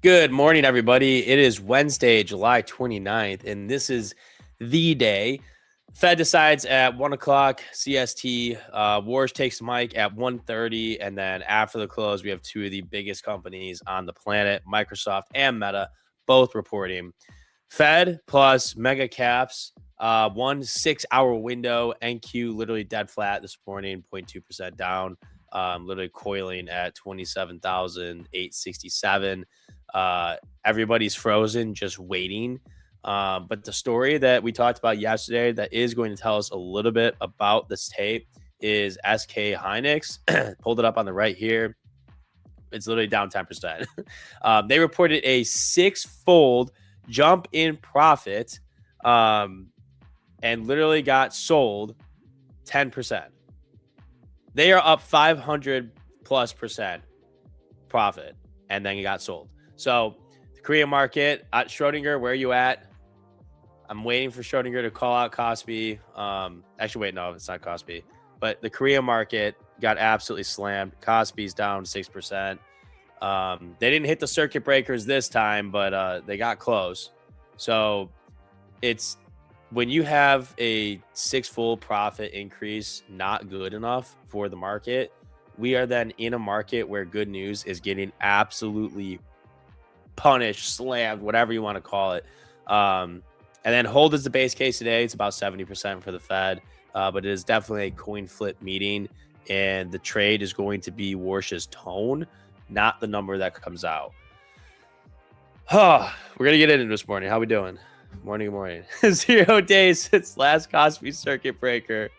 Good morning, everybody. It is Wednesday, July 29th, and this is the day. Fed decides at 1 o'clock CST. Wars takes Mike at 1:30, and then after the close, we have two of the biggest companies on the planet, Microsoft and Meta, both reporting. Fed plus mega caps, 1 6-hour window. NQ literally dead flat this morning, 0.2% down, literally coiling at 27,867. Everybody's frozen, just waiting. But the story that we talked about yesterday that is going to tell us a little bit about this tape is SK Hynix. Pulled it up on the right here. It's literally down 10%. They reported a 6-fold jump in profit and literally got sold 10%. They are up 500+% profit and then it got sold. So the Korean market, Schrodinger, where are you at? I'm waiting for Schrodinger to call out Kospi. Actually, wait, no, it's not Kospi. But the Korean market got absolutely slammed. Kospi's down 6%. They didn't hit the circuit breakers this time, but they got close. So it's when you have a 6-fold profit increase, not good enough for the market. We are then in a market where good news is getting absolutely punished, slammed, whatever you want to call it. And then hold is the base case today. It's about 70% for the Fed, but it is definitely a coin flip meeting. And the trade is going to be Warsh's tone, not the number that comes out. We're going to get into this morning. How we doing? Morning. 0 days since last Kospi circuit breaker.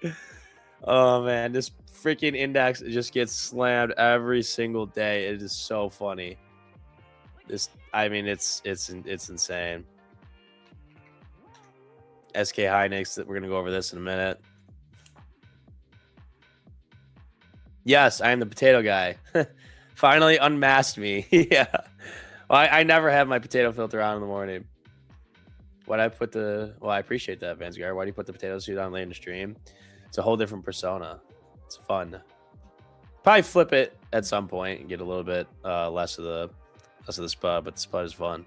Oh, man, this freaking index just gets slammed every single day. It is so funny. It's insane. SK Hynix, we're going to go over this in a minute. Yes, I am the potato guy. Finally unmasked me. Yeah. Well, I never have my potato filter on in the morning. I appreciate that, Vansgar. Why do you put the potato suit on late in the stream? It's a whole different persona. It's fun. Probably flip it at some point and get a little bit less of the spud, but the spud is fun.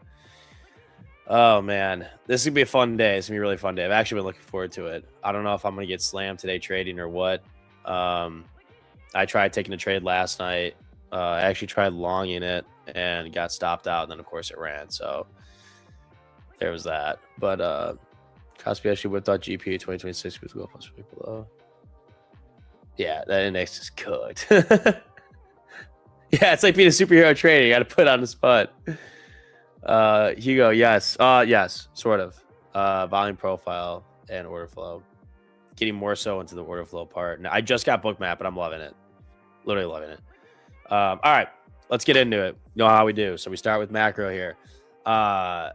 Oh man, this is gonna be a fun day. It's gonna be a really fun day. I've actually been looking forward to it. I don't know if I'm gonna get slammed today trading or what. I tried taking a trade last night. I actually tried longing it and got stopped out, and then of course it ran. So there was that. But Kospi actually whipped out GP 2026 with gold plus below. Yeah, that index is cooked. Yeah, it's like being a superhero trader. You got to put on the spot. Hugo, yes. Yes, sort of. Volume profile and order flow. Getting more so into the order flow part. Now, I just got Bookmap, but I'm loving it. Literally loving it. All right, let's get into it. You know how we do. So we start with macro here. The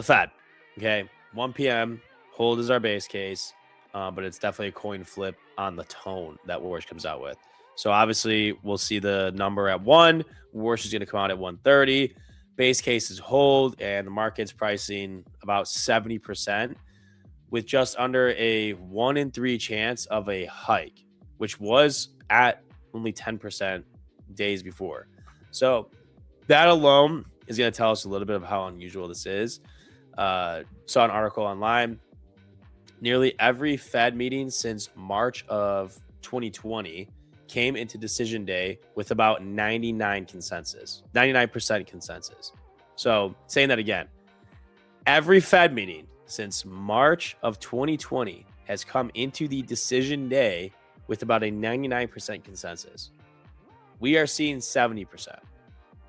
Fed, okay? 1 p.m. Hold is our base case, but it's definitely a coin flip on the tone that Warsh comes out with. So obviously, we'll see the number at 1. Warsh is going to come out at 1:30. Base case is hold, and the market's pricing about 70%, with just under a 1 in 3 chance of a hike, which was at only 10% days before. So that alone is going to tell us a little bit of how unusual this is. Saw an article online. Nearly every Fed meeting since March of 2020 came into decision day with about 99% consensus. So saying that again, every Fed meeting since March of 2020 has come into the decision day with about a 99% consensus. We are seeing 70%.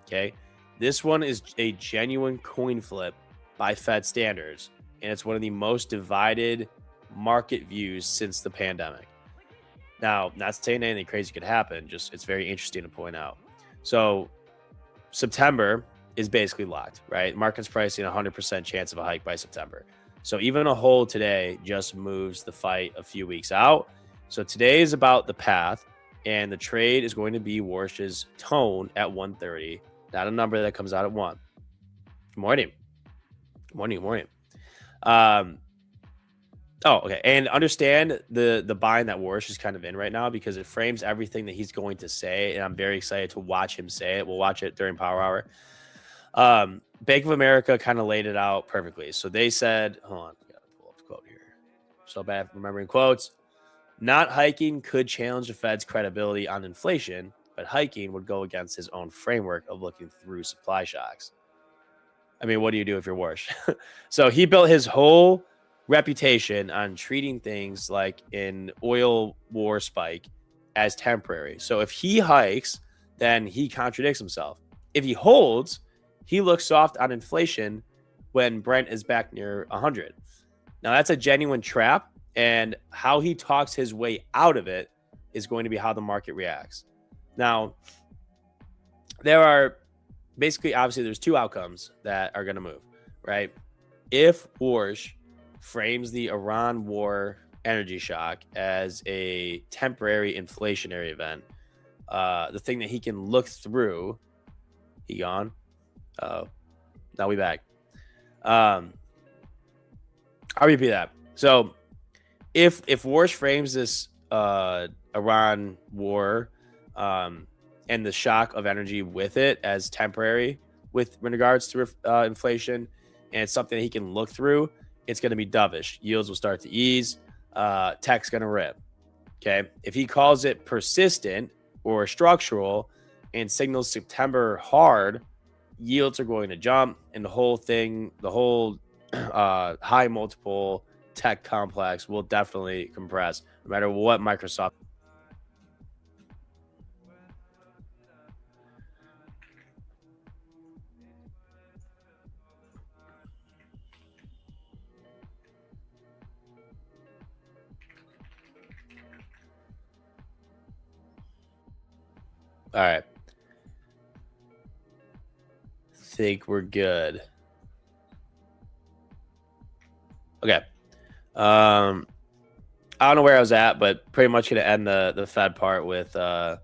Okay. This one is a genuine coin flip by Fed standards, and it's one of the most divided market views since the pandemic. Now, not saying anything crazy could happen, just it's very interesting to point out. So September is basically locked, right? Market's pricing 100% chance of a hike by September. So even a hold today just moves the fight a few weeks out. So today is about the path, and the trade is going to be Warsh's tone at 1:30, not a number that comes out at 1. Good morning. Okay. And understand the bind that Warsh is kind of in right now, because it frames everything that he's going to say, and I'm very excited to watch him say it. We'll watch it during Power Hour. Bank of America kind of laid it out perfectly. So they said, hold on, I gotta pull up the quote here. So bad at remembering quotes. Not hiking could challenge the Fed's credibility on inflation, but hiking would go against his own framework of looking through supply shocks. I mean, what do you do if you're worse? So he built his whole reputation on treating things like an oil war spike as temporary. So if he hikes, then he contradicts himself. If he holds, he looks soft on inflation when Brent is back near 100. Now, that's a genuine trap, and how he talks his way out of it is going to be how the market reacts. Now, there are basically, obviously, there's two outcomes that are going to move, right? If Warsh frames the Iran war energy shock as a temporary inflationary event, the thing that he can look through, he gone? Oh, now we back. I'll repeat that. So if Warsh frames this Iran war and the shock of energy with it as temporary with regards to inflation, and it's something that he can look through, it's going to be dovish. Yields will start to ease. Tech's going to rip. Okay. If he calls it persistent or structural and signals September hard, yields are going to jump, and the whole high multiple tech complex will definitely compress no matter what Microsoft. All right. Think we're good. Okay. I don't know where I was at, but pretty much going to end the Fed part with the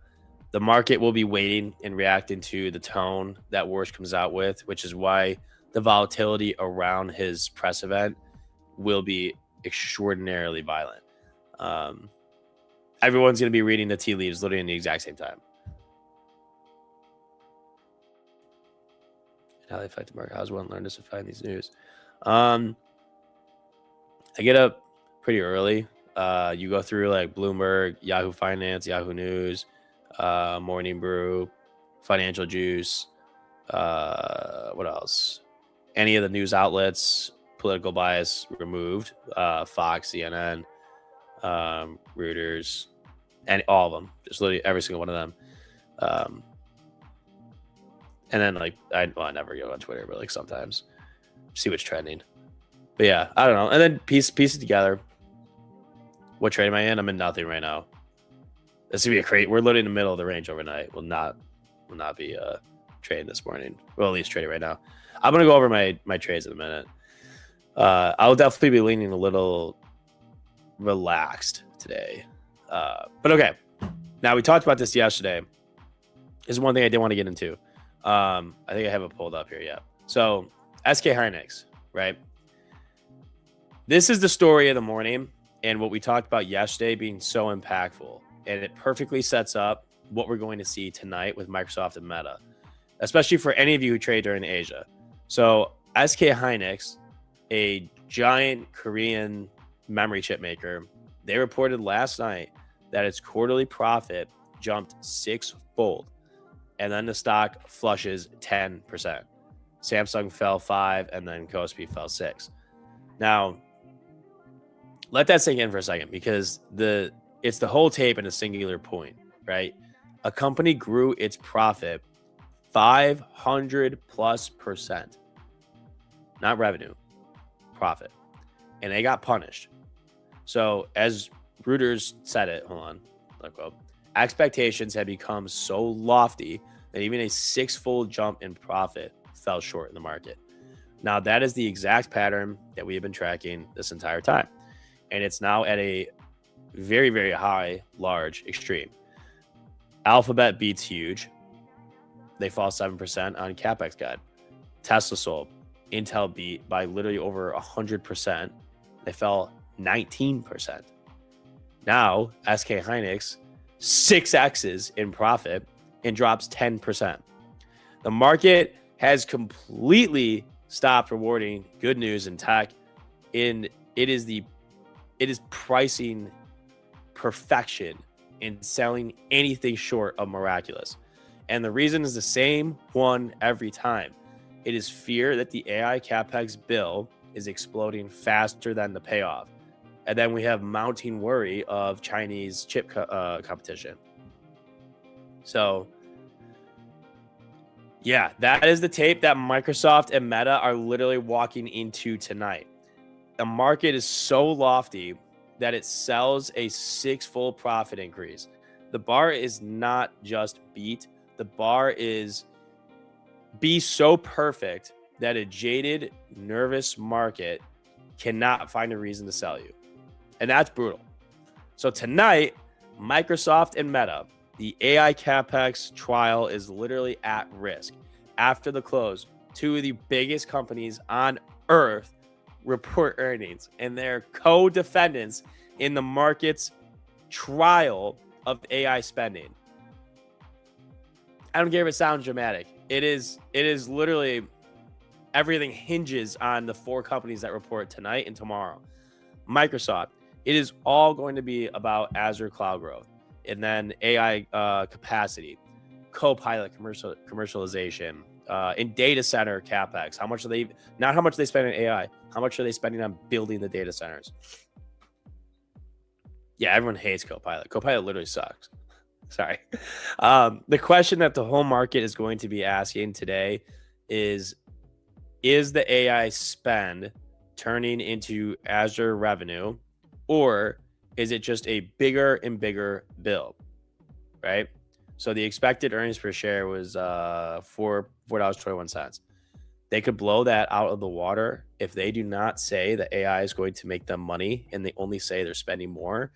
market will be waiting and reacting to the tone that Warsh comes out with, which is why the volatility around his press event will be extraordinarily violent. Everyone's going to be reading the tea leaves literally in the exact same time. How they affect the market. How's one learn to find these news? I get up pretty early. You go through like Bloomberg, Yahoo Finance, Yahoo News, Morning Brew, Financial Juice. What else? Any of the news outlets, political bias removed. Fox, CNN, Reuters, and all of them. Just literally every single one of them. And then like I never go on Twitter, but like sometimes see what's trending. But yeah, I don't know. And then piece it together. What trade am I in? I'm in nothing right now. This gonna be a crate. We're literally in the middle of the range overnight. Will not be trading this morning. Well, at least trading right now. I'm gonna go over my trades in a minute. I'll definitely be leaning a little relaxed today. But okay. Now we talked about this yesterday. This is one thing I did want to get into. I think I have it pulled up here. Yeah. So SK Hynix, right? This is the story of the morning and what we talked about yesterday being so impactful. And it perfectly sets up what we're going to see tonight with Microsoft and Meta, especially for any of you who trade during Asia. So SK Hynix, a giant Korean memory chip maker, they reported last night that its quarterly profit jumped sixfold. And then the stock flushes 10%. Samsung fell 5%, and then Kospi fell 6%. Now, let that sink in for a second, because it's the whole tape in a singular point, right? A company grew its profit 500+%. Not revenue, profit. And they got punished. So as Reuters said it, hold on, quote, expectations had become so lofty that even a sixfold jump in profit fell short in the market. Now, that is the exact pattern that we have been tracking this entire time. And it's now at a very, very high, large extreme. Alphabet beats huge. They fall 7% on CapEx guide. Tesla sold. Intel beat by literally over 100%. They fell 19%. Now, SK Hynix, 6X's in profit and drops 10%. The market has completely stopped rewarding good news in tech. It is pricing perfection in selling anything short of miraculous. And the reason is the same one every time. It is fear that the AI CapEx bill is exploding faster than the payoff. And then we have mounting worry of Chinese chip competition. So, yeah, that is the tape that Microsoft and Meta are literally walking into tonight. The market is so lofty that it sells a 6-fold profit increase. The bar is not just beat. The bar is be so perfect that a jaded, nervous market cannot find a reason to sell you. And that's brutal. So tonight, Microsoft and Meta, the AI CapEx trial is literally at risk. After the close, two of the biggest companies on earth report earnings, and they're co-defendants in the market's trial of AI spending. I don't care if it sounds dramatic. It is literally everything hinges on the 4 companies that report tonight and tomorrow. Microsoft, it is all going to be about Azure cloud growth, and then AI capacity, Copilot commercialization, in data center CapEx. How much are they? Not how much they spend on AI. How much are they spending on building the data centers? Yeah, everyone hates Copilot. Copilot literally sucks. Sorry. The question that the whole market is going to be asking today is the AI spend turning into Azure revenue, or is it just a bigger and bigger bill, right? So the expected earnings per share was $4.21. They could blow that out of the water if they do not say that AI is going to make them money and they only say they're spending more.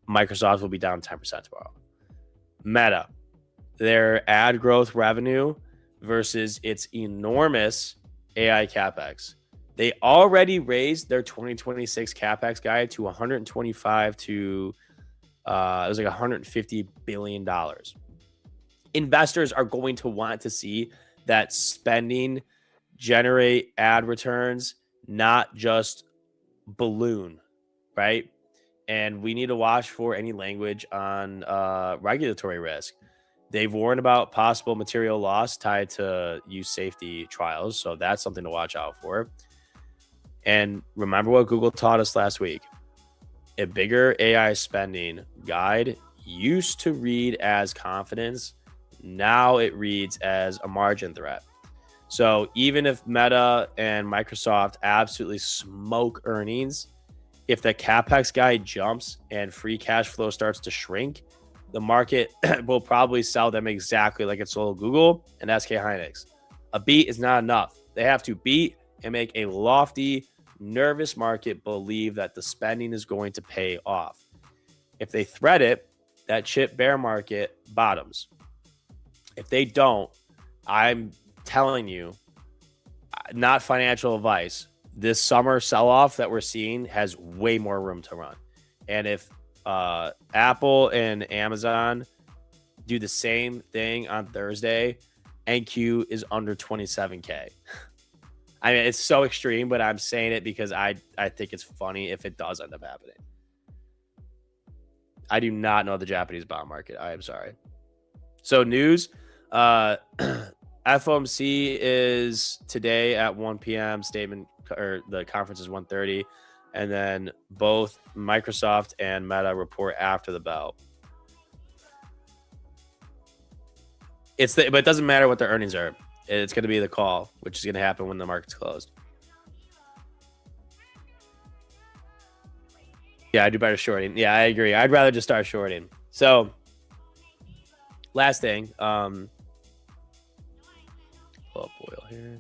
Microsoft will be down 10% tomorrow. Meta, their ad growth revenue versus its enormous AI CapEx. They already raised their 2026 CapEx guide to 125 to it was like $150 billion. Investors are going to want to see that spending generate ad returns, not just balloon, right? And we need to watch for any language on regulatory risk. They've warned about possible material loss tied to use safety trials, so that's something to watch out for. And remember what Google taught us last week. A bigger AI spending guide used to read as confidence. Now it reads as a margin threat. So even if Meta and Microsoft absolutely smoke earnings, if the CapEx guide jumps and free cash flow starts to shrink, the market will probably sell them exactly like it sold Google and SK Hynix. A beat is not enough. They have to beat and make a lofty, nervous market believe that the spending is going to pay off. If they thread it, that chip bear market bottoms. If they don't, I'm telling you, not financial advice, this summer sell-off that we're seeing has way more room to run. And if Apple and Amazon do the same thing on Thursday, NQ is under 27K. I mean, it's so extreme, but I'm saying it because I think it's funny if it does end up happening. I do not know the Japanese bond market. I am sorry. So news, FOMC is today at 1 p.m. Statement, or the conference is 1:30, and then both Microsoft and Meta report after the bell. But it doesn't matter what their earnings are. It's going to be the call, which is going to happen when the market's closed. Yeah, I do better shorting. Yeah, I agree. I'd rather just start shorting. So, last thing. Pull up oil here.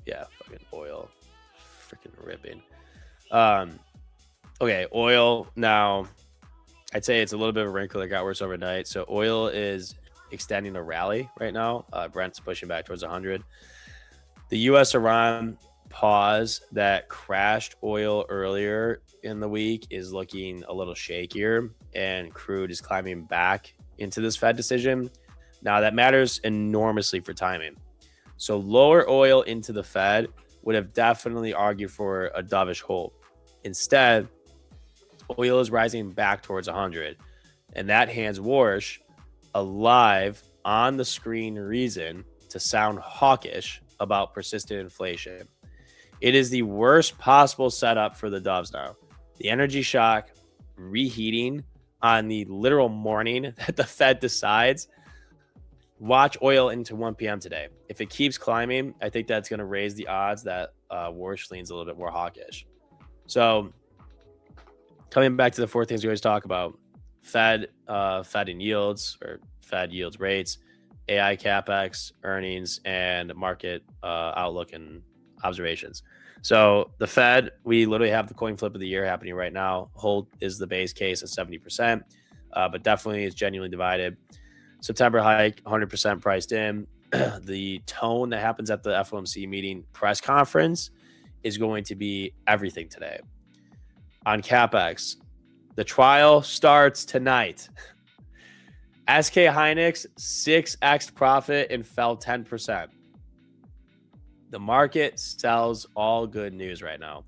Yeah, fucking oil. Freaking ripping. Okay, oil now. I'd say it's a little bit of a wrinkle that got worse overnight. So oil is extending a rally right now. Brent's pushing back towards 100. The U.S.-Iran pause that crashed oil earlier in the week is looking a little shakier, and crude is climbing back into this Fed decision. Now, that matters enormously for timing. So lower oil into the Fed would have definitely argued for a dovish hold. Instead, oil is rising back towards 100, and that hands Warsh a live on the screen reason to sound hawkish about persistent inflation. It is the worst possible setup for the doves now. The energy shock reheating on the literal morning that the Fed decides. Watch oil into 1 p.m. today. If it keeps climbing, I think that's going to raise the odds that Warsh leans a little bit more hawkish. So coming back to the 4 things we always talk about: Fed and yields, or Fed yields rates, AI capex, earnings, and market outlook and observations. So the Fed, we literally have the coin flip of the year happening right now. Hold is the base case at 70%, but definitely is genuinely divided. September hike, 100% priced in. The tone that happens at the FOMC meeting press conference is going to be everything today. On CapEx, the trial starts tonight. SK Hynix 6x profit and fell 10%. The market sells all good news right now.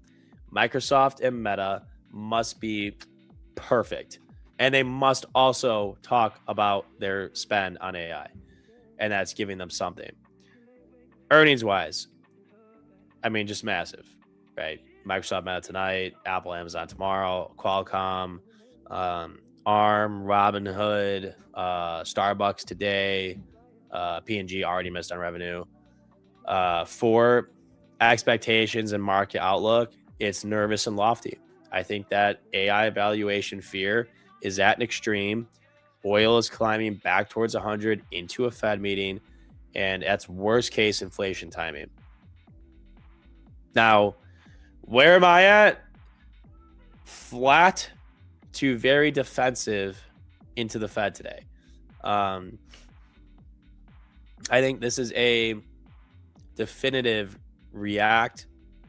Microsoft and Meta must be perfect. And they must also talk about their spend on AI. And that's giving them something. Earnings-wise, I mean, just massive, right? Microsoft Meta tonight, Apple, Amazon tomorrow, Qualcomm, ARM, Robinhood, Starbucks today, P&G already missed on revenue. For expectations and market outlook, it's nervous and lofty. I think that AI valuation fear is at an extreme. Oil is climbing back towards 100 into a Fed meeting, and that's worst case inflation timing. Now, where am I at? Flat to very defensive into the Fed today. I think this is a definitive react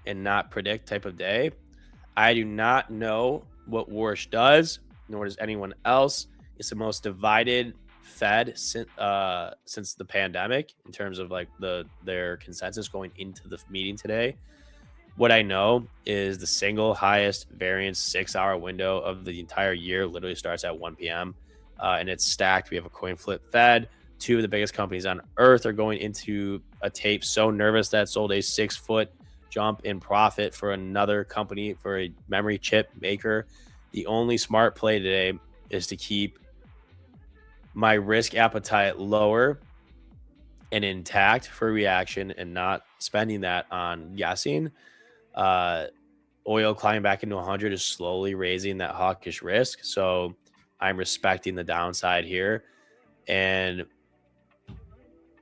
and not predict type of day. I do not know what Warsh does, nor does anyone else. It's the most divided Fed since the pandemic in terms of like their consensus going into the meeting today. What I know is the single highest variance 6-hour window of the entire year literally starts at 1 p.m. And it's stacked. We have a coin flip Fed. 2 of the biggest companies on earth are going into a tape so nervous that sold a 6-foot jump in profit for another company, for a memory chip maker. The only smart play today is to keep my risk appetite lower and intact for reaction and not spending that on guessing. Oil climbing back into 100 is slowly raising that hawkish risk. So I'm respecting the downside here. And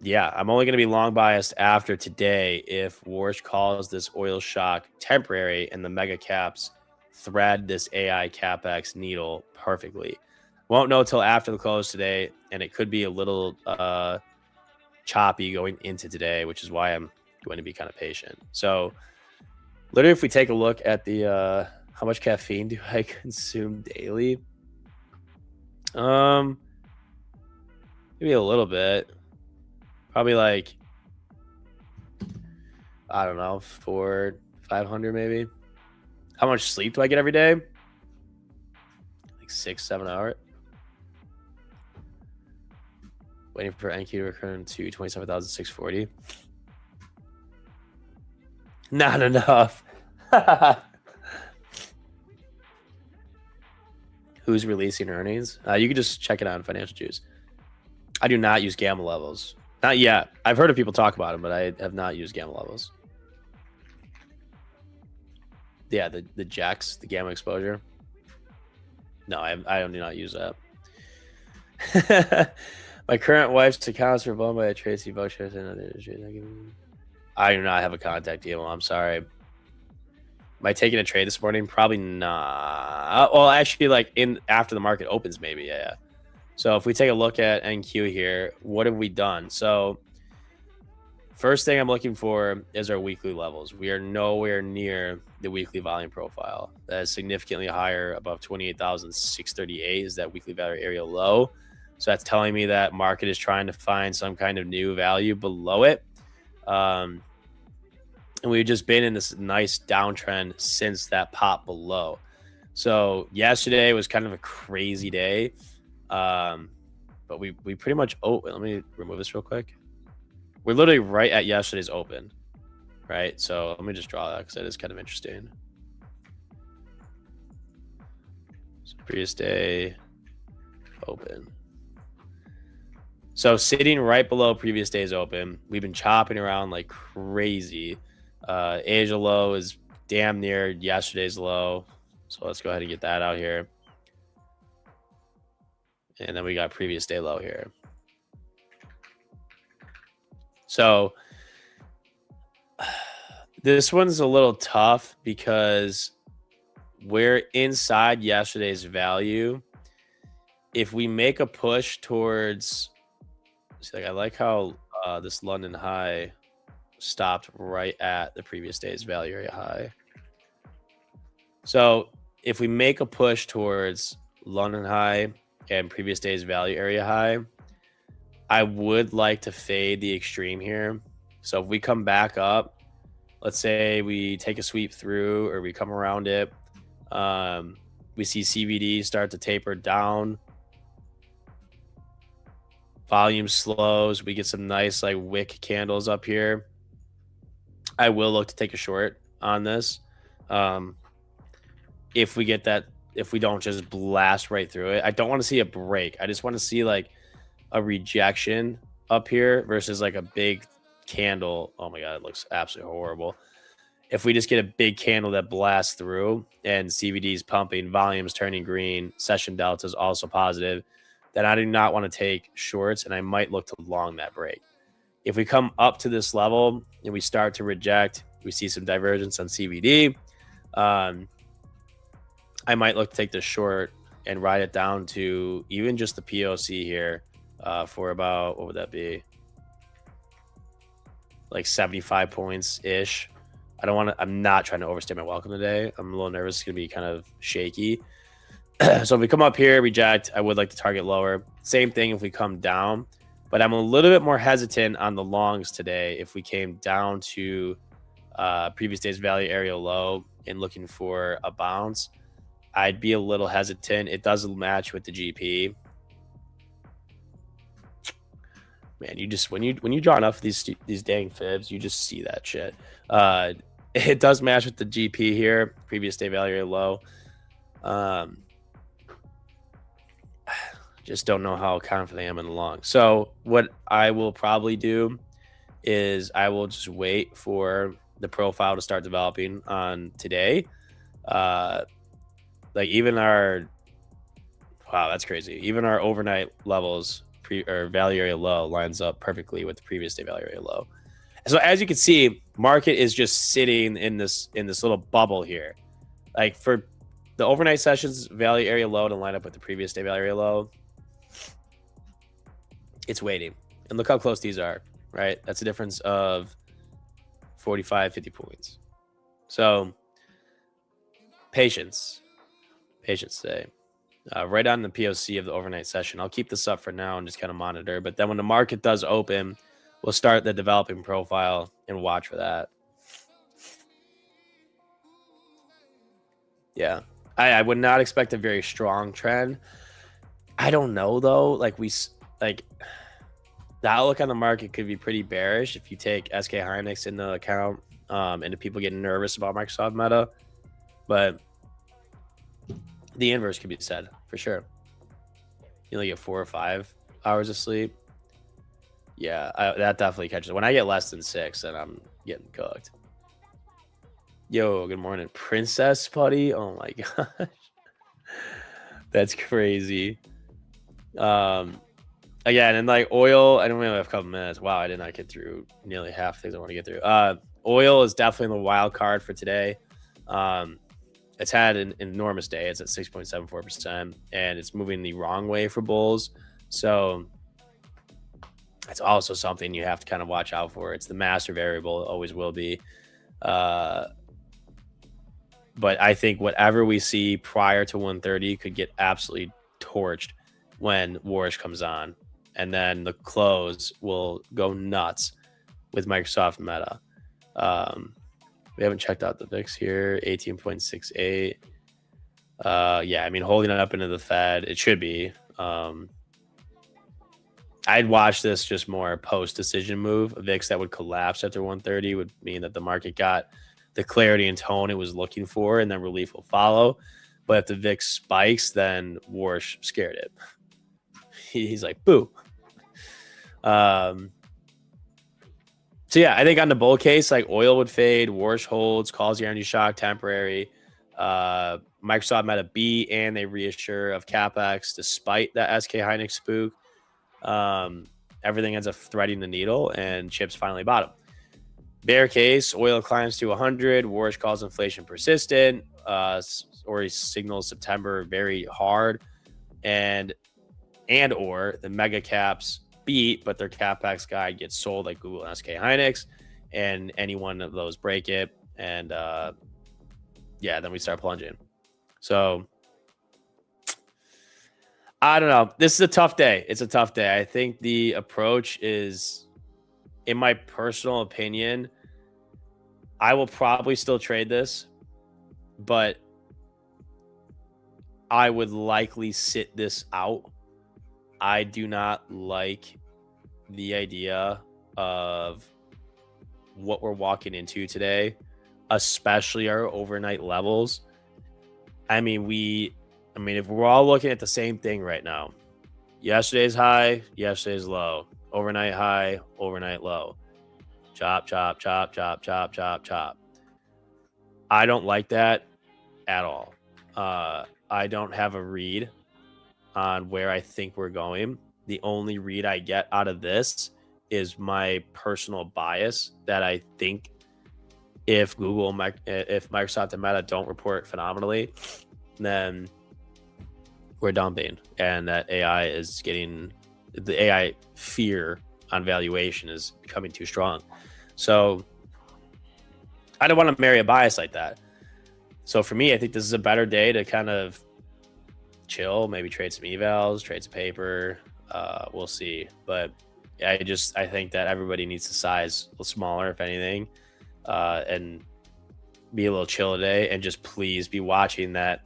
yeah, I'm only going to be long biased after today if Warsh calls this oil shock temporary and the mega caps thread this AI capex needle perfectly. Won't know till after the close today, and it could be a little choppy going into today, which is why I'm going to be kind of patient. So literally, if we take a look at the how much caffeine do I consume daily? Maybe a little bit. Probably like, I don't know, 400-500 maybe. How much sleep do I get every day? Like 6-7 hours. Waiting for NQ to return to 27,640. Not enough. Who's releasing earnings? You can just check it out on Financial Juice. I do not use gamma levels. Not yet. I've heard of people talk about them, but I have not used gamma levels. Yeah, the JAX, the gamma exposure. No, I do not use that. My current wife's accounts were blown by a Tracy Buckshot and other industries. I do not have a contact email. I'm sorry. Am I taking a trade this morning? Probably not. Well, actually, like after the market opens, maybe. Yeah. So if we take a look at NQ here, what have we done? So first thing I'm looking for is our weekly levels. We are nowhere near the weekly volume profile. That is significantly higher, above 28,638 is that weekly value area low. So that's telling me that market is trying to find some kind of new value below it. And we've just been in this nice downtrend since that pop below. So yesterday was kind of a crazy day. But we pretty much open. Let me remove this real quick. We're literally right at yesterday's open, right? So let me just draw that because that is kind of interesting. So previous day open. So sitting right below previous day's open, we've been chopping around like crazy. Asia low is damn near yesterday's low. So let's go ahead and get that out here. And then we got previous day low here. So this one's a little tough because we're inside yesterday's value. If we make a push towards, see, like I like how this London high stopped right at the previous day's value area high. So if we make a push towards London high and previous day's value area high, I would like to fade the extreme here. So if we come back up, let's say we take a sweep through or we come around it, we see CVD start to taper down, volume slows, we get some nice like wick candles up here. I will look to take a short on this. If we get that, if we don't just blast right through it. I don't want to see a break. I just want to see like a rejection up here versus like a big candle. Oh my God, it looks absolutely horrible. If we just get a big candle that blasts through and CVD is pumping, volumes turning green, session delta is also positive, then I do not want to take shorts and I might look to long that break. If we come up to this level and we start to reject, we see some divergence on CVD, I might look to take the short and ride it down to even just the POC here for about, what would that be? Like 75 points ish. I'm not trying to overstay my welcome today. I'm a little nervous. It's going to be kind of shaky. So if we come up here, reject, I would like to target lower. Same thing if we come down, but I'm a little bit more hesitant on the longs today. If we came down to previous day's value area low and looking for a bounce, I'd be a little hesitant. It doesn't match with the GP. Man, you just when you draw enough of these dang fibs, you just see that shit. It does match with the GP here, previous day value area low. Just don't know how confident I am in the long. So what I will probably do is I will just wait for the profile to start developing on today. Like even our, wow, that's crazy. Even our overnight levels or value area low lines up perfectly with the previous day value area low. So as you can see, market is just sitting in this little bubble here. Like for the overnight sessions value area low to line up with the previous day value area low, it's waiting. And look how close these are, right? That's a difference of 45, 50 points. So patience today. Right on the POC of the overnight session. I'll keep this up for now and just kind of monitor. But then when the market does open, we'll start the developing profile and watch for that. Yeah. I would not expect a very strong trend. I don't know, though. Like the outlook on the market could be pretty bearish if you take SK Hynix into account and if people get nervous about Microsoft Meta. But the inverse could be said for sure. You only get 4 or 5 hours of sleep. Yeah, that definitely catches. When I get less than 6, then I'm getting cooked. Yo, good morning, Princess Putty. Oh my gosh, that's crazy. Again, and like oil, I don't really have a couple minutes. Wow, I did not get through nearly half the things I want to get through. Oil is definitely the wild card for today. It's had an enormous day. It's at 6.74%, and it's moving the wrong way for bulls. So it's also something you have to kind of watch out for. It's the master variable. It always will be. But I think whatever we see prior to 130 could get absolutely torched when Warish comes on, and then the close will go nuts with Microsoft Meta. We haven't checked out the VIX here, 18.68. Yeah, I mean, holding it up into the Fed, it should be. I'd watch this just more post-decision move. A VIX that would collapse after 130 would mean that the market got the clarity and tone it was looking for, and then relief will follow. But if the VIX spikes, then Warsh scared it. He's like, boo. So yeah, I think on the bull case, like oil would fade, Warsh holds, calls the energy shock temporary. Microsoft Meta B, and they reassure of CapEx despite that SK Hynix spook. Everything ends up threading the needle, and chips finally bottom. Bear case, oil climbs to 100. Warsh calls inflation persistent, or he signals September very hard, or the mega caps beat, but their CapEx guide gets sold like Google and SK Hynix, and any one of those break it, and yeah, then we start plunging. So I don't know. This is a tough day. It's a tough day. I think the approach is, in my personal opinion, I will probably still trade this, but I would likely sit this out. I do not like the idea of what we're walking into today, especially our overnight levels. I mean, if we're all looking at the same thing right now, yesterday's high, yesterday's low, overnight high, overnight low, chop, chop, chop, chop, chop, chop, chop. I don't like that at all. I don't have a read on where I think we're going. The only read I get out of this is my personal bias that I think if Microsoft and Meta don't report phenomenally, then we're dumping, and that AI is getting, the AI fear on valuation is becoming too strong. So I don't want to marry a bias like that. So for me, I think this is a better day to kind of chill, maybe trade some evals, trade some paper. We'll see. But I think that everybody needs to size a little smaller, if anything, and be a little chill today, and just please be watching that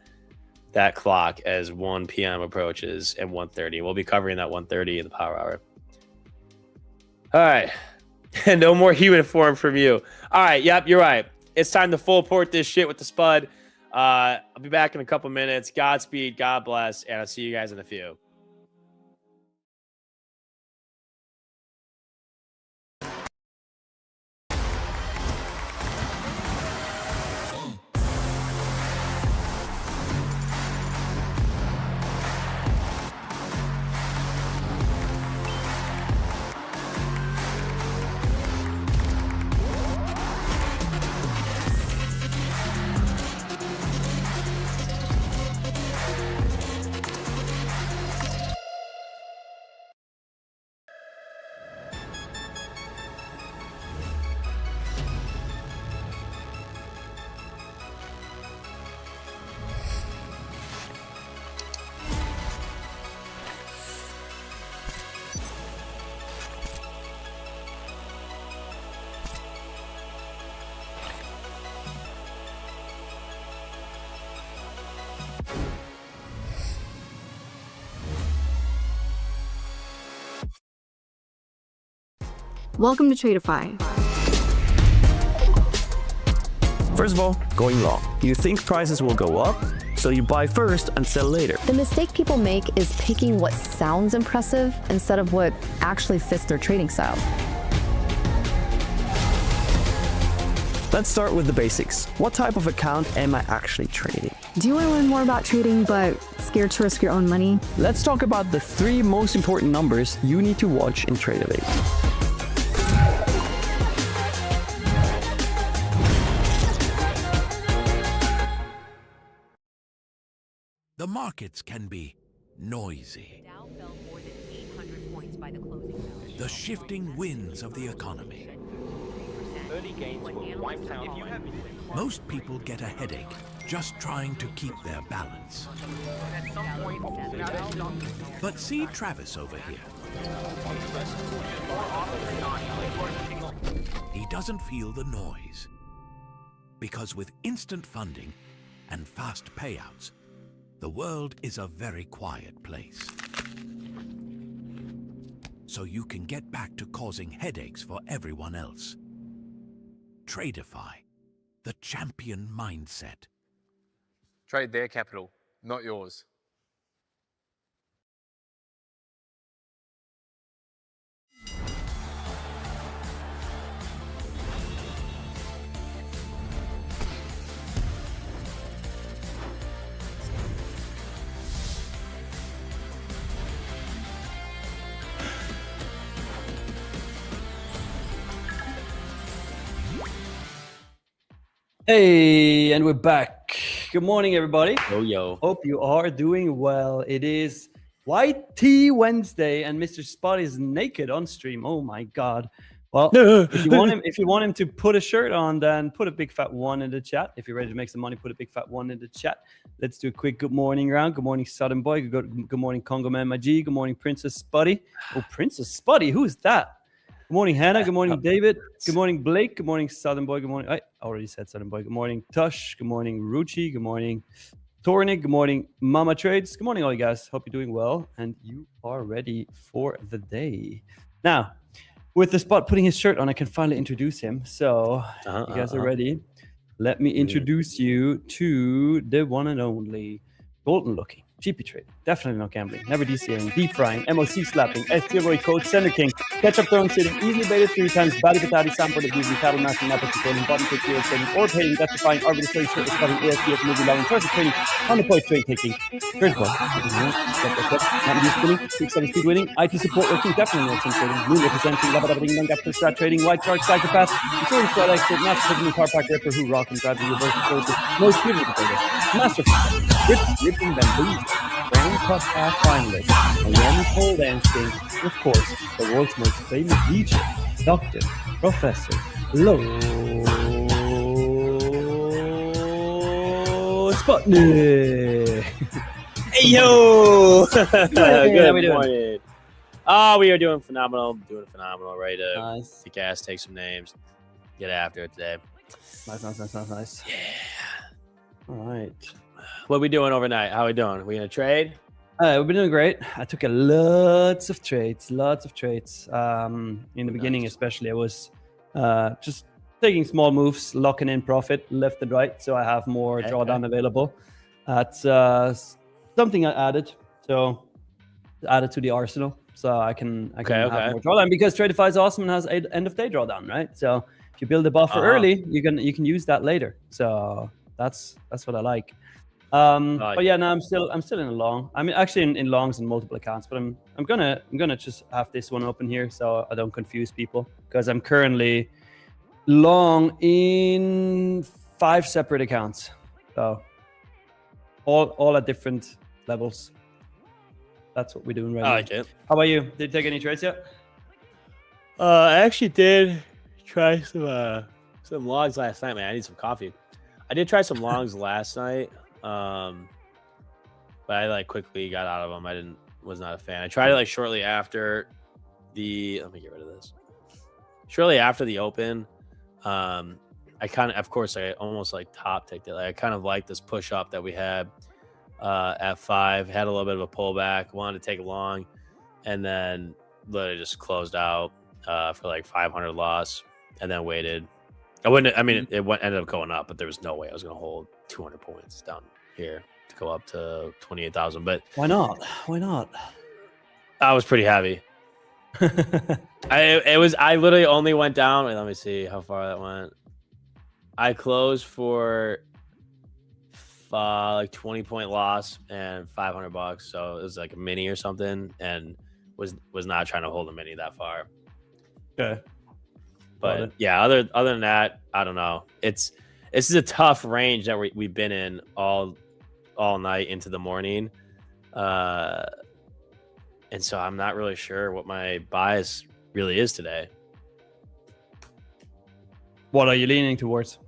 clock as 1 p.m. approaches and 1:30. We'll be covering that 1:30 in the power hour. All right. No more human form from you. All right. Yep, you're right. It's time to full port this shit with the Spud. I'll be back in a couple minutes. Godspeed. God bless. And I'll see you guys in a few. Welcome to Tradeify. First of all, going long. You think prices will go up, so you buy first and sell later. The mistake people make is picking what sounds impressive instead of what actually fits their trading style. Let's start with the basics. What type of account am I actually trading? Do you want to learn more about trading but scared to risk your own money? Let's talk about the 3 most important numbers you need to watch in Tradeify. The markets can be noisy. The shifting winds of the economy. Most people get a headache just trying to keep their balance. But see Travis over here. He doesn't feel the noise. Because with instant funding and fast payouts, the world is a very quiet place. So you can get back to causing headaches for everyone else. Tradeify, the champion mindset. Trade their capital, not yours. Hey, and we're back. Good morning, everybody. Yo. Hope you are doing well. It is White Tea Wednesday, and Mr. Spot is naked on stream. Oh my God. Well, if you want him to put a shirt on, then put a big fat one in the chat. If you're ready to make some money, put a big fat one in the chat. Let's do a quick good morning round. Good morning, Southern Boy. Good morning, Congo Man Maji. Good morning, Princess Spuddy. Oh, Princess Spuddy, who's that? Good morning, Hannah. Good morning, David. Good morning, Blake. Good morning, Southern Boy. Good morning. I already said Southern Boy. Good morning, Tush. Good morning, Ruchi. Good morning, Tornik. Good morning, Mama Trades. Good morning, all you guys. Hope you're doing well and you are ready for the day. Now, with the Spot putting his shirt on, I can finally introduce him. So, you guys are ready. Let me introduce you to the one and only golden looking GP trade. Definitely not gambling. Never DCing, deep frying, MOC slapping, steroid code, Center King, ketchup throwing sitting, easily baited 3 times, body patati, sample of using cattle mashing, napper controlling, bottom kick, zero trading, or paying, death defying, arbitrary short cutting, ASPF, movie loving, perfect trading, on the point trade taking, first ball, not used winning, 6-7 speed winning, IT support working, definitely not trading, moon representing, lava non gap strat trading, white shark, psychopath, insurance squad expert, master taking car pack ripper, who rock and driving reverse explosive, most beautiful trader, master ripping bamboo. Brown Cup half finalist, a young pole dancing, of course, the world's most famous DJ, Dr. Professor Sputnik. Hey, yo! Good morning. Oh, we are doing phenomenal. Ready to Nice. kick ass, take some names, get after it today. Nice. Yeah. All right. What are we doing overnight? How are we doing? We gonna trade? We've been doing great. I took lots of trades. In the beginning, especially, I was just taking small moves, locking in profit left and right, so I have more drawdown available. That's something I added. So added to the arsenal, so I can have more drawdown because Tradeify is awesome and has end of day drawdown, right? So if you build a buffer early, you can use that later. So that's what I like. But yeah, no, I'm still in a long. I mean, actually in longs in multiple accounts, but I'm gonna just have this one open here so I don't confuse people because I'm currently long in 5 separate accounts, so all at different levels. That's what we're doing right now. I like it. How about you? Did you take any trades yet? I actually did try some longs last night, man. I need some coffee. I did try some longs last night. But I quickly got out of them. Was not a fan. I tried it shortly after let me get rid of this. Shortly after the open, I almost top ticked it. I kind of liked this push up that we had at 5, had a little bit of a pullback, wanted to take a long, and then literally just closed out for 500 loss, and then waited. Ended up going up, but there was no way I was going to hold 200 points down here to go up to 28,000. But why not? I was pretty heavy. I literally only went down. Wait, let me see how far that went. I closed for 20-point loss and $500, so it was like a mini or something, and was not trying to hold a mini that far. Okay. But yeah, other than that, I don't know. This is a tough range that we've been in all night into the morning, and so I'm not really sure what my bias really is today. What are you leaning towards?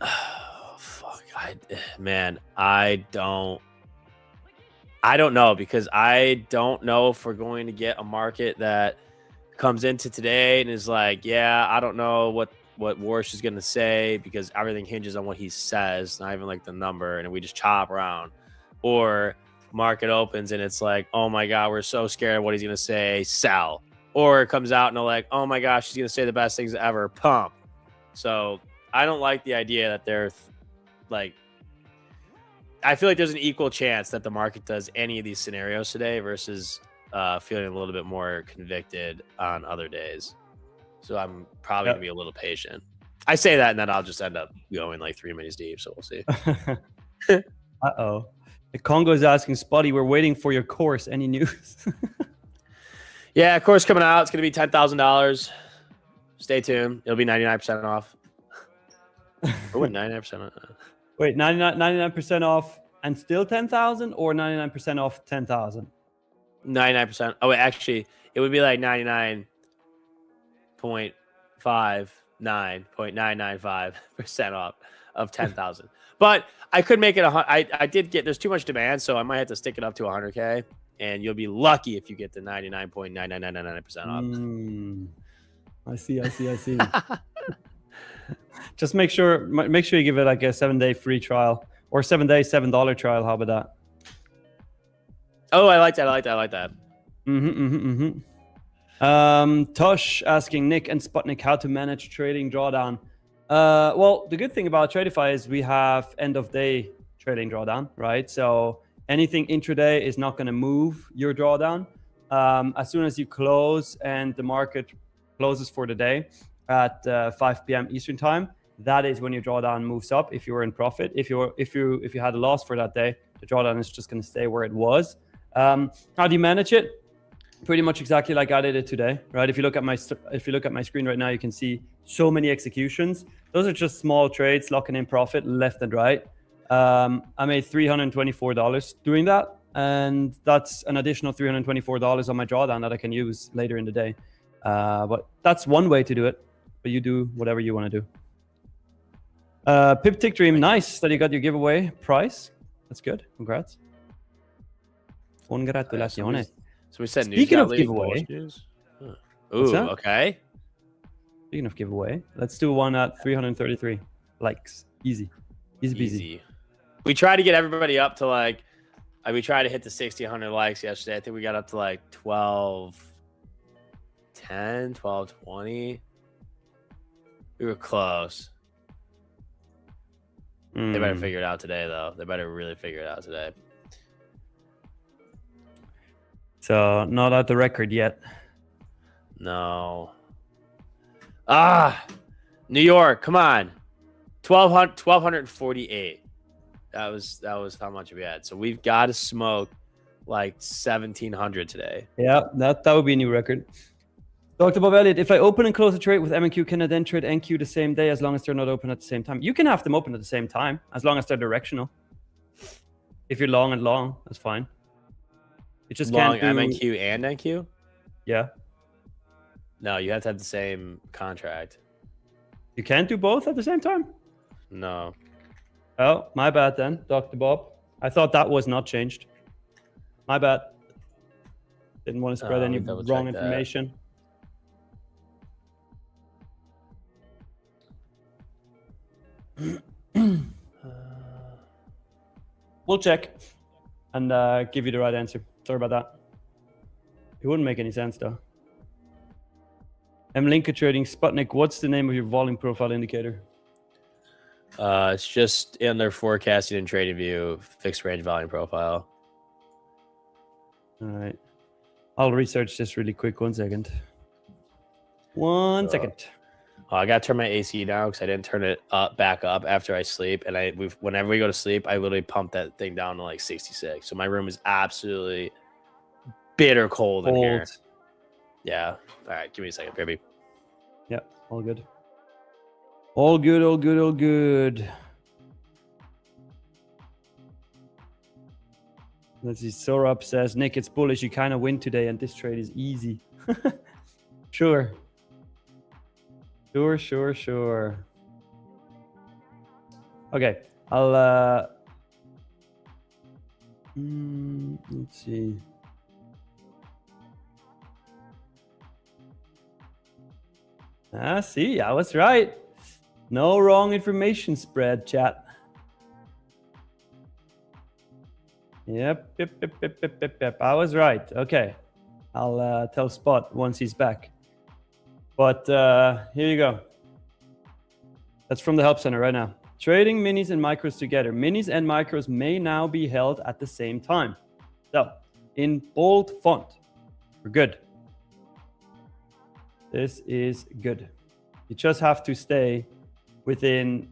Oh, fuck. I don't know, because I don't know if we're going to get a market that comes into today and is like, yeah, I don't know what Warsh is going to say, because everything hinges on what he says, not even like the number, and we just chop around. Or market opens and it's like, oh my God, we're so scared of what he's going to say, sell. Or it comes out and they're like, oh my gosh, he's going to say the best things ever, pump. So I don't like the idea that they're like, I feel like there's an equal chance that the market does any of these scenarios today versus feeling a little bit more convicted on other days. So I'm probably going to be a little patient. I say that and then I'll just end up going like 3 minutes deep. So we'll see. Uh-oh. The Congo is asking, Spotty, we're waiting for your course. Any news? Yeah, course coming out. It's going to be $10,000. Stay tuned. It'll be 99% off. Or what, 99% off? Wait, 99% off and still 10,000, or 99% off 10,000? 99%. Oh, wait, actually, it would be like 99.995% off of 10,000. But I could make it I did get, there's too much demand, so I might have to stick it up to 100K, and you'll be lucky if you get the 99.99999% off. I see. Just make sure you give it like a 7-day free trial, or 7-day $7 trial. How about that? Oh, I like that. Tosh asking Nick and Sputnik how to manage trading drawdown. Well, the good thing about Tradeify is we have end of day trading drawdown, right? So anything intraday is not going to move your drawdown. As soon as you close and the market closes for the day at 5 p.m. Eastern time, that is when your drawdown moves up. If you were in profit, if you had a loss for that day, the drawdown is just going to stay where it was. How do you manage it? Pretty much exactly like I did it today, right? If you look at my screen right now, you can see so many executions. Those are just small trades, locking in profit left and right. I made $324 doing that, and that's an additional $324 on my drawdown that I can use later in the day. But that's one way to do it. But you do whatever you want to do. Pip Tick Dream, nice that you got your giveaway prize. That's good. Congrats. Congratulations. So we said Speaking news of giveaway. Huh. Ooh, okay. Speaking of giveaway, let's do one at 333 likes. Easy peasy. We tried to get everybody up to like, we tried to hit the 60, 100 likes yesterday. I think we got up to like 1210, 1220. We were close. They better figure it out today, though. They better really figure it out today. So not at the record yet. No. New York, come on. 1248. That was how much we had. So we've got to smoke like 1700 today. Yeah, that would be a new record. Dr. Bob Elliott, if I open and close a trade with MNQ, can I then trade NQ the same day as long as they're not open at the same time? You can have them open at the same time as long as they're directional. If you're long and long, that's fine. You just long can't do MNQ and NQ? Yeah. No, you have to have the same contract. You can't do both at the same time? No. Oh, my bad then, Dr. Bob. I thought that was not changed. My bad. Didn't want to spread any wrong information. We'll check and give you the right answer. Sorry about that. It wouldn't make any sense though. Linka Trading Sputnik, what's the name of your volume profile indicator? It's just in their forecasting and trading view, fixed range volume profile. All right. I'll research this really quick. 1 second. 1 second. I got to turn my AC down because I didn't turn it back up after I sleep. And whenever we go to sleep, I literally pump that thing down to like 66. So my room is absolutely bitter cold in here. Yeah. All right. Give me a second, baby. Yeah. All good. All good. All good. All good. Let's see. Sorab says, Nick, it's bullish. You kind of win today, and this trade is easy. Sure. Sure. Okay, I'll let's see. See, I was right. No wrong information spread, chat. Yep. I was right. Okay, I'll tell Spot once he's back. But here you go. That's from the help center right now. Trading minis and micros together. Minis and micros may now be held at the same time. So, in bold font. We're good. This is good. You just have to stay within,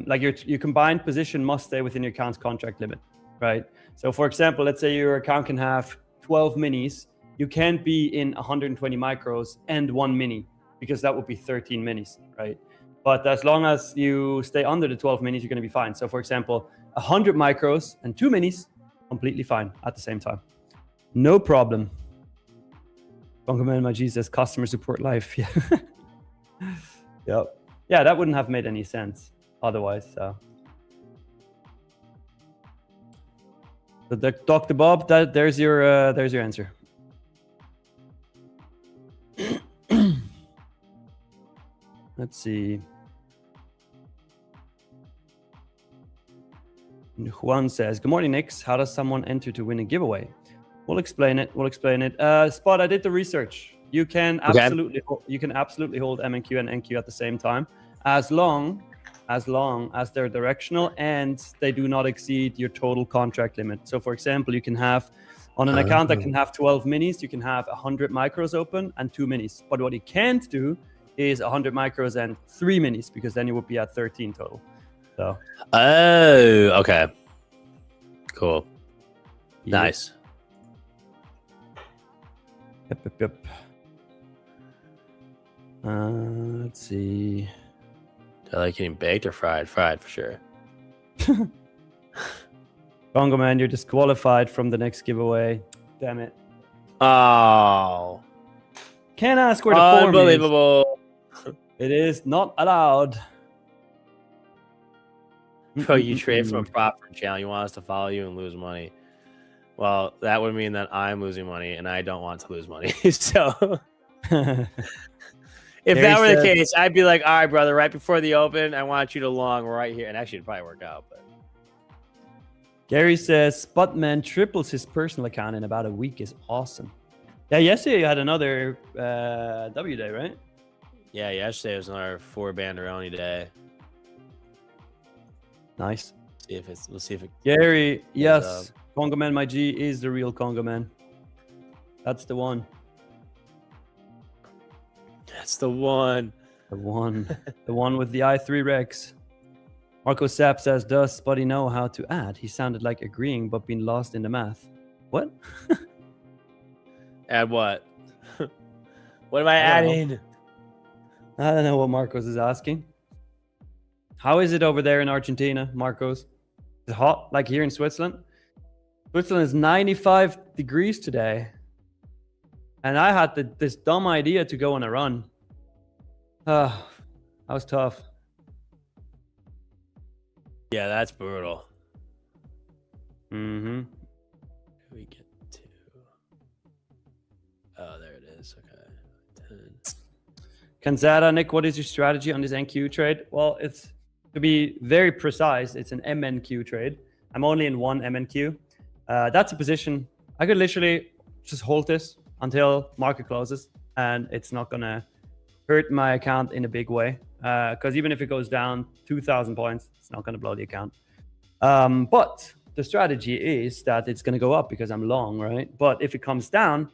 like your combined position must stay within your account's contract limit, right? So, for example, let's say your account can have 12 minis. You can't be in 120 micros and 1 mini because that would be 13 minis, right? But as long as you stay under the 12 minis, you're going to be fine. So, for example, 100 micros and 2 minis, completely fine at the same time. No problem. Bongoman Maji says customer support life. Yeah. Yep. Yeah, that wouldn't have made any sense otherwise. So, Dr. Bob, there's your answer. Let's see. Juan says, good morning, Nix. How does someone enter to win a giveaway? We'll explain it. Spot, I did the research. You can absolutely hold MNQ and NQ at the same time, as long as they're directional and they do not exceed your total contract limit. So, for example, you can have on an account that can have 12 minis, you can have 100 micros open and 2 minis. But what you can't do is 100 micros and 3 minis, because then you would be at 13 total. So. Oh, okay. Cool. Yep. Nice. Yep. Let's see. Do I like getting baked or fried? Fried for sure. Bongo man, you're disqualified from the next giveaway. Damn it. Oh. Can't ask where the form is. Unbelievable. It is not allowed. Bro, you trade from a prop channel. You want us to follow you and lose money. Well, that would mean that I'm losing money, and I don't want to lose money. So, if that were the case, I'd be like, all right, brother, right before the open, I want you to long right here. And actually, it'd probably work out. But Gary says, Spotman triples his personal account in about a week is awesome. Yeah, yesterday you had another W day, right? Yeah, yesterday was another 4 Banderoni day. Nice. We'll see if it. Gary, yes. Congo Man, my G is the real Congo Man. That's the one. That's the one. The one. The one with the i3 Rex. Marco Sapp says, does Spotty know how to add? He sounded like agreeing, but being lost in the math. What? Add what? What am I adding? I don't know what Marcos is asking. How is it over there in Argentina, Marcos? Is it hot like here in Switzerland? Switzerland is 95 degrees today. And I had this dumb idea to go on a run. That was tough. Yeah, that's brutal. Mm-hmm. We get to. Oh, there it is. Okay. 10. Kanzada, Nick, what is your strategy on this NQ trade? Well, it's to be very precise, it's an MNQ trade. I'm only in one MNQ. That's a position. I could literally just hold this until market closes, and it's not going to hurt my account in a big way. Because even if it goes down 2,000 points, it's not going to blow the account. But the strategy is that it's going to go up because I'm long, right? But if it comes down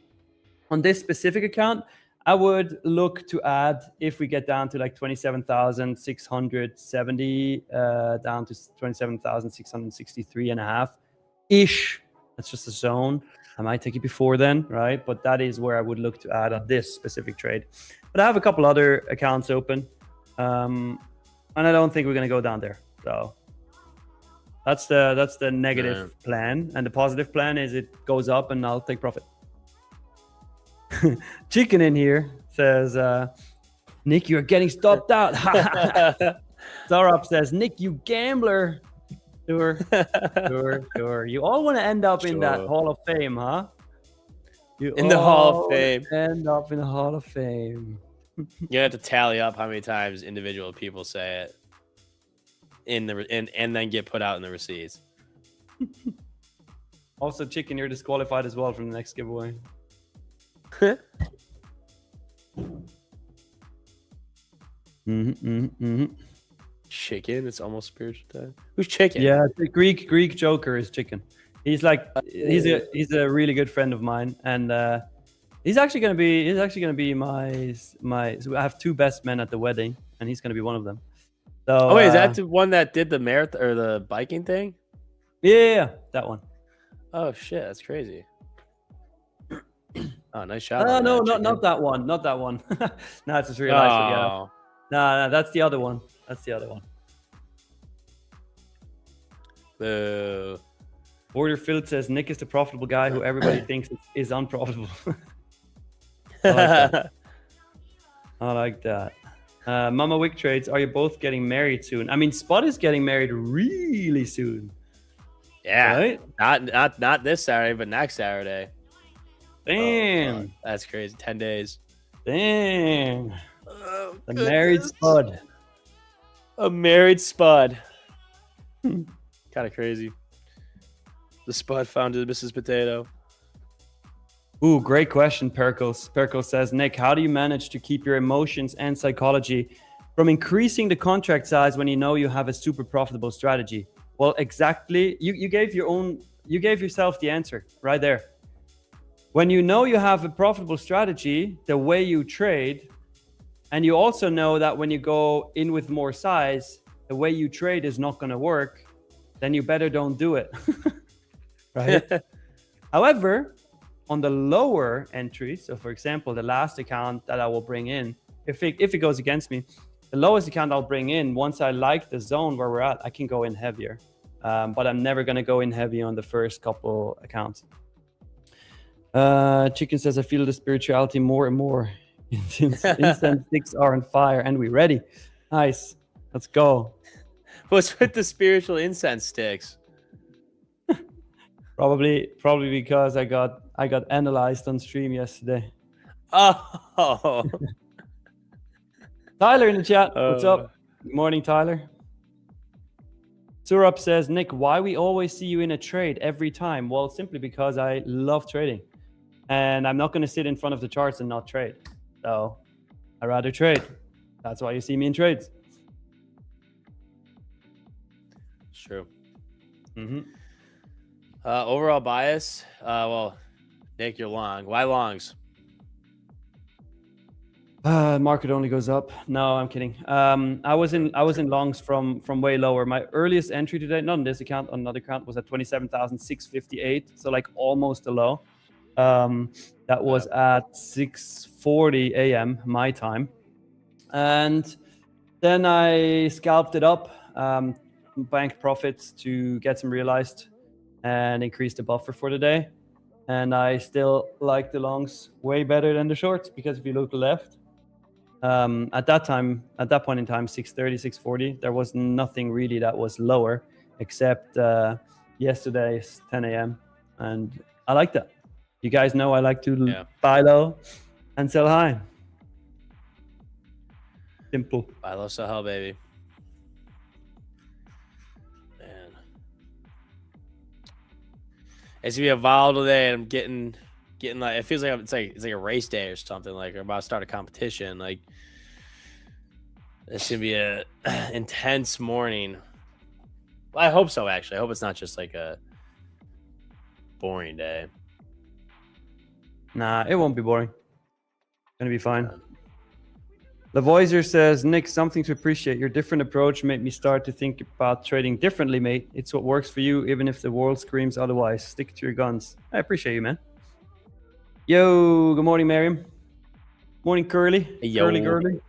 on this specific account, I would look to add, if we get down to like 27,670, down to 27,663 and a half ish. That's just a zone. I might take it before then, right? But that is where I would look to add on this specific trade. But I have a couple other accounts open. And I don't think we're going to go down there. So that's the negative plan. And the positive plan is it goes up and I'll take profit. Chicken in here says, Nick, you're getting stopped out. Zorop says, Nick, you gambler. Sure. You all want to end up in that Hall of Fame, huh? In the Hall of Fame. End up in the Hall of Fame. You have to tally up how many times individual people say it and then get put out in the receipts. Also, Chicken, you're disqualified as well from the next giveaway. Chicken, it's almost spiritual time. Who's Chicken? Yeah, the Greek Joker is Chicken. He's like he's a really good friend of mine, and he's actually gonna be my. So I have 2 best men at the wedding, and he's gonna be one of them. So, wait, is that the one that did the marathon or the biking thing? Yeah, that one. Oh shit, that's crazy. Oh, nice shot. No, not that one. Not that one. No, it's just realized. Yeah. No, that's the other one. That's the other one. Boo. Borderfield says Nick is the profitable guy who everybody thinks is unprofitable. I like that. Mama Wick Trades, are you both getting married soon? I mean, Spot is getting married really soon. Yeah, right? Not this Saturday, but next Saturday. Damn. Oh, that's crazy. 10 days. Damn. Oh, the married Spud. A married Spud. Kind of crazy. The Spud founded Mrs. Potato. Ooh, great question, Perkos. Perkos says, Nick, how do you manage to keep your emotions and psychology from increasing the contract size when you know you have a super profitable strategy? Well, exactly. You gave yourself the answer right there. When you know you have a profitable strategy, the way you trade, and you also know that when you go in with more size, the way you trade is not going to work, then you better don't do it. Right? However, on the lower entries, so for example, the last account that I will bring in, if it goes against me, the lowest account I'll bring in, once I like the zone where we're at, I can go in heavier. But I'm never going to go in heavy on the first couple accounts. Chicken says, I feel the spirituality more and more. Instant sticks are on fire and we ready. Nice. Let's go. What's with the spiritual incense sticks? Probably because I got analyzed on stream yesterday. Oh. Tyler in the chat. What's up? Good morning, Tyler. Surup says, Nick, why we always see you in a trade every time? Well, simply because I love trading. And I'm not going to sit in front of the charts and not trade. So I rather trade. That's why you see me in trades. It's true. Mm-hmm. Overall bias. Well, Nick, you're long. Why longs? Market only goes up. No, I'm kidding. I was in longs from way lower. My earliest entry today, not on this account, on another account, was at 27,658. So like almost a low. That was at 6:40 a.m. my time, and then I scalped it up, banked profits to get some realized, and increased the buffer for the day. And I still like the longs way better than the shorts, because if you look left, at that point in time, 6:30, 6:40, there was nothing really that was lower except yesterday's 10 a.m. and I like that. You guys know I like to buy low and sell high. Simple. Buy low, sell high, baby. Man, it's gonna be a volatile day, and I'm getting like, it feels like it's like a race day or something. Like we're about to start a competition. Like it's gonna be a intense morning. Well, I hope so. Actually, I hope it's not just like a boring day. Nah, it won't be boring. Gonna be fine. Lavoisier says, Nick, something to appreciate. Your different approach made me start to think about trading differently, mate. It's what works for you, even if the world screams otherwise. Stick to your guns. I appreciate you, man. Yo, good morning, Miriam. Morning, Curly. Hey, yo. Curly.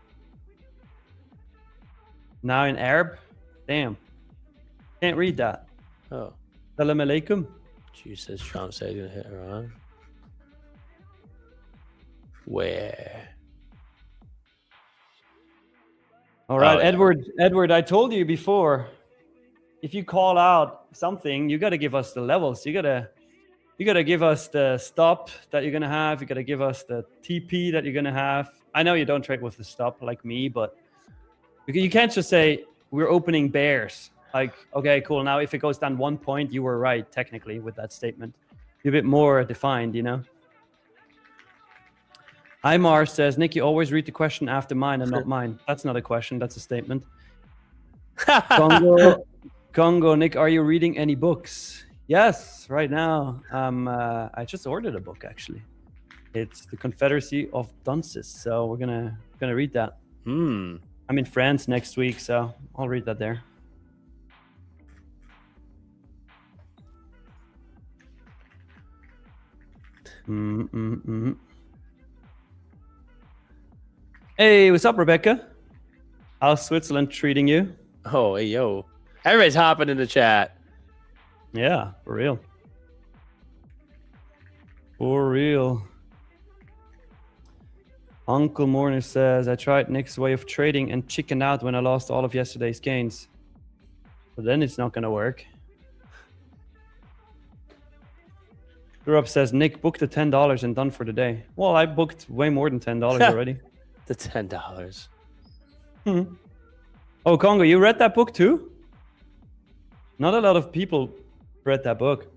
Now in Arab? Damn. Can't read that. Oh. Salam alaikum. Jesus, Trump said he's gonna hit Iran. Where? All right, Oh, yeah. Edward, I told you before, if you call out something, you got to give us the levels. You got to give us the stop that you're going to have. You got to give us the TP that you're going to have. I know you don't trade with the stop like me, but you can't just say we're opening bears. Like, okay, cool. Now, if it goes down 1 point, you were right technically with that statement. You're a bit more defined, you know? Imar says, Nick, you always read the question after mine and not mine. That's not a question. That's a statement. Congo, Nick, are you reading any books? Yes, right now. I just ordered a book, actually. It's The Confederacy of Dunces. So we're gonna read that. I'm in France next week, so I'll read that there. Hey, what's up, Rebecca? How's Switzerland treating you? Oh, hey, yo. Everybody's hopping in the chat. Yeah, for real. For real. Uncle Morner says, I tried Nick's way of trading and chickened out when I lost all of yesterday's gains. But then it's not going to work. Europe says, Nick, booked the $10 and done for the day. Well, I booked way more than $10 already. The $10. Oh, Congo, you read that book too? Not a lot of people read that book.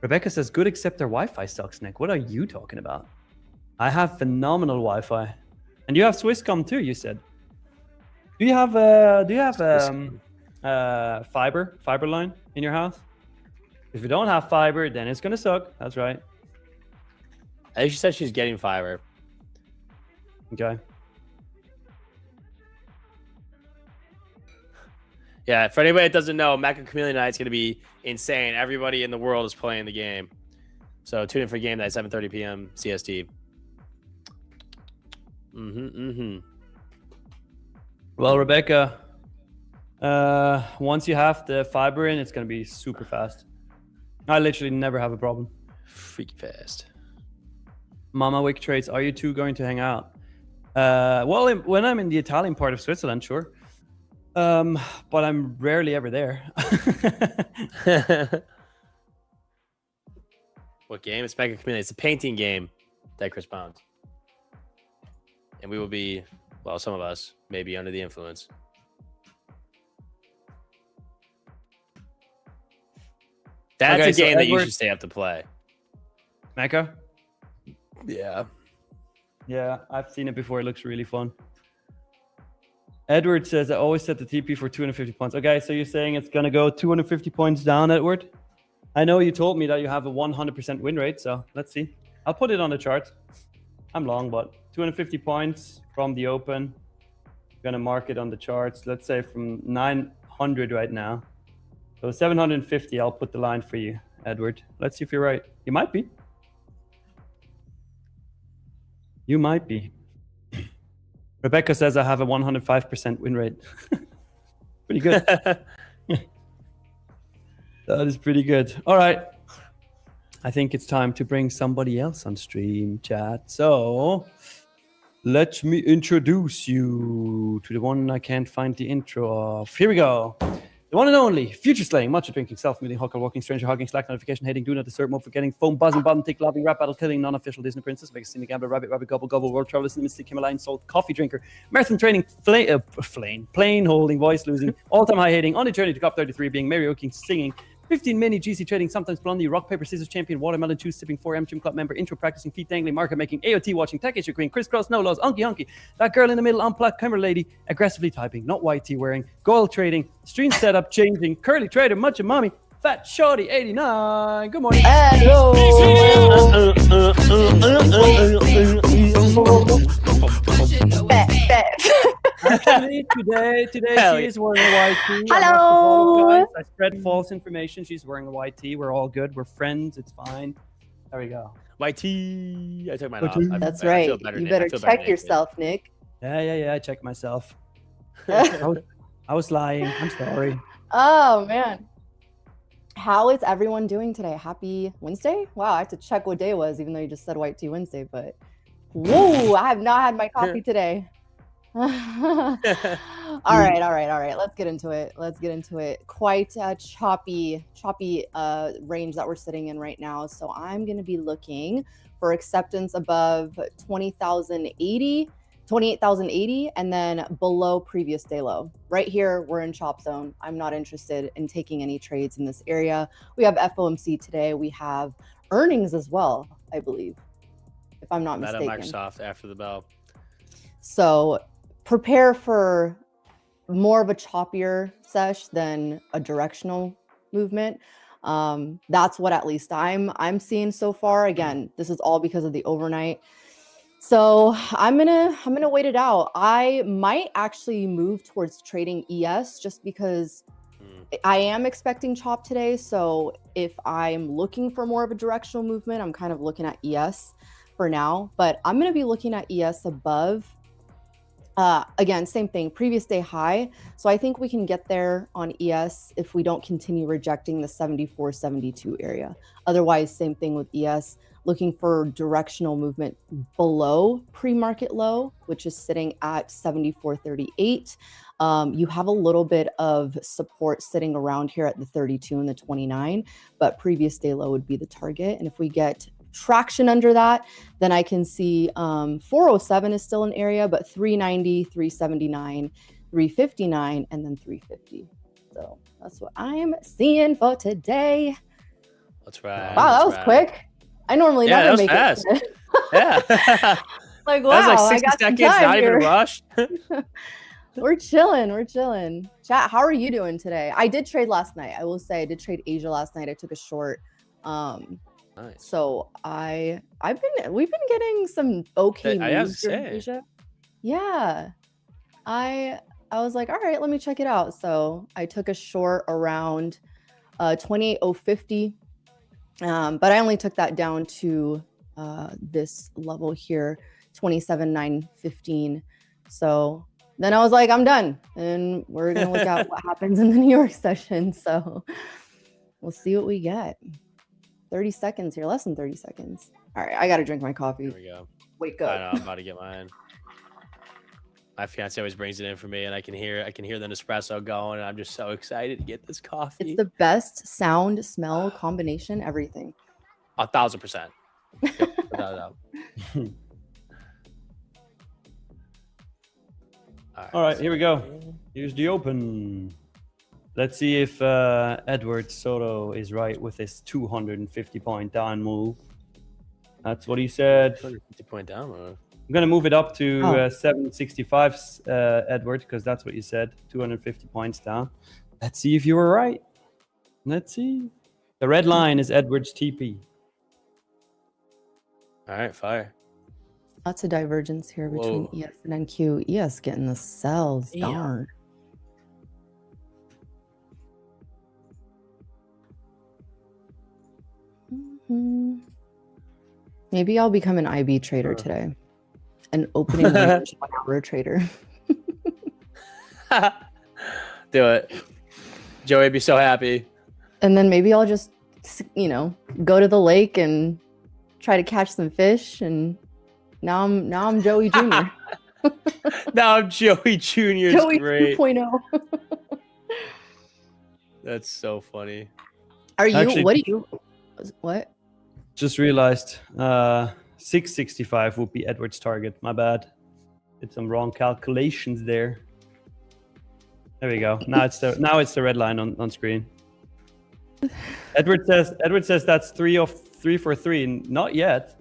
Rebecca says, good, except their Wi-Fi sucks, Nick. What are you talking about? I have phenomenal Wi-Fi. And you have Swisscom too, you said. Do you have fiber line in your house? If you don't have fiber, then it's gonna suck. That's right. I think she said she's getting fiber. Okay. Yeah, for anybody that doesn't know, Mecha Chameleon Night is going to be insane. Everybody in the world is playing the game. So tune in for game night, 7:30 p.m. CST. Well, Rebecca, once you have the fiber in, it's going to be super fast. I literally never have a problem. Freaky fast. Mama Wick Trades, are you two going to hang out? Well, when I'm in the Italian part of Switzerland, sure. But I'm rarely ever there. What game? It's Mecha Chameleon. It's a painting game that Chris Pounds. And we will be, well, some of us may be under the influence. That's Okay, a game so that you Edward- should stay up to play. Mecca? Yeah. Yeah, I've seen it before. It looks really fun. Edward says, I always set the TP for 250 points. Okay, so you're saying it's going to go 250 points down, Edward? I know you told me that you have a 100% win rate, so let's see. I'll put it on the chart. I'm long, but 250 points from the open. I'm going to mark it on the charts. Let's say from 900 right now. So 750, I'll put the line for you, Edward. Let's see if you're right. You might be. You might be. Rebecca says I have a 105% win rate. Pretty good. That is pretty good. All right. I think it's time to bring somebody else on stream, chat. So let me introduce you to the one I can't find the intro of. Here we go. The one and only, future slaying, matcha drinking, self-muting, huckle walking, stranger hugging, Slack notification hating, do not disturb, mode forgetting, phone buzzing, bottom tick, loving, rap battle killing, non-official Disney princess, magazine gambler, rabbit gobble gobble, world traveler, mystic Himalayan salt, coffee drinker, marathon training, plane holding, voice losing, all-time high hating, on a journey to COP 33, being Mary Oaking, singing, 15 mini GC trading, sometimes blondie, rock paper scissors champion, watermelon juice sipping, 4M gym club member, intro practicing, feet dangling, market making, AOT watching, tech issue queen, crisscross no laws, unky hunky, that girl in the middle, unplugged camera lady, aggressively typing, not white tea wearing, gold trading, stream setup changing, curly trader, much of mommy, fat shorty 89. Good morning. Actually, today she is wearing a white tee. Hello. I spread false information. She's wearing a white tee. We're all good. We're friends. It's fine. There we go. My tea. I took mine off. That's I right. feel better You now. I better feel better check naked. yourself, Nick. Yeah. I checked myself. I was lying. I'm sorry. Oh, man. How is everyone doing today? Happy Wednesday? Wow, I have to check what day it was, even though you just said White Tea Wednesday. But whoa, I have not had my coffee today. All right. Let's get into it. Quite a choppy range that we're sitting in right now. So I'm going to be looking for acceptance above 28,080, and then below previous day low. Right here, we're in chop zone. I'm not interested in taking any trades in this area. We have FOMC today. We have earnings as well, I believe, if I'm not mistaken. Microsoft after the bell. So prepare for more of a choppier sesh than a directional movement. That's what at least I'm seeing so far. Again, this is all because of the overnight. So I'm gonna wait it out. I might actually move towards trading ES just because I am expecting chop today. So if I'm looking for more of a directional movement, I'm kind of looking at ES for now. But I'm gonna be looking at ES above. Again, same thing, previous day high. So I think we can get there on ES if we don't continue rejecting the 74.72 area. Otherwise, same thing with ES, looking for directional movement below pre-market low, which is sitting at 74.38. You have a little bit of support sitting around here at the 32 and the 29, but previous day low would be the target. And if we get traction under that, then I can see 407 is still an area, but 390, 379, 359, and then 350. So that's what I'm seeing for today. That's right. Wow, that was quick. I normally never make fast. it. Yeah. Like, wow, that was like 60 I got seconds, some time not here. even rushed. We're chilling. Chat, how are you doing today? I did trade last night. I will say I did trade Asia last night. I took a short. Nice. So we've been getting some okay moves during Asia. Yeah. I was like, all right, let me check it out. So I took a short around 28.050. But I only took that down to this level here, 27.915. So then I was like, I'm done. And we're gonna look at what happens in the New York session. So we'll see what we get. 30 seconds here, less than 30 seconds. All right, I gotta drink my coffee. Here we go. Wake up. I know, I'm about to get mine. My fiance always brings it in for me, and I can hear the Nespresso going, and I'm just so excited to get this coffee. It's the best sound, smell combination, everything. 1,000%. Yep, without a doubt. All right, here we go. Here's the open. Let's see if Edward Soto is right with his 250-point down move. That's what he said. 250-point down move. I'm going to move it up to 765, Edward, because that's what you said. 250 points down. Let's see if you were right. Let's see. The red line is Edward's TP. All right, fire. Lots of divergence here between ES and NQ. ES getting the sells. Darn. Maybe I'll become an IB trader today. An opening range 1 hour trader. Do it. Joey would be so happy. And then maybe I'll just, go to the lake and try to catch some fish. And now I'm Joey Jr. Now I'm Joey Jr. Joey great. 2.0. That's so funny. Are you? Actually, What? Just realized 665 would be Edward's target. My bad. Did some wrong calculations there. There we go. Now it's the red line on screen. Edward says that's 3 for 3. Not yet.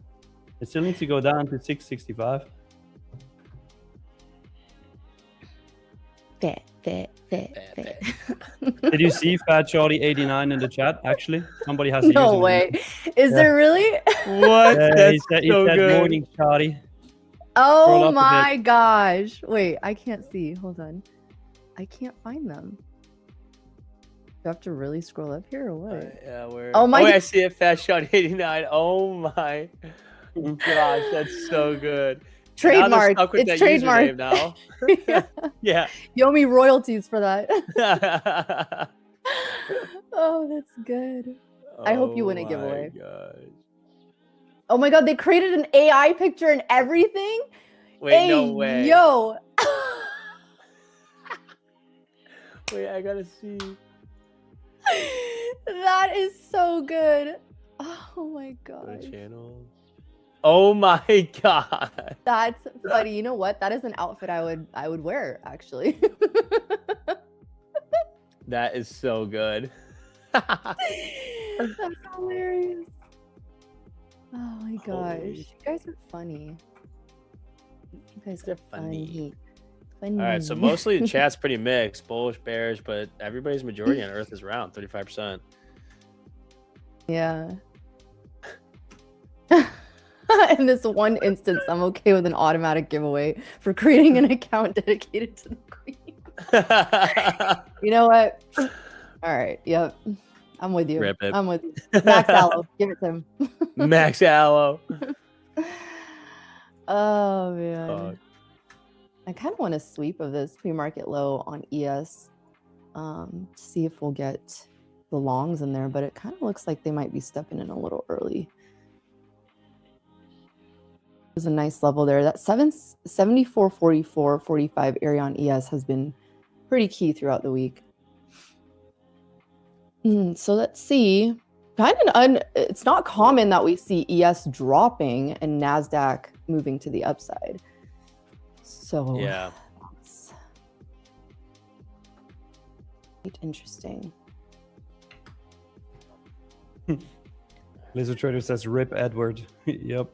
It still needs to go down to 665. Fit. Did you see Fat Charlie 89 in the chat? Actually, somebody has to use No it. way. Is there really? What? That's he said good. Morning, Charlie. Oh my gosh. Wait, I can't see. Hold on. I can't find them. Do I have to really scroll up here or what? Yeah, where? Oh my I see it. Fast shot 89. Oh my gosh, that's so good. Trademark. It's trademark. Now. Yeah. You owe me royalties for that. Oh, that's good. I hope you win a giveaway. Gosh. Oh my god, they created an AI picture and everything? Wait, no way. Yo. Wait, I gotta see. That is so good. Oh my Go to gosh. channels. Oh my god. That's funny. You know what? That is an outfit I would wear, actually. That is so good. That's hilarious. Oh my gosh. Holy- You guys are funny. You guys They're are funny. funny. All right, so mostly the chat's pretty mixed, bullish, bearish, but everybody's majority on Earth is round, 35%. Yeah. In this one instance, I'm okay with an automatic giveaway for creating an account dedicated to the queen. You know what? All right. Yep. I'm with you. Rip it. I'm with you. Max Aloe. Give it to him. Max Aloe. Oh, man. Fuck. I kind of want a sweep of this pre-market low on ES to see if we'll get the longs in there, but it kind of looks like they might be stepping in a little early. There's a nice level there. That 74.44.45 area on ES has been pretty key throughout the week. So let's see. It's not common that we see ES dropping and NASDAQ moving to the upside. So Yeah. that's quite interesting. Laser Trader says rip Edward. Yep.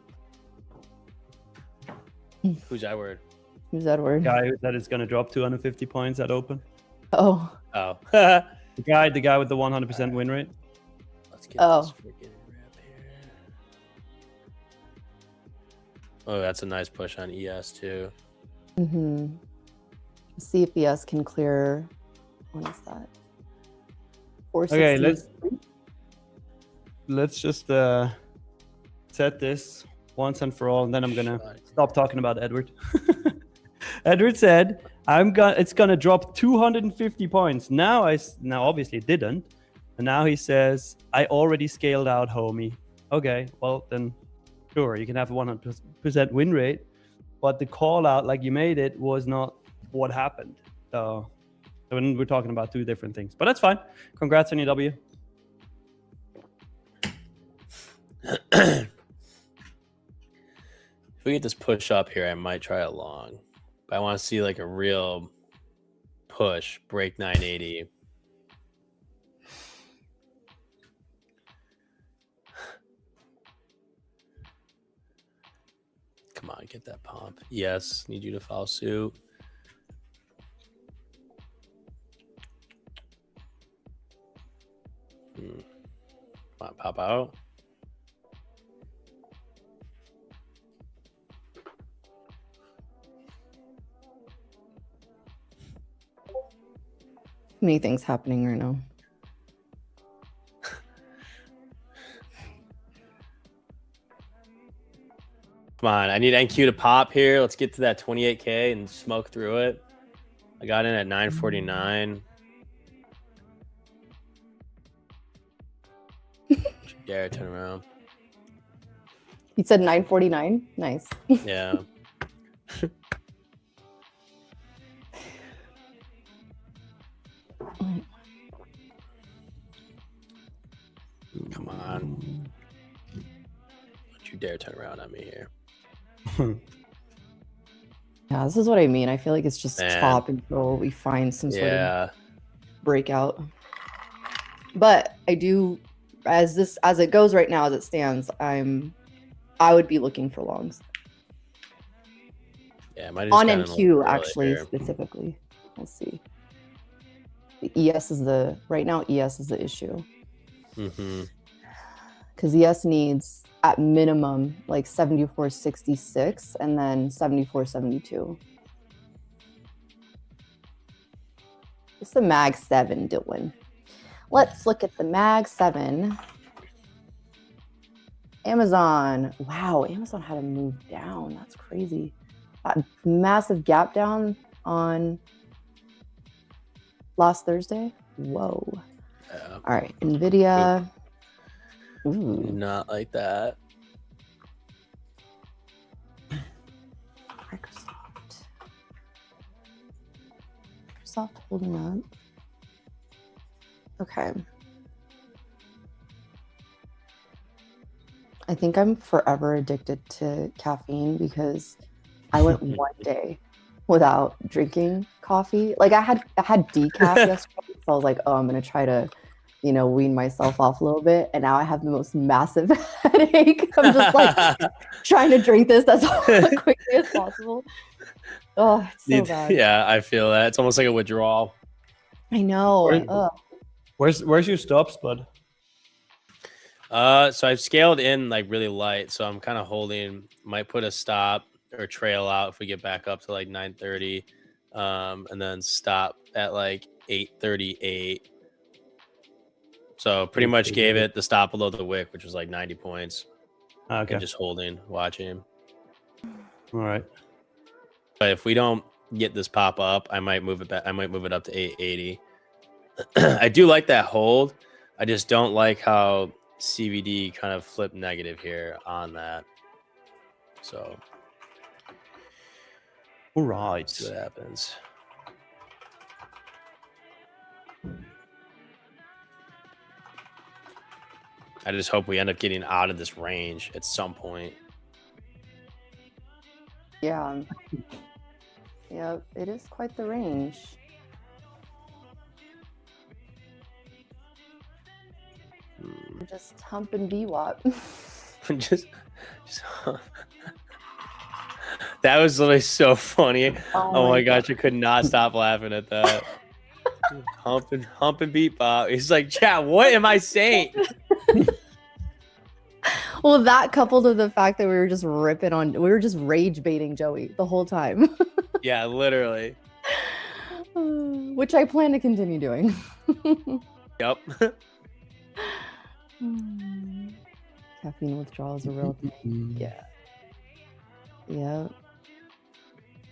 Who's that word? Who's that word? Guy who said it's gonna drop 250 points at open. Oh, Oh. The guy with the 100% win rate. Let's get Oh. this freaking rip here. Oh, that's a nice push on ES too. see if ES can clear. What is that? 460. Okay, let's just set this once and for all, and then I'm gonna stop talking about Edward. Edward said, it's gonna drop 250 points. Now obviously it didn't, and now he says, I already scaled out, homie. Okay, well then, sure, you can have a 100% win rate, but the call out, like you made it, was not what happened. So when we're talking about two different things, but that's fine. Congrats on your W. If we get this push up here, I might try it long. But I want to see like a real push, break 980. Come on, get that pump. Yes, need you to follow suit. Come on, pop out. Many things happening right now. Come on, I need NQ to pop here. Let's get to that 28K and smoke through it. I got in at 949. Dare turn around. You said 949. Nice. Yeah. Come on. Don't you dare turn around on me here. Yeah, this is what I mean. I feel like it's just Man. top until we find some sort of Yeah. breakout. But I do, as it goes right now, as it stands, I would be looking for longs Yeah, I might have on just gotten a NQ little early actually here. specifically. Let's see. The ES is right now. ES is the issue Mm-hmm. because ES needs at minimum like 74.66 and then 74.72. It's the Mag 7, Dylan. Let's look at the Mag 7. Amazon. Wow, Amazon had to move down. That's crazy. That massive gap down on last Thursday. Whoa. Yeah. All right, NVIDIA. Ooh. Not like that. Microsoft. Microsoft holding up. Okay. I think I'm forever addicted to caffeine because I went one day without drinking coffee. Like I had decaf yesterday, so I was like, oh, I'm gonna try to, wean myself off a little bit. And now I have the most massive headache. I'm just like trying to drink this as quickly as possible. Oh, it's so bad. Yeah, I feel that. It's almost like a withdrawal. I know. Where's your stops, bud? So I've scaled in like really light, so I'm kind of holding. Might put a stop or trail out if we get back up to like 9:30, and then stop at like 8:38. So pretty much gave it the stop below the wick, which was like 90 points. Okay. And just holding, watching. All right. But if we don't get this pop up, I might move it back. I might move it up to 880. I do like that hold. I just don't like how CVD kind of flipped negative here on that. So, all right, see what happens. I just hope we end up getting out of this range at some point. Yeah. Yeah, it is quite the range. We're just humping VWAP. just that was literally so funny. Oh my gosh, I could not stop laughing at that. Humping beat Bob. He's like, chat, what am I saying? Well, that coupled with the fact that we were just rage baiting Joey the whole time. Yeah, literally. Which I plan to continue doing. Yep. Caffeine withdrawal is a real thing. Yeah.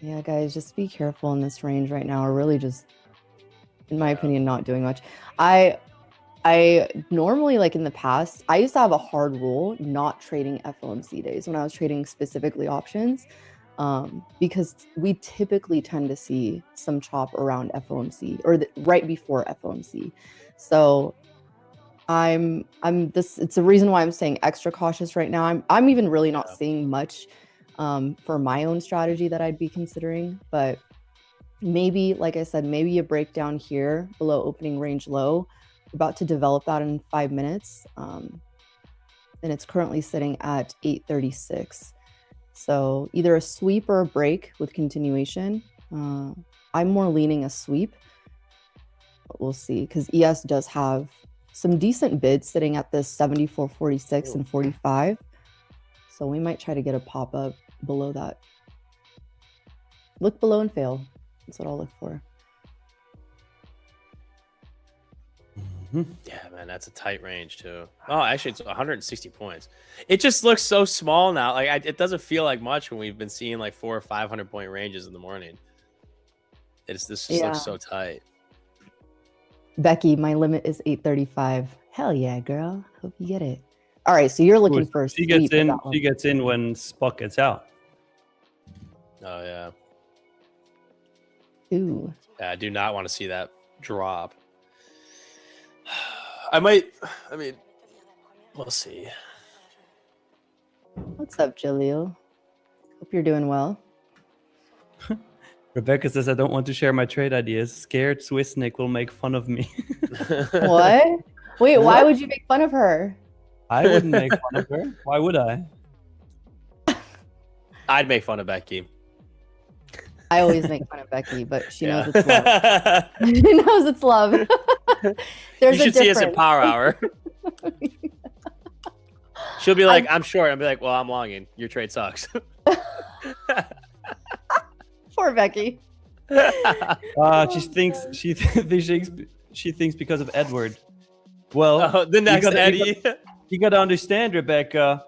Yeah, guys, just be careful in this range right now. We're really just, in my opinion, not doing much. I normally, like in the past, I used to have a hard rule not trading FOMC days when I was trading specifically options, because we typically tend to see some chop around FOMC or right before FOMC. So it's the reason why I'm staying extra cautious right now. I'm even really not seeing much for my own strategy that I'd be considering, but maybe, like I said, maybe a breakdown here below opening range low. We're about to develop that in 5 minutes. And it's currently sitting at 836. So either a sweep or a break with continuation. I'm more leaning a sweep, but we'll see, because ES does have some decent bids sitting at this 74, 46, and 45. So we might try to get a pop up below that. Look below and fail. That's what I'll look for. Yeah, man, that's a tight range too. Oh, actually, it's 160 points. It just looks so small now. Like it doesn't feel like much when we've been seeing like 400 or 500 point ranges in the morning. This just looks so tight. Becky, my limit is 835. Hell yeah, girl. Hope you get it. All right, so you're looking for. She gets in. She gets in when Spock gets out. Oh yeah. Ooh. Yeah, I do not want to see that drop. I mean, we'll see. What's up, Jaleel? Hope you're doing well. Rebecca says, I don't want to share my trade ideas. Scared Swiss Nick will make fun of me. What? Wait, why would you make fun of her? I wouldn't make fun of her. Why would I? I'd make fun of Becky. I always make fun of Becky, but she knows it's love. She knows it's love. You should see us in Power Hour. She'll be like, I'm short. I'll be like, well, I'm longing. Your trade sucks. Poor Becky. She thinks because of Edward. Well, the next Eddie. You got to understand, Rebecca.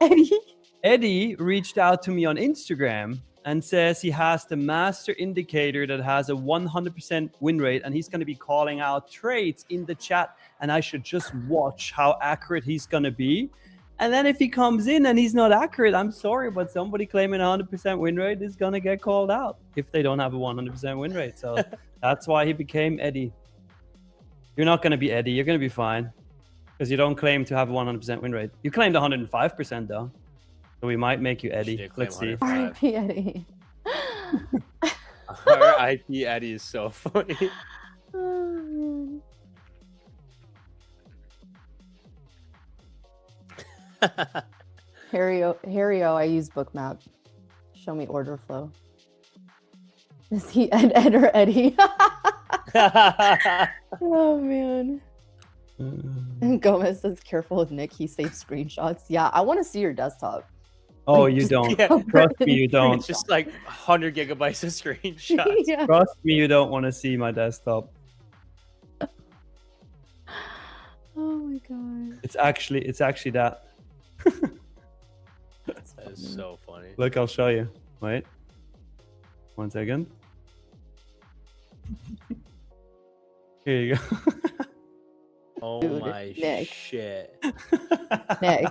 Eddie reached out to me on Instagram and says he has the master indicator that has a 100% win rate, and he's going to be calling out trades in the chat, and I should just watch how accurate he's going to be. And then if he comes in and he's not accurate, I'm sorry, but somebody claiming 100% win rate is going to get called out if they don't have a 100% win rate. So that's why he became Eddie. You're not going to be Eddie. You're going to be fine. Because you don't claim to have a 100% win rate. You claimed 105% though. So we might make you Eddie. Let's see. RIP Eddie. RIP Eddie is so funny. Harry-O, I use Bookmap. Show me order flow. Is he Ed or Eddie? Oh man. Gomez says careful with Nick. He saves screenshots. Yeah, I want to see your desktop. Oh, you don't. Yeah. Trust me, you don't. It's just like 100 gigabytes of screenshots. Yeah. Trust me, you don't want to see my desktop. Oh my god. It's actually that. That is so funny. Look, I'll show you. Wait. 1 second. Here you go. Oh Dude, my Nick. shit. Nick.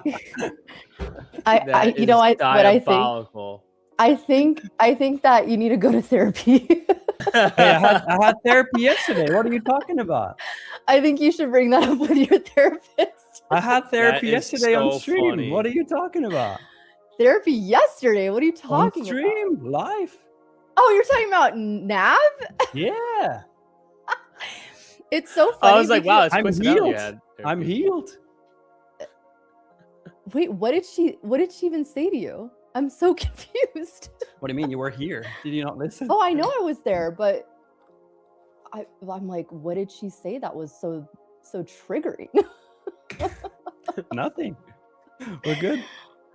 That is diabolical. I think that you need to go to therapy. Hey, I had therapy yesterday. What are you talking about? I think you should bring that up with your therapist. I had therapy That is yesterday on so stream. funny. What are you talking about? Therapy yesterday? What are you talking On stream, about? live. Oh, you're talking about Nav? Yeah. It's so funny. I was like, wow, it's I'm coincidental you healed. had I'm therapy. healed. Wait, what did she even say to you? I'm so confused. What do you mean? You were here. Did you not listen? Oh, I know I was there, but I'm like, what did she say that was so triggering? Nothing. We're good.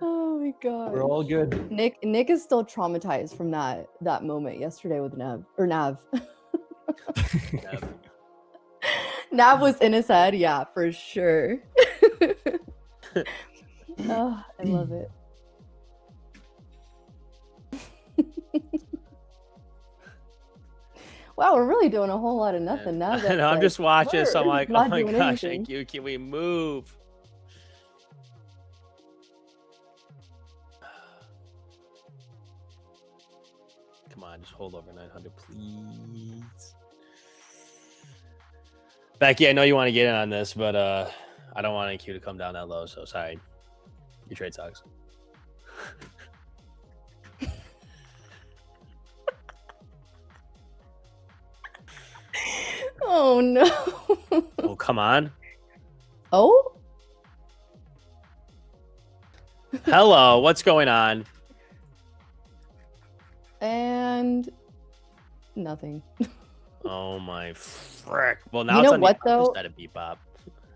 Oh my god. We're all good. Nick is still traumatized from that moment yesterday with Nav. Yeah. Nav was in his head, yeah, for sure. Oh, I love it. Wow, we're really doing a whole lot of nothing now. I know, I'm just watching this. I'm like, oh not my doing gosh, anything. thank you. Can we move? Come on, just hold over 900, please. Becky, I know you want to get in on this, but I don't want NQ to come down that low, so sorry. Your trade sucks. Oh no. Oh, come on. Oh? Hello, what's going on? And nothing. Oh my frick. Well, now You it's know on what, the other though? side of Bebop.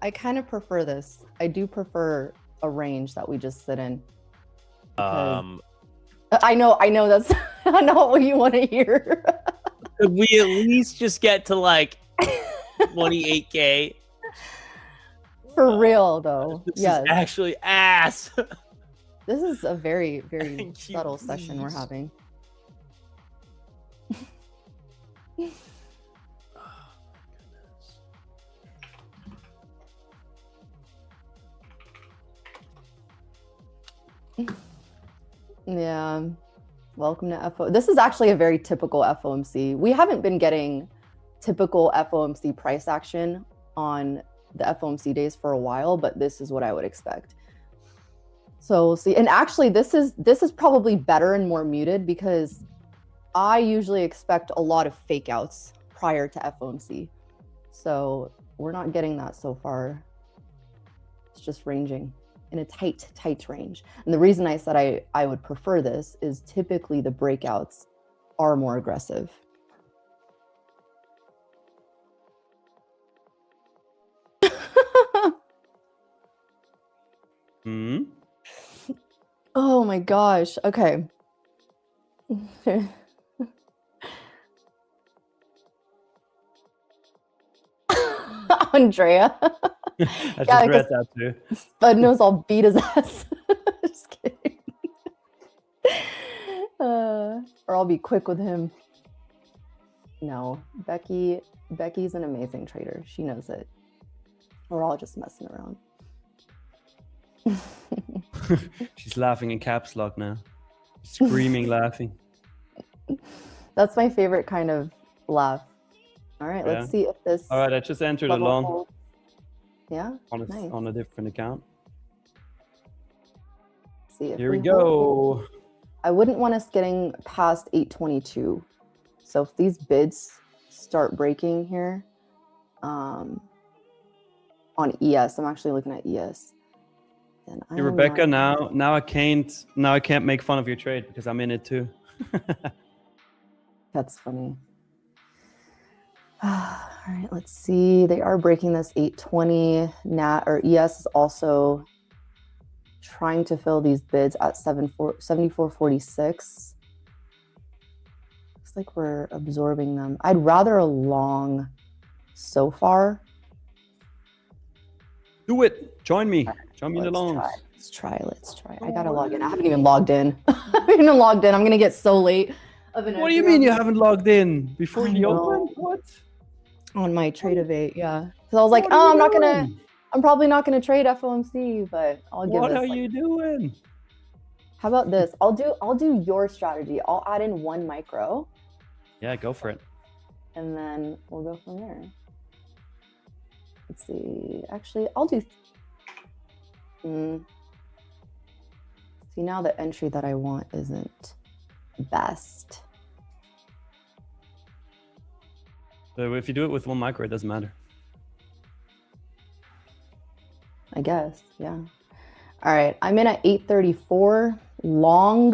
I kind of prefer this. I do prefer a range that we just sit in. because- I know that's not what you want to hear. Could we at least just get to like 28K? For real though. This Yes. is actually ass. This is a very, very Thank you, subtle session we're please. having. Yeah. Welcome to FO. This is actually a very typical FOMC. We haven't been getting typical FOMC price action on the FOMC days for a while, but this is what I would expect. So we'll see. And actually this is probably better and more muted because I usually expect a lot of fake outs prior to FOMC. So we're not getting that so far. It's just ranging in a tight range. And the reason I said I would prefer this is typically the breakouts are more aggressive. Hmm? Oh my gosh. Okay. Andrea. I just Yeah, read that too. Bud knows I'll beat his ass. Just kidding. Or I'll be quick with him. No, Becky's an amazing trader. She knows it. We're all just messing around. She's laughing in caps lock now. Screaming, laughing. That's my favorite kind of laugh. All right, Yeah. let's see if this. All right, I just entered a level long holds. Yeah. Nice. on a different account. See if Here we hold. go. I wouldn't want us getting past 822. So if these bids start breaking here, on ES, I'm actually looking at ES. Then Hey, Rebecca, now I can't make fun of your trade because I'm in it too. That's funny. All right, let's see. They are breaking this 820. NAT or ES is also trying to fill these bids at 74.46. Looks like we're absorbing them. I'd rather a long so far. Do it. Join me. Join me in the longs. Let's try. I gotta log in. I haven't even logged in. I haven't even logged in. I'm gonna get so late. What do you mean you haven't logged in before I the know. open? What? On my Tradeify, yeah. Because I was like, oh, I'm probably not gonna trade FOMC, but I'll give What this. are you doing? How about this? I'll do your strategy. I'll add in 1 micro, Yeah, go for it. and then we'll go from there. Let's see. Actually, I'll do. See, now the entry that I want isn't best. So if you do it with 1 micro, it doesn't matter. I guess, yeah. All right, I'm in at 834. Long.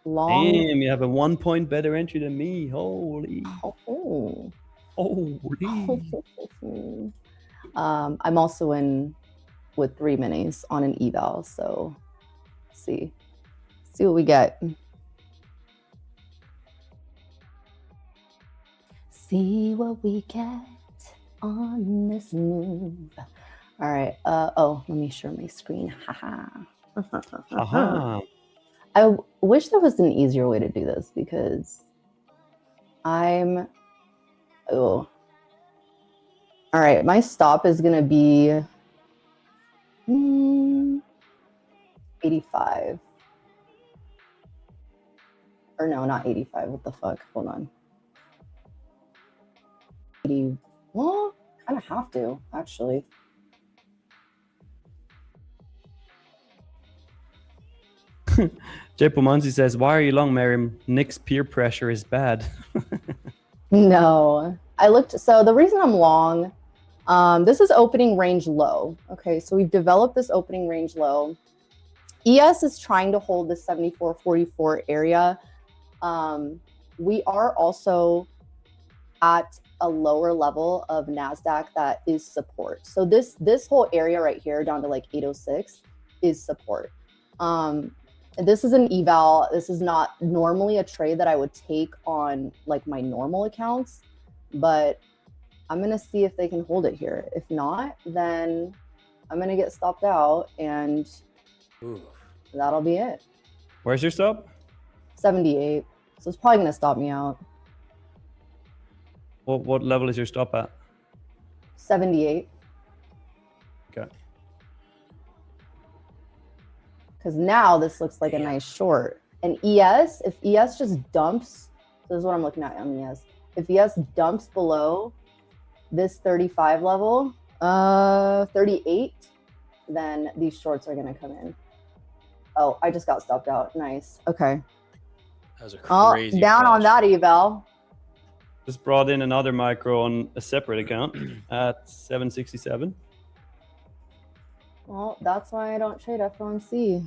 Damn, you have a 1 point better entry than me. Holy. Oh. Holy. I'm also in with 3 minis on an eval, so see what we get. See what we get on this move. All right. Oh, let me share my screen. Haha. Aha. I wish there was an easier way to do this because all right, my stop is gonna be 85. Or no, not 85. What the fuck? Hold on. 80. Well, kind of have to, actually. Jay Pomanzi says, why are you long, Miriam? Nick's peer pressure is bad. No, I looked. So the reason I'm long, this is opening range low. Okay, so we've developed this opening range low. ES is trying to hold the 74.44 area. We are also at a lower level of NASDAQ that is support. So this whole area right here down to like 806 is support. This is an eval. This is not normally a trade that I would take on like my normal accounts, but I'm going to see if they can hold it here. If not, then I'm going to get stopped out and that'll be it. Where's your stop? 78. So it's probably going to stop me out. What level is your stop at? 78. Okay. Because now this looks like a nice short. And ES, if ES just dumps, so this is what I'm looking at on ES. If ES dumps below this 35 level, 38, then these shorts are going to come in. Oh, I just got stopped out. Nice. Okay. That was a crazy down flash. on that eval. Just brought in another micro on a separate account at 767. Well, that's why I don't trade FOMC.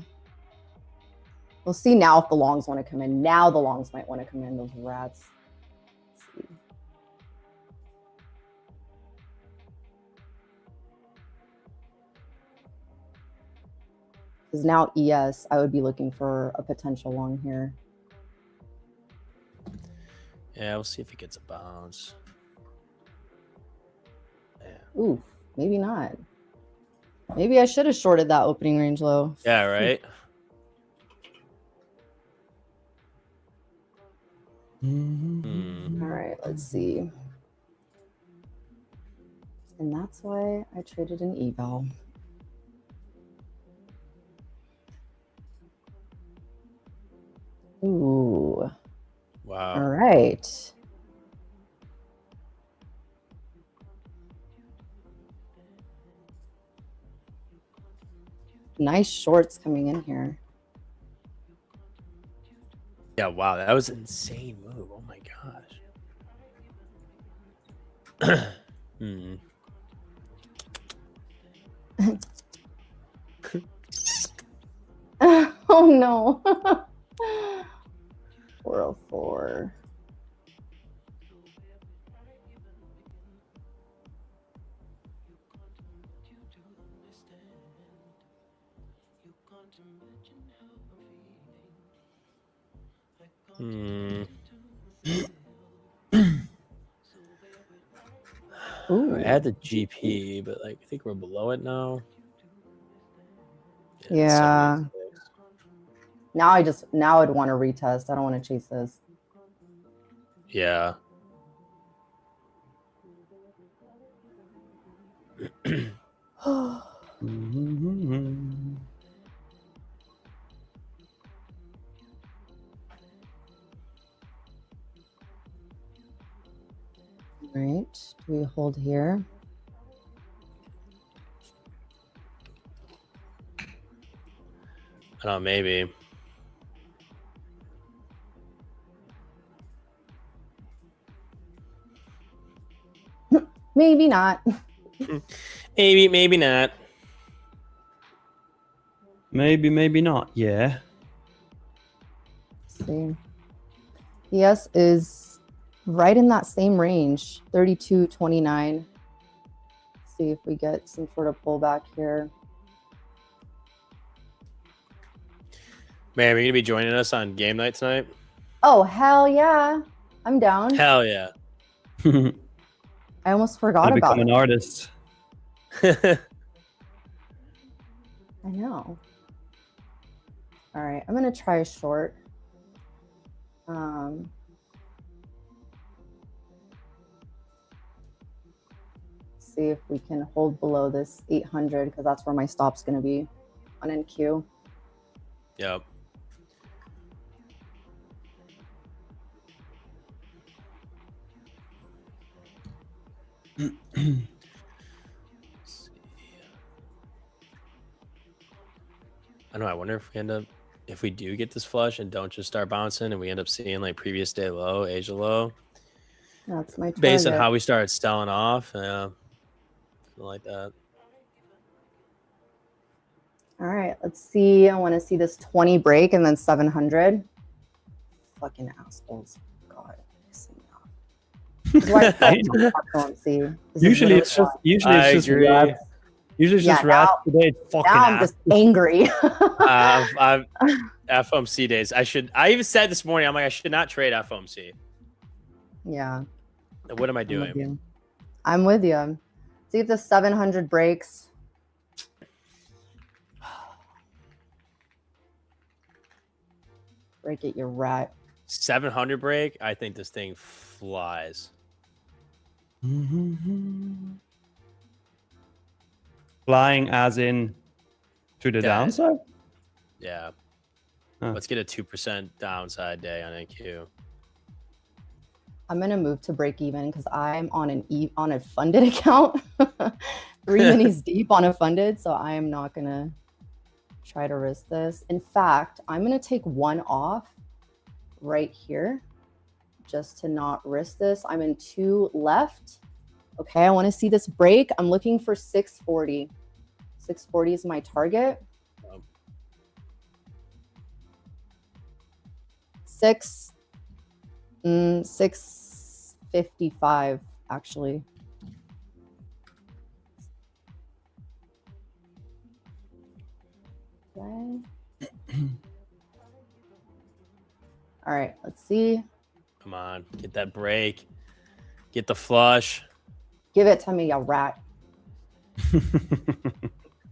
We'll see now if the longs want to come in. Now the longs might want to come in, those rats. Let's see. Because now ES, I would be looking for a potential long here. Yeah, we'll see if he gets a bounce. Yeah. Ooh, maybe not. Maybe I should have shorted that opening range low. Yeah, right? All right, let's see. And that's why I traded an eval. Ooh. Wow. All right. nice shorts coming in here. Yeah, wow, that was an insane move. Oh my gosh. Oh no. 404. Ooh. I had the GP, but like I think we're below it now. Yeah. 76. Now I'd want to retest. I don't want to chase this. Yeah. All right. Do we hold here? I don't know, maybe. Maybe not. Maybe not. Maybe not. Yeah. Let's see. ES is right in that same range, 32.29. See if we get some sort of pullback here. Man, are you gonna be joining us on game night tonight? Oh, hell yeah. I'm down. Hell yeah. I almost forgot about Become an it. artist. I know. All right, I'm gonna try a short. See if we can hold below this 800 because that's where my stop's gonna be on NQ. Yep. I don't know. I wonder if we end up, if we do get this flush and don't just start bouncing, and we end up seeing like previous day low, Asia low, That's my target. based on how we started selling off. Yeah, something like that. All right, let's see. I want to see this 20 break and then 700. Fucking assholes. God, pissing me off. This is why I don't see. Usually it's just rats. Usually it's just rats. Today it's fucking now I'm just angry. I've FOMC days. I even said this morning, I'm like, I should not trade FOMC. Yeah. What am I doing? I'm with you. See if the 700 breaks. Break it, you rat. 700 break. I think this thing flies. Flying as in to the downside? Yeah. Huh. Let's get a 2% downside day on NQ. I'm gonna move to break even because I'm on a funded account. 3 minis deep on a funded, so I am not gonna try to risk this. In fact, I'm gonna take one off right here just to not risk this. I'm in 2 left. Okay, I want to see this break. I'm looking for 640. 640 is my target. 655 actually. Okay. All right, let's see. Come on, get that break. Get the flush. Give it to me, you rat.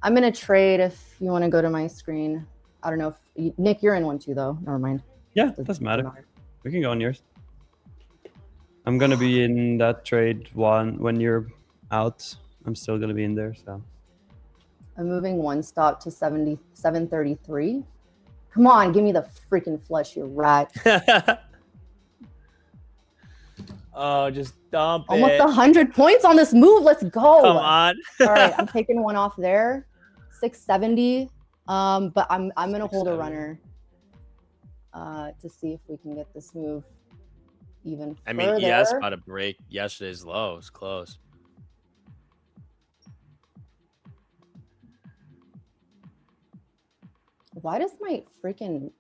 I'm gonna trade if you want to go to my screen. I don't know if Nick, you're in one too, though. Never mind. Yeah, it doesn't matter. We can go on yours. I'm gonna be in that trade one when you're out. I'm still gonna be in there. So I'm moving one stop to 733. Come on, give me the freaking flush, you rat. Oh, just dump it. Almost 100 points on this move. Let's go. Come on. All right, I'm taking one off there. 670. But I'm gonna hold a 6-7. runner to see if we can get this move even further. I mean, ES about to break yesterday's low. It's close. Why does my freaking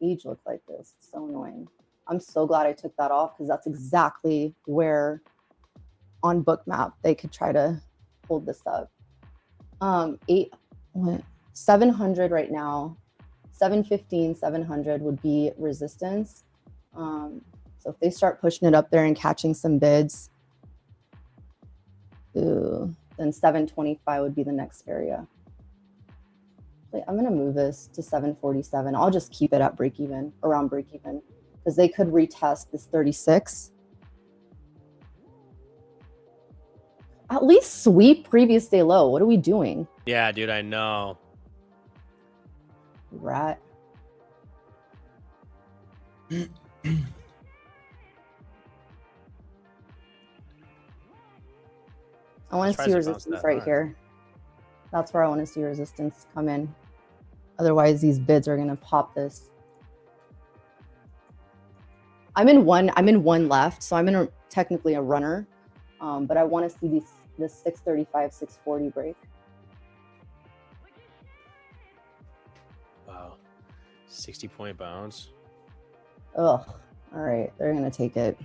page look like this? It's so annoying. I'm so glad I took that off because that's exactly where on Bookmap they could try to hold this up. 700 right now, 715, 700 would be resistance. So if they start pushing it up there and catching some bids, then 725 would be the next area. Wait, I'm gonna move this to 747. I'll just keep it at break even, around break even, because they could retest this 36. At least sweep previous day low. What are we doing? Yeah, dude, I know. Rat. I want to see resistance right here. That's where I want to see resistance come in. Otherwise, these bids are going to pop this. I'm in one left, so I'm technically a runner. But I want to see this 635, 640 break. Wow. 60-point bounce. Ugh. All right. They're going to take it.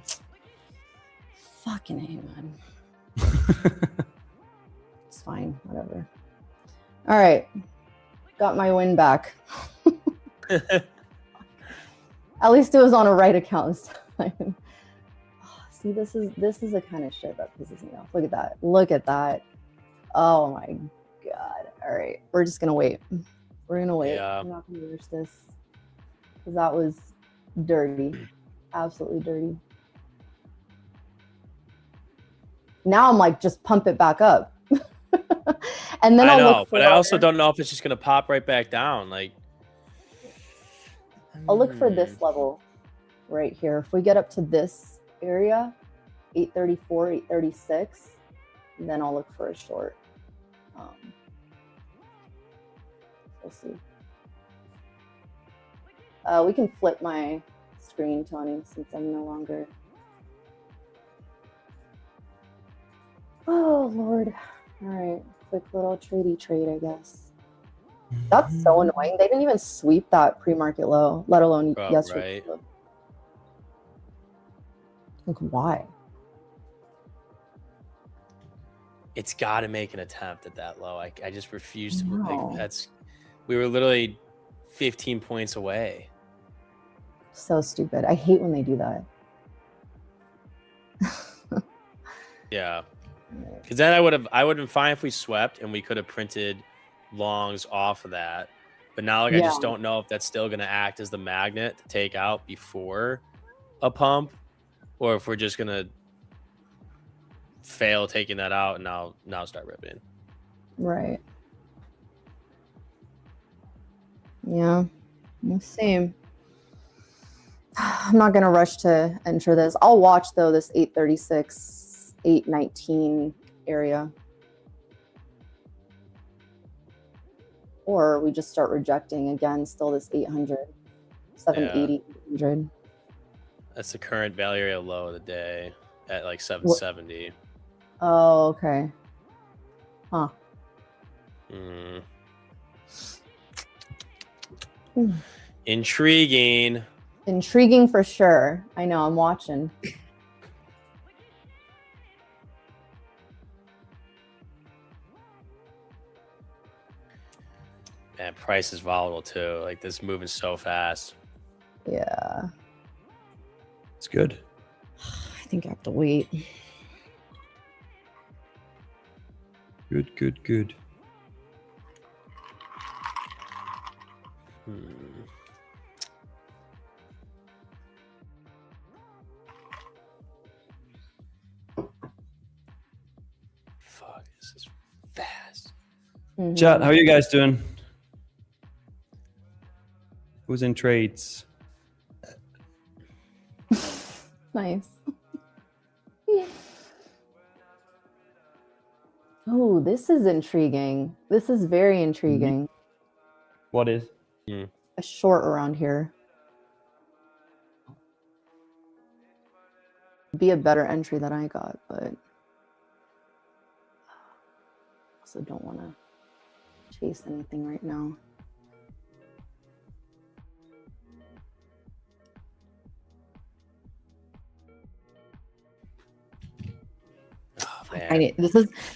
Fucking A, man. It's fine. Whatever. All right. Got my win back. At least it was on a right account this time. See, this is the kind of shit that pisses me off. Look at that. Look at that. Oh my God. All right. We're just going to wait. We're going to wait. Yeah. I'm not going to rush this. Because that was dirty. Absolutely dirty. Now I'm like, just pump it back up. And then I know, look for but I also don't know if it's just going to pop right back down. Like, I'll look for this level right here. If we get up to this area, 834, 836, then I'll look for a short. We'll see. We can flip my screen, Tony, since I'm no longer. Oh, Lord. All right. Quick little tradey trade, I guess. That's so annoying. They didn't even sweep that pre-market low, let alone yesterday. Right. Like, why? it's got to make an attempt at that low. I just refuse to. No. Like, we were literally 15 points away. So stupid. I hate when they do that. Yeah. Because then I would have been fine if we swept and we could have printed longs off of that. But now, like, I just don't know if that's still going to act as the magnet to take out before a pump, or if we're just going to fail taking that out and now start ripping. Right. Yeah. We'll see. I'm not going to rush to enter this. I'll watch, though, this 836, 819 area. Or we just start rejecting again, still this 800, 780, 800. That's the current value area low of the day at like 770. Oh, okay. Huh. Intriguing. Intriguing for sure. I know, I'm watching. Man, price is volatile too. Like, this moving so fast. Yeah. It's good. I think I have to wait. Good, good, good. Fuck, this is fast. Chat, how are you guys doing? Who's in trades? Nice. Oh, this is intriguing. This is very intriguing. What is? A short around here. Be a better entry than I got, but also don't want to chase anything right now.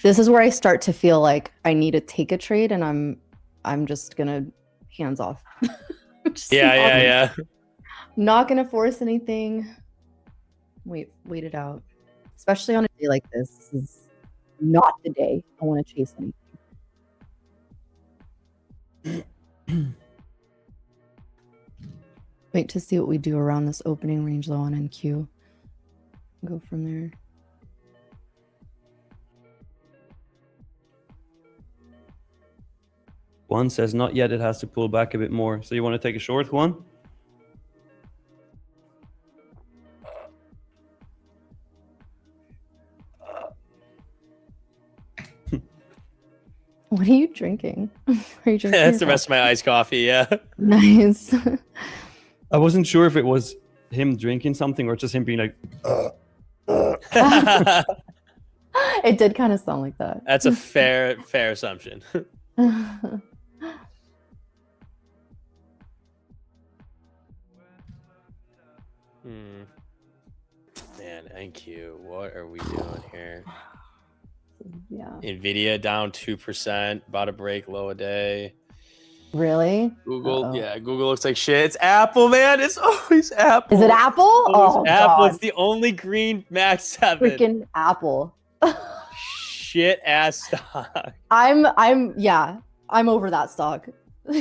This is where I start to feel like I need to take a trade, and I'm just gonna hands off. Yeah. Not gonna force anything. Wait it out. Especially on a day like this. This is not the day I want to chase anything. Wait to see what we do around this opening range though on NQ. Go from there. One says not yet, it has to pull back a bit more. So you want to take a short one? What are you drinking? Are you drinking That's the rest of my iced coffee, yeah. Nice. I wasn't sure if it was him drinking something or just him being like, It did kind of sound like that. That's a fair assumption. Man, NQ, what are we doing here? Yeah. Nvidia down 2%, about to break low a day. Really? Google, Uh-oh. yeah, Google looks like shit. It's Apple, man. It's always Apple. Is it Apple? Oh, Apple. God. It's the only green Max 7. Freaking Apple. Shit ass stock. I'm over that stock.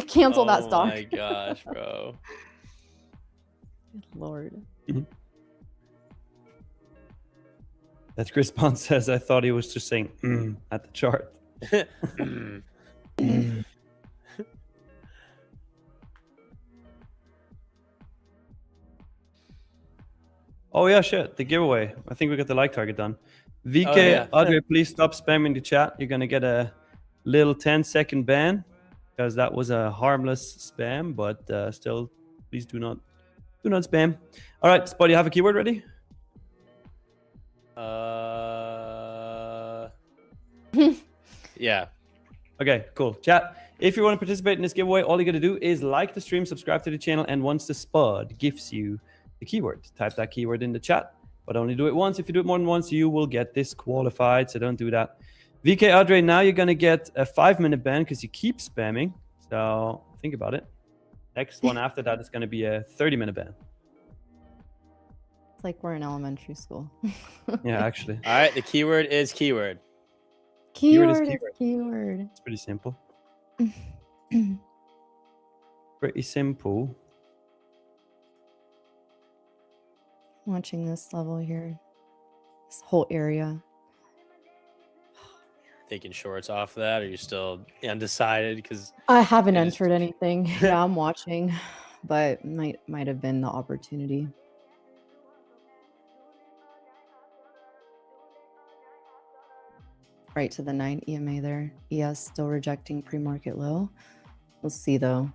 Cancel that stock. Oh my gosh, bro. Good Lord. That Chris Bond says, I thought he was just saying at the chart. Oh yeah, shit, the giveaway. I think we got the like target done. VK, Audrey, please stop spamming the chat. You're gonna get a little 10-second ban because that was a harmless spam, but still, please do not spam. All right, Spud, you have a keyword ready? Yeah. Okay, cool. Chat, if you want to participate in this giveaway, all you got to do is like the stream, subscribe to the channel, and once the Spud gives you the keyword, type that keyword in the chat, but only do it once. If you do it more than once, you will get disqualified, so don't do that. VK Adre, now you're going to get a 5-minute ban because you keep spamming, so think about it. Next one after that is going to be a 30-minute ban. It's like we're in elementary school. Yeah, actually. All right, the keyword is keyword. Keyword is keyword. It's pretty simple. Pretty simple. Watching this level here. This whole area. Taking shorts off that? Or are you still undecided? Because I haven't entered anything. Yeah, I'm watching, but might have been the opportunity. Right to the 9 EMA there. ES still rejecting pre-market low. We'll see though.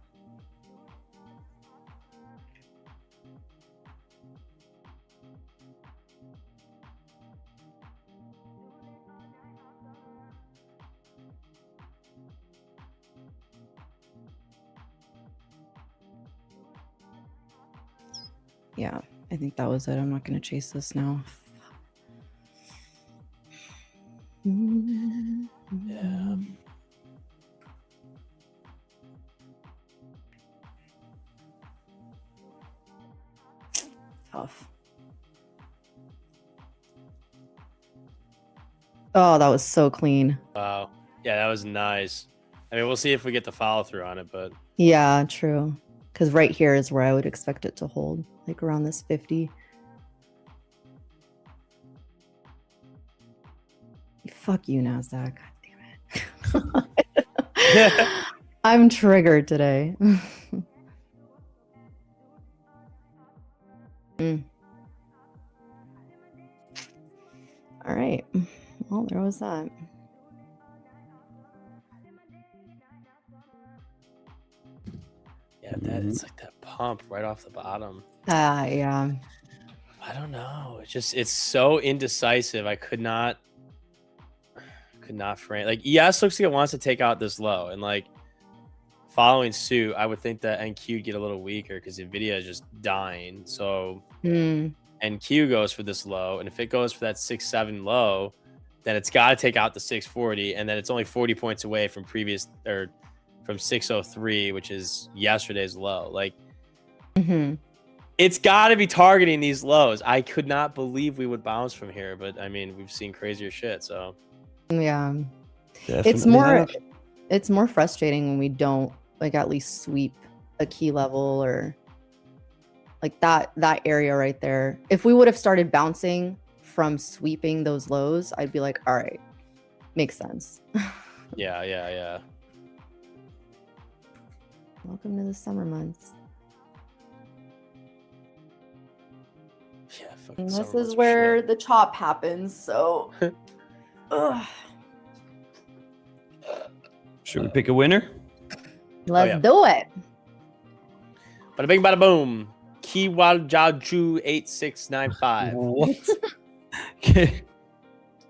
Yeah, I think that was it. I'm not going to chase this now. yeah. Tough. Oh, that was so clean. Wow. Yeah, that was nice. I mean, we'll see if we get the follow through on it, but Yeah, true. Because right here is where I would expect it to hold, like around this 50. Fuck you, NASDAQ. God damn it. I'm triggered today. All right. Well, there was that. Yeah, that it's like that pump right off the bottom. Yeah. I don't know. It's so indecisive. I could not frame. Like ES looks like it wants to take out this low, and like following suit, I would think that NQ would get a little weaker because Nvidia is just dying. So NQ goes for this low, and if it goes for that 6-7 low, then it's got to take out the 640, and then it's only 40 points away from from 603, which is yesterday's low. Like, it's got to be targeting these lows. I could not believe we would bounce from here, but I mean, we've seen crazier shit. So yeah, Definitely it's more frustrating when we don't like at least sweep a key level or like that area right there. If we would have started bouncing from sweeping those lows, I'd be like, all right, makes sense. yeah. Welcome to the summer months. Yeah, And this is where the chop happens. So, Should we pick a winner? let's do it. Bada bing, bada boom. Kiwaljaju 8695. What?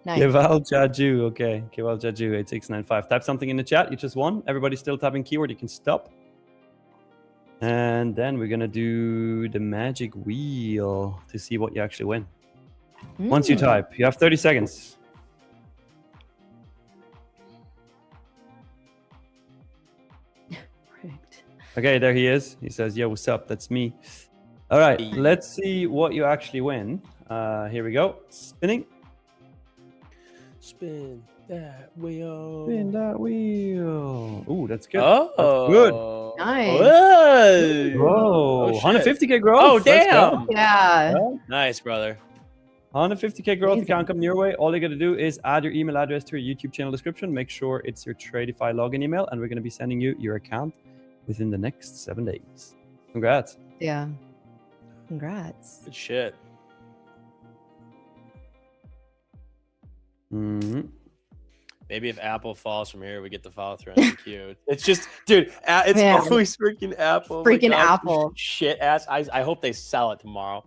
Nice. Keval Jaju. Okay. Keval Jaju 8695. Type something in the chat. You just won. Everybody's still typing keyword. You can stop. And then we're going to do the magic wheel to see what you actually win. Once you type, you have 30 seconds. Okay, there he is. He says, "Yo, what's up? That's me." All right, let's see what you actually win. Here we go. Spinning. Spin that wheel. Spin that wheel. Ooh, that's good. Oh, that's good. Nice. Whoa, Oh, 150k growth. Oh, Let's damn. go. Yeah. Nice, brother. 150k growth Amazing. account coming your way. All you got to do is add your email address to your YouTube channel description. Make sure it's your Tradeify login email, and we're going to be sending you your account within the next 7 days. Congrats. Yeah. Congrats. Good shit. Maybe if Apple falls from here, we get the follow through on the queue. It's just, dude, it's Man. always freaking Apple. Oh my Freaking gosh, Apple. Shit ass. I hope they sell it tomorrow.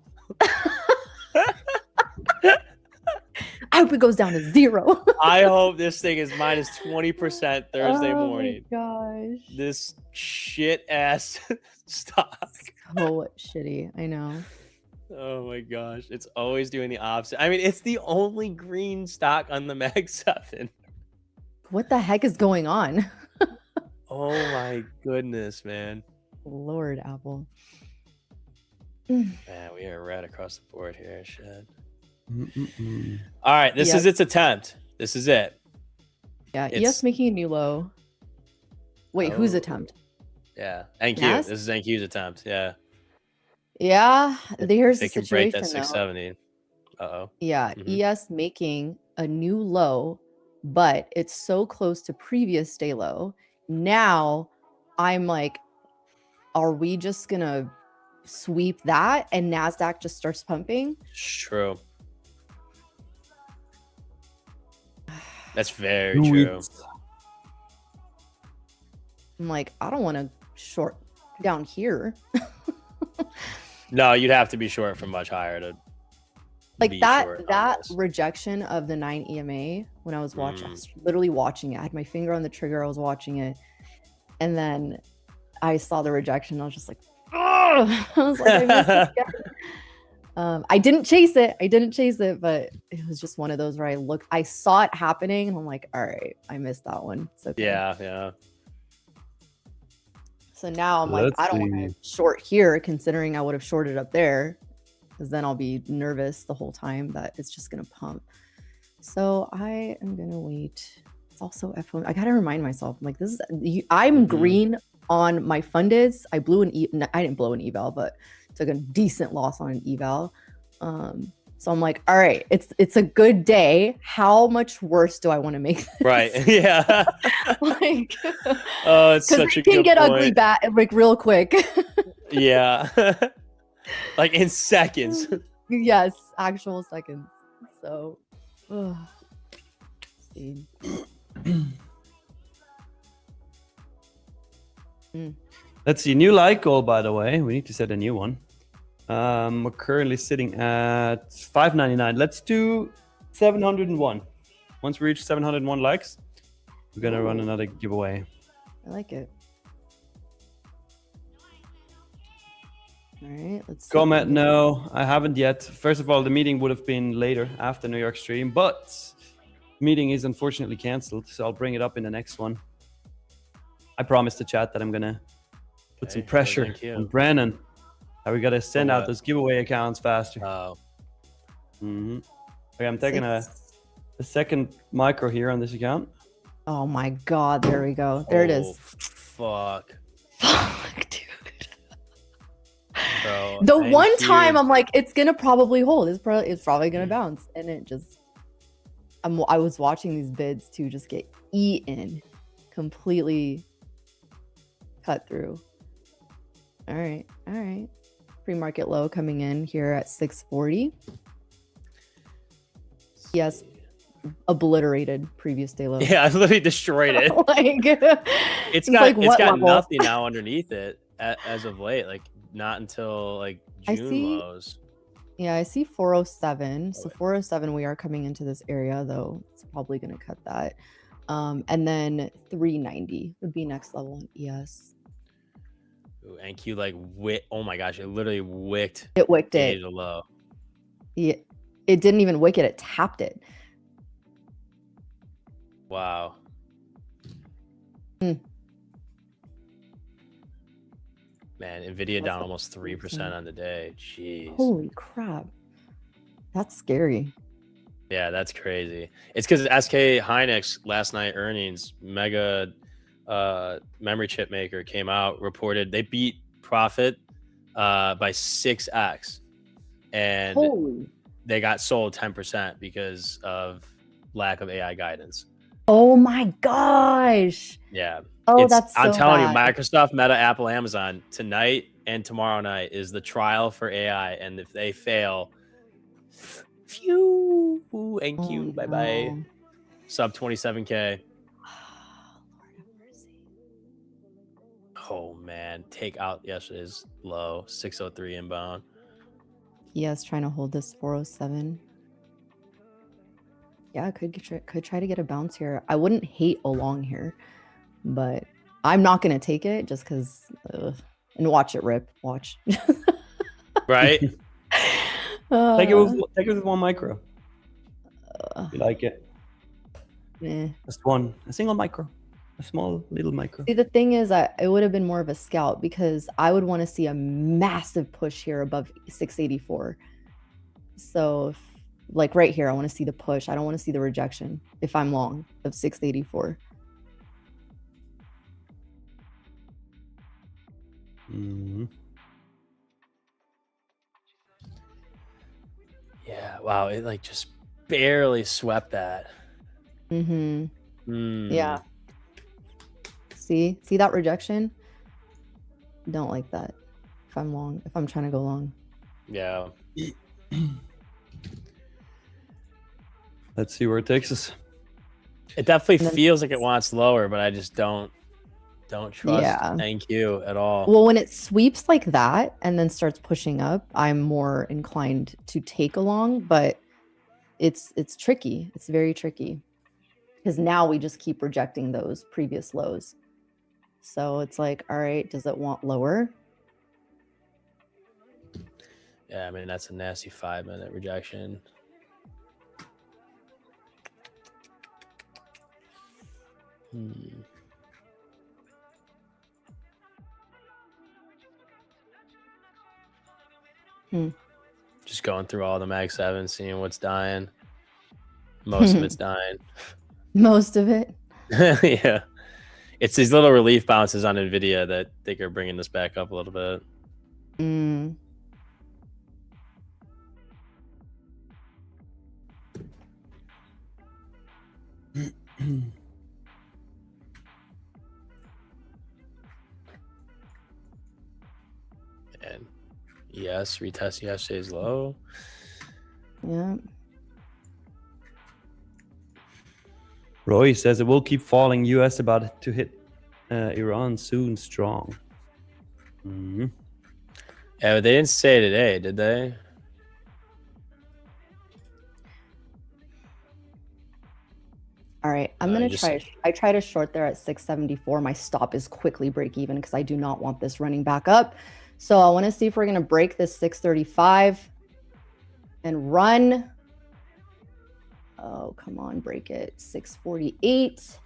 I hope it goes down to 0. I hope this thing is minus 20% Thursday morning. Oh my gosh. This shit ass stock. So shitty. I know. Oh my gosh. It's always doing the opposite. I mean, it's the only green stock on the Mag 7. What the heck is going on? Oh my goodness, man. Lord, Apple. Man, we are red across the board here. Shit. All right, this Yep. is its attempt. This is it. Yeah, It's- ES making a new low. Wait, whose Oh. attempt? Yeah, NQ. Yes? This is NQ's attempt. Yeah, Yeah, here's the they can break situation that though. 670. Uh-oh. Yeah, Mhm. ES making a new low, but it's so close to previous day low. Now I'm like, are we just gonna sweep that and NASDAQ just starts pumping? True. That's very Do true. it. I'm like, I don't want to short down here. No, you'd have to be short from much higher to Like be that short on that this. rejection of the 9 EMA when I was watching, I was literally watching it. I had my finger on the trigger, I was watching it, and then I saw the rejection. I was just like, oh, I was like, I missed it again. I didn't chase it, but it was just one of those where I saw it happening, and I'm like, all right, I missed that one. It's okay. Yeah. So now I'm like, Let's I don't want to short here, considering I would have shorted up there, because then I'll be nervous the whole time that it's just gonna pump. So I am gonna wait. It's also F1. I gotta remind myself, I'm like, this is I'm green on my fundeds. I blew an I didn't blow an eval, but took a decent loss on an eval. So I'm like, all right, it's a good day. How much worse do I want to make this? Right. Yeah. Like, Oh, it's because such a it can good get point. ugly like real quick. Yeah. Like in seconds. Yes, actual seconds. So, let's see. Let's see, new light goal, by the way. We need to set a new one. We're currently sitting at 599. Let's do 701. Once we reach 701 likes, we're gonna run another giveaway. I like it. All right, let's see. Comment, no, I haven't yet. First of all, the meeting would have been later after New York stream, but meeting is unfortunately canceled, so I'll bring it up in the next one. I promised the chat that I'm gonna put some pressure on Brandon. How we gotta send out those giveaway accounts faster. Oh. Okay, I'm taking a second micro here on this account. Oh my God, there we go. There it is. Fuck. Fuck, dude. Bro, The one time I'm like, it's gonna probably hold. It's probably gonna bounce, and it just. I was watching these bids too just get eaten, completely cut through. All right. Pre-market low coming in here at 640. Yes, obliterated previous day low. Yeah, I literally destroyed it. It's got nothing now underneath it as of late. Like not until like June lows. Yeah, I see 407. So 407, we are coming into this area, though it's probably going to cut that. And then 390 would be next level on ES. Ooh, NQ like oh my gosh, it literally wicked. It wicked it. Low. Yeah, it didn't even wick it. It tapped it. Wow. Man, Nvidia down almost 3% on the day. Jeez. Holy crap. That's scary. Yeah, that's crazy. It's because SK Hynix last night earnings, mega memory chip maker came out, reported they beat profit by 6x. And they got sold 10% because of lack of AI guidance. Oh my gosh. Yeah. Oh, that's so I'm telling you, bad. Microsoft, Meta, Apple, Amazon tonight and tomorrow night is the trial for AI. And if they fail, phew, NQ, bye-bye. Sub 27K. Oh, man. Take out yesterday's low, 603 inbound. Yes, trying to hold this 407. Yeah, could try to get a bounce here. I wouldn't hate a long here, but I'm not going to take it just because and watch it rip. Watch. Right? Take it with one micro. You like it? Just one. A single micro. A small little micro. See, the thing is, it would have been more of a scout because I would want to see a massive push here above 684. So, like right here, I want to see the push. I don't want to see the rejection if I'm long of 684. Yeah, wow, it like just barely swept that. Yeah. See that rejection? Don't like that. If I'm trying to go long. Yeah. Let's see where it takes us. It definitely feels like it wants lower, but I just don't trust NQ at all. Well, when it sweeps like that and then starts pushing up, I'm more inclined to take along, but it's tricky. It's very tricky because now we just keep rejecting those previous lows. So it's like, all right, does it want lower? Yeah, I mean, that's a nasty 5-minute rejection. Just going through all the Mag 7, seeing what's dying. Most of it's dying. Most of it? Yeah. It's these little relief bounces on NVIDIA that I think are bringing this back up a little bit. And yes, retest yesterday's low. Yeah. Roy says it will keep falling. US about to hit Iran soon strong. Mhm. Yeah, but they didn't say today, did they? All right, I'm you gonna just try. I try to short there at 674. My stop is quickly break even because I do not want this running back up. So I want to see if we're gonna break this 635 and run. Oh, come on, break it. 648.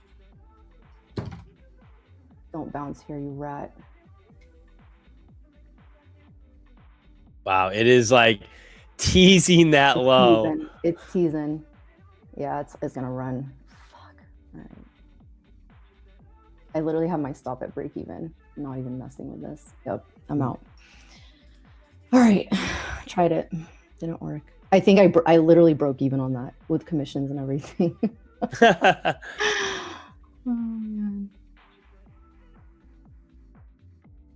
Don't bounce here, you rat. Wow, it is like teasing that low. Teasing. It's teasing. Yeah, it's gonna run. Fuck. All right. I literally have my stop at break even. I'm not even messing with this. Yep, I'm out. All right, tried it. Didn't work. I think I literally broke even on that with commissions and everything. Oh, man.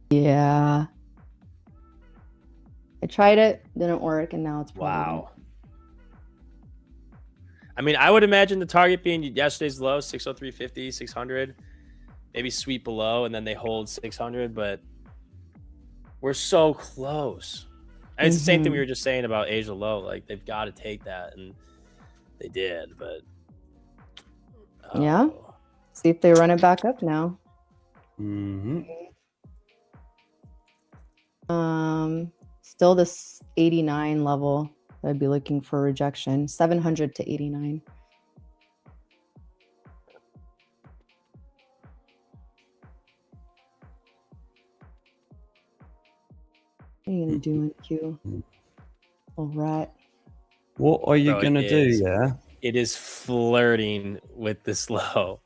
Yeah. I tried it, didn't work, and now it's probably Wow. I mean, I would imagine the target being yesterday's low, 603.50, 600, maybe sweep below, and then they hold 600, but we're so close. And it's the same thing we were just saying about Asia low. Like, they've got to take that, and they did, but... Yeah. See if they run it back up now. Still this 89 level. I'd be looking for rejection. 700 to 89. What are you gonna do in Q? All right. What are you gonna do? Yeah. It is flirting with this low.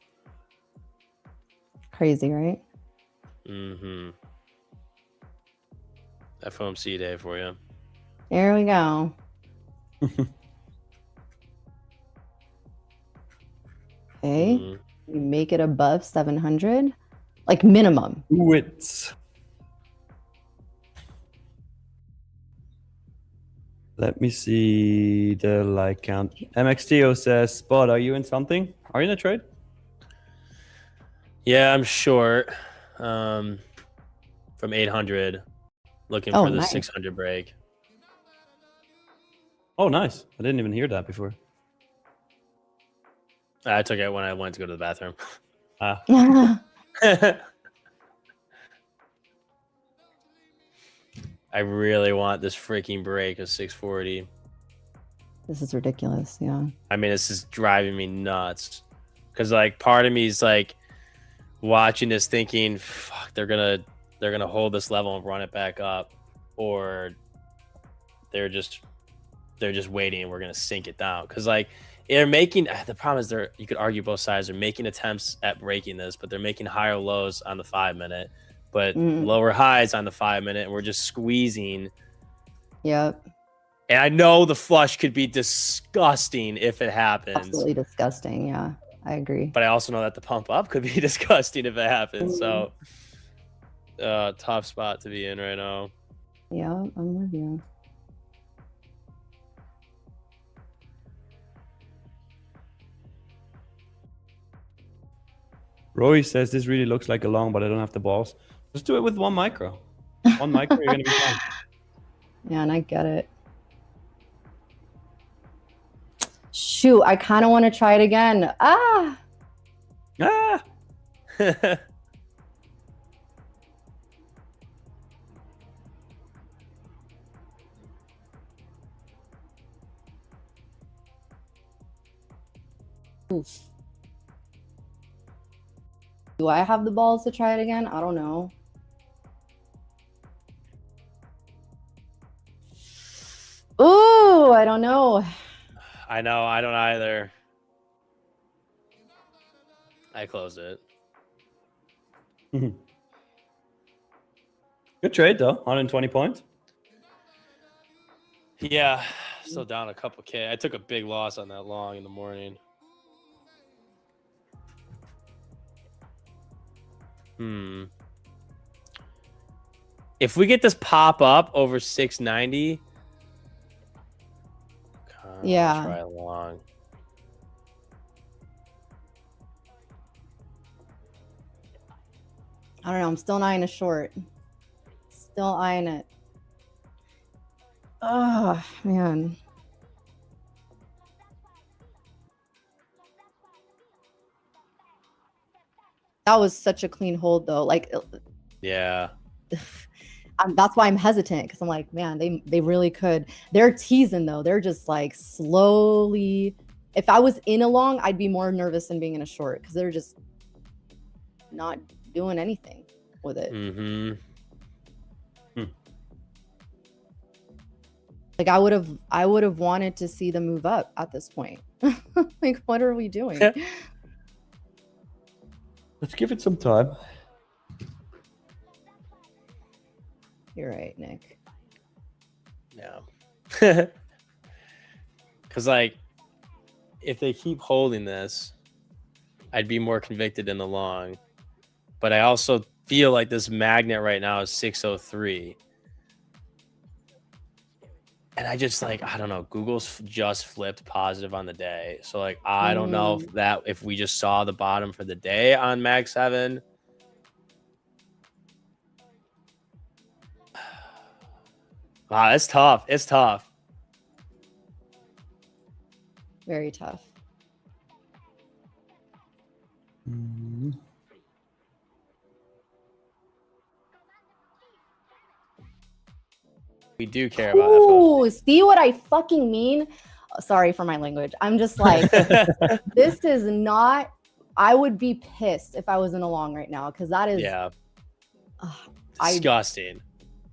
Crazy, right? Mm-hmm. FOMC day for you. There we go. Okay. You make it above 700, like minimum. Do it. Let me see the like count. MXTO says, Spot, are you in something? Are you in a trade? Yeah, I'm short. From 800, looking for the nice. 600 break. Oh, nice. I didn't even hear that before. I took it when I went to go to the bathroom. I really want this freaking break of 640. This is ridiculous. Yeah. I mean, this is driving me nuts. Because, like, part of me is, like, watching this thinking, fuck, they're gonna hold this level and run it back up. Or they're just waiting and we're going to sink it down. Because, like, they're making... The problem is you could argue both sides are making attempts at breaking this, but they're making higher lows on the 5-minute. But lower highs on the 5-minute, and we're just squeezing. Yep. And I know the flush could be disgusting if it happens. Absolutely disgusting. Yeah, I agree. But I also know that the pump up could be disgusting if it happens. So, tough spot to be in right now. Yeah, I'm with you. Roy says this really looks like a long, but I don't have the balls. Just do it with one micro. One micro, you're gonna be fine. Yeah, and I get it. Shoot, I kind of want to try it again. Ah. Oof. Do I have the balls to try it again? I don't know. Ooh, I don't know. I know, I don't either. I closed it. Good trade though, 120 points. Yeah, still down a couple K. I took a big loss on that long in the morning. If we get this pop up over 690, yeah, try it long. I don't know. I'm still not in a short. Still eyeing it. Oh, man. That was such a clean hold, though. Like, Yeah. that's why I'm hesitant, because I'm like, man, they really could. They're teasing, though. They're just like slowly. If I was in a long, I'd be more nervous than being in a short, because they're just not doing anything with it. Mm-hmm. Like, I would have wanted to see them move up at this point. Like, what are we doing? Let's give it some time. You're right, Nick. Yeah. Because, like, if they keep holding this, I'd be more convicted in the long. But I also feel like this magnet right now is 603. And I just, like, I don't know. Google's just flipped positive on the day. So, like, I don't know if we just saw the bottom for the day on Mag 7. Wow, it's tough. It's tough. Very tough. We do care about Ooh, see what I fucking mean? Sorry for my language. I'm just like, this is not. I would be pissed if I was in a long right now, because that is. Yeah. Disgusting.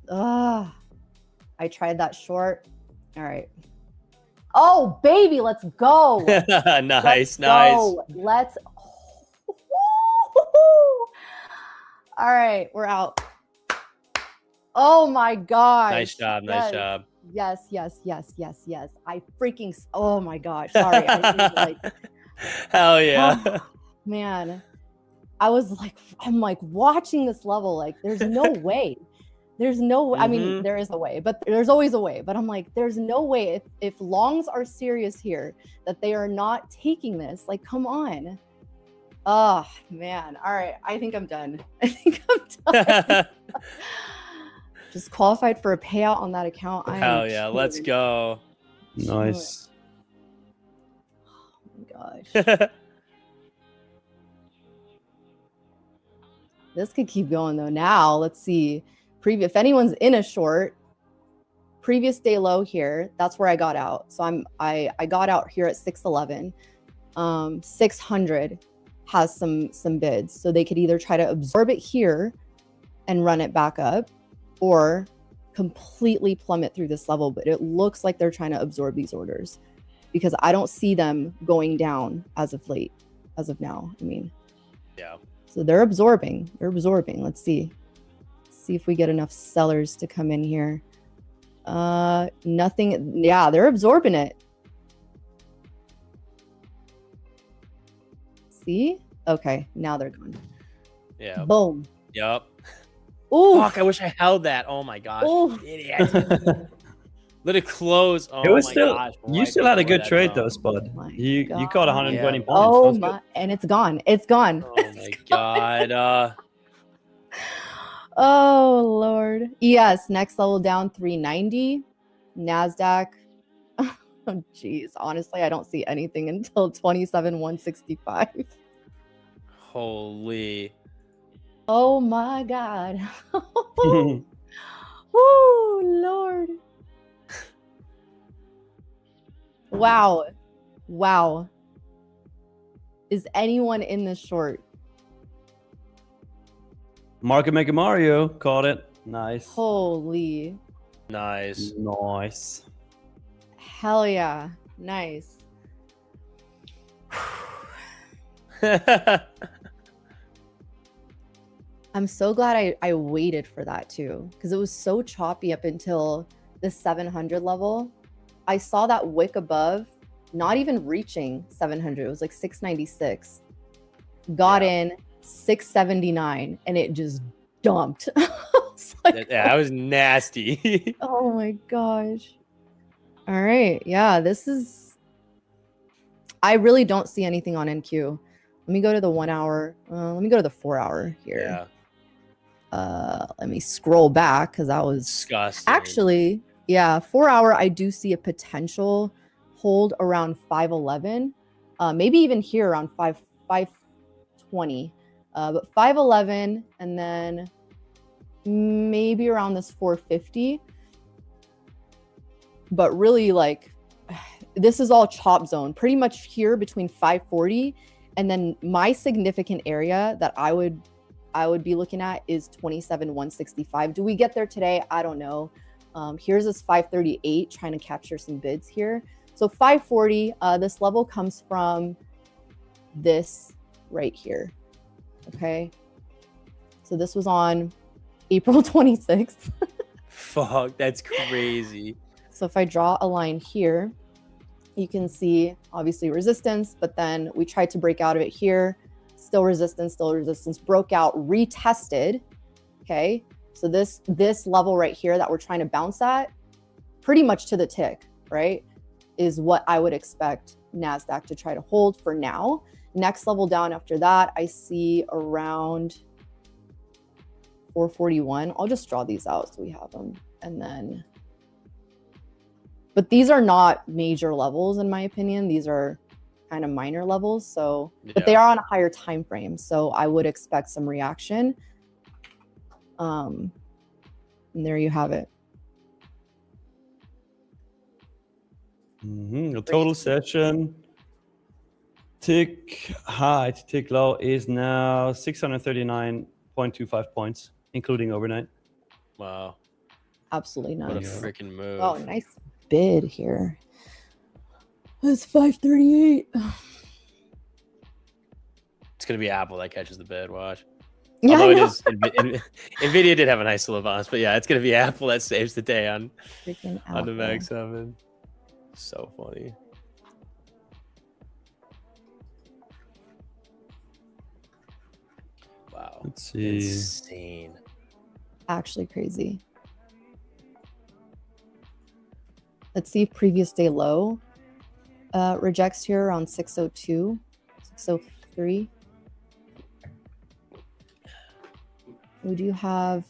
I tried that short. All right. Oh, baby, let's go. Nice. Let's. All right, we're out. Oh my gosh. Nice job. Nice job. Yes. I freaking. Oh my gosh. Sorry. I was like, hell yeah. Oh, man. I'm like watching this level. Like, there's no way. There's no. I mean, there is a way, but there's always a way. But I'm like, there's no way if longs are serious here that they are not taking this. Like, come on. Oh man. All right. I think I'm done. Just qualified for a payout on that account. Hell yeah. Let's go. Nice. Oh my gosh. This could keep going though. Now let's see. If anyone's in a short, previous day low here, that's where I got out. So I got out here at 611. 600 has some bids. So they could either try to absorb it here and run it back up, or completely plummet through this level. But it looks like they're trying to absorb these orders, because I don't see them going down as of now. I mean, yeah. So they're absorbing. Let's see if we get enough sellers to come in here. Nothing. Yeah, they're absorbing it. See? Okay, now they're gone. Yeah. Boom. Yep. Ooh. Fuck, I wish I held that. Oh my gosh. Ooh. Idiot. Let it close. Oh It was my still, gosh. you still had a good trade though, Spud. You caught 120 points. Oh my, and it's gone. It's gone. Oh my god. Oh Lord. ES next level down 390. NASDAQ. Oh geez. Honestly, I don't see anything until 27,165. Holy. Oh my God. Oh Lord. Wow. Is anyone in this short? Market Maker Mario caught it. Nice. Holy. Nice. Hell yeah. Nice. I'm so glad I waited for that too, because it was so choppy up until the 700 level. I saw that wick above, not even reaching 700. It was like 696. Got in 679, and it just dumped. Like, that was nasty. Oh my gosh. All right. Yeah, this is. I really don't see anything on NQ. Let me go to the 1 hour. Let me go to the 4 hour here. Yeah. let me scroll back because that was Disgusting. actually, yeah, 4 hour. I do see a potential hold around 511, maybe even here around 520, but 511, and then maybe around this 450. But really, like, this is all chop zone, pretty much here between 540, and then my significant area that I would be looking at is 27,165. Do we get there today? I don't know. Here's this 538, trying to capture some bids here. So 540, this level comes from this right here. Okay. So this was on April 26th. Fuck, that's crazy. So if I draw a line here, you can see obviously resistance, but then we tried to break out of it here. Still resistance, broke out, retested. Okay. So this level right here that we're trying to bounce at, pretty much to the tick, right, is what I would expect NASDAQ to try to hold for now. Next level down after that, I see around 441. I'll just draw these out so we have them. And then, but these are not major levels in my opinion. These are kind of minor levels. So, but they are on a higher time frame. So I would expect some reaction. And there you have it. The total session tick high to tick low is now 639.25 points, including overnight. Wow. Absolutely What a nuts. freaking move. Oh, nice bid here. That's 538. It's going to be Apple that catches the bid. Watch. Yeah, Although I it know. is, NVIDIA did have a nice little bounce, but yeah, it's going to be Apple that saves the day on Freaking the Mag Apple. 7. So funny. Wow. Let's see. Insane. Actually crazy. Let's see if previous day low rejects here around 602, 603. We do have,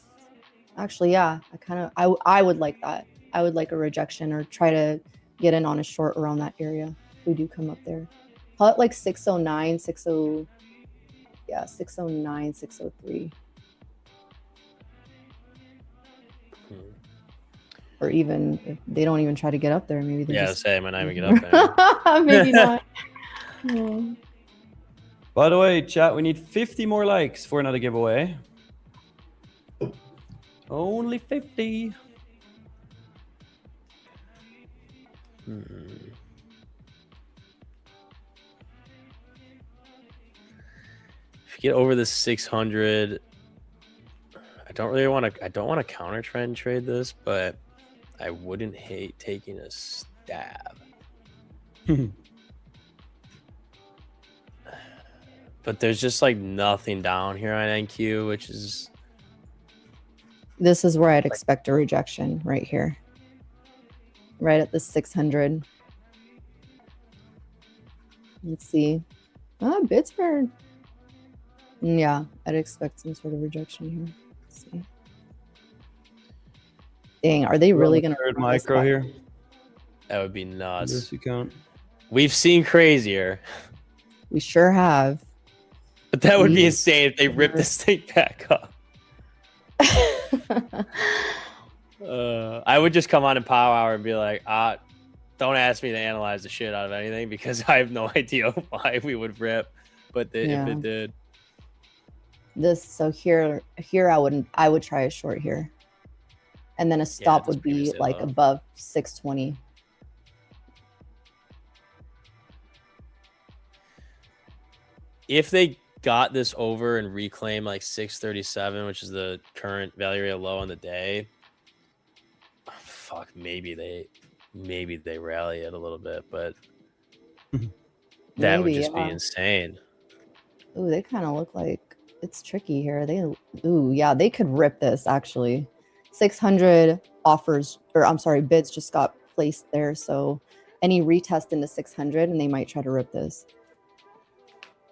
actually, yeah, I would like that. I would like a rejection or try to get in on a short around that area. If we do come up there. Call it like 609, 60, yeah, 609, 603. Or even if they don't even try to get up there, maybe they just Say, I might not even get up there. maybe not. Yeah. By the way, chat, we need 50 more likes for another giveaway. Only 50. If you get over the 600, I don't want to counter trend trade this, but I wouldn't hate taking a stab. But there's just like nothing down here on NQ, which is, This is where I'd expect a rejection right here. Right at the 600. Let's see. Bids for, yeah, I'd expect some sort of rejection here. Let's see. Dang, are they really going to third micro here? that would be nuts. This account. We've seen crazier, We sure have. but that would be insane if they rip this thing back up. I would just come on in Power Hour and be like, don't ask me to analyze the shit out of anything because I have no idea why we would rip. But if it did, So here I would try a short here. And then a stop would be like above 620. if they got this over and reclaim like 637, which is the current value area low on the day, fuck, maybe they rally it a little bit, but that would just be insane. Ooh, they kind of look like it's tricky here. They could rip this actually. 600 offers, or I'm sorry, bids just got placed there. So any retest into 600 and they might try to rip this.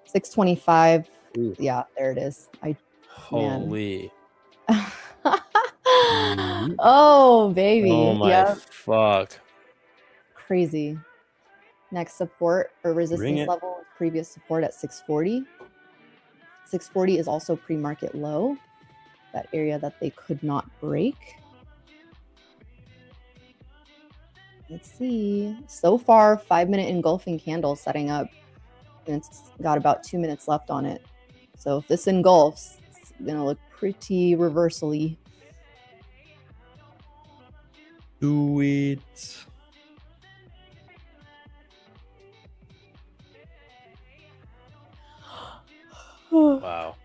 625. Ooh. Yeah, there it is. Holy. Oh, baby. Oh my Yeah, fuck. crazy. Next support or Bring resistance it. level is previous support at 640. 640 is also pre-market low, that area that they could not break. Let's see. So far, 5-minute engulfing candle setting up, and it's got about 2 minutes left on it. So if this engulfs, it's gonna look pretty reversal-y. Do it. Wow.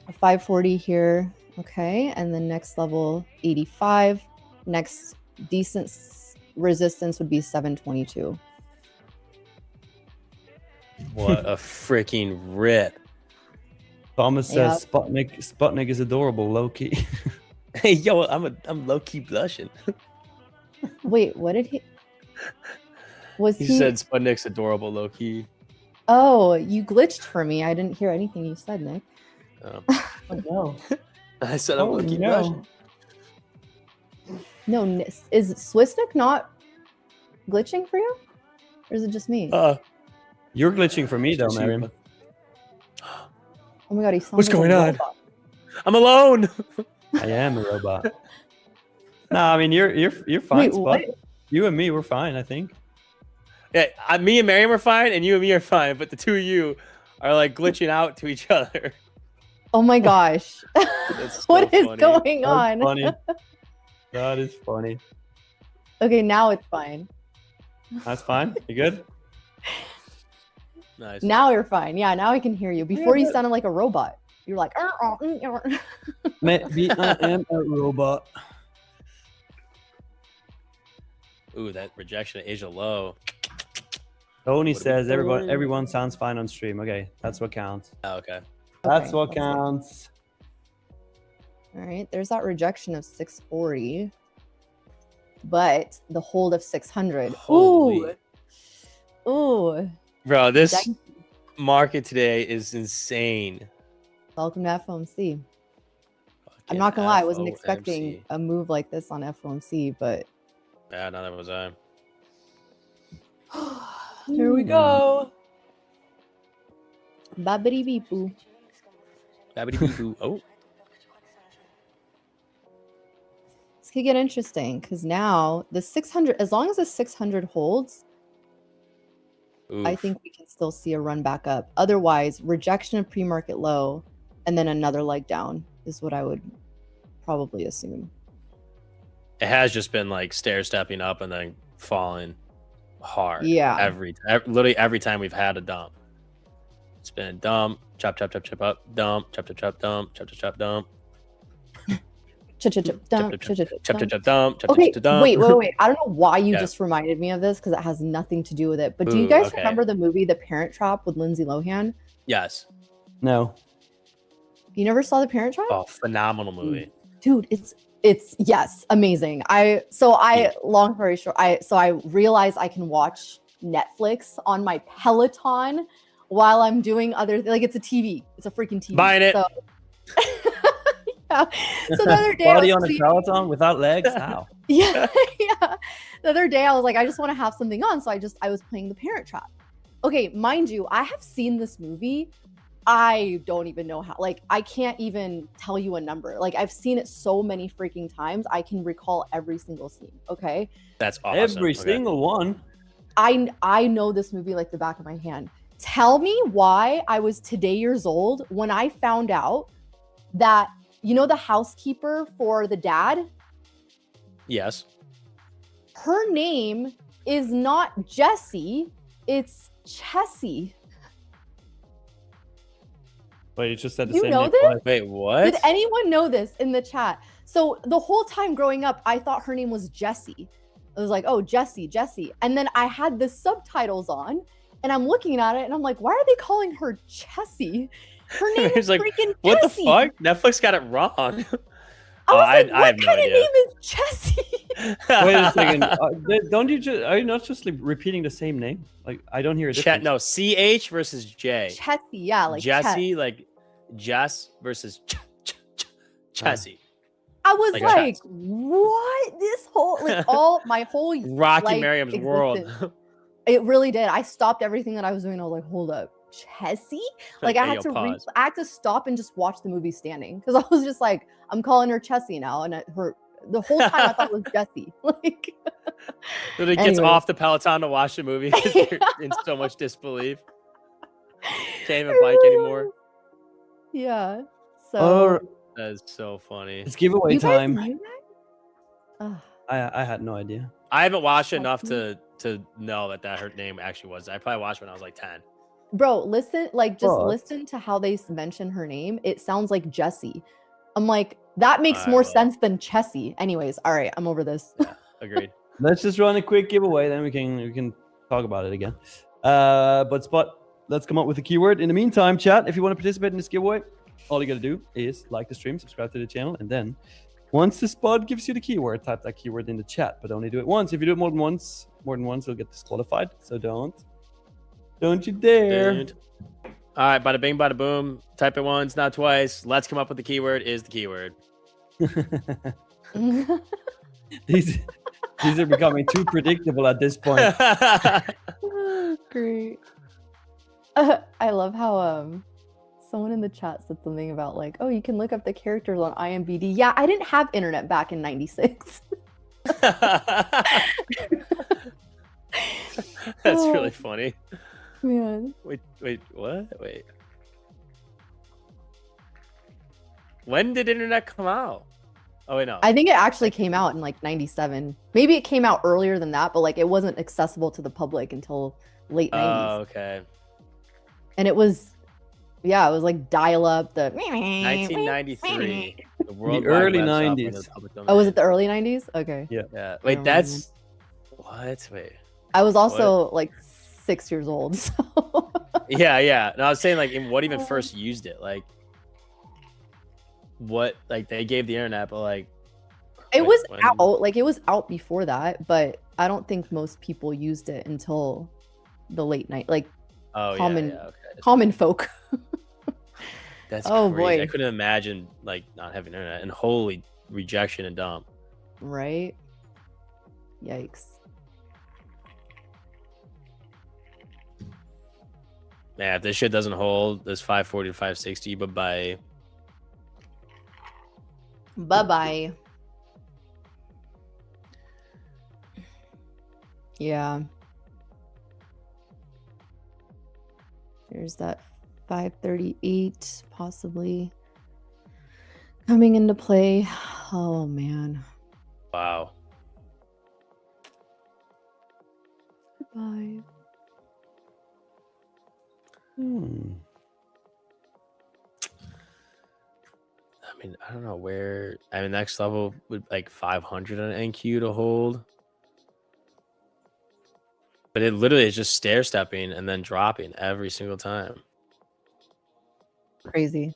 A 540 here. Okay. And then next level 85. Next decent resistance would be 722. What a freaking rip. Thomas says Sputnik is adorable, low key. Hey, yo, I'm low key blushing. Wait, what did he? Was He he? said Sputnik's adorable, low key. Oh, you glitched for me. I didn't hear anything you said, Nick. Oh, no. I said I'm low key blushing. No, is Swissnick not glitching for you? Or is it just me? You're glitching for me, though, Just you, Miriam. but- Oh my god, he sounds What's like a going on? robot. I'm alone. I am a robot. No, I mean you're fine, Wait, Spot. what? You and me, we're fine, I think. Yeah, me and Miriam are fine, and you and me are fine, but the two of you are like glitching out to each other. Oh my gosh. That's so What is funny. going That's on? funny. That is funny. Okay, now it's fine. That's fine. You good? Nice. Now you're fine. Yeah, now I can hear you. Before you sounded like a robot. You're like, Maybe I am a robot. Ooh, that rejection of Asia Low. Tony What are we says doing? everyone sounds fine on stream. Okay, that's what counts. Oh, okay. That's Okay, what that's it. counts. All right, there's that rejection of 640, but the hold of 600. Holy. Ooh. Bro, this That- market today is insane. Welcome to FOMC. I'm Fucking not gonna lie, I wasn't expecting FOMC. a move like this on FOMC, but Yeah, neither was I. here we go. Babbity beep boo. Babbity-bee-boo. Oh, This could get interesting because now the 600, as long as the 600 holds, I oof. think we can still see a run back up. Otherwise, rejection of pre-market low and then another leg down is what I would probably assume. It has just been like stair stepping up and then falling hard. Yeah. Literally every time we've had a dump. It's been dump, chop, chop, chop, chop up, dump, chop, chop, chop, dump, chop, chop, chop, dump, Chop, chop, chop, dump, chop, chop, chop, chop, chop, dump. chop, dump, chop, Okay, chop, chop, dump. wait. I don't know why you Yeah. just reminded me of this because it has nothing to do with it. But do you Ooh, guys okay. remember the movie The Parent Trap with Lindsay Lohan? Yes. No. You never saw The Parent Trap? Oh, phenomenal movie. Dude, it's yes, amazing. Long story short, I realized I can watch Netflix on my Peloton while I'm doing other like it's a TV. It's a freaking TV. Buying it. So, yeah. So the other day I Body was on a Peloton without legs? How? yeah. The other day I was like, I just want to have something on. So I was playing The Parent Trap. Okay, mind you, I have seen this movie. I don't even know how, like, I can't even tell you a number. Like, I've seen it so many freaking times. I can recall every single scene. Okay. That's awesome. Every Okay. single one. I know this movie like the back of my hand. Tell me why I was today years old when I found out that, you know, the housekeeper for the dad, Yes. her name is not Jessie, it's Chessie. But you just said the You same know name this? twice. Wait, what? Did anyone know this in the chat? So the whole time growing up, I thought her name was Jessie. I was like, oh, Jessie. And then I had the subtitles on and I'm looking at it and I'm like, why are they calling her Chessie? Her name It's is like, freaking what Jessie. the fuck? Netflix got it wrong. I was Oh, like, I what have no kind of idea. name is Chessie? Wait a second. Don't you just are you not just like, repeating the same name? Like I don't hear a difference. No, CH versus J. Chessie, yeah, like Jesse, like Jess versus Chessie. I was Like like, chess. what? This whole like all my whole Rocky life Merriam's world. existence. It really did. I stopped everything that I was doing. I was like, hold up, Chessie? Like I Hey, had yo, to pause. I had to stop and just watch the movie standing because I was just like, I'm calling her Chessie now, and the whole time I thought it was Jessie. Like, Literally gets Anyway. off the Peloton to watch the movie because you're in so much disbelief. Can't even bike anymore. Yeah. So Alright. That is so funny. It's giveaway you guys time. knew that? Ugh. I had no idea. I haven't watched it enough Chessie? to know that her name actually was. I probably watched when I was like 10. Bro, listen, like just But- listen to how they mention her name. It sounds like Jessie. I'm like, that makes I more will. sense than Chessie. Anyways, all right, I'm over this. Agreed. Let's just run a quick giveaway, then we can talk about it again. But Spot, let's come up with a keyword. In the meantime, chat, if you want to participate in this giveaway, all you gotta do is like the stream, subscribe to the channel, and then once the Spot gives you the keyword, type that keyword in the chat. But only do it once. If you do it more than once, you'll get disqualified. So don't you dare. Dude. All right, bada bing, bada boom. Type it once, not twice. Let's come up with the keyword is the keyword. these are becoming too predictable at this point. Great. I love how someone in the chat said something about like, oh, you can look up the characters on IMDb. Yeah, I didn't have internet back in '96. That's really funny. Man. Wait, what? Wait. When did internet come out? Oh wait, no. I think it actually came out in like '97. Maybe it came out earlier than that, but like it wasn't accessible to the public until late '90s. Oh, okay. And it was, yeah, it was like dial up. The 1993. The World early Wide Web software 90s. in the public Oh, was domain. it the early '90s? Okay. Yeah. Yeah. Never Wait, mind that's what? Wait. I was also like 6 years old. So. Yeah. No, I was saying like, what even first used it? Like, what? Like they gave the internet, but like, It Wait, was when? out, like it was out before that, but I don't think most people used it until the late night, like oh Common- yeah. Okay. common folk. That's Oh, crazy. boy. I couldn't imagine like not having internet and holy rejection and dump. Right? Yikes. Man, if this shit doesn't hold, this 540 to 560, but by Bye-bye. Yeah. There's that 538 possibly coming into play. Oh man. wow. Bye. I mean, I don't know where. I mean, next level would like 500 on NQ to hold, but it literally is just stair stepping and then dropping every single time. Crazy.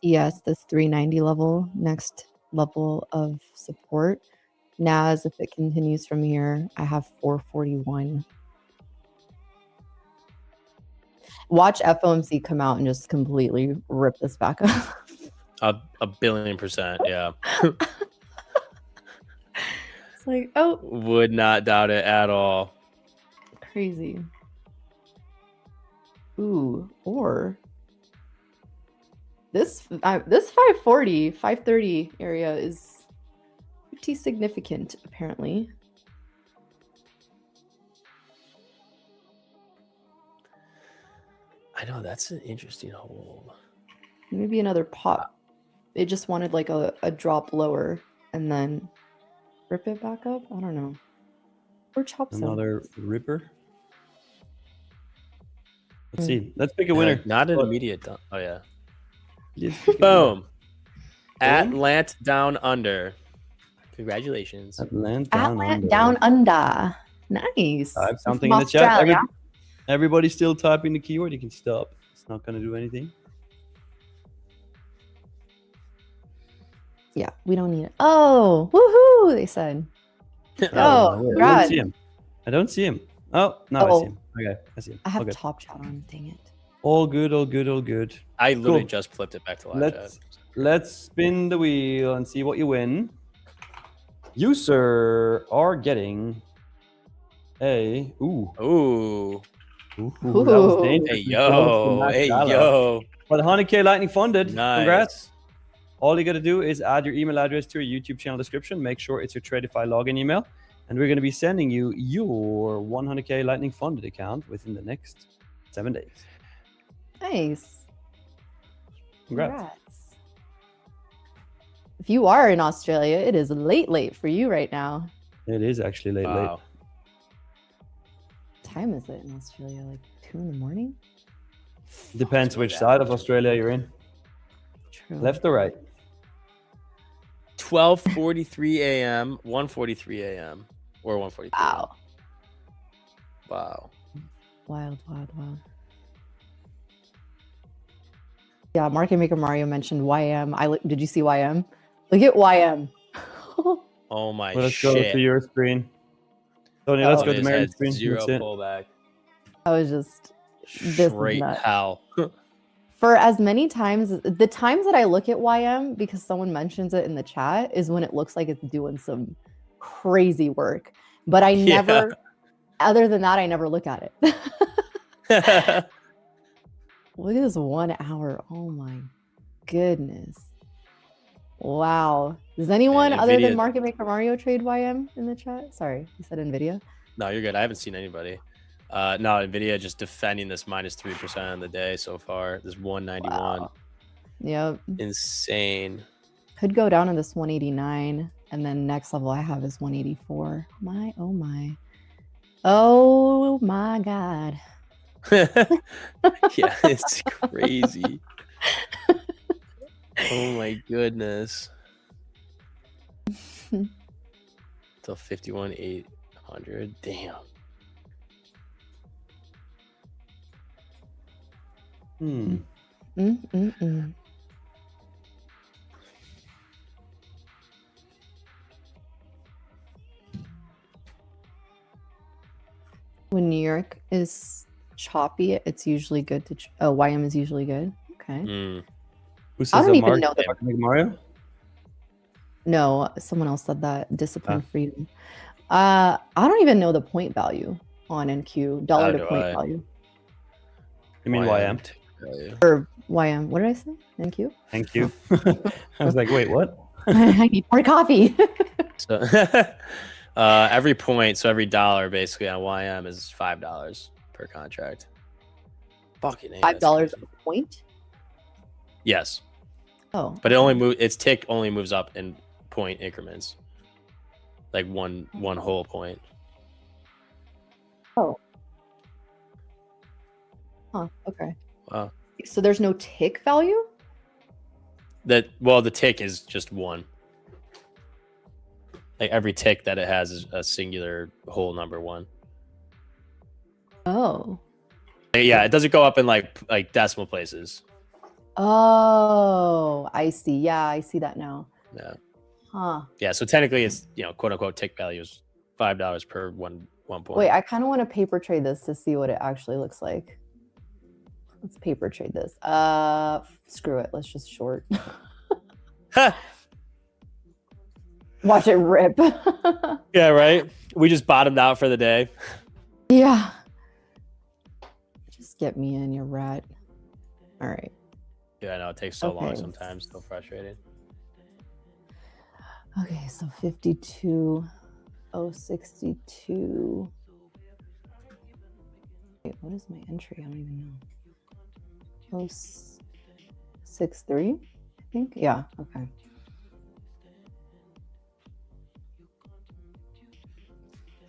Yes, this 390 level, next level of support. Nas, if it continues from here, I have 441. Watch FOMC come out and just completely rip this back up. A billion%, yeah. It's like, oh, Would not doubt it at all. crazy. Ooh, or this 540, 530 area is pretty significant, apparently. I know that's an interesting hold. Maybe another pop. It just wanted like a drop lower and then rip it back up. I don't know. Or chop some. Another ripper. Let's see. Let's pick a winner. Not an But- immediate dump. Oh yeah. Let's pick a winner. Boom. Atlant down under. Congratulations. Atlant down Atlant under. down under. Nice. Type It's something from in the chat. Australia. Everybody's still typing the keyword. You can stop. It's not going to do anything. Yeah, we don't need it. Oh, woohoo! They said. Oh, I don't congrats. see him. I don't see him. Oh, no, I Oh. see him. Okay, I see him. I have Okay. top chat on. Dang it. All good, all good, all good. I literally Cool. just flipped it back to live chat. let's spin the wheel and see what you win. You, sir, are getting a Ooh. That was dangerous. Hey yo. Hey yo. Well, 100K Lightning funded. Nice. Congrats. All you got to do is add your email address to your YouTube channel description. Make sure it's your Tradeify login email. And we're going to be sending you your 100K Lightning funded account within the next 7 days. Nice. Congrats. If you are in Australia, it is late for you right now. It is actually late. Wow. What time is it in Australia? Like 2 in the morning? Depends which side of Australia you're in. True. Left or right? 12:43 a.m., 1:43 a.m., or 1:43. Wow. Wow. Wild. Yeah, Market Maker Mario mentioned YM. Did you see YM? Look at YM. Oh my Well, let's shit. go to your screen. Tony, let's go to Mary's screen. Zero That's it. pullback. I was just this is Straight nuts. hell. For as many times, the times that I look at YM because someone mentions it in the chat is when it looks like it's doing some crazy work. But I never, other than that, I never look at it. Look at this 1 hour. Oh my goodness. Wow. Does anyone Man, other than Nvidia- Market Maker Mario trade YM in the chat? Sorry, you said NVIDIA. No, you're good. I haven't seen anybody. No, Nvidia just defending this minus 3% on the day so far. This 191. Wow. Yep. Insane. Could go down to this 189. And then next level I have is 184. My, oh my. Oh my God. Yeah, it's crazy. Oh my goodness. Till 51,800. Damn. Mm-mm-mm. When New York is choppy, it's usually good to. YM is usually good. Okay. Mm. Who I says don't that, even Mark? know that. Mark Mario? No, someone else said that. Discipline freedom. I don't even know the point value on NQ. Dollar to do point I. value. You mean YM? Or YM. What did I say? NQ? Thank you. I was like, wait, what? I need more coffee. So every point, so every dollar basically on YM is $5 per contract. Fucking A, that's $5 crazy. a point? Yes, Oh. but it only its tick only moves up in point increments, like one whole point. Oh. Huh. Okay. Wow. So there's no tick value? The tick is just one. Like every tick that it has is a singular whole number one. Oh. Yeah, it doesn't go up in like decimal places. Oh, I see. Yeah, I see that now. Yeah. Huh. Yeah, so technically it's, quote unquote tick value is $5 per one point. Wait, I kind of want to paper trade this to see what it actually looks like. Let's paper trade this. Screw it. Let's just short. Watch it rip. Yeah, right. We just bottomed out for the day. Yeah. Just get me in, you rat. All right. Yeah, I know it takes so long Okay. sometimes. So frustrating. Okay, so 52,062. Wait, what is my entry? I don't even know. 063, I think. Yeah, okay.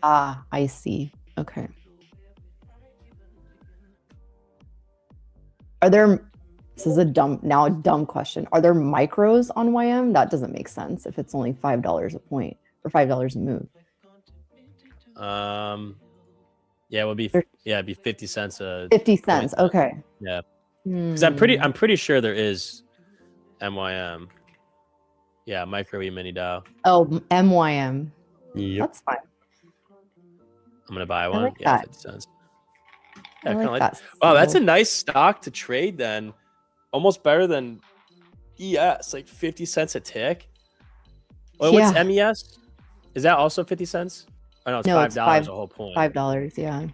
Ah, I see. Okay. Are there, this is a dumb question. Are there micros on YM? That doesn't make sense if it's only $5 a point or $5 a move. Yeah, it would be it'd be 50 cents a 50 cents. point. Okay. Yeah. Because I'm pretty sure there is MYM. Yeah, micro e mini DAO. Oh, MYM. Yep. That's fine. I'm gonna buy one. like Yeah, that. 50 cents. I Yeah, I kinda like like that. Wow, that's a symbol. nice stock to trade then. Almost better than Yes, like 50 cents a tick. Well, what's MES? Is that also 50 cents? Oh no, it's $5 the whole point. $5, yeah.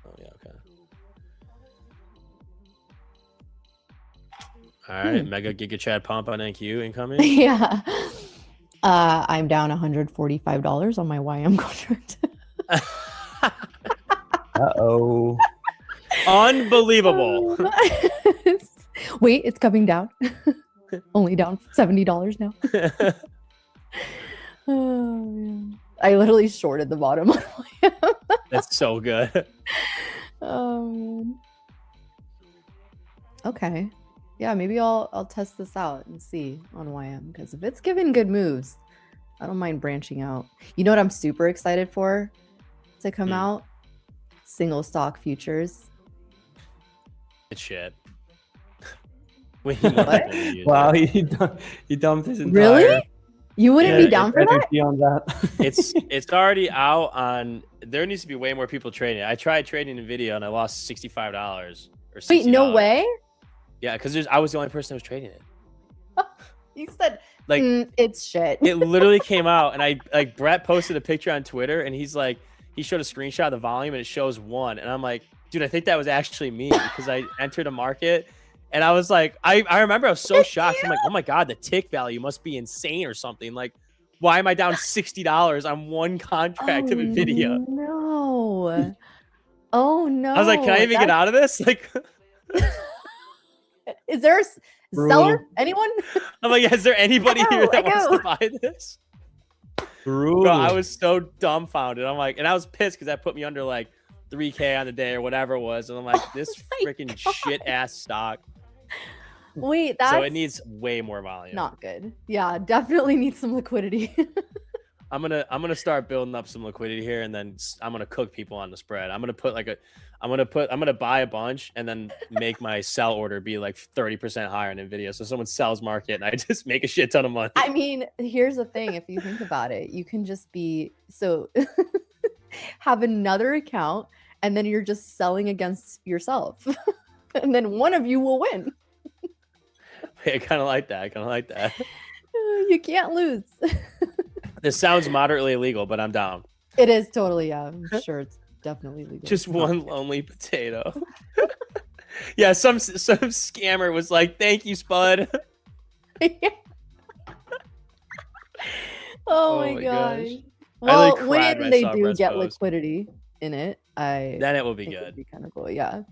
Oh yeah, okay. All right, Mega Giga Chad pump on NQ incoming. Yeah. I'm down $145 on my YM contract. Uh-oh. Unbelievable. Wait, it's coming down. Only down $70 now. Oh, man. I literally shorted the bottom. That's so good. Oh, man. Okay. Yeah, maybe I'll test this out and see on YM, because if it's giving good moves, I don't mind branching out. You know what I'm super excited for to come out? Single stock futures. It's shit. We need more people to use Wow, it. he dumped his entire... Really? You wouldn't be down for that? On that. It's already out on. There needs to be way more people trading it. I tried trading NVIDIA and I lost $65 or $60. Wait, no way? Yeah, because I was the only person that was trading it. You said like it's shit. It literally came out, and I like Brett posted a picture on Twitter, and he's like, he showed a screenshot of the volume, and it shows 1, and I'm like, dude, I think that was actually me because I entered a market, and I was like, I remember I was so shocked. I'm like, oh my god, the tick value must be insane or something. Like, why am I down $60 on one contract of NVIDIA? No. Oh no. I was like, can I even get out of this? Like. Is there a seller? Anyone? I'm like, is there anybody here that wants to buy this? Bro, I was so dumbfounded. I'm like, and I was pissed because that put me under like 3K on the day or whatever it was. And I'm like, this freaking shit ass stock. Wait, that's so it needs way more volume. Not good. Yeah, definitely needs some liquidity. I'm gonna start building up some liquidity here, and then I'm gonna cook people on the spread. I'm gonna buy a bunch and then make my sell order be like 30% higher on NVIDIA. So someone sells market and I just make a shit ton of money. I mean, here's the thing. If you think about it, you can just have another account and then you're just selling against yourself. And then one of you will win. I kind of like that. You can't lose. This sounds moderately illegal, but I'm down. It is totally, yeah. I'm sure it's definitely legal. Just one lonely potato. Yeah, some scammer was like, "Thank you, Spud." Oh my gosh. Well, when they do get liquidity in it, then it will be good. It'd be kind of cool. Yeah.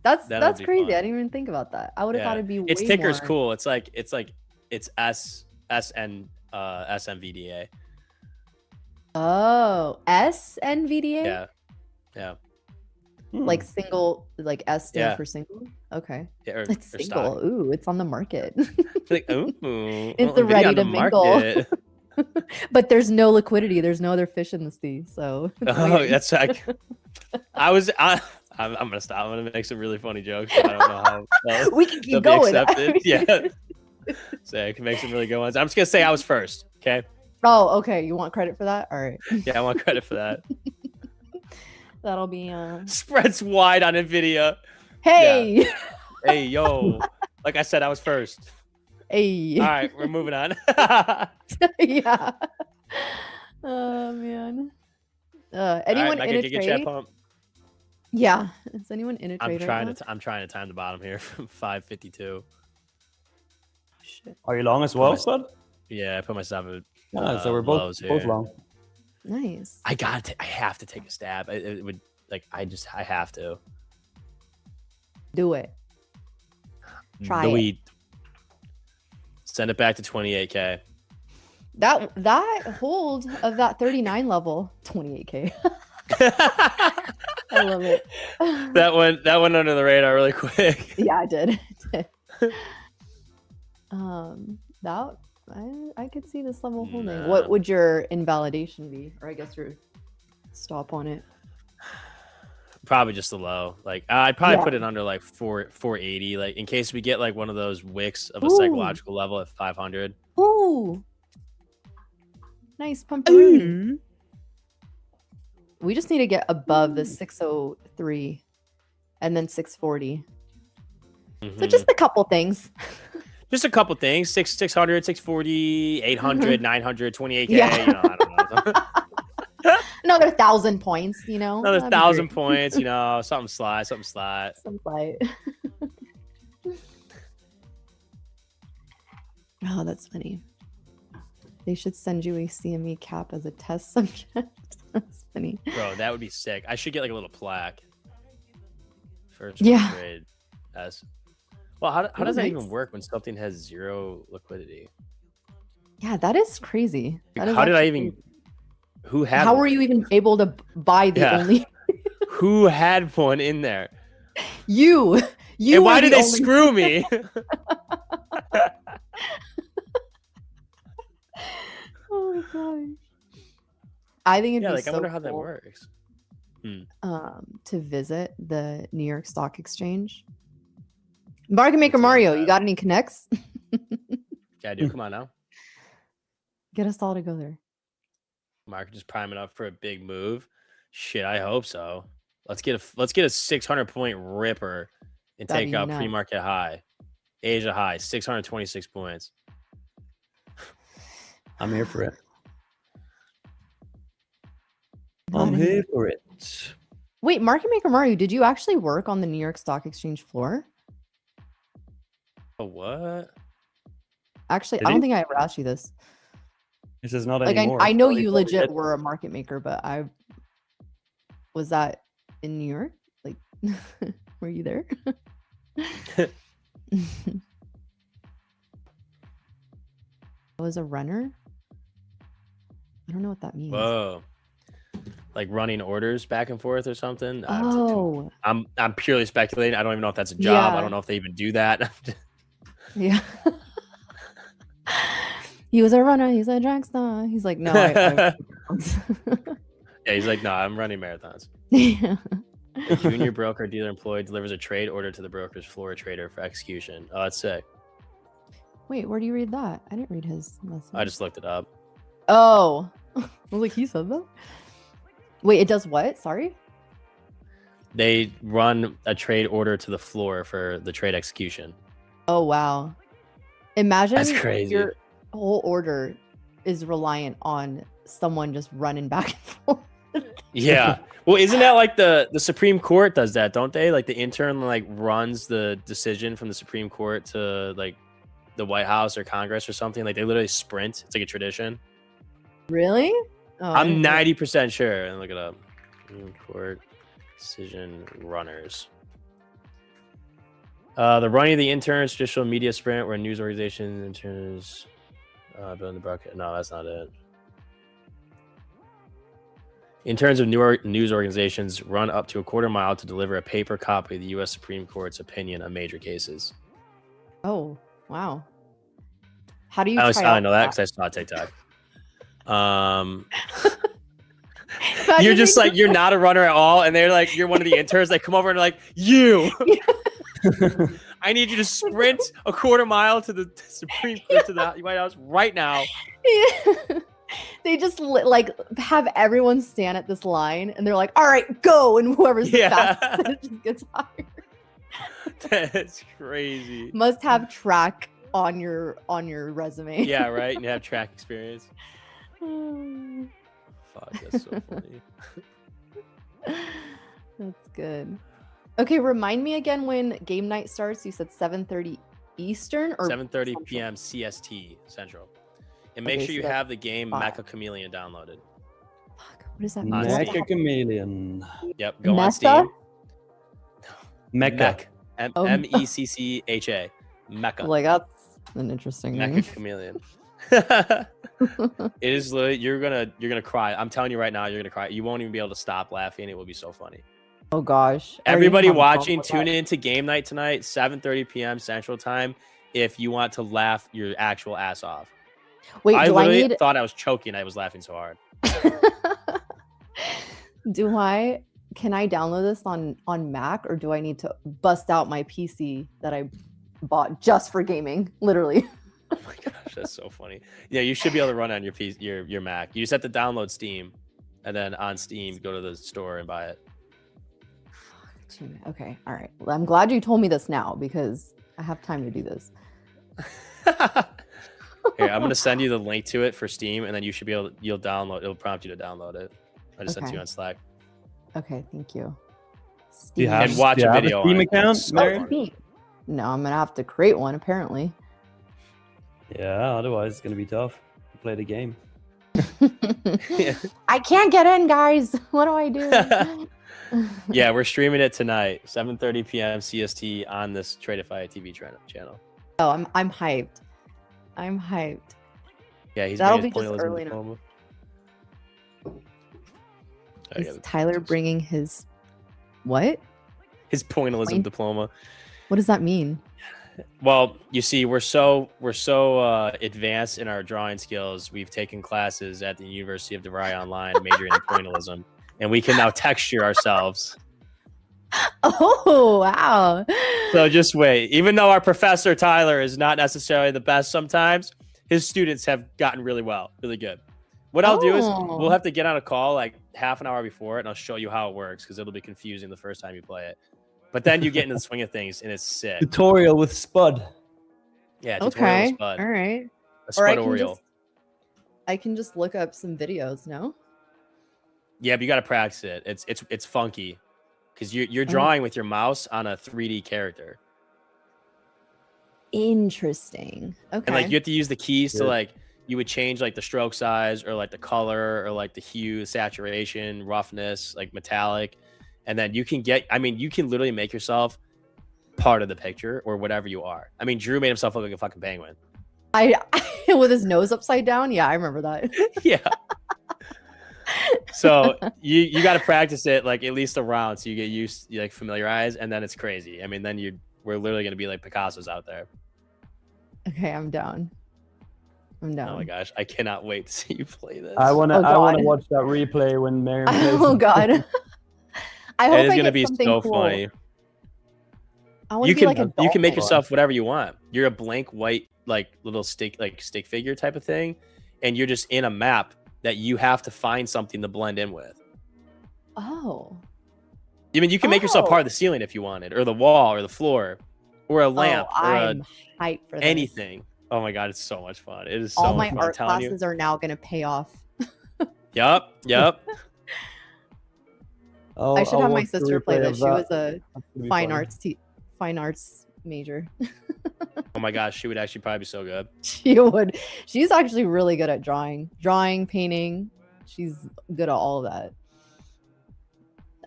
That's crazy. Fun. I didn't even think about that. I would have thought it'd be way its ticker's more. Cool. It's SNVDA. Oh, SNVDA? Yeah. Like single, like S stand for single? Okay. Yeah, it's single. Stock. Ooh, it's on the market. Like, ooh, it's ready to mingle. But there's no liquidity. There's no other fish in the sea. So that's like I'm gonna stop. I'm gonna make some really funny jokes. But I don't know how we can keep going. Yeah. So I can make some really good ones. I'm just gonna say I was first. Okay. Oh, okay. You want credit for that? All right. Yeah, I want credit for that. That'll be spreads wide on NVIDIA. Hey. Yeah. Hey, yo. Like I said, I was first. Hey. All right, we're moving on. Yeah. Oh man. Anyone in a trade? Yeah. Is anyone in a trade? I'm trying to time the bottom here from 552. Shit. Are you long as well, Spud? Yeah, I put myself at so we're both long. Nice. I have to take a stab. It would I have to. Do it. Try it. Send it back to 28K. That hold of that 39 level, 28K. I love it. That went under the radar really quick. Yeah, I did. I could see this level holding. What would your invalidation be? Or I guess your stop on it. Probably just the low. Like I'd probably put it under like 480, like in case we get like one of those wicks of a psychological level at 500. Ooh. Nice pumperoni. We just need to get above the 603 and then 640. So just a couple things. Just a couple things. 600, 640, 800, 900, 28K. Yeah. You know, I don't know. Another 1,000 points, you know. Another That'd be 1,000 great. points, you know, something slight. Some slight. Oh, that's funny. They should send you a CME cap as a test subject. That's funny. Bro, that would be sick. I should get like a little plaque. First Yeah. grade S. Well, how does that nice. even work when something has 0 liquidity? Yeah, that is crazy. That is How did I actually even? crazy. Who had? How one? were you even able to buy the Yeah. only Who had one in there? you? You. And why were did the they only- screw me? Oh my gosh. I think it'd Yeah, be like I so wonder how that cool, works. to visit the New York Stock Exchange. Market Maker Let's go Mario, with you that. got any connects? Yeah, dude, come on now. Get us all to go there. Market just priming up for a big move. Shit, I hope so. Let's get a 600-point ripper and That'd take be out nuts. pre-market high, Asia high, 626 points. I'm here for it. Got I'm it. here for it. Wait, Market Maker Mario, did you actually work on the New York Stock Exchange floor? Oh, what? Actually, Did I don't he? think I ever asked you this. This is not Like, anymore. I know Probably- you probably legit did. were a market maker, but was that in New York? Like, were you there? I was a runner. I don't know what that means. Whoa. Like running orders back and forth or something? Oh, I'm purely speculating. I don't even know if that's a job. I Yeah. don't know if they even do that. yeah. He was a runner. He's a drag star. He's like, no, I Yeah, he's like, no, I'm running marathons. yeah. A junior broker dealer employee delivers a trade order to the broker's floor trader for execution. Oh, that's sick. Wait, where do you read that? I didn't read his message. I just looked it up. Oh, I was like, he said that. Wait, it does what? Sorry. They run a trade order to the floor for the trade execution. Oh wow. Imagine That's crazy. your whole order is reliant on someone just running back and forth. Yeah. Well, isn't that like the Supreme Court does that, don't they? Like the intern like runs the decision from the Supreme Court to like the White House or Congress or something. Like they literally sprint. It's like a tradition. Really? Oh, I I'm didn't know. 90% sure. And look it up. Supreme Court decision runners. The running of the interns, traditional media sprint, where news organizations interns building the broadcast. No, that's not it. Interns of news organizations run up to a quarter mile to deliver a paper copy of the U.S. Supreme Court's opinion on major cases. Oh, wow. How do you I try know out that because I saw TikTok. Imagine You're just they- like, you're not a runner at all. And they're like, you're one of the interns. They come over and like, you. I need you to sprint a quarter mile to the Supreme Court, to the White House right now. They just like have everyone stand at this line and they're like, all right, go. And whoever's the Yeah. fastest just gets hired. That's crazy. Must have track on your resume. Yeah, right. And you have track experience. Oh, Fuck, that's so funny. that's good. Okay, remind me again when game night starts. You said 7:30 Eastern or 7:30 Central? p.m. CST Central. And make Okay, sure you so that's have the game 5. Mecha Chameleon downloaded. Fuck, what does that mean? On Do I have Steam. to Mecha Chameleon. Yep, go on Meta? Steam. Mecha. Mech. Oh. Meccha. Mecha. have- Like that's an interesting Mecha name. Chameleon. It is literally, you're gonna cry. I'm telling you right now, you're gonna cry. You won't even be able to stop laughing. It will be so funny. Oh gosh. I already Everybody have a problem watching, with tune that. in to game night tonight, 7:30 p.m. Central Time, if you want to laugh your actual ass off. Wait, I do I literally need thought I was choking. I was laughing so hard. Can I download this on Mac or do I need to bust out my PC that I bought just for gaming? Literally. Oh my gosh, that's so funny. Yeah, you should be able to run on your PC, your Mac. You just have to download Steam, and then on Steam, go to the store and buy it. Okay. All right. Well, I'm glad you told me this now because I have time to do this. Here, I'm gonna send you the link to it for Steam, and then you should be able. You'll download. It'll prompt you to download it. I just sent it to you on Slack. Okay. Thank you. Do you have, And watch do you a have video Steam on it. account, It's so Mary? funny. No, I'm gonna have to create one apparently. Yeah, otherwise it's gonna be tough to play the game. I can't get in, guys. What do I do? Yeah, we're streaming it tonight, 7:30 p.m. CST on this Tradeify TV channel. Oh, I'm hyped. I'm hyped. Yeah, he's That'll bringing be his just pointillism early enough. diploma. Is Tyler bringing his what? His pointillism diploma? What does that mean? Well, you see, we're so advanced in our drawing skills. We've taken classes at the University of DeVry Online, majoring in pointillism, and we can now texture ourselves. Oh, wow. So just wait. Even though our professor Tyler is not necessarily the best sometimes, his students have gotten really well, really good. What I'll do is we'll have to get on a call like half an hour before it, and I'll show you how it works because it'll be confusing the first time you play it. But then you get into the swing of things, and it's sick. Tutorial with Spud. Yeah, tutorial Okay. with Spud. All right. A Spud I Oriole. can just look up some videos, no? Yeah, but you got to practice it. It's funky because you're drawing with your mouse on a 3D character, Interesting. Okay. and like you have to use the keys to Yeah. like you would change like the stroke size or like the color or like the hue, saturation, roughness, like metallic, and then you can get. I mean, you can literally make yourself part of the picture or whatever you are. I mean, Drew made himself look like a fucking penguin. I with his nose upside down. Yeah, I remember that. Yeah. So you got to practice it like at least a round so you get used, you like familiarize, and then it's crazy. I mean, then we're literally gonna be like Picasso's out there. Okay, I'm down. I'm down. Oh my gosh, I cannot wait to see you play this. I wanna Oh, I wanna God. watch that replay when Miriam plays. Oh God. I hope It is I gonna get be something so cool. funny. I want You to be can like a you can make dolphin. yourself whatever you want. You're a blank white like little stick figure type of thing, and you're just in a map that you have to find something to blend in with. Oh. I mean, you can make yourself part Oh. of the ceiling if you wanted, or the wall, or the floor, or a lamp, Oh, or I'm hyped for this. anything. Oh my god, it's so much fun. It is so All much my fun. I'm art telling classes are now gonna pay off. you. Yep. I should have my sister play this. She was a fine arts. fine arts major. Oh my gosh, she would actually probably be so good. She would. She's actually really good at drawing, painting. She's good at all of that.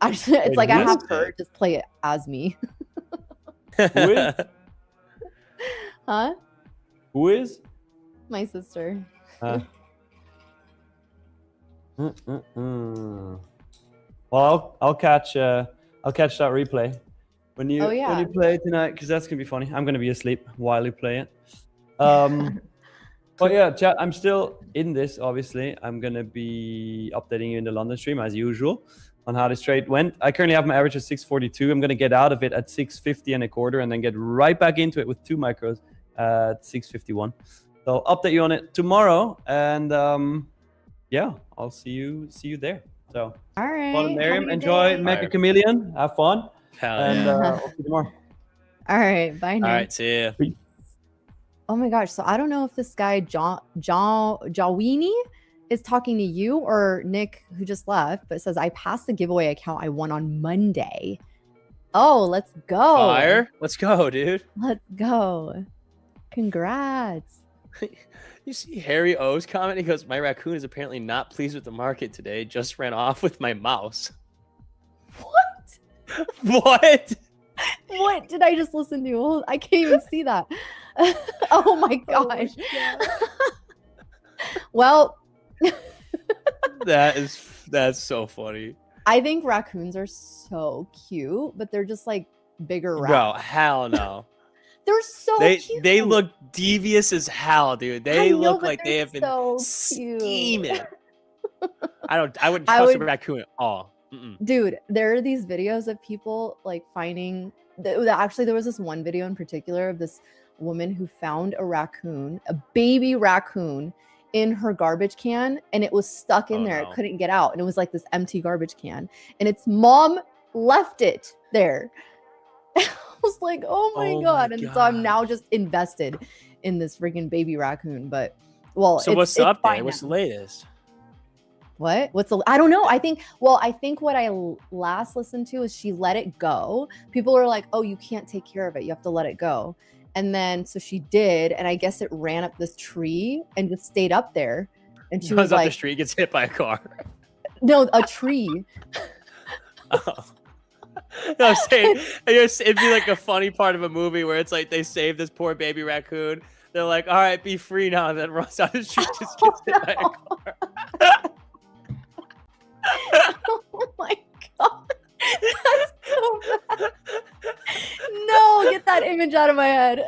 Actually, it's Wait, like I who have is her just play it as me. is? Huh? Who is? My sister. Well, I'll catch that replay when you Oh, yeah. when you play tonight because that's gonna be funny. I'm gonna be asleep while you play it. But yeah, chat. I'm still in this. Obviously, I'm gonna be updating you in the London stream as usual on how this trade went. I currently have my average at 642. I'm gonna get out of it at 650 and a quarter, and then get right back into it with 2 micros at 651. So I'll update you on it tomorrow, and yeah, I'll see you there. So, All right. fun, have a Miriam. good Enjoy day. Mecha Chameleon. Have fun, Hell and yeah. I'll see you tomorrow. All right. Bye All now. right, see ya. Oh my gosh. So I don't know if this guy Jawini is talking to you or Nick, who just left, but it says I passed the giveaway account I won on Monday. Oh, let's go. Fire. Let's go, dude. Let's go. Congrats. You see Harry O's comment? He goes, "My raccoon is apparently not pleased with the market today. Just ran off with my mouse." What? What? What did I just listen to? Oh, I can't even see that. Oh my gosh. Well, That's so funny. I think raccoons are so cute, but they're just like bigger Bro, rats. hell no. They're so cute. They look devious as hell, dude. They I know, look but like they they're have been so scheming. cute. I wouldn't I trust a would- raccoon at all. Mm-mm. Dude, there are these videos of people like finding actually there was this one video in particular of this woman who found a raccoon, a baby raccoon in her garbage can, and it was stuck in Oh, there. no. It couldn't get out. And it was like this empty garbage can. And its mom left it there. I was like, oh my god. And so I'm now just invested in this freaking baby raccoon. But well, So what's the update? What's the latest? What's the, I don't know. I think what I last listened to is she let it go. People are like, oh, you can't take care of it. You have to let it go. And then so she did, and I guess it ran up this tree and just stayed up there. And she was up like, the street, gets hit by a car. No, a tree. Oh. No, I'm saying it'd be like a funny part of a movie where it's like they save this poor baby raccoon. They're like, all right, be free now, and then runs down the street, just gets hit by a car. Oh my god. That's so bad. No, get that image out of my head.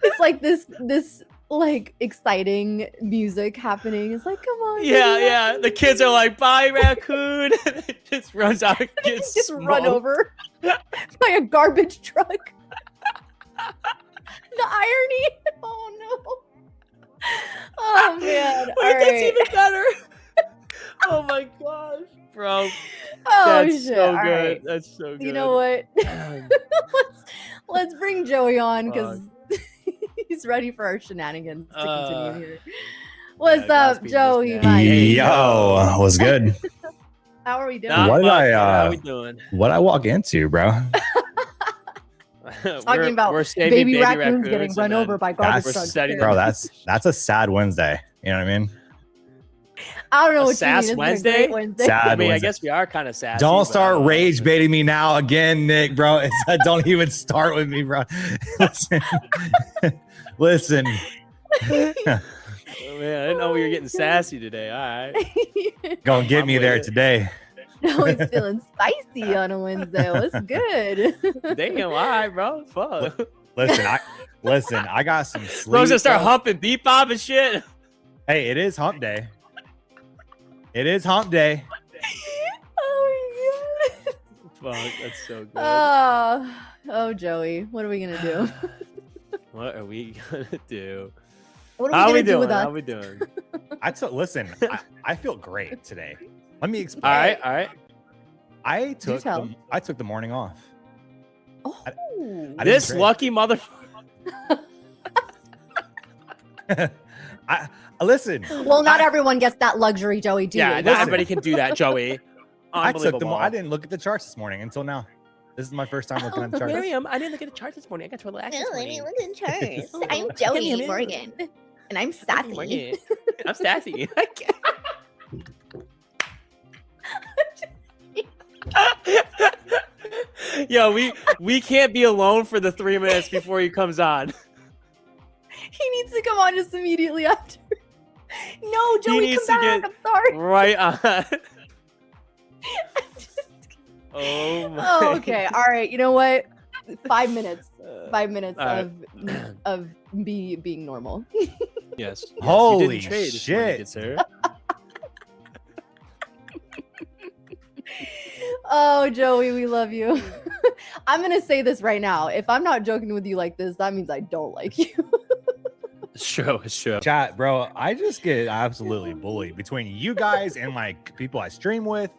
It's like this like exciting music happening. It's like, come on. Yeah. The kids are like, bye, raccoon. It just runs out and gets just smoked. run over by a garbage truck. The irony. Oh no. Oh man. Wait, All that's right. even better. Oh my gosh, bro. Oh That's shit. so All good. right. That's so good. You know what? let's bring Joey on because he's ready for our shenanigans to continue here. What's up, Godspeed, Joey? man. My Yo, what's good? How are we doing? Not What did much, I, man. How we doing? What I walk into, bro? Talking about we're saving baby raccoons getting and run then over by garbage That's- trucks. setting too. Bro, that's a sad Wednesday. You know what I mean? I don't know a what you sass mean. It's been a Wednesday? great Wednesday. Sad I mean, I Wednesday. guess we are kind of sassy. Don't but start rage baiting me now again, Nick, bro. Don't even start with me, bro. Listen. Oh, man, I didn't know we were getting sassy today. All right. Gonna get I'm me with there it. today. Joey's feeling spicy on a Wednesday. What's good? Damn, all right, bro. Fuck. Listen, I got some sleep. Bro's gonna start bro. humping beat bop and shit. Hey, it is hump day. It is hump day. Oh my god. Fuck, that's so good. Oh, Joey, what are we gonna do? What are we gonna do? What How are are we we gonna do with doing? us? How we doing? Listen, I feel great today. Let me explain. All right, all right. I took tell. the morning off. Oh, I didn't This trade. lucky motherfucker. I listen. well, not everyone gets that luxury, Joey. Do Yeah, you? not Listen. everybody can do that, Joey. I took Unbelievable. I didn't look at the charts this morning until now. This is my first time looking at the charts. Miriam, I didn't look at the charts this morning. I got to relax. this morning. look at charts. Oh, I'm give me a Joey minute. Morgan, and I'm Hey, sassy. Morgan. I'm sassy. Yo, we can't be alone for the 3 minutes before he comes on. He needs to come on just immediately after. No, Joey, needs come to back. get- I'm sorry. Right on. Oh my. Oh, okay. All right. You know what? 5 minutes. 5 minutes All right. of me being normal. Yes. You Holy didn't trade this shit. morning, good sir. Oh, Joey, we love you. I'm gonna say this right now. If I'm not joking with you like this, that means I don't like you. It's true. It's true. Chat, bro. I just get absolutely bullied between you guys and like people I stream with.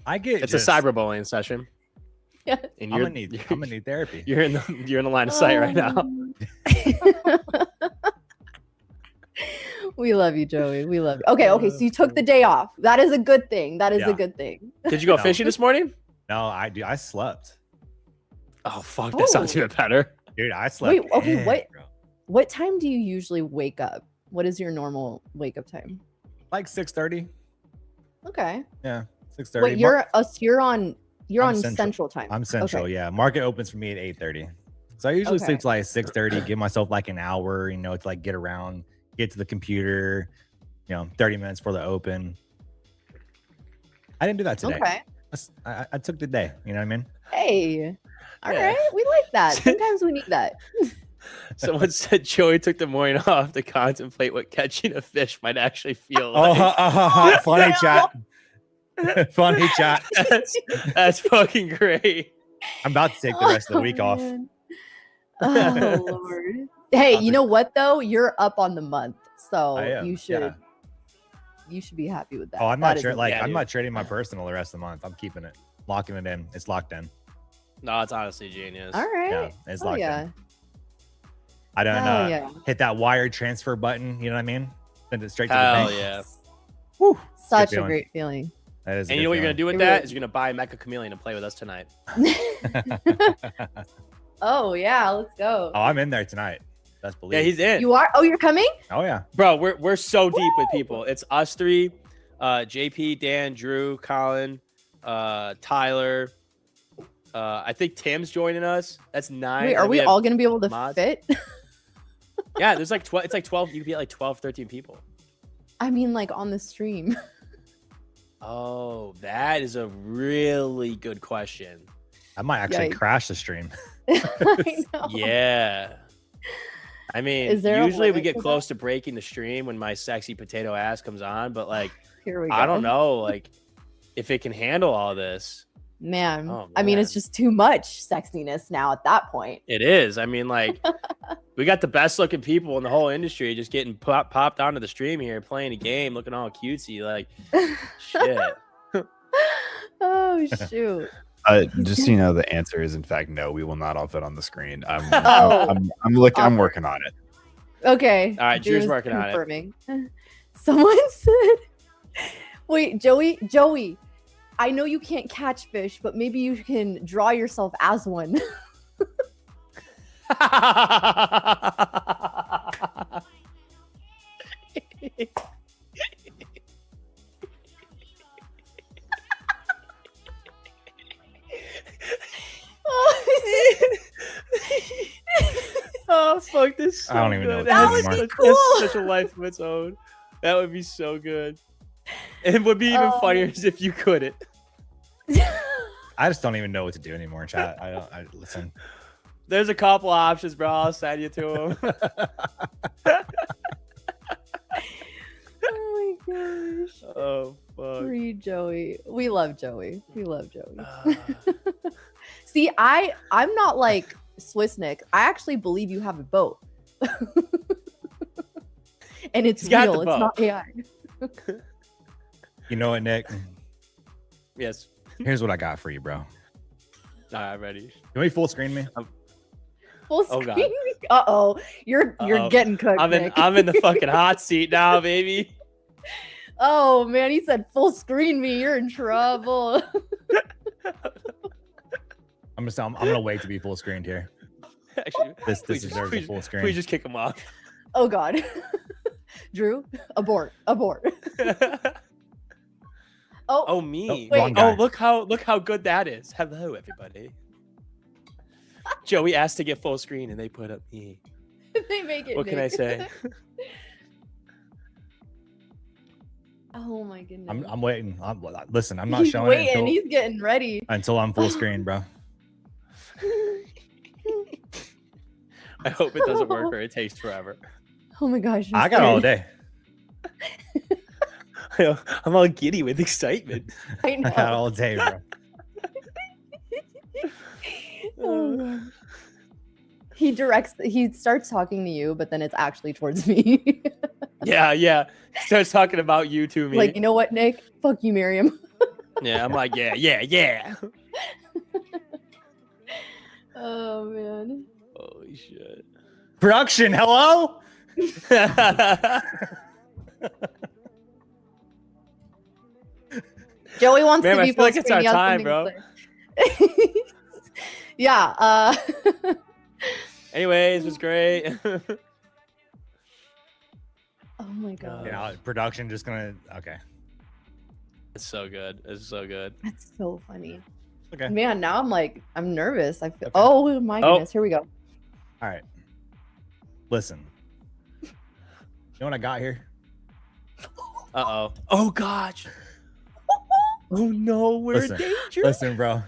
I get It's just, a cyberbullying session. Yes. And I'm you're, gonna need therapy. you're in the line of sight right now. We love you, Joey. We love you. Okay, so you took the day off. That is a good thing. That is Yeah. a good thing. Did you go No. fishing this morning? No, I slept. Oh fuck, that sounds Oh. even better. Dude, I slept. Wait, okay, in, what- bro. What time do you usually wake up? What is your normal wake up time? Like 6:30. Okay. Yeah, 6:30. Wait, you're on I'm central time. I'm central. Okay. Yeah, market opens for me at 8:30. So I usually Okay. sleep till like 6:30. Give myself like an hour, to like get around, get to the computer. 30 minutes for the open. I didn't do that today. Okay. I took the day. You know what I mean? Hey. All Yeah. right. We like that. Sometimes we need that. Someone said Joey took the morning off to contemplate what catching a fish might actually feel Oh, like. funny chat. Funny chat. That's fucking great. I'm about to take the rest of the week off. Man. Oh Lord. Hey, you know what though? You're up on the month, so I am, you should you should be happy with that. Oh, I'm That not is sure. Like, Yeah, I'm dude. not trading my personal the rest of the month. I'm keeping it, locking it in. It's locked in. No, it's honestly genius. all right. Yeah, it's Oh, locked yeah. in. I don't Hell yeah. hit that wire transfer button. You know what I mean? Send it straight to the Hell bank. yeah. Whew, Such a feeling. great feeling. that is. And you know what you're gonna do with It that really- is you're gonna buy Mecha Chameleon and play with us tonight. Oh yeah, let's go. Oh, I'm in there tonight. Best believe. Yeah, he's in. You are? Oh, you're coming? Oh yeah. Bro, we're so deep with people. It's us three, JP, Dan, Drew, Colin, Tyler. I think Tim's joining us. That's 9. Wait, are And we have- all gonna be able to mods. fit? Yeah, there's like 12. It's like 12. You could be at like 12, 13 people. I mean, like on the stream. Oh, that is a really good question. I might actually Yikes. crash the stream. I know. Yeah. I mean, Is there a usually we limit get to close to breaking the stream when my sexy potato ass comes on, but like, Here we go. I don't know, like, if it can handle all this. Man. Oh, I mean, it's man. just too much sexiness now at that point. It is. I mean, like, we got the best looking people in the whole industry just getting popped onto the stream here, playing a game, looking all cutesy. Like, shit. Oh shoot. Just so you know, the answer is in fact no. We will not all fit on the screen. Oh. I'm looking. I'm working on it. Okay. All right, Drew's Drew's working on it. confirming. Someone said, "Wait, Joey, I know you can't catch fish, but maybe you can draw yourself as one." Oh fuck this! I don't even know what That to would do be anymore. cool. cool. Such a life of its own. That would be so good. And it would be even Oh. funnier as if you couldn't. I just don't even know what to do anymore, chat. I listen. There's a couple options, bro. I'll send you to them. Oh my gosh. Oh fuck. Free Joey. We love Joey. We love Joey. Uh, See, I'm not like Swiss Nick. I actually believe you have a boat. And it's He's got real. the It's boat. not AI. You know what, Nick? yes. Here's what I got for you, bro. All right, ready. You want me full screen me? Full Oh, screen. God. Uh-oh. You're Uh-oh. getting cooked, I'm in. Nick. I'm in the fucking hot seat now, baby. Oh man, he said full screen me. You're in trouble. I'm gonna wait to be full screened here. Actually, This please deserves please, a full screen. Please just kick him off. Oh god. Drew, abort. Oh, Oh me. Oh, wrong Oh, guy. look how good that is. Hello, everybody. Joey asked to get full screen, and they put up me. they make it. What can I Nick. say? Oh my goodness. I'm waiting. Listen, I'm not He's showing waiting. it until, He's getting ready. until I'm full screen, bro. I hope it doesn't work or it takes forever. Oh my gosh. I'm I got all scared. day. I'm all giddy with excitement. I I know. got all day, bro. Oh, God. He starts talking to you, but then it's actually towards me. Yeah. Starts talking about you to me. Like, you know what, Nick? Fuck you, Miriam. Yeah, I'm like, yeah. Oh man. Holy shit. Production, hello? Joey wants Man, to I be feel like full it's our screen. He has time, something to say. Yeah. Anyways, it was great. Oh my god. Yeah, production just gonna okay. It's so good. It's so good. That's so funny. Okay. Man, now I'm nervous. I feel. Okay. Oh my Oh. goodness. Here we go. All right. Listen. You know what I got here? Uh-oh. Oh gosh. Oh no, we're Listen, in danger. Listen, bro.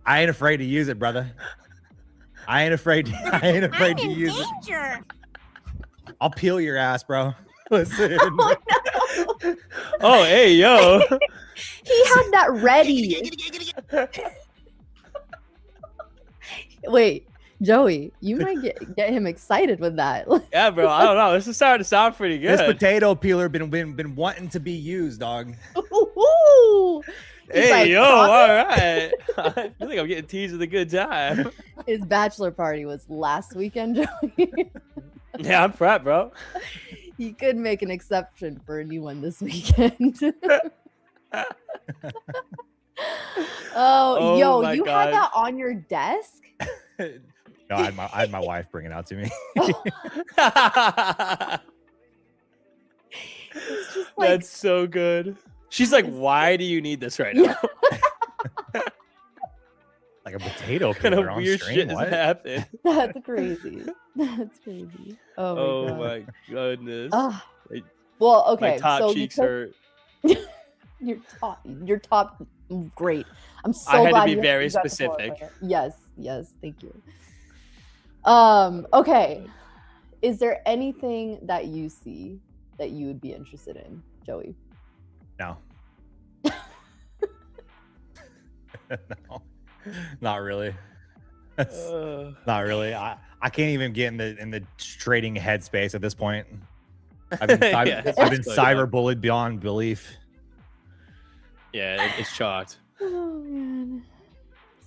I ain't afraid to use it, brother. I ain't afraid to use it. I'll peel your ass, bro. Listen. Oh, hey, yo. He had that ready. Wait, Joey, you might get him excited with that. Yeah, bro. I don't know. This is starting to sound pretty good. This potato peeler been wanting to be used, dog. Ooh. He's Hey, like, yo, "Promise?" all right. I feel like I'm getting teased with a good time. His bachelor party was last weekend, Joey. Yeah, I'm prepped, bro. He could make an exception for a new one this weekend. Oh yo, my you God. had that on your desk? No, I had my wife bring it out to me. It's just like, That's so good. She's like, why do you need this right now? Like a potato What kind peeler of on weird stream. shit is What? happening? that's crazy. That's crazy. Oh my Oh god. my goodness. Ah. Like, Well, okay. My top so cheeks you hurt. your top great. I'm so I had to glad be you very you got to specific. qualify it. Yes, thank you. Okay. Is there anything that you see that you would be interested in, Joey? No. No. Not really. Not really. I can't even get in the trading headspace at this point. I've been Yeah, I've been it's so cyber dumb. bullied beyond belief. Yeah, it's chalked. Oh man.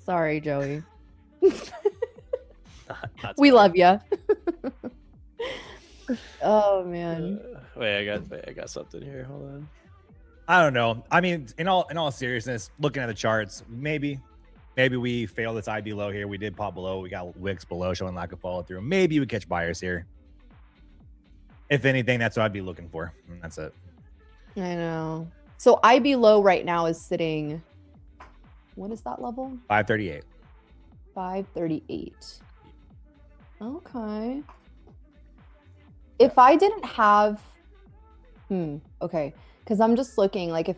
Sorry, Joey. That's We fine. love you. Oh man. Wait, I got something here. Hold on. I don't know. I mean, in all seriousness, looking at the charts, maybe we failed this IB low here. We did pop below. We got wicks below showing lack of follow through. Maybe we catch buyers here. If anything, that's what I'd be looking for. And that's it. I know. So IB low right now is sitting. What is that level? 538. 538. Okay. If I didn't have, okay, because I'm just looking like if.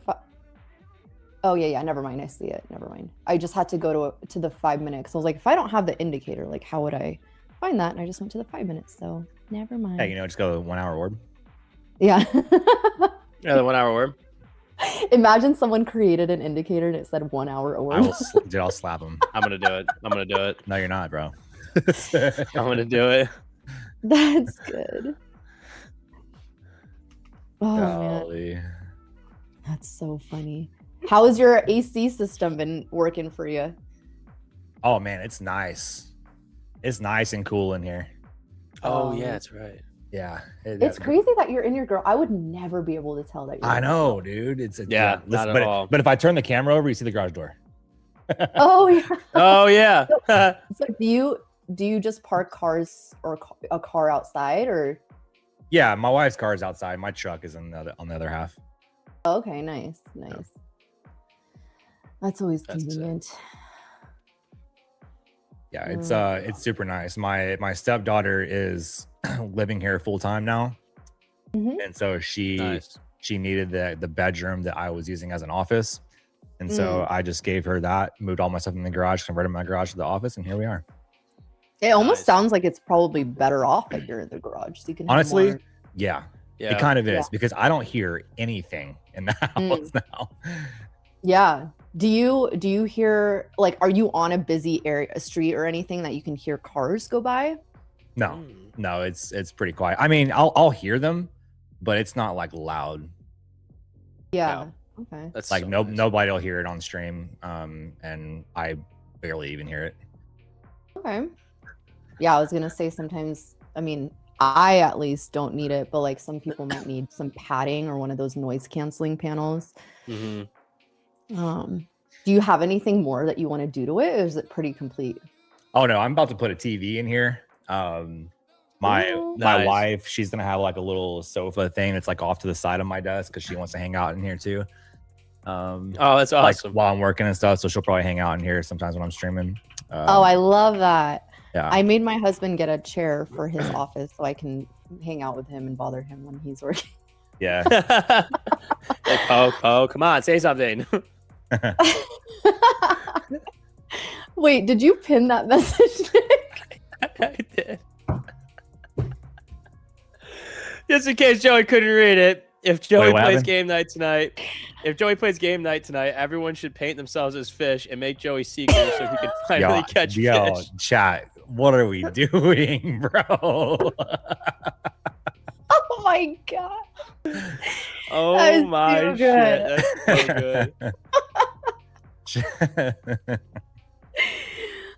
Oh yeah, never mind. I see it. Never mind. I just had to go to the 5 minutes. I was like, if I don't have the indicator, like how would I find that? And I just went to the 5 minutes. So never mind. Hey, just go 1 hour orb. Yeah. Yeah, the 1 hour orb. Imagine someone created an indicator and it said 1 hour orb. I'll slap him. I'm gonna do it. No, you're not, bro. I'm gonna do it. That's good. Oh man, Golly. that's so funny. How has your AC system been working for you? Oh man, it's nice. It's nice and cool in here. Oh yeah, that's right. Yeah. It's crazy that you're in your girl. I would never be able to tell that. I know, dude. Yeah, not at all. But if I turn the camera over, you see the garage door. Oh yeah. Oh yeah. So do you just park cars or a car outside or? Yeah, my wife's car is outside. My truck is on the other half. Okay, nice. That's always That's sick. convenient. Yeah, it's super nice. My stepdaughter is living here full time now, Mhm. and so she needed the bedroom that I was using as an office, and so I just gave her that, moved all my stuff in the garage, converted my garage to the office, and here we are. It almost Nice. sounds like it's probably better off that you're in the garage, so you can have Honestly, more- yeah, Yeah. it kind of is Yeah. because I don't hear anything in the house now. Yeah. Do you hear, like, are you on a busy area, a street or anything that you can hear cars go by? No, no, it's pretty quiet. I mean, I'll hear them, but it's not like loud. Yeah. Okay. That's Like so no nice. nobody will hear it on stream, and I barely even hear it. Okay. Yeah, I was gonna say sometimes, I mean, I at least don't need it, but like some people might need some padding or one of those noise canceling panels. Mhm. Do you have anything more that you want to do to it, or is it pretty complete? Oh no, I'm about to put a TV in here. My Ooh. my Nice. wife, she's gonna have like a little sofa thing that's like off to the side of my desk because she wants to hang out in here too. Oh, that's Like awesome. while I'm working and stuff, so she'll probably hang out in here sometimes when I'm streaming. Oh, I love that. yeah. I made my husband get a chair for his office so I can hang out with him and bother him when he's working. Yeah. Like, Poe, come on, say something. Wait, did you pin that message? I did. Just in case Joey couldn't read it, if Joey what plays happened? game night tonight, everyone should paint themselves as fish and make Joey seeker so he can finally catch yo, fish. chat. What are we doing, bro? Oh my god. Oh That is my too shit. good. That's so good.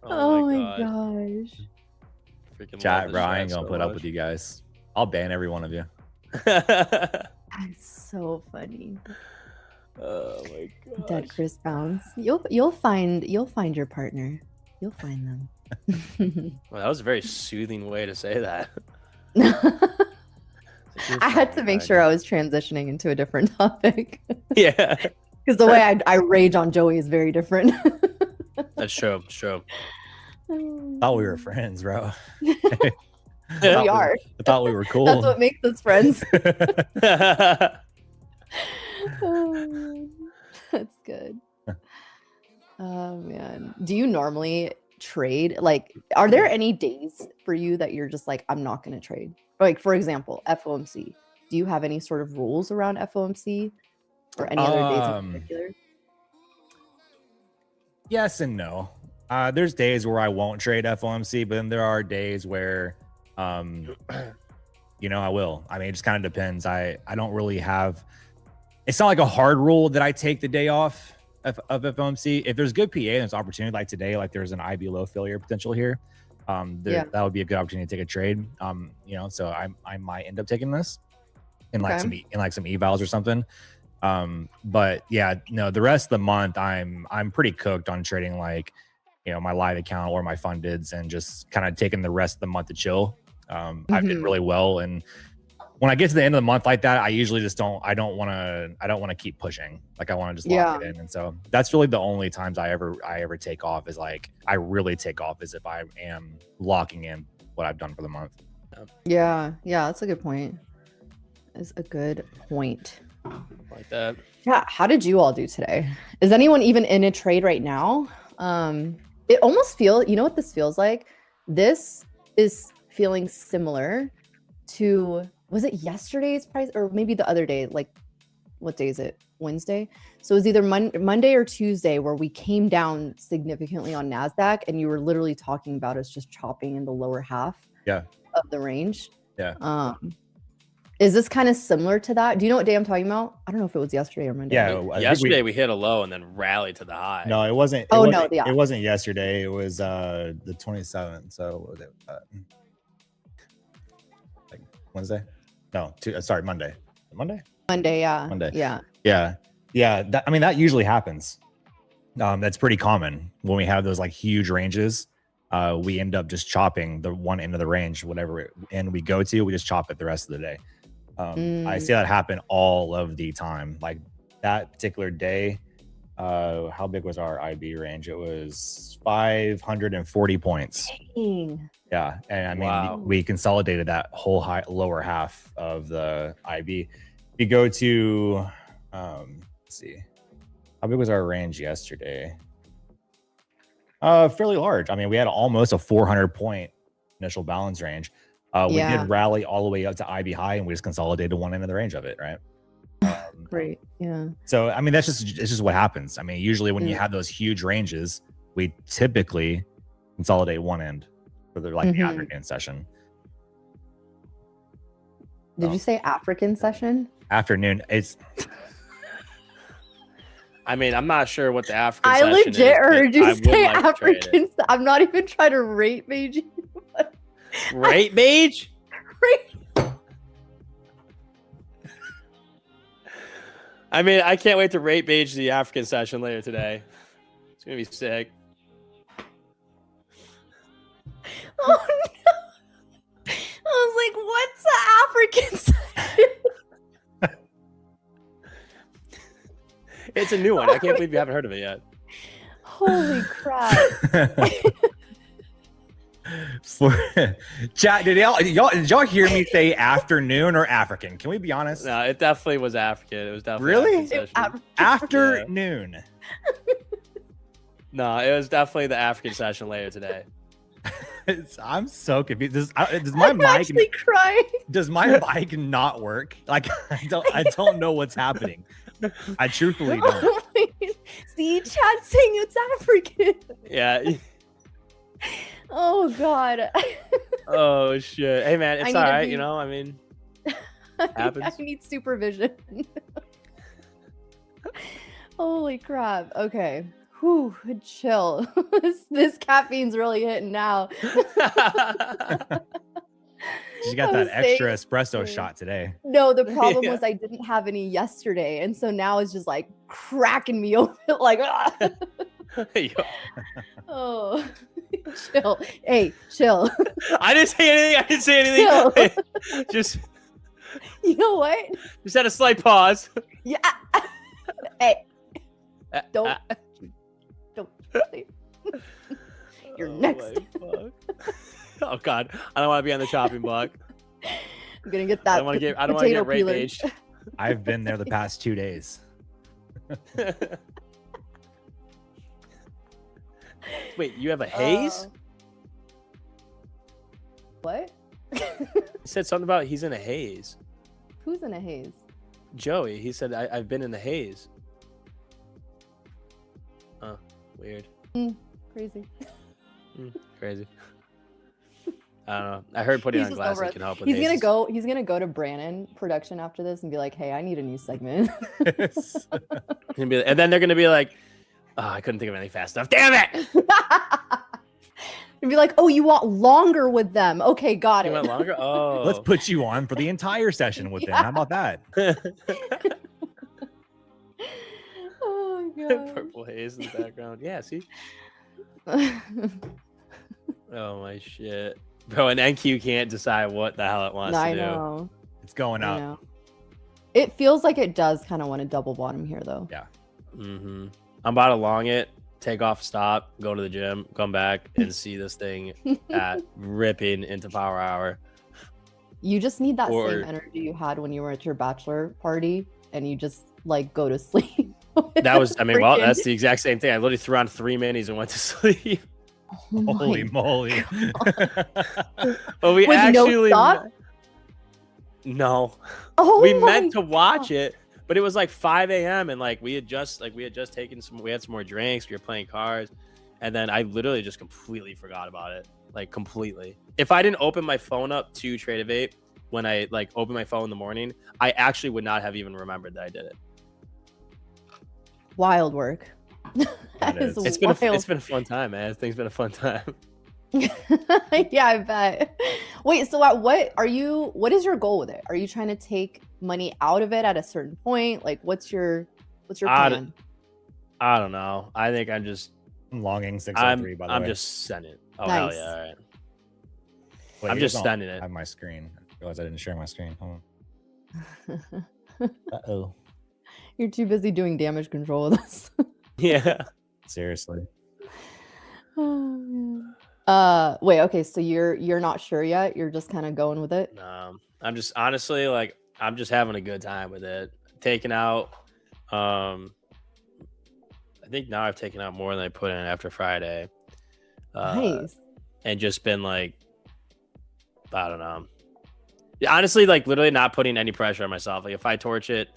Oh my God. gosh. Freaking love Chat, this bro. I chat ain't gonna so put up much. with you guys. I'll ban every one of you. That's so funny. Oh my god. Dead Chris Bounce. You'll find your partner. You'll find them. Well, that was a very soothing way to say that. I had to make sure I was transitioning into a different topic Yeah. because the way I rage on Joey is very different. That's true. It's true. Thought we were friends, bro. We Thought are. I thought we were cool. That's what makes us friends. Yeah. That's good. Oh man. Do you normally trade? Like, are there any days for you that you're just like, I'm not going to trade? Like, for example, FOMC. Do you have any sort of rules around FOMC or any other days in particular? Yes and no. There's days where I won't trade FOMC, but then there are days where, you know, I will. I mean, it just kind of depends. I don't really have. It's not like a hard rule that I take the day off of FOMC. If there's good PA and there's opportunity, like today, like there's an IB low failure potential here. That would be a good opportunity to take a trade. You know, so I might end up taking this in like some evals or something. But yeah, no, the rest of the month I'm pretty cooked on trading like, you know, my live account or my fundeds and just kind of taking the rest of the month to chill. I've did really well, and when I get to the end of the month like that, I usually just don't want to keep pushing. Like I want to just lock it in. And so that's really the only times I ever take off is like, I really take off is if I am locking in what I've done for the month. Yeah. That's a good point. That's a good point. Like that. Yeah. How did you all do today? Is anyone even in a trade right now? It almost feels, you know what this feels like? This is feeling similar to, was it yesterday's price or maybe the other day? Like, what day is it? Wednesday? So it was either Monday or Tuesday where we came down significantly on NASDAQ and you were literally talking about us just chopping in the lower half of the range. Yeah. Is this kind of similar to that? Do you know what day I'm talking about? I don't know if it was yesterday or Monday. Yeah. Yesterday we hit a low and then rallied to the high. No, it wasn't. It wasn't yesterday. It was the 27th. So what was it? Like Wednesday? No, sorry, Monday. Monday, yeah. Monday. Yeah. I mean, that usually happens. That's pretty common when we have those like huge ranges. We end up just chopping the one end of the range, whatever end we go to, we just chop it the rest of the day. I see that happen all of the time. Like that particular day, how big was our IB range? It was 540 points. Dang. Yeah, and I mean, we consolidated that whole lower half of the IB. If you go to, let's see, how big was our range yesterday? Fairly large. I mean, we had almost a 400 point initial balance range. We did rally all the way up to IB high, and we just consolidated one end of the range of it, right? Great. Yeah. So I mean, it's just what happens. I mean, usually when you have those huge ranges, we typically consolidate one end for the the afternoon session. Did you say African session? Afternoon. It's. I mean, I'm not sure what the African I session legit heard you say like African. I'm not even trying to rate mage you. Rate mage? I mean, I can't wait to rate mage the African session later today. It's gonna be sick. Oh no! I was like, "What's the African session?" It's a new one. I can't believe you haven't heard of it yet. Holy crap! For chat, did y'all hear me say afternoon or African? Can we be honest? No, it definitely was African. It was definitely really African afternoon. No, it was definitely the African session later today. I'm so confused. Does my mic actually crying? Does my mic not work? Like I don't know what's happening. I truthfully don't. Oh, see, chat saying it's African. Yeah. Oh God. Oh shit. Hey man, I it's need all to right. be- You know, I mean, I happens. need supervision. Holy crap. Okay. Whew, chill. This caffeine's really hitting now. She got I that was extra saying- espresso shot today. No, the problem Yeah. was I didn't have any yesterday, and so now it's just like cracking me open. Like, ah. Yo, Oh, chill. Hey, chill. I didn't say anything. I didn't say anything. Chill. just You know what? had a slight pause. Yeah. Hey, Uh, don't. uh, Don't. You're oh next. my fuck. Oh god, I don't want to be on the chopping block. I'm gonna get I that. don't want to get. I don't want to potato get rape peeler. aged. I've been there the past 2 days. Wait, you have a haze? What? He said something about he's in a haze. Who's in a haze? Joey, he said I've been in the haze. Oh, weird. Crazy. Crazy. I don't know. I heard putting He's on just glasses over it. can help with He's gonna hazes. go. He's gonna go to Brannon production after this and be like, "Hey, I need a new segment." And then they're gonna be like, "Oh, I couldn't think of anything fast enough. Damn it!" And be like, "Oh, you want longer with them? Okay, got You it." went longer. Oh, Let's put you on for the entire session with them. How about that? Oh my god. Purple haze in the background. Yeah, see. Oh my shit, bro. And NQ can't decide what the hell it wants I to do. know. It's going I up. know. It feels like it does kind of want to double bottom here, though. Yeah. Mm-hmm. I'm about to long it, take off, stop, go to the gym, come back, and see this thing at ripping into power hour. You just need that Or- same energy you had when you were at your bachelor party, and you just like go to sleep. That was, I mean, well, Freaking- that's the exact same thing. I literally threw on 3 minis and went to sleep. Oh my Holy moly. But we With no actually stop? no. Oh We my meant to watch God. it, but it was like 5 a.m. and like we had just taken we had some more drinks, we were playing cards, and then I literally just completely forgot about it. Like completely. If I didn't open my phone up to Tradeify when I like opened my phone in the morning, I actually would not have even remembered that I did it. Wild work. That is. It's been a fun time, man. It's been a fun time. Yeah, I bet. Wait, so what is your goal with it? Are you trying to take money out of it at a certain point? Like what's your plan? I don't know. I think I'm just I'm longing 603, by the way. I'm just sending it. Oh hell Nice. yeah! All right. Wait, I'm you just don't sending it. have my screen. I realized I didn't share my screen. Hold on. Uh-oh. You're too busy doing damage control with us. Yeah. Seriously. Oh, man. Wait, okay, so you're not sure yet. You're just kind of going with it. I'm just honestly like I'm just having a good time with it. Taking out, I think now I've taken out more than I put in after Friday. Nice. And just been like, I don't know. Yeah, honestly, like literally not putting any pressure on myself. Like if I torch it,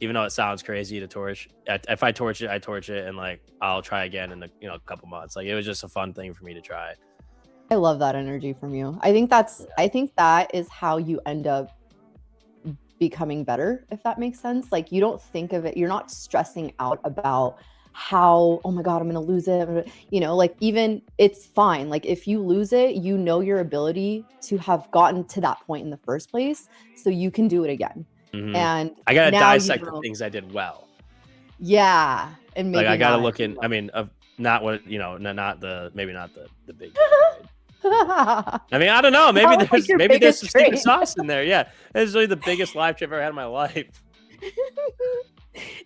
even though it sounds crazy to torch, if I torch it, I torch it, and like I'll try again in a couple months. Like it was just a fun thing for me to try. I love that energy from you. I think that is how you end up becoming better, if that makes sense. Like you don't think of it, you're not stressing out about how, oh my God, I'm gonna lose it. Like even it's fine. Like if you lose it, you know your ability to have gotten to that point in the first place, so you can do it again. Mhm. And I gotta now dissect the things I did well. Yeah, and maybe Like I gotta not. look in. I mean, not what not the big. I mean, I don't know. Maybe Not like there's your maybe there's biggest some secret trade. sauce in there. Yeah, it's really the biggest live trip I've ever had in my life.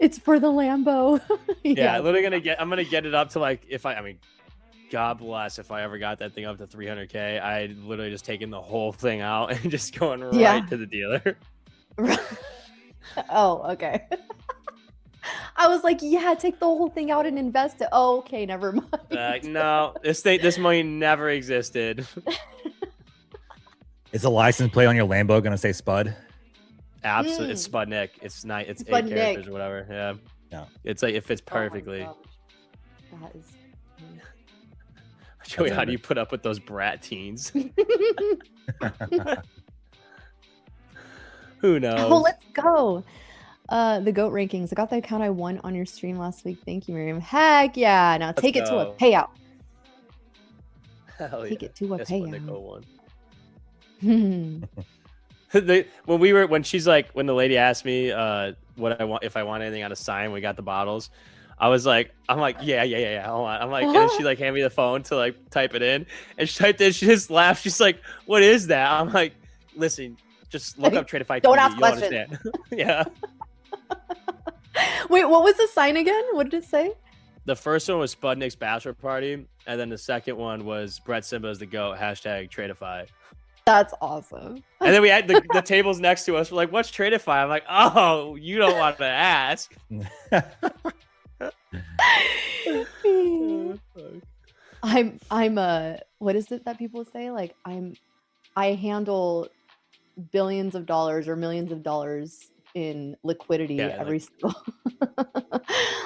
It's for the Lambo. Yeah, I'm gonna get it up to like I mean, God bless if I ever got that thing up to 300K. I literally just taking the whole thing out and just going right Yeah. to the dealer. Oh, okay. I was like, yeah, take the whole thing out and invest it. Oh, okay, never mind. No, this money never existed. Is the license plate on your Lambo going to say Spud? Absolutely, it's Spudnik. It's not. It's 8 Spudnik. characters or whatever. Yeah. Yeah. It's like it fits Oh my perfectly. gosh. That is Joey, how do you put up with those brat teens? Who knows? Oh, let's go. The GOAT rankings. I got the account I won on your stream last week. Thank you, Miriam. Heck yeah. Now take it to a go. payout. Hell Take yeah. it to a That's payout. when they go one. Hmm. when she's like, when the lady asked me what I want, if I want anything on a sign, we got the bottles. I'm like, yeah. Hold on. I'm like, and then she like handed me the phone to like type it in, and she typed it. She just laughed. She's like, "What is that?" I'm like, "Listen, just look up Tradeify TV. Don't ask You'll questions. understand." Yeah. Wait, what was the sign again? What did it say? The first one was Spudnik's bachelor party, and then the second one was Brett Simba is the GOAT. Hashtag Tradeify. That's awesome. And then we had the tables next to us. We're like, "What's Tradeify?" I'm like, "Oh, you don't want to ask." I'm what is it that people say? Like I handle billions of dollars or millions of dollars in liquidity every single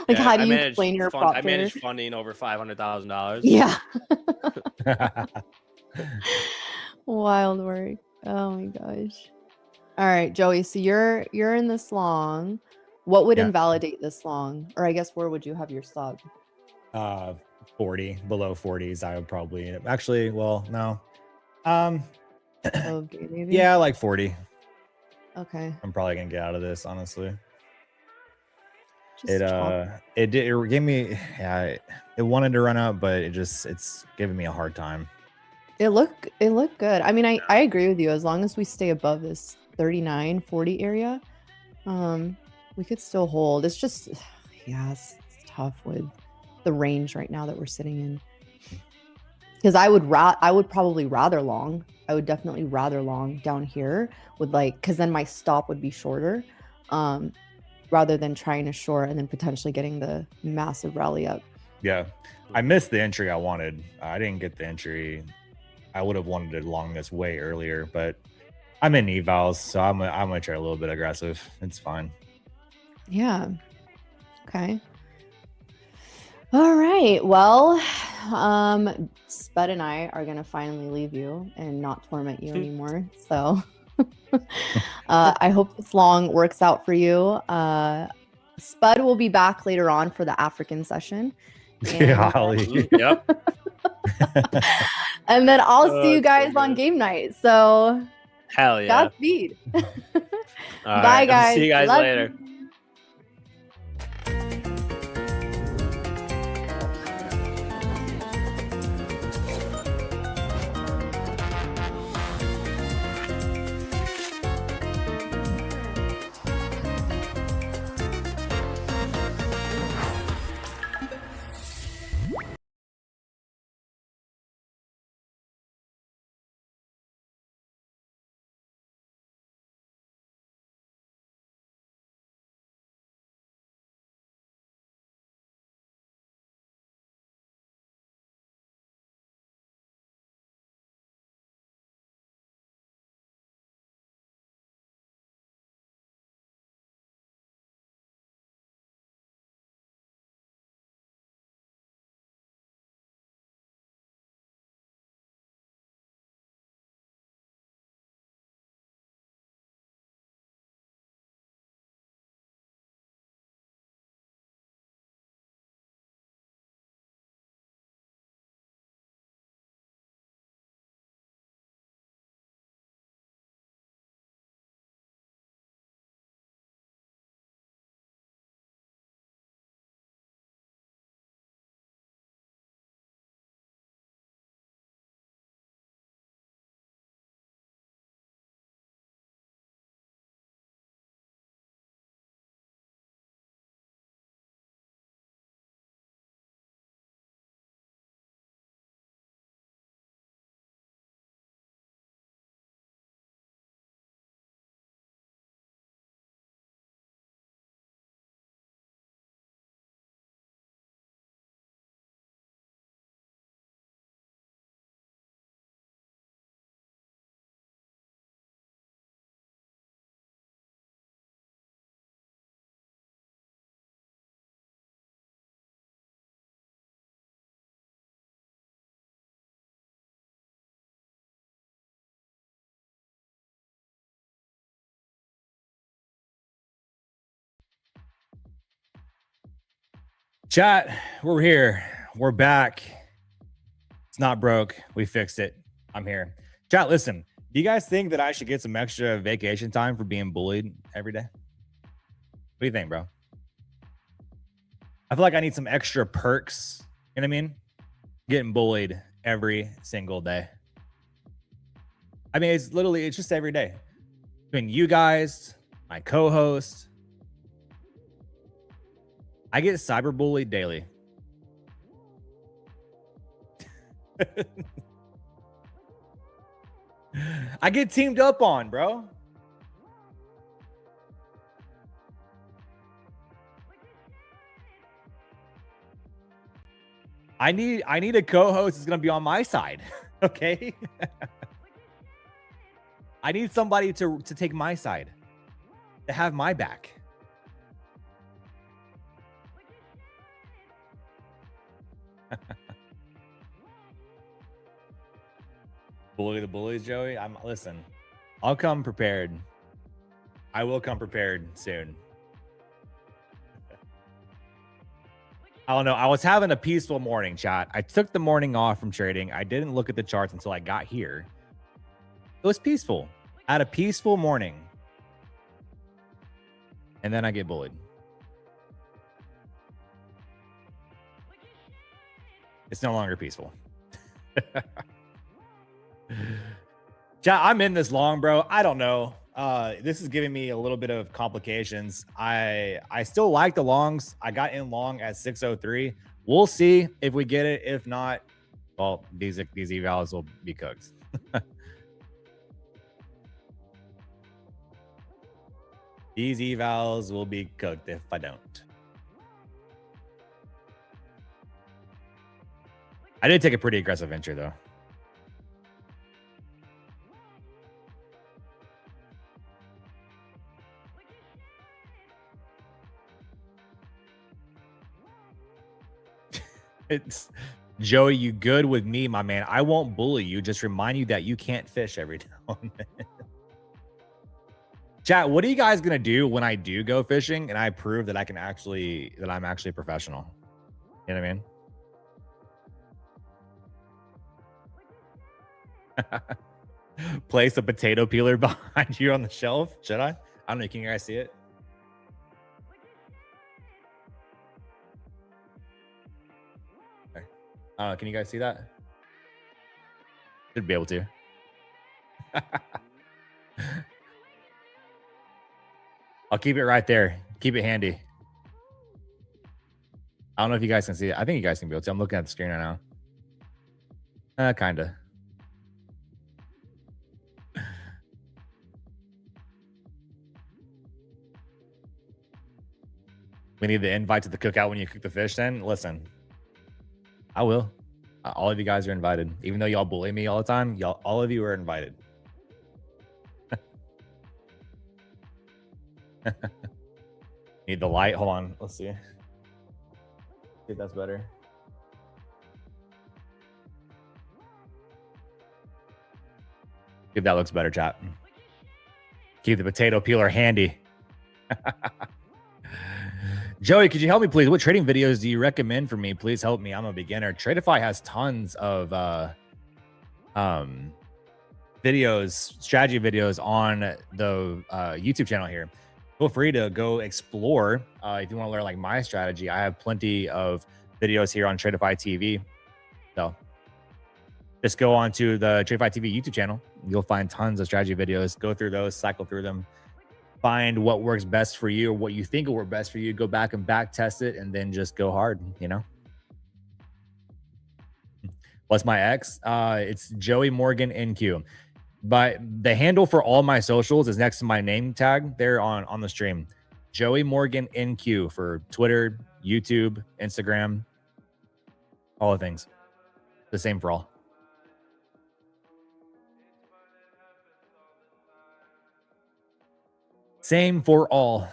like how do you explain your prop I trader? manage funding over $500,000. Yeah. Wild work. Oh my gosh. All right, Joey. So you're in this long. What would invalidate this long? Or I guess where would you have your stop? 40, below 40s. I would probably actually, well, no. Okay, maybe. Yeah, like 40. Okay. I'm probably gonna get out of this, honestly. Just chop. It gave me, yeah, it wanted to run up, but it's giving me a hard time. It looked good. I mean, I agree with you. As long as we stay above this 39, 40 area, we could still hold. It's just, yeah, it's tough with the range right now that we're sitting in. Because I would probably rather long. I would definitely rather long down here with like, because then my stop would be shorter, rather than trying to short and then potentially getting the massive rally up. Yeah, I missed the entry I wanted. I didn't get the entry. I would have wanted it long this way earlier, but I'm in evals, so I'm gonna try a little bit aggressive. It's fine. Yeah. Okay. All right. Well, Spud and I are gonna finally leave you and not torment you anymore. So I hope this long works out for you. Spud will be back later on for the African session. And, Yep. and then I'll see you guys on game night. So hell yeah. Godspeed. All Bye, right, guys. I'll see you guys Love later. you. Chat, we're here. We're back. It's not broke. We fixed it. I'm here. Chat, listen. Do you guys think that I should get some extra vacation time for being bullied every day? What do you think, bro? I feel like I need some extra perks. You know what I mean? Getting bullied every single day. I mean, it's just every day. Between you guys, my co-host. I get cyberbullied daily. I get teamed up on, bro. I need a co-host that's gonna be on my side. Okay. I need somebody to take my side, to have my back. Bully the bullies, Joey. Listen. I'll come prepared. I will come prepared soon. I don't know. I was having a peaceful morning, chat. I took the morning off from trading. I didn't look at the charts until I got here. It was peaceful. I had a peaceful morning. And then I get bullied. It's no longer peaceful. Chat, I'm in this long, bro. I don't know. This is giving me a little bit of complications. I still like the longs. I got in long at 603. We'll see if we get it. If not, well, these evals will be cooked. These evals will be cooked if I don't. I did take a pretty aggressive entry, though. It's Joey, you good with me, my man. I won't bully you. Just remind you that you can't fish every now and then. Chat, what are you guys gonna do when I do go fishing and I prove that I'm actually a professional? You know what I mean? Place a potato peeler behind you on the shelf. Should I? I don't know. Can you guys see it? Can you guys see that? Should be able to. I'll keep it right there. Keep it handy. I don't know if you guys can see it. I think you guys can be able to. I'm looking at the screen right now. Kinda. We need the invite to the cookout when you cook the fish then? Listen, I will. All of you guys are invited. Even though y'all bully me all the time, all of you are invited. Need the light. Hold on. Let's see. See if that's better. If that looks better, chat. Keep the potato peeler handy. Joey, could you help me, please? What trading videos do you recommend for me? Please help me. I'm a beginner. Tradeify has tons of videos, strategy videos on the YouTube channel here. Feel free to go explore. If you want to learn like my strategy, I have plenty of videos here on Tradeify TV. So just go on to the Tradeify TV YouTube channel. You'll find tons of strategy videos. Go through those, cycle through them. Find what works best for you or what you think will work best for you. Go back and back test it and then just go hard, you know? What's my X? It's Joey Morgan NQ. But the handle for all my socials is next to my name tag there on the stream. Joey Morgan NQ for Twitter, YouTube, Instagram, all the things. The same for all. Same for all.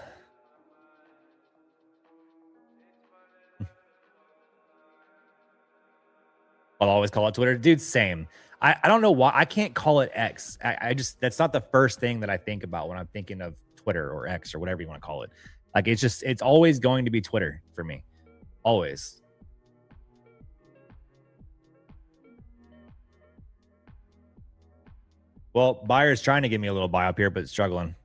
I'll always call it Twitter. Dude, same. I don't know why. I can't call it X. I just, that's not the first thing that I think about when I'm thinking of Twitter or X or whatever you want to call it. Like, it's always going to be Twitter for me. Always. Well, buyer's trying to give me a little buy up here, but struggling.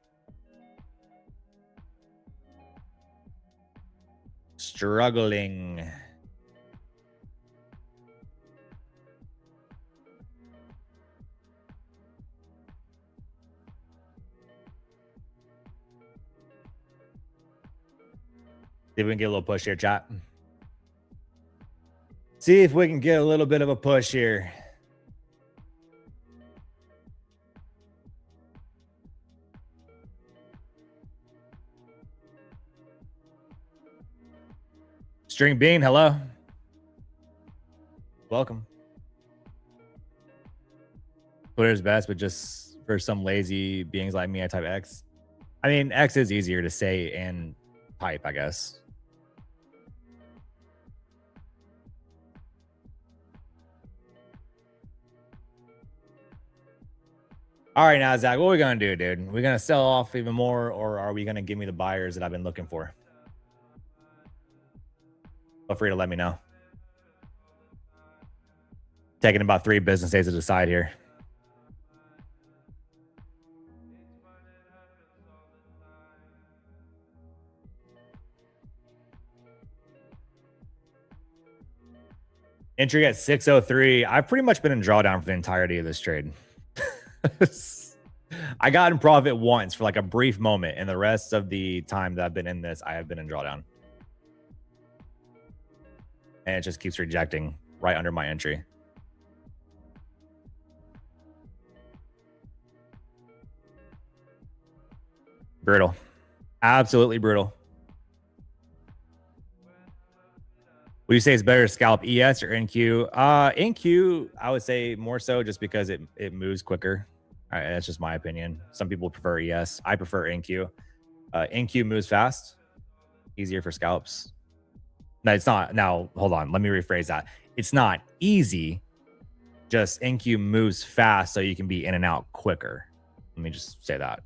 Struggling. See if we can get a little push here, chat. See if we can get a little bit of a push here. String Bean, hello. Welcome. Twitter's best, but just for some lazy beings like me, I type X. I mean, X is easier to say and type, I guess. All right, now, Zach, what are we going to do, dude? We going to sell off even more, or are we going to give me the buyers that I've been looking for? Feel free to let me know. Taking about 3 business days to decide here. Entry at 603. I've pretty much been in drawdown for the entirety of this trade. I got in profit once for like a brief moment, and the rest of the time that I've been in this, I have been in drawdown. And it just keeps rejecting right under my entry. Brutal. Absolutely brutal. Would you say it's better to scalp ES or NQ? NQ, I would say more so just because it moves quicker. All right, that's just my opinion. Some people prefer ES. I prefer NQ. NQ moves fast. Easier for scalps. No, it's not. Now, hold on. Let me rephrase that. It's not easy. Just NQ moves fast so you can be in and out quicker. Let me just say that.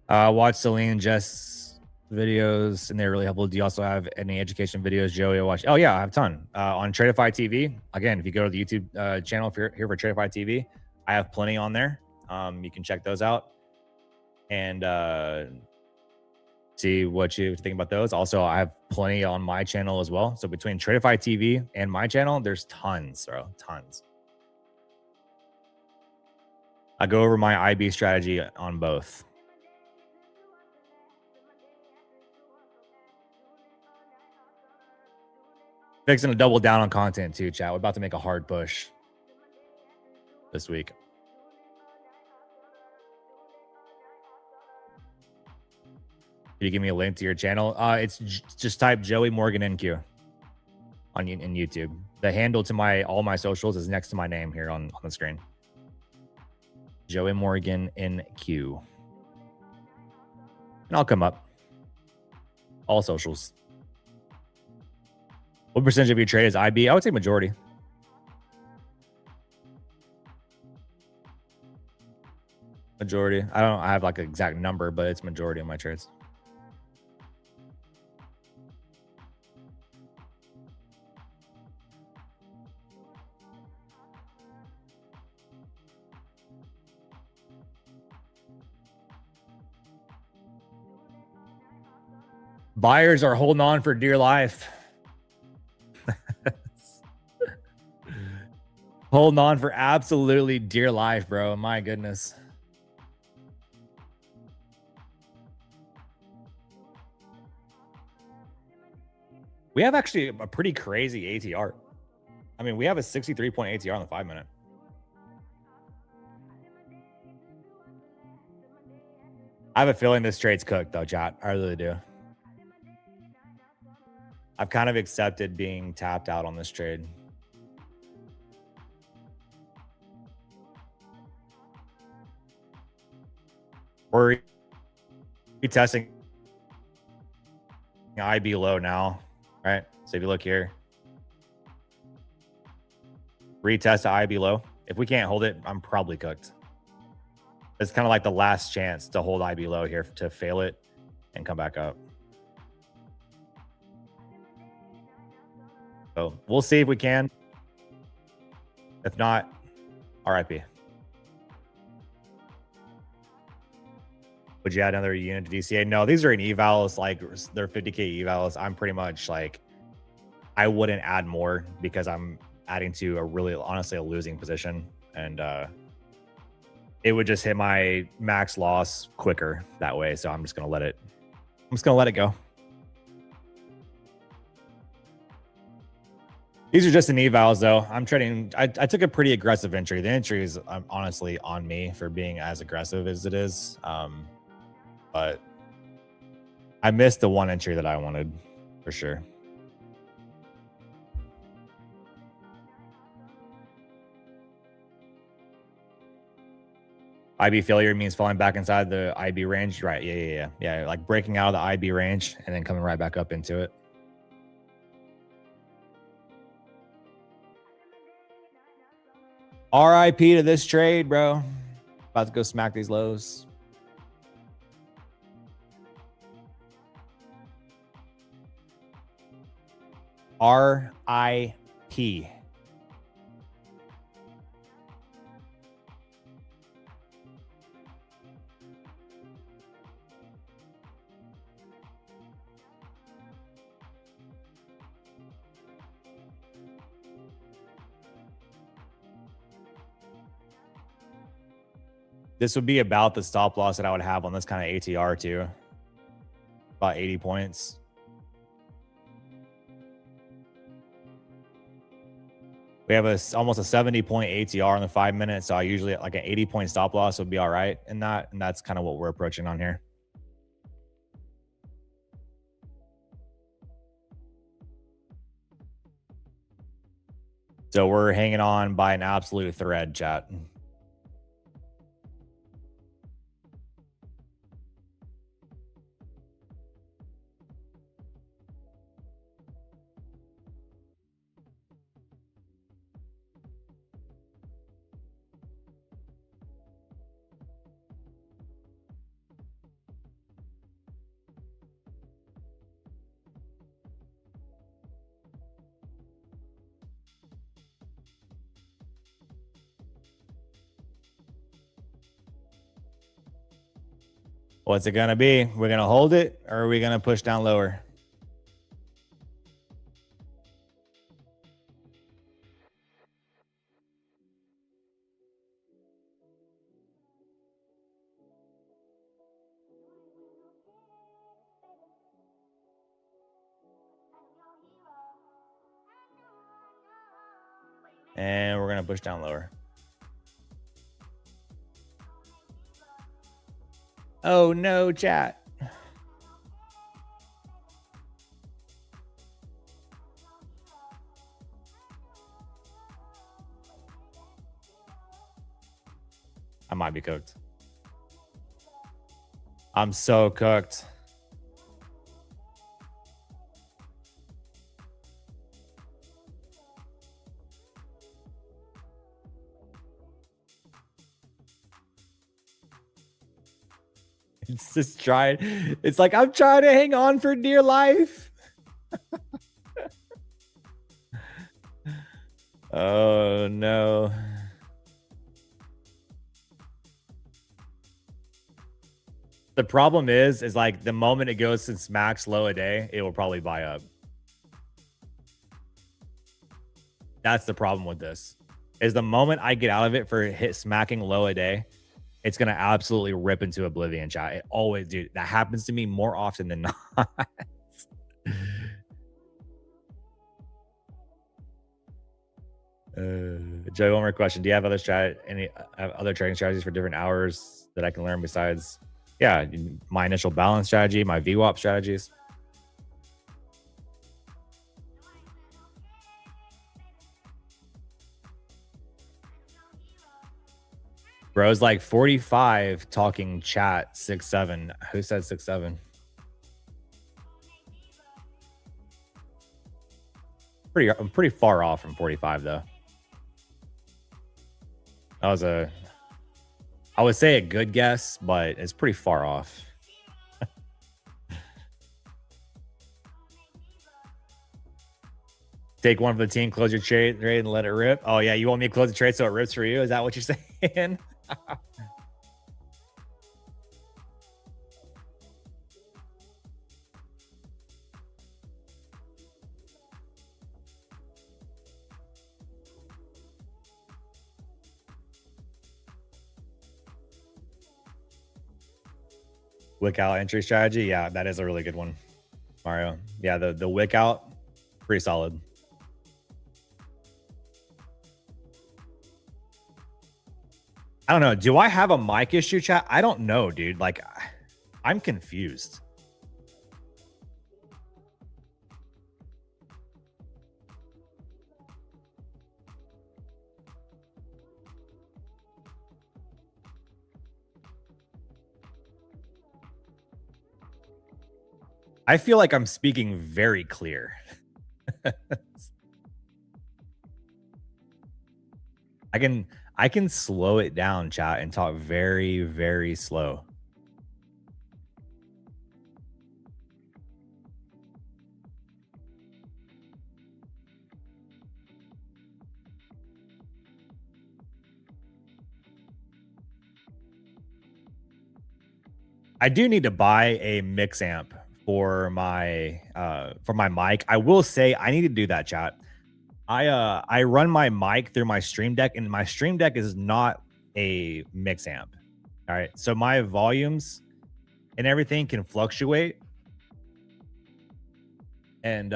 Watch Celine and Jess videos, and they're really helpful. Do you also have any education videos, Joey? Watch? Oh yeah, I have a ton. On Tradeify TV. Again, if you go to the YouTube channel, if you're here for Tradeify TV, I have plenty on there. You can check those out and see what you think about those. Also, I have plenty on my channel as well. So between Tradeify TV and my channel, there's tons, bro, tons. I go over my IB strategy on both. Fixing to double down on content too, chat. We're about to make a hard push this week. Can you give me a link to your channel? It's just type Joey Morgan NQ in YouTube. The handle to all my socials is next to my name here on the screen. Joey Morgan NQ. And I'll come up. All socials. What percentage of your trade is IB? I would say majority. Majority. I have like an exact number, but it's majority of my trades. Buyers are holding on for dear life. Holding on for absolutely dear life, bro. My goodness. We have actually a pretty crazy ATR. I mean, we have a 63-point ATR on the 5-minute. I have a feeling this trade's cooked, though, chat. I really do. I've kind of accepted being tapped out on this trade. We're retesting IB low now, right? So if you look here, retest to IB low. If we can't hold it, I'm probably cooked. It's kind of like the last chance to hold IB low here to fail it and come back up. So we'll see if we can. If not, RIP. Would you add another unit to DCA? No, these are in evals, like they're 50k evals. I'm pretty much like, I wouldn't add more because I'm adding to a really, honestly, a losing position. And it would just hit my max loss quicker that way. So I'm just going to let it go. These are just in evals though. I'm trading. I took a pretty aggressive entry. The entry is honestly on me for being as aggressive as it is. But I missed the one entry that I wanted for sure. IB failure means falling back inside the IB range. Right. Yeah. Like breaking out of the IB range and then coming right back up into it. RIP to this trade, bro. About to go smack these lows. RIP. This would be about the stop loss that I would have on this kind of ATR too. About 80 points. We have almost a 70 point ATR in the 5 minutes. So I usually like an 80 point stop loss would be all right in that. And that's kind of what we're approaching on here. So we're hanging on by an absolute thread, chat. What's it going to be? We're going to hold it or are we going to push down lower? And we're going to push down lower. Oh no, chat. I might be cooked. I'm so cooked. It's just trying. It's like I'm trying to hang on for dear life. Oh no. The problem is like the moment it goes since max low a day, it will probably buy up. That's the problem with this. Is the moment I get out of it for hit smacking low a day, it's going to absolutely rip into oblivion, chat. It always, dude. That happens to me more often than not. Joey, one more question. Do you have any other trading strategies for different hours that I can learn besides, yeah, my initial balance strategy, my VWAP strategies? Bro's like 45 talking chat 6'7". Who said 6'7"? I'm pretty far off from 45 though. I I would say a good guess, but it's pretty far off. Take one for the team, close your trade, and let it rip. Oh yeah, you want me to close the trade so it rips for you? Is that what you're saying? Wick out entry strategy. Yeah, that is a really good one, Mario. Yeah, the wick out, pretty solid. I don't know. Do I have a mic issue, chat? I don't know, dude. Like, I'm confused. I feel like I'm speaking very clear. I can slow it down, chat, and talk very, very slow. I do need to buy a mix amp for my mic. I will say I need to do that, chat. I run my mic through my Stream Deck, and my Stream Deck is not a mix amp. All right, so my volumes and everything can fluctuate, and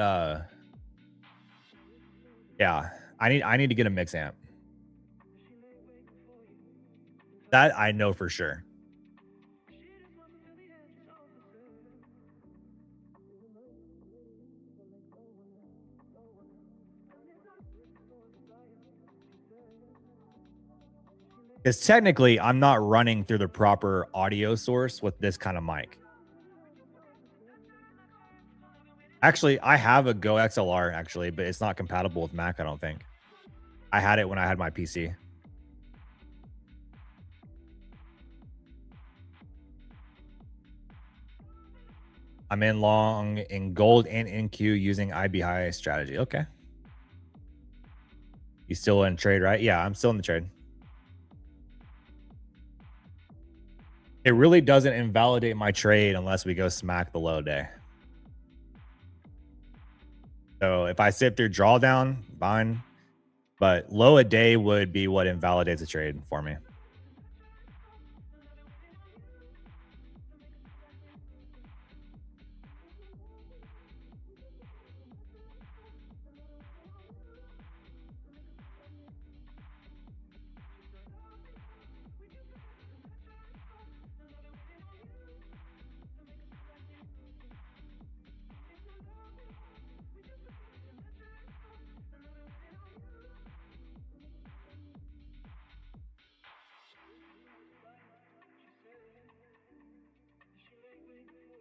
yeah, I need to get a mix amp. That I know for sure. Because technically, I'm not running through the proper audio source with this kind of mic. Actually, I have a Go XLR, actually, but it's not compatible with Mac, I don't think. I had it when I had my PC. I'm in long in gold and in queue using IB high strategy. Okay. You still in trade, right? Yeah, I'm still in the trade. It really doesn't invalidate my trade unless we go smack the low day. So if I sit through drawdown, fine. But low a day would be what invalidates a trade for me.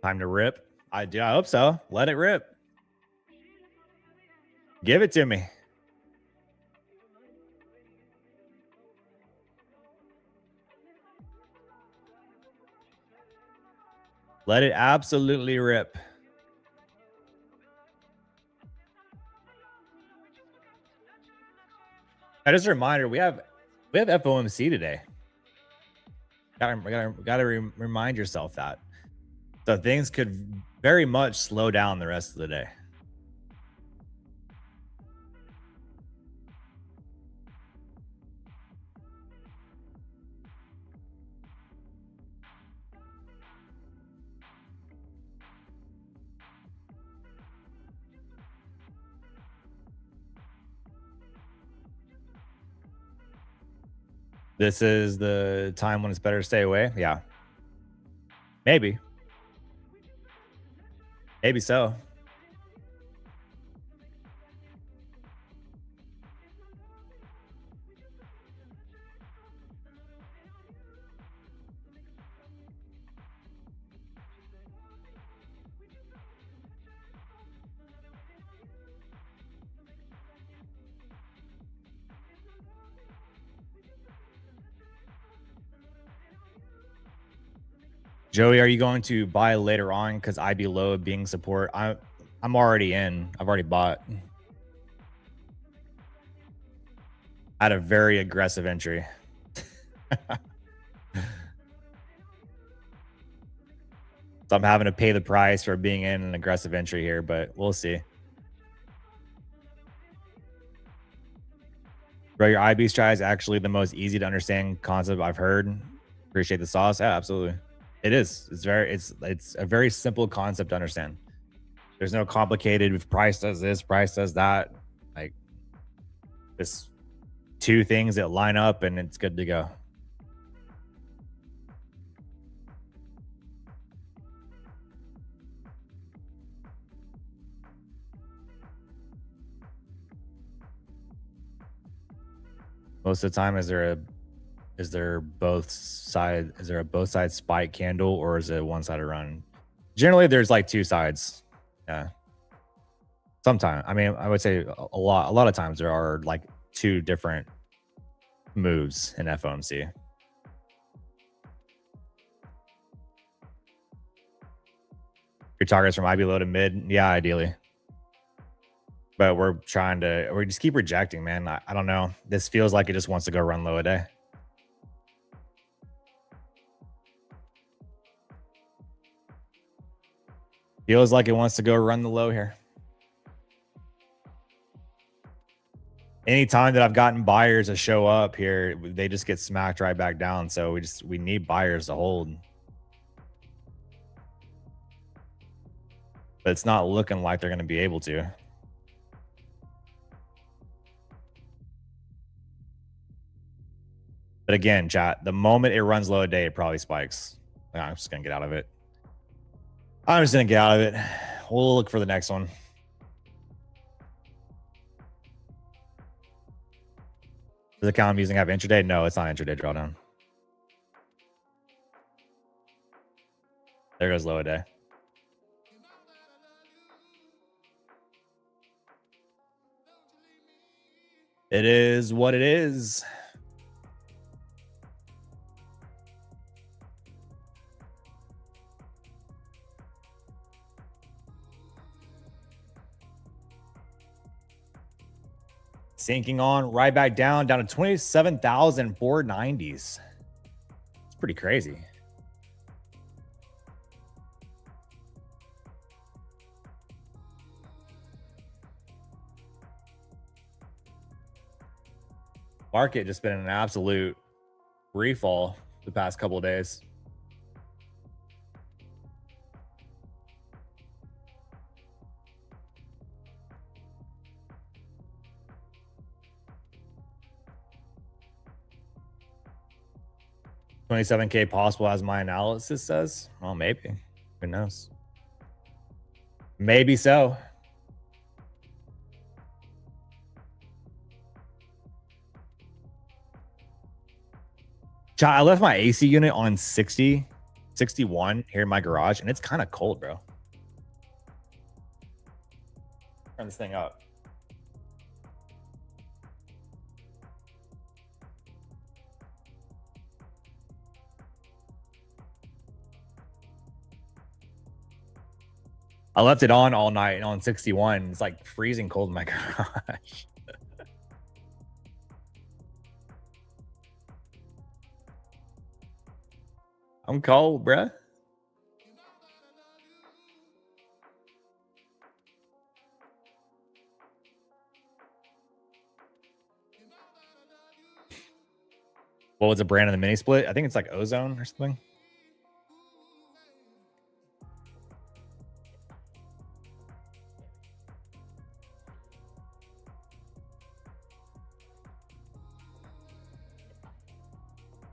Time to rip. I hope so. Let it rip. Give it to me. Let it absolutely rip. Just a reminder, we have FOMC today. Gotta remind yourself that. So things could very much slow down the rest of the day. This is the time when it's better to stay away. Yeah. Maybe. Maybe so. Joey, are you going to buy later on because IB low being support? I'm already in. I've already bought. At a very aggressive entry. So I'm having to pay the price for being in an aggressive entry here, but we'll see. Bro, your IB strat is actually the most easy to understand concept I've heard. Appreciate the sauce. Yeah, absolutely. It is. It's a very simple concept to understand. There's no complicated if price does this, price does that. Like just two things that line up and it's good to go. Most of the time, is there a both side spike candle, or is it one sided run? Generally, there's like two sides. Yeah. Sometimes, I mean, I would say a lot of times there are like two different moves in FOMC. Your targets from IB low to mid, yeah, ideally. But we just keep rejecting, man. I don't know. This feels like it just wants to go run low a day. Feels like it wants to go run the low here. Anytime that I've gotten buyers to show up here, they just get smacked right back down. So we need buyers to hold. But it's not looking like they're going to be able to. But again, chat, the moment it runs low a day, it probably spikes. I'm just going to get out of it. I'm just going to get out of it. We'll look for the next one. Does the account I'm using have intraday? No, it's not intraday drawdown. There goes low a day. It is what it is. Sinking on right back down to 27,490s. It's pretty crazy. Market just been in an absolute free fall the past couple of days. $27K possible as my analysis says. Well, maybe. Who knows? Maybe so. I left my AC unit on 60, 61 here in my garage, and it's kind of cold, bro. Turn this thing up. I left it on all night on 61. It's like freezing cold in my garage. I'm cold, bruh. What was the brand of the mini split? I think it's like Ozone or something.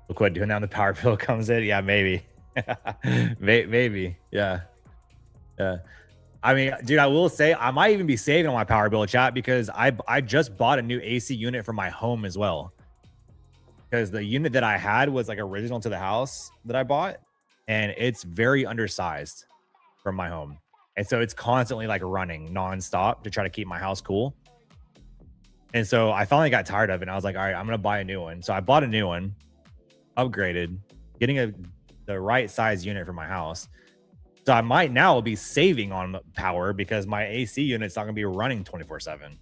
Look what doing now the power bill comes in. Yeah, maybe. Maybe. Yeah. Yeah. I mean, dude, I will say I might even be saving on my power bill, chat, because I just bought a new AC unit for my home as well. Because the unit that I had was like original to the house that I bought, and it's very undersized from my home. And so it's constantly like running nonstop to try to keep my house cool. And so I finally got tired of it. And I was like, all right, I'm going to buy a new one. So I bought a new one. Upgraded, getting the right size unit for my house. So I might now be saving on power because my AC unit's not going to be running 24/7.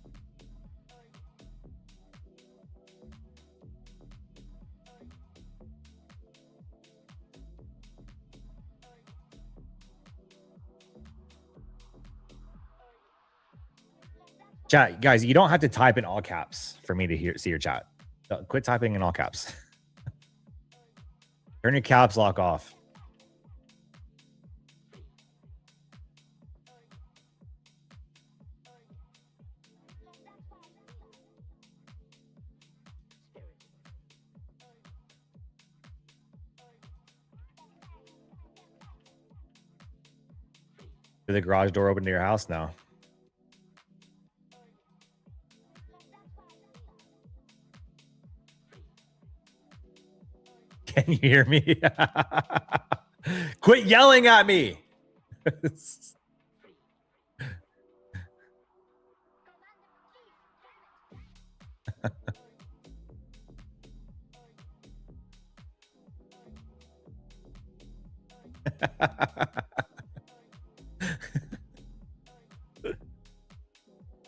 Chat, guys, you don't have to type in all caps for me to see your chat. Quit typing in all caps. Turn your caps lock off. Is the garage door open to your house now? Can you hear me? Quit yelling at me.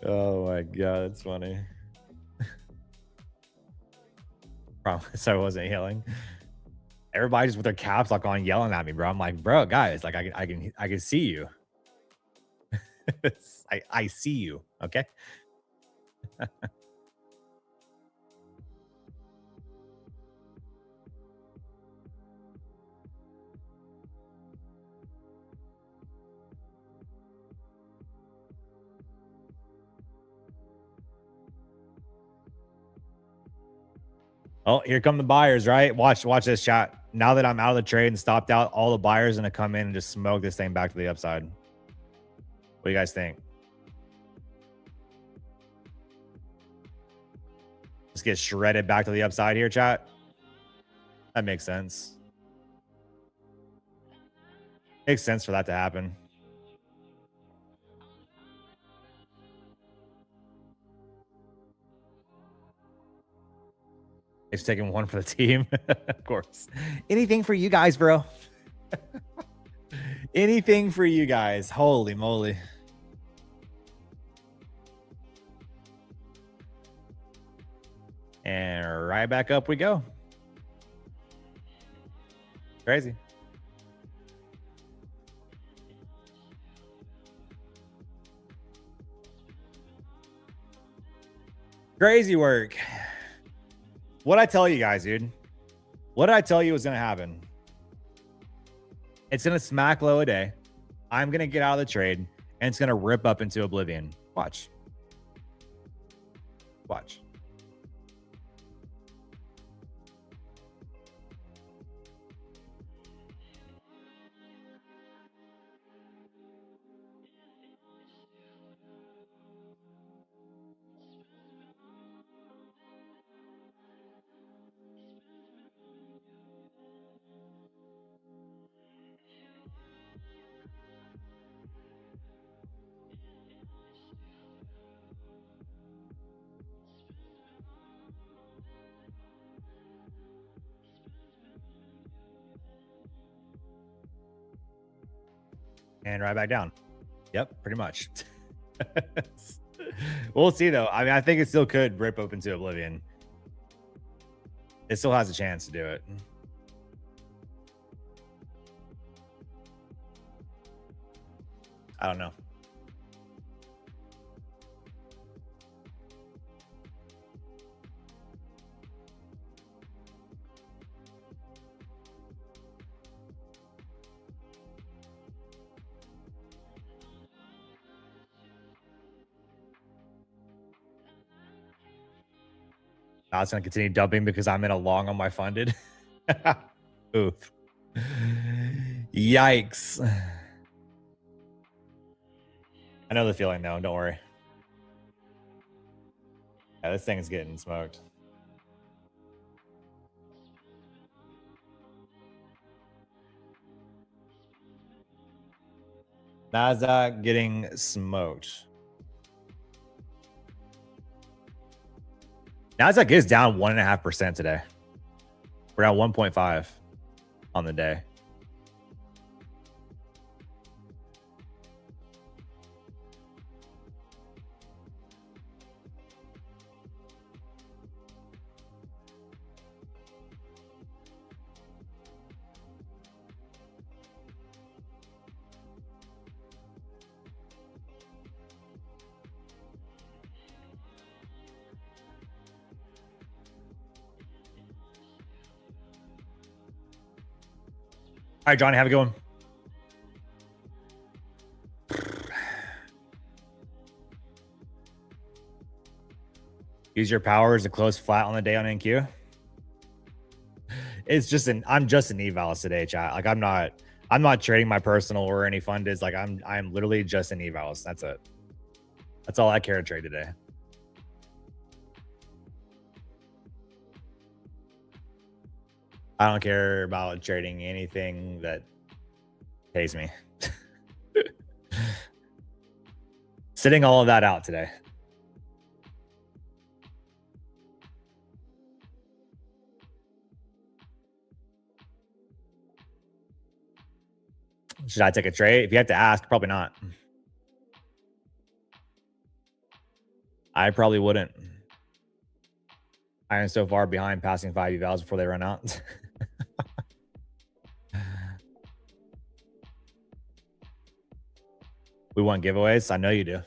Oh my god, that's funny. Promise I wasn't yelling. Everybody's with their caps lock on yelling at me, bro. I'm like, bro, guys, like I can see you. I see you, okay? Oh, here come the buyers, right? Watch this chat. Now that I'm out of the trade and stopped out, all the buyers are gonna come in and just smoke this thing back to the upside. What do you guys think? Let's get shredded back to the upside here, chat. That makes sense. Makes sense for that to happen. It's taking one for the team. Of course. Anything for you guys, bro. Anything for you guys. Holy moly. And right back up we go. Crazy. Crazy work. What'd I tell you guys, dude? What did I tell you was going to happen? It's going to smack low a day. I'm going to get out of the trade, and it's going to rip up into oblivion. Watch. Watch. And right back down. Yep, pretty much. We'll see, though. I mean, I think it still could rip open to oblivion. It still has a chance to do it. I don't know. Now it's going to continue dumping because I'm in a long on my funded. Oof. Yikes. I know the feeling, though. Don't worry. Yeah, this thing is getting smoked. Nasdaq getting smoked. Nasdaq is down 1.5% today. We're at 1.5 on the day. right, Johnny, have a good one. Use your powers to close flat on the day on NQ. It's just I'm just an evalis today, chat. Like I'm not trading my personal or any fund is like I'm literally just an evalis. That's it. That's all I care to trade today. I don't care about trading anything that pays me. Sitting all of that out today. Should I take a trade? If you have to ask, probably not. I probably wouldn't. I am so far behind passing 5 evals before they run out. We want giveaways. I know you do.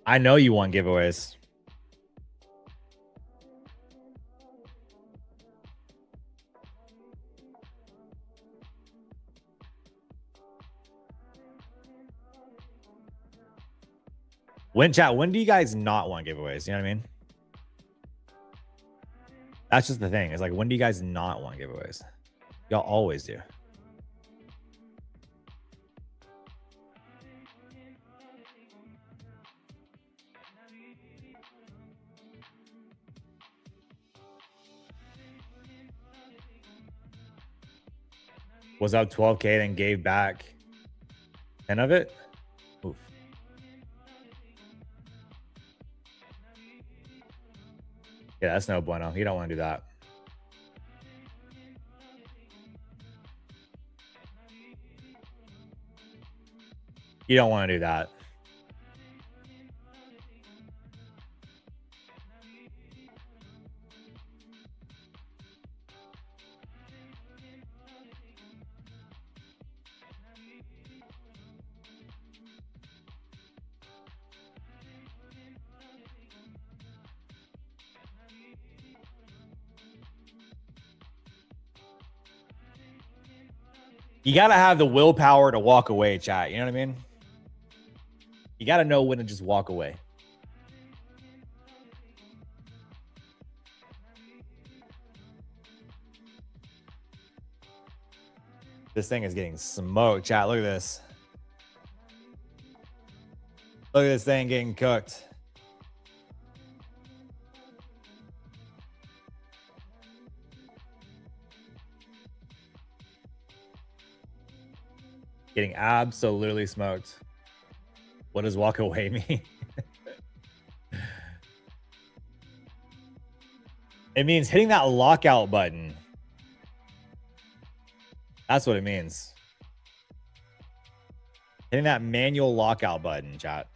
I know you want giveaways. When do you guys not want giveaways? You know what I mean? That's just the thing. It's like, when do you guys not want giveaways? Y'all always do. Was up 12K, then gave back 10 of it. Oof. Yeah, that's no bueno. You don't want to do that. You don't want to do that. You got to have the willpower to walk away, chat. You know what I mean? You got to know when to just walk away. This thing is getting smoked, chat. Look at this. Look at this thing getting cooked. Getting absolutely smoked. What does walk away mean? It means hitting that lockout button. That's what it means. Hitting that manual lockout button, chat.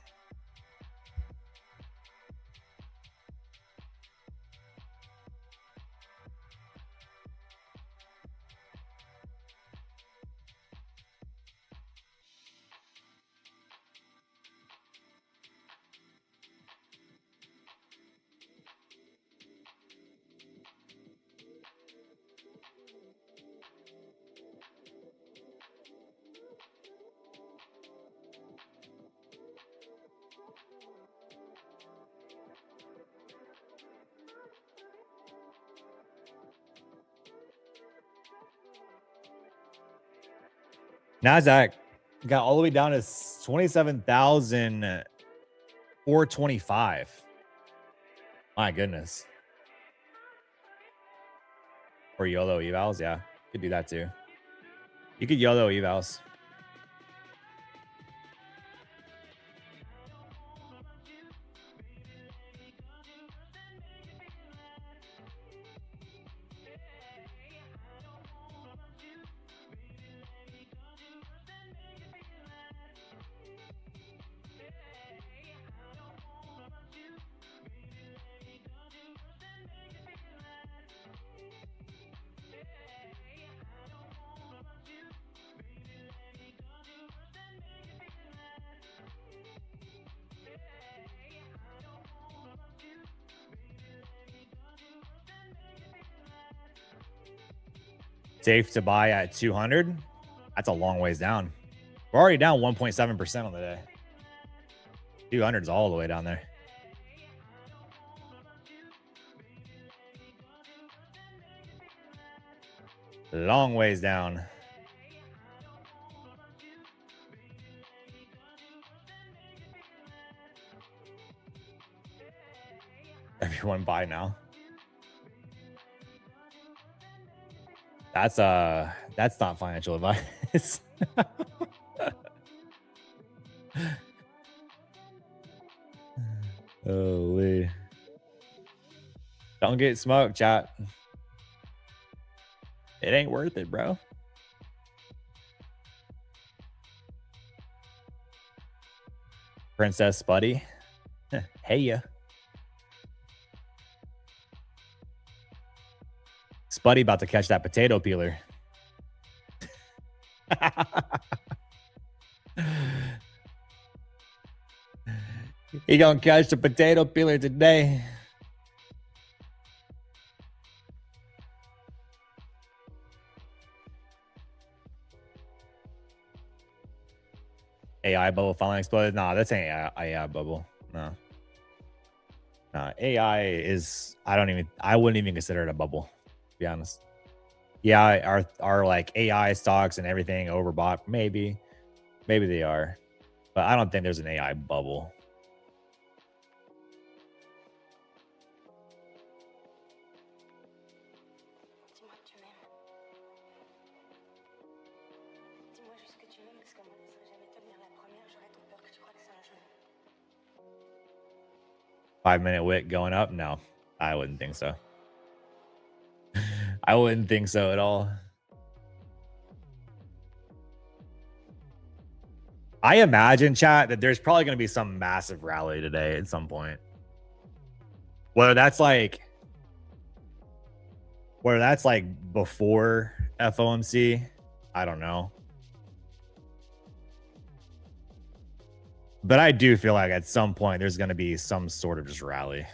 NASDAQ got all the way down to 27,425. My goodness. Or YOLO evals. Yeah, could do that too. You could YOLO evals. Safe to buy at 200. That's a long ways down. We're already down 1.7% on the day. 200 is all the way down there. Long ways down. Everyone buy now. That's not financial advice. Holy. Don't get smoked, chat. It ain't worth it, bro. Princess Spuddy. Hey ya. Spuddy about to catch that potato peeler. He gonna catch the potato peeler today. AI bubble finally exploded. Nah, that's ain't AI bubble. No. Nah, AI is I wouldn't even consider it a bubble, to be honest. Yeah, are like AI stocks and everything overbought? Maybe they are. But I don't think there's an AI bubble. Five-minute wick going up? No, I wouldn't think so. I wouldn't think so at all. I imagine, chat, that there's probably going to be some massive rally today at some point. Whether that's like before FOMC, I don't know. But I do feel like at some point there's going to be some sort of just rally.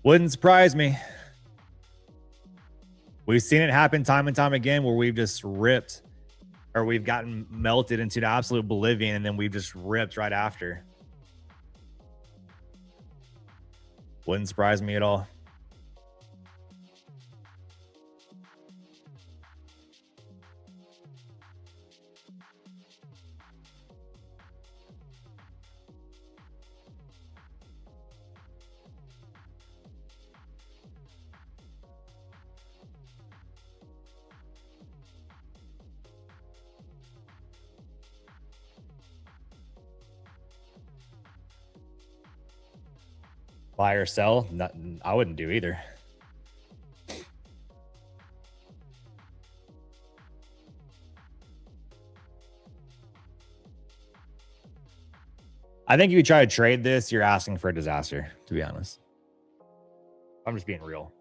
Wouldn't surprise me. We've seen it happen time and time again where we've just ripped or we've gotten melted into the absolute oblivion and then we've just ripped right after. Wouldn't surprise me at all. Buy or sell? Nothing. I wouldn't do either. I think if you try to trade this, you're asking for a disaster, to be honest. I'm just being real.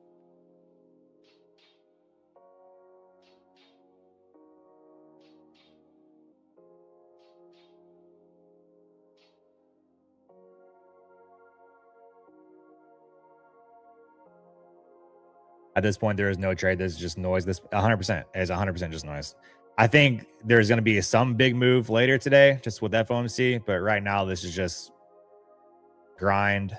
At this point, there is no trade. This is just noise. This 100% is 100% just noise. I think there's going to be some big move later today, just with FOMC. But right now, this is just grind.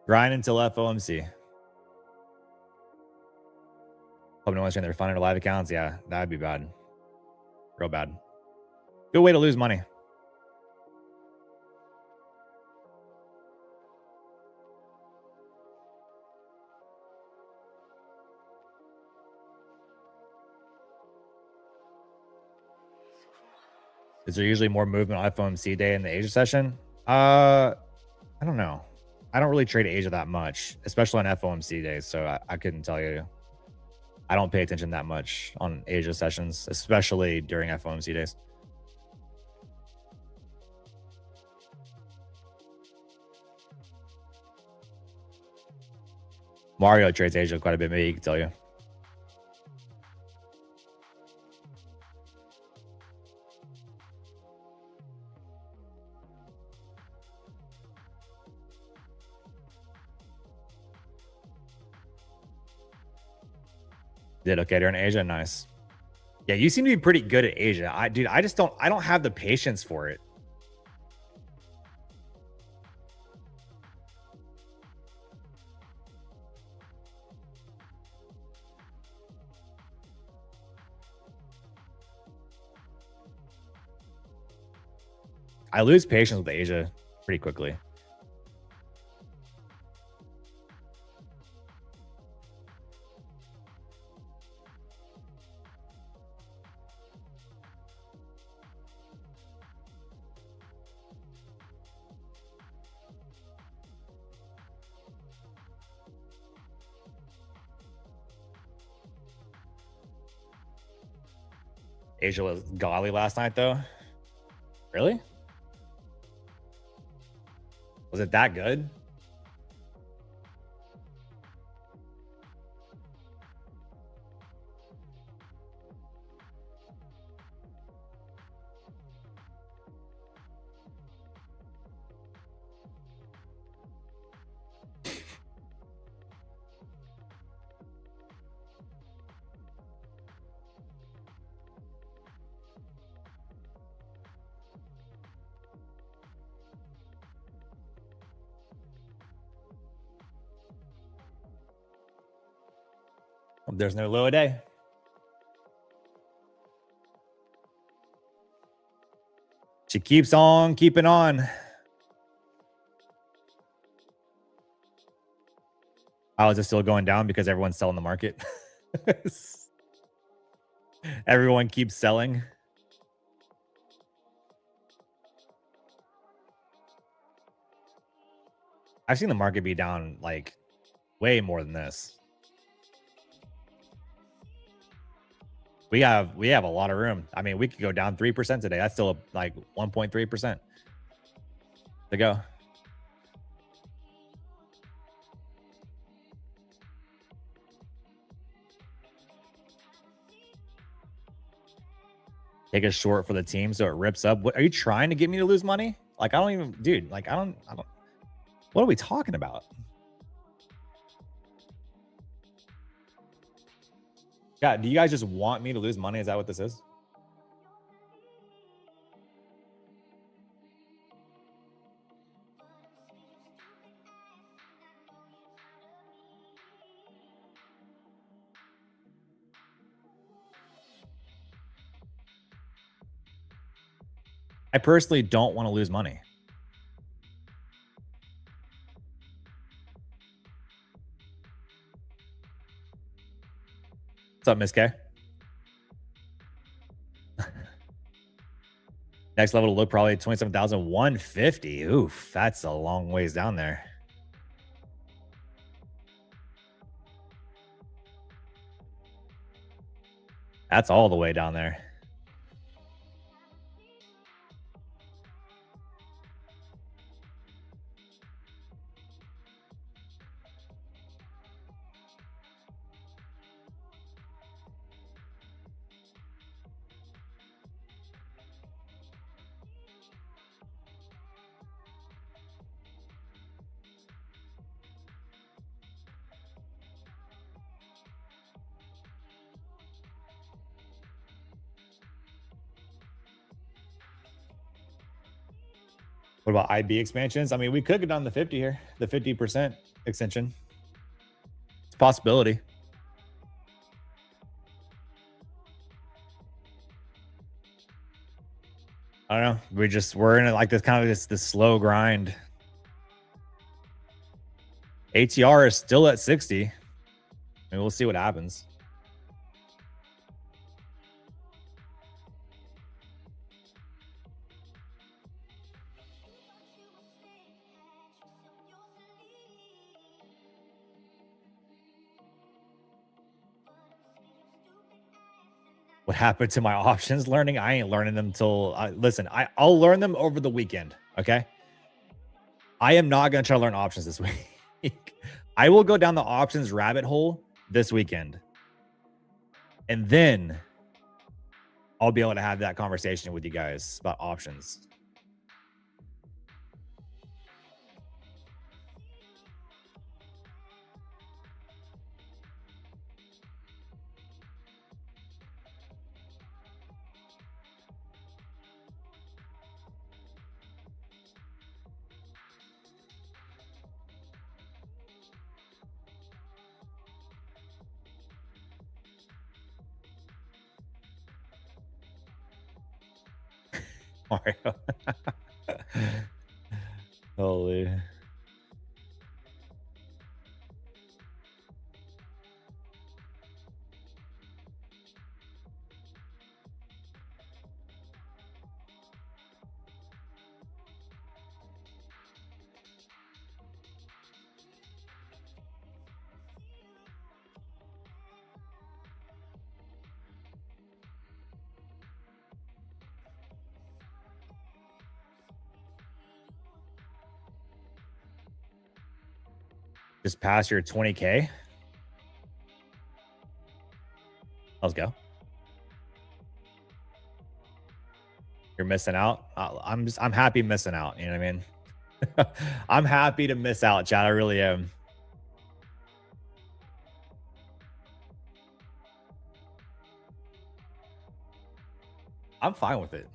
Grind until FOMC. Hope no one's trying to refund their live accounts. Yeah, that'd be bad. Real bad. Good way to lose money. Is there usually more movement on FOMC day in the Asia session? I don't know. I don't really trade Asia that much, especially on FOMC days. So I couldn't tell you. I don't pay attention that much on Asia sessions, especially during FOMC days. Mario trades Asia quite a bit. Maybe he can tell you. Did okay during Asia. Nice. Yeah, you seem to be pretty good at Asia. I don't have the patience for it. I lose patience with Asia pretty quickly. Asia was golly last night, though. Really? Was it that good? There's no low a day. She keeps on keeping on. How is it still going down? Because everyone's selling the market. Everyone keeps selling. I've seen the market be down like way more than this. We have a lot of room. I mean, we could go down 3% today. That's still like 1.3% to go. Take a short for the team so it rips up. What are you trying to get me to lose money? Like, I don't even, dude, like, I don't, what are we talking about? Yeah, do you guys just want me to lose money? Is that what this is? I personally don't want to lose money. What's up, Miss K? Next level to look probably 27,150. Oof, that's a long ways down there. That's all the way down there. What about IB expansions? I mean, we could go down the 50 here, the 50% extension. It's a possibility. I don't know. We're in it like this kind of this slow grind. ATR is still at 60. I mean, we'll see what happens. what happened to my options learning. I ain't learning them till listen, I'll learn them over the weekend. Okay. I am not going to try to learn options this week. I will go down the options rabbit hole this weekend. And then I'll be able to have that conversation with you guys about options. Mario. Holy. Just pass your 20K. Let's go. You're missing out. I'm happy missing out. You know what I mean? I'm happy to miss out, Chad. I really am. I'm fine with it.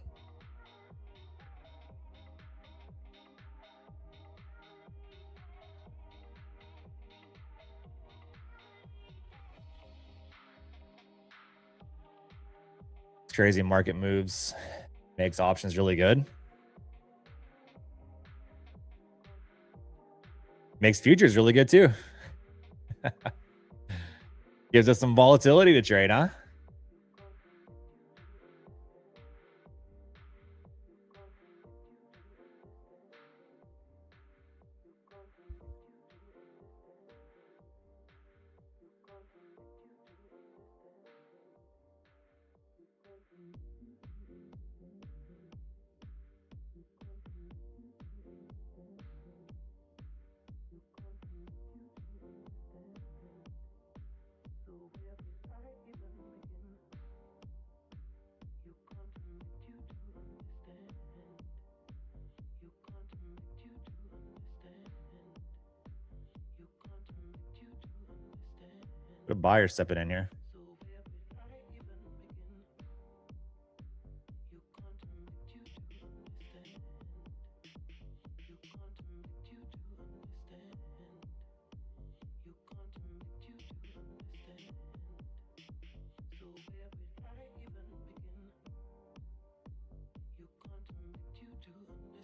Crazy market moves makes options really good. Makes futures really good too. Gives us some volatility to trade, huh? Put a buyer stepping in here.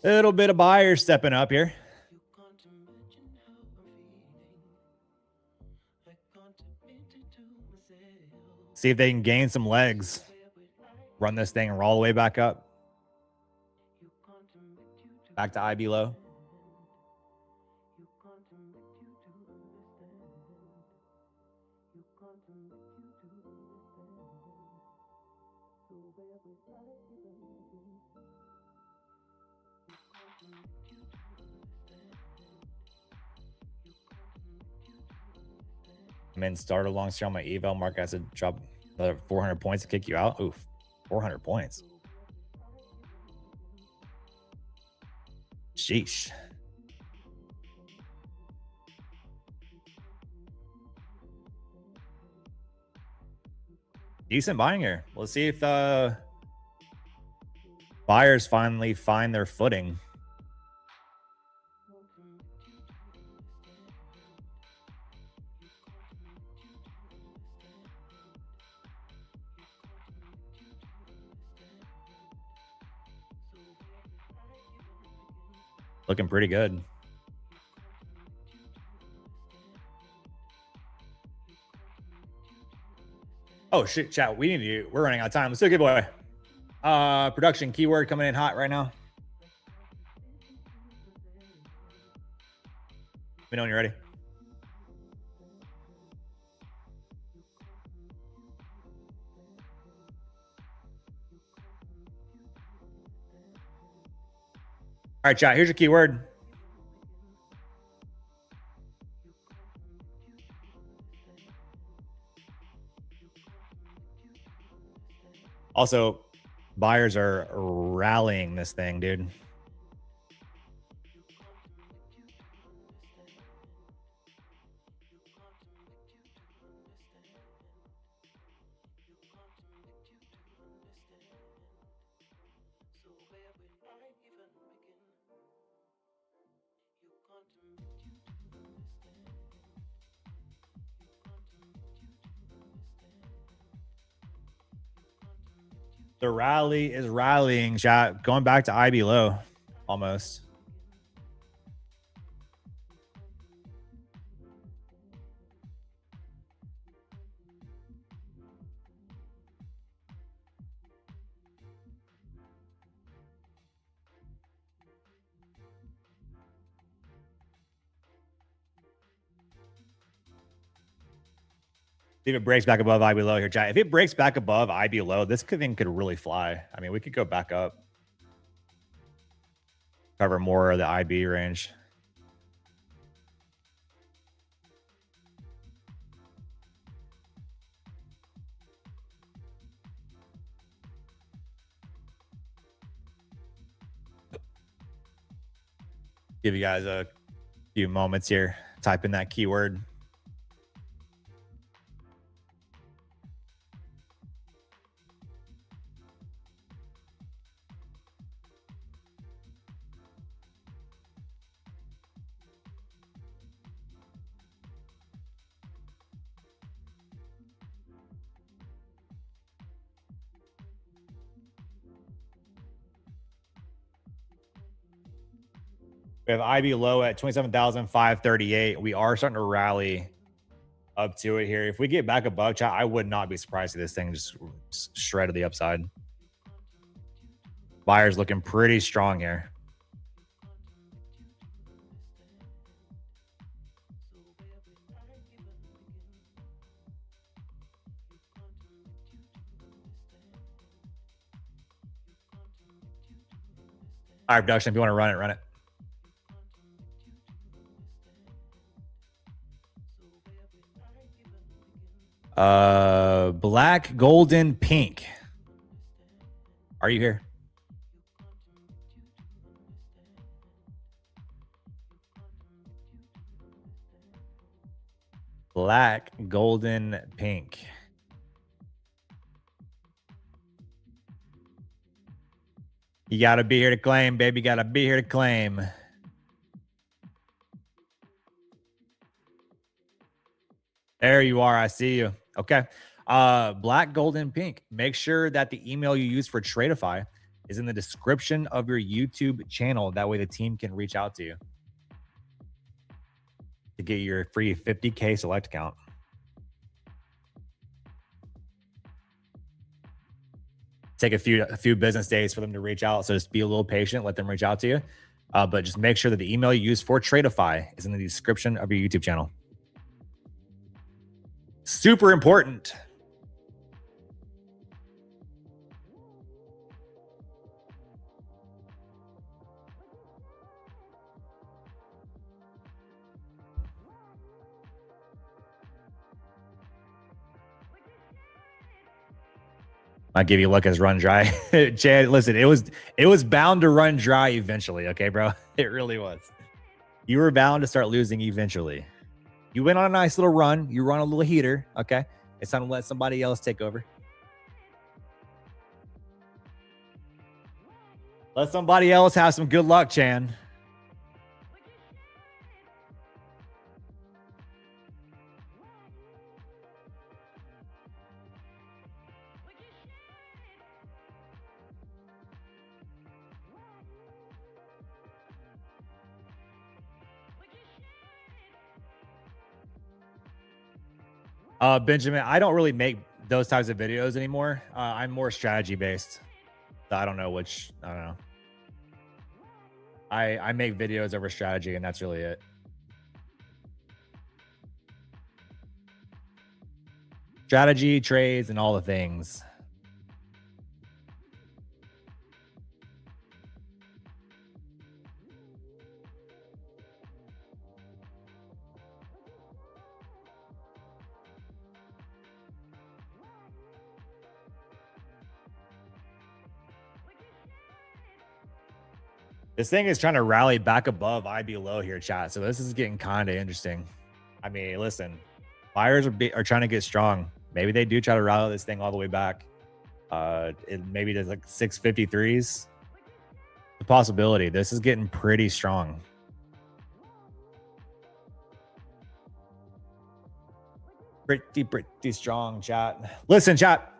Little bit of buyers stepping up here. See if they can gain some legs. Run this thing and roll all the way back up. Back to IB low. I'm in starter long stream on my eval. Mark has to drop another 400 points to kick you out. Oof, 400 points. Sheesh. Decent buying here. Let's see if buyers finally find their footing. Looking pretty good. Oh shit, chat. We're running out of time. Let's do a giveaway. Production keyword coming in hot right now. Let me know when you're ready. All right, chat. Here's your keyword. Also, buyers are rallying this thing, dude. The rally is rallying, chat. Going back to IB low, almost. See if it breaks back above IB low here, chat. If it breaks back above IB low, this thing could really fly. I mean, we could go back up. Cover more of the IB range. Give you guys a few moments here. Type in that keyword. We have IB low at 27,538. We are starting to rally up to it here. If we get back above, chat, I would not be surprised if this thing just shred to the upside. Buyers looking pretty strong here. All right, production, if you want to run it, run it. Black, golden, pink. Are you here? Black, golden, pink. You gotta be here to claim, baby. Gotta be here to claim. There you are. I see you. Okay. Black, golden, pink. Make sure that the email you use for Tradeify is in the description of your YouTube channel. That way the team can reach out to you to get your free 50K select account. Take a few business days for them to reach out. So just be a little patient. Let them reach out to you. But just make sure that the email you use for Tradeify is in the description of your YouTube channel. Super important. I'll give you a look as run dry. Chad, listen, it was bound to run dry eventually, okay, bro? It really was. You were bound to start losing eventually. You went on a nice little run. You run a little heater, okay? It's time to let somebody else take over. Let somebody else have some good luck, Chan. Benjamin, I don't really make those types of videos anymore. I'm more strategy based. So I don't know. I make videos over strategy, and that's really it. Strategy, trades, and all the things. This thing is trying to rally back above IB low here, chat. So this is getting kind of interesting. I mean, listen, buyers are trying to get strong. Maybe they do try to rally this thing all the way back. Maybe there's like 653s. The possibility. This is getting pretty strong. Pretty strong, chat. Listen, chat.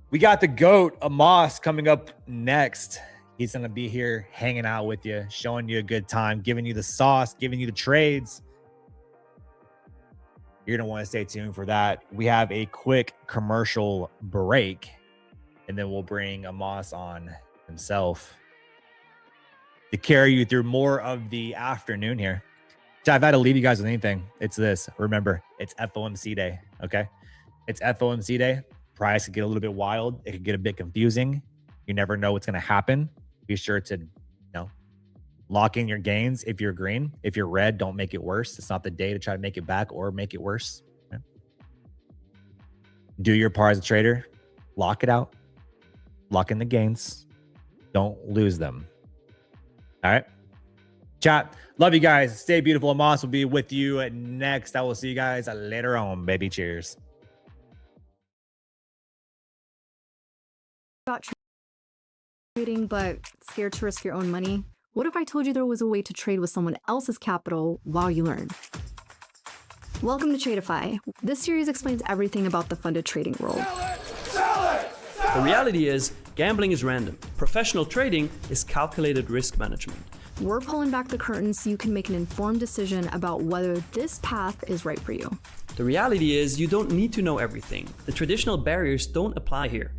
We got the GOAT, Amos, coming up next. He's going to be here hanging out with you, showing you a good time, giving you the sauce, giving you the trades. You're going to want to stay tuned for that. We have a quick commercial break, and then we'll bring Amos on himself to carry you through more of the afternoon here. I've had to leave you guys with anything. It's this. Remember, it's FOMC day, okay? It's FOMC day. Price could get a little bit wild. It could get a bit confusing. You never know what's going to happen. Be sure to, lock in your gains if you're green. If you're red, don't make it worse. It's not the day to try to make it back or make it worse. Okay? Do your part as a trader. Lock it out. Lock in the gains. Don't lose them. All right? Chat. Love you guys. Stay beautiful. Amos will be with you next. I will see you guys later on, baby. Cheers. About trading, but scared to risk your own money? What if I told you there was a way to trade with someone else's capital while you learn? Welcome to Tradeify. This series explains everything about the funded trading world. The reality is, gambling is random. Professional trading is calculated risk management. We're pulling back the curtains so you can make an informed decision about whether this path is right for you. The reality is, you don't need to know everything. The traditional barriers don't apply here.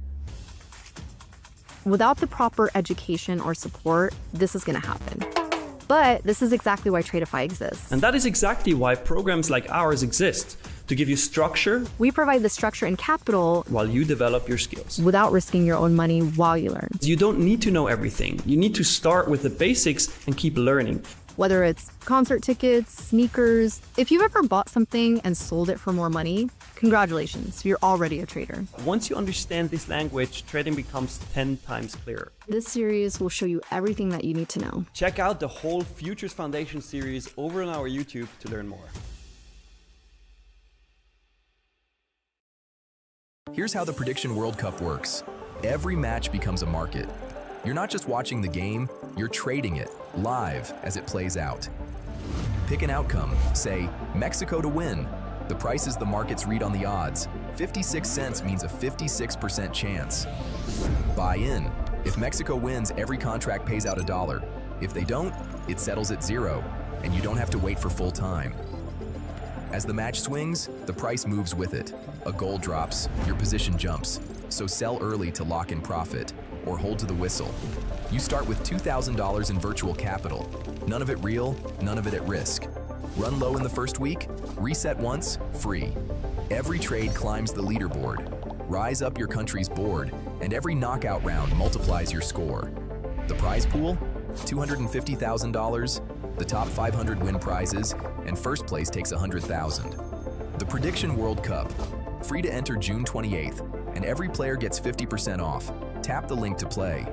Without the proper education or support, this is going to happen. But this is exactly why Tradeify exists. And that is exactly why programs like ours exist, to give you structure. We provide the structure and capital while you develop your skills. Without risking your own money while you learn. You don't need to know everything. You need to start with the basics and keep learning. Whether it's concert tickets, sneakers, if you've ever bought something and sold it for more money, congratulations, you're already a trader. Once you understand this language, trading becomes 10 times clearer. This series will show you everything that you need to know. Check out the whole Futures Foundation series over on our YouTube to learn more. Here's how the Prediction World Cup works. Every match becomes a market. You're not just watching the game, you're trading it live as it plays out. Pick an outcome, say Mexico to win. The price is the markets read on the odds. 56 cents means a 56% chance. Buy in. If Mexico wins, every contract pays out $1. If they don't, it settles at 0, and you don't have to wait for full time. As the match swings, the price moves with it. A goal drops, your position jumps. So sell early to lock in profit, or hold to the whistle. You start with $2,000 in virtual capital. None of it real, none of it at risk. Run low in the first week, reset once, free. Every trade climbs the leaderboard. Rise up your country's board, and every knockout round multiplies your score. The prize pool? $250,000, the top 500 win prizes, and first place takes $100,000. The Prediction World Cup. Free to enter June 28th, and every player gets 50% off. Tap the link to play.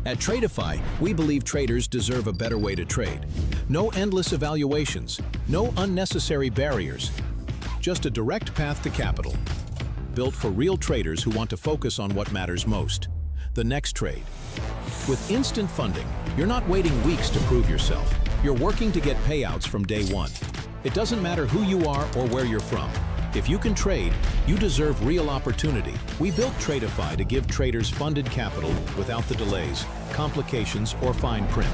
At Tradeify, we believe traders deserve a better way to trade. No endless evaluations, no unnecessary barriers, just a direct path to capital. Built for real traders who want to focus on what matters most, the next trade. With instant funding, you're not waiting weeks to prove yourself. You're working to get payouts from day one. It doesn't matter who you are or where you're from. If you can trade, you deserve real opportunity. We built Tradeify to give traders funded capital without the delays, complications, or fine print.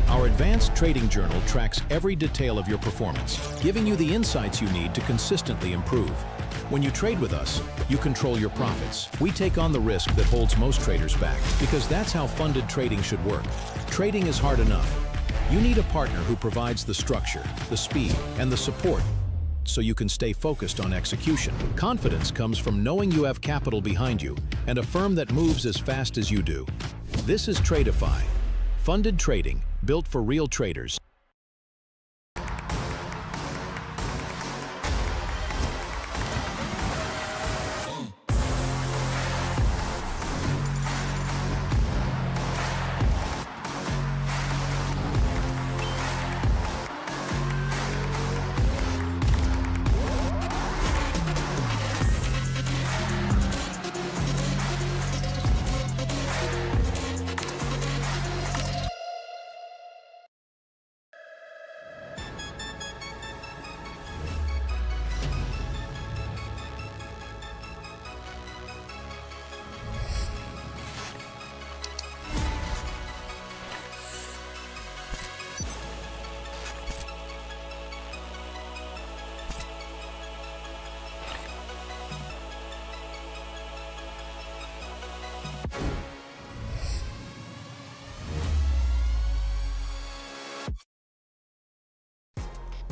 Our advanced trading journal tracks every detail of your performance, giving you the insights you need to consistently improve. When you trade with us, you control your profits. We take on the risk that holds most traders back, because that's how funded trading should work. Trading is hard enough. You need a partner who provides the structure, the speed, and the support so you can stay focused on execution. Confidence comes from knowing you have capital behind you and a firm that moves as fast as you do. This is Tradeify, funded trading built for real traders.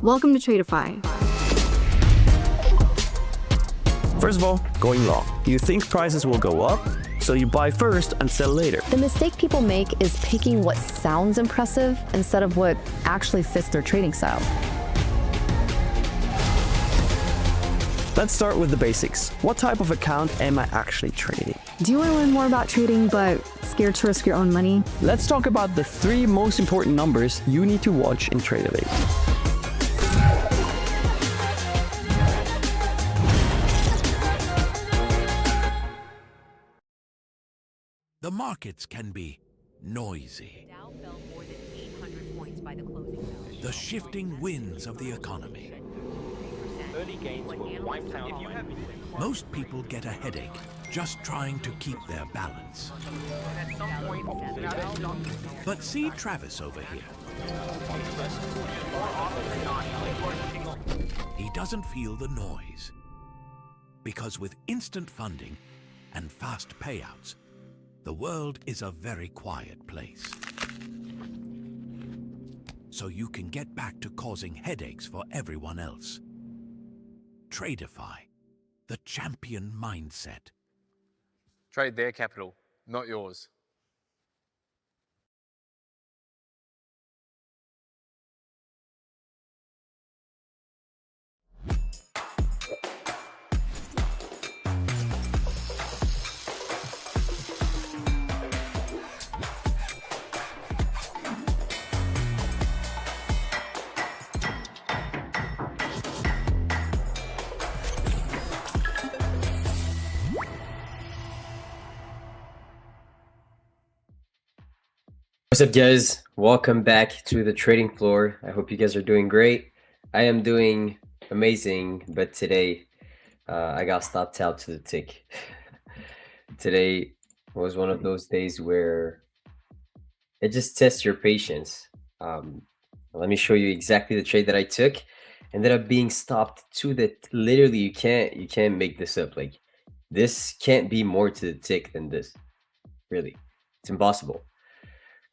Welcome to Tradeify. First of all, going long. You think prices will go up, so you buy first and sell later. The mistake people make is picking what sounds impressive instead of what actually fits their trading style. Let's start with the basics. What type of account am I actually trading? Do you want to learn more about trading but scared to risk your own money? Let's talk about the 3 most important numbers you need to watch in Tradeify. The markets can be noisy. The shifting winds of the economy. Most people get a headache just trying to keep their balance. But see Travis over here. He doesn't feel the noise. Because with instant funding and fast payouts, the world is a very quiet place. So you can get back to causing headaches for everyone else. Tradeify, the champion mindset. Trade their capital, not yours. What's up, guys? Welcome back to the trading floor. I hope you guys are doing great. I am doing amazing, but today I got stopped out to the tick. Today was one of those days where it just tests your patience. Let me show you exactly the trade that I took. Ended up being stopped to the literally you can't make this up. Like, this can't be more to the tick than this. Really, it's impossible.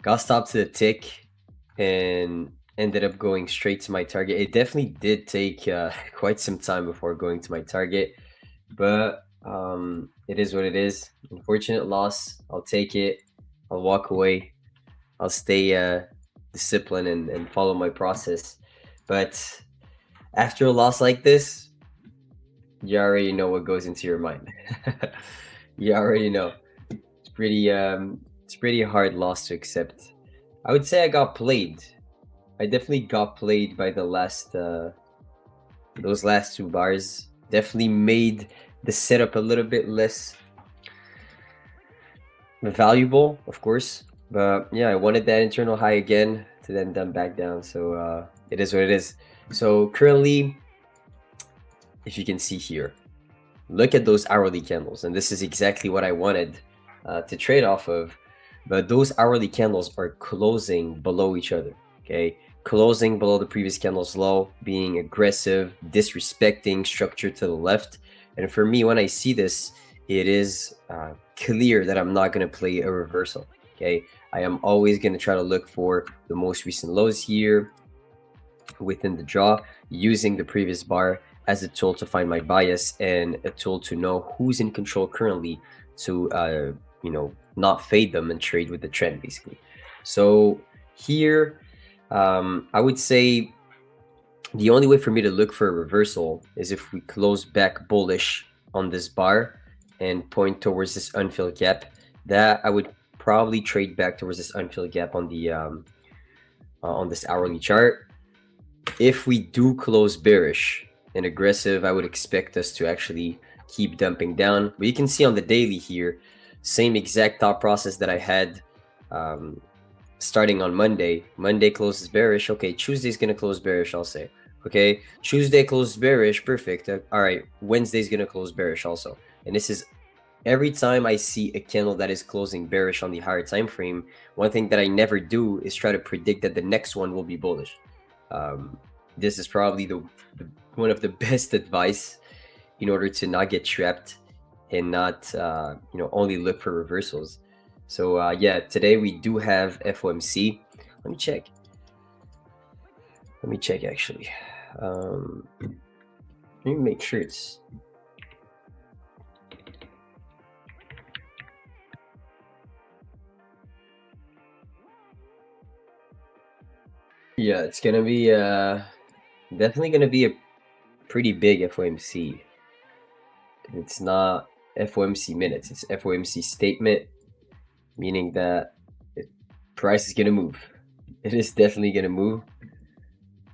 Got stopped to the tick and ended up going straight to my target. It definitely did take quite some time before going to my target, but it is what it is. Unfortunate loss. I'll take it. I'll walk away. I'll stay disciplined and follow my process. But after a loss like this, you already know what goes into your mind. You already know. It's pretty hard loss to accept. I would say I got played. I definitely got played by the last those last 2 bars. Definitely made the setup a little bit less valuable, of course. But yeah, I wanted that internal high again to then dump back down. So it is what it is. So currently, if you can see here, look at those hourly candles, and this is exactly what I wanted to trade off of. But those hourly candles are closing below each other, okay? Closing below the previous candle's low, being aggressive, disrespecting structure to the left. And for me, when I see this, it is clear that I'm not going to play a reversal, okay? I am always going to try to look for the most recent lows here within the draw, using the previous bar as a tool to find my bias and a tool to know who's in control currently to, you know, not fade them and trade with the trend, basically. So here, I would say the only way for me to look for a reversal is if we close back bullish on this bar and point towards this unfilled gap. That I would probably trade back towards this unfilled gap on the on this hourly chart. If we do close bearish and aggressive, I would expect us to actually keep dumping down. But you can see on the daily here, same exact thought process that I had starting on Monday. Monday closes bearish. Okay, Tuesday's gonna close bearish, I'll say. Okay, Tuesday closes bearish, perfect. All right, Wednesday's gonna close bearish also. And this is every time I see a candle that is closing bearish on the higher time frame, one thing that I never do is try to predict that the next one will be bullish. This is probably one of the best advice in order to not get trapped and not you know, only look for reversals. So yeah, today we do have FOMC. Let me check actually. Let me make sure it's. Yeah, it's gonna be definitely gonna be a pretty big FOMC. It's not FOMC minutes, it's FOMC statement, meaning that price is gonna move. It is definitely gonna move.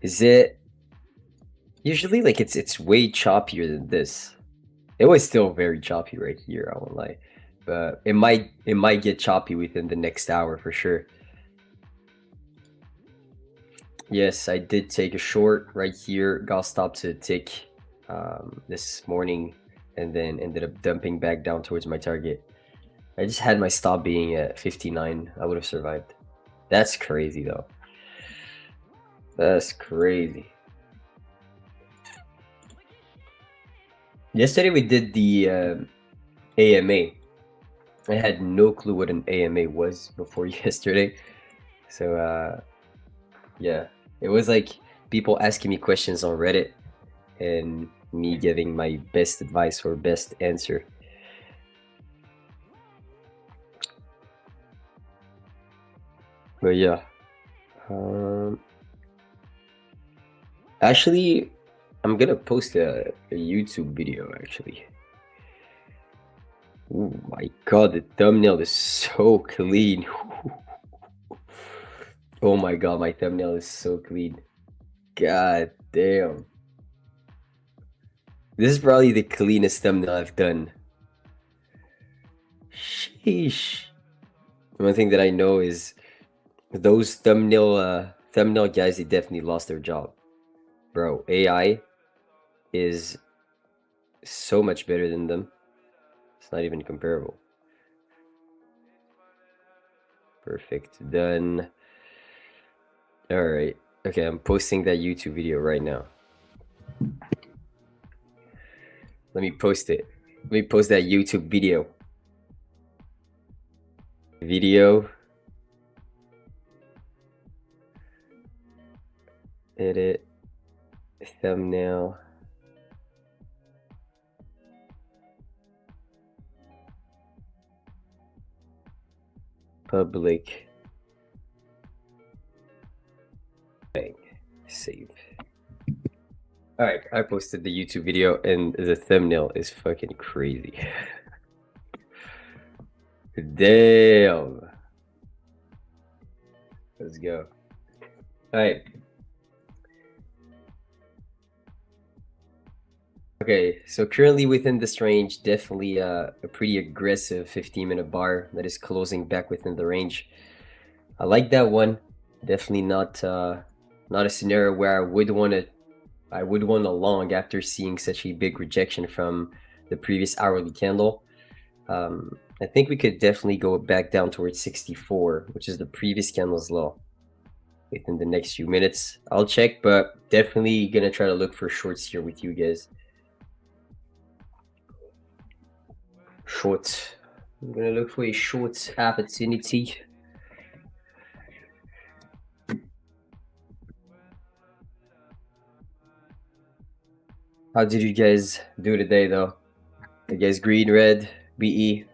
Is it usually like it's way choppier than this? It was still very choppy right here, I won't lie. But it might get choppy within the next hour for sure. Yes, I did take a short right here, got stopped to a tick this morning, and then ended up dumping back down towards my target. I just had my stop being at 59. I would have survived. That's crazy though. That's crazy. Yesterday we did the AMA. I had no clue what an AMA was before yesterday. So yeah, it was like people asking me questions on Reddit and me giving my best advice or best answer. But yeah, actually, I'm gonna post a YouTube video actually. Oh my god, the thumbnail is so clean. Oh my god, my thumbnail is so clean. God damn. This is probably the cleanest thumbnail I've done. Sheesh. One thing that I know is those thumbnail guys, they definitely lost their job. Bro, AI is so much better than them. It's not even comparable. Perfect. Done. All right. Okay, I'm posting that YouTube video right now. Let me post it. Let me post that YouTube video. Edit. Thumbnail. Public. Bang. Save. Alright, I posted the YouTube video and the thumbnail is fucking crazy. Damn. Let's go. Alright. Okay, so currently within this range, definitely a pretty aggressive 15-minute bar that is closing back within the range. I like that one. Definitely not a scenario where I would want a long after seeing such a big rejection from the previous hourly candle. I think we could definitely go back down towards 64, which is the previous candle's low, within the next few minutes. I'll check, but definitely gonna try to look for shorts here with you guys. Short. I'm gonna look for a short opportunity. How did you guys do today though? You guys green, red, BE?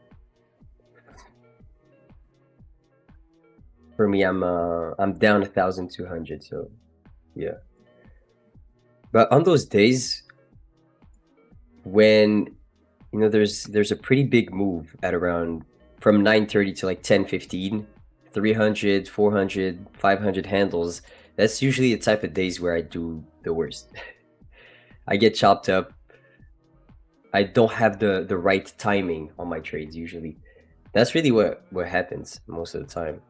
For me, I'm down 1,200, so yeah. But on those days when you know there's a pretty big move at around from 9:30 to like 10:15, 300, 400, 500 handles, that's usually the type of days where I do the worst. I get chopped up. I don't have the right timing on my trades usually. That's really what happens most of the time.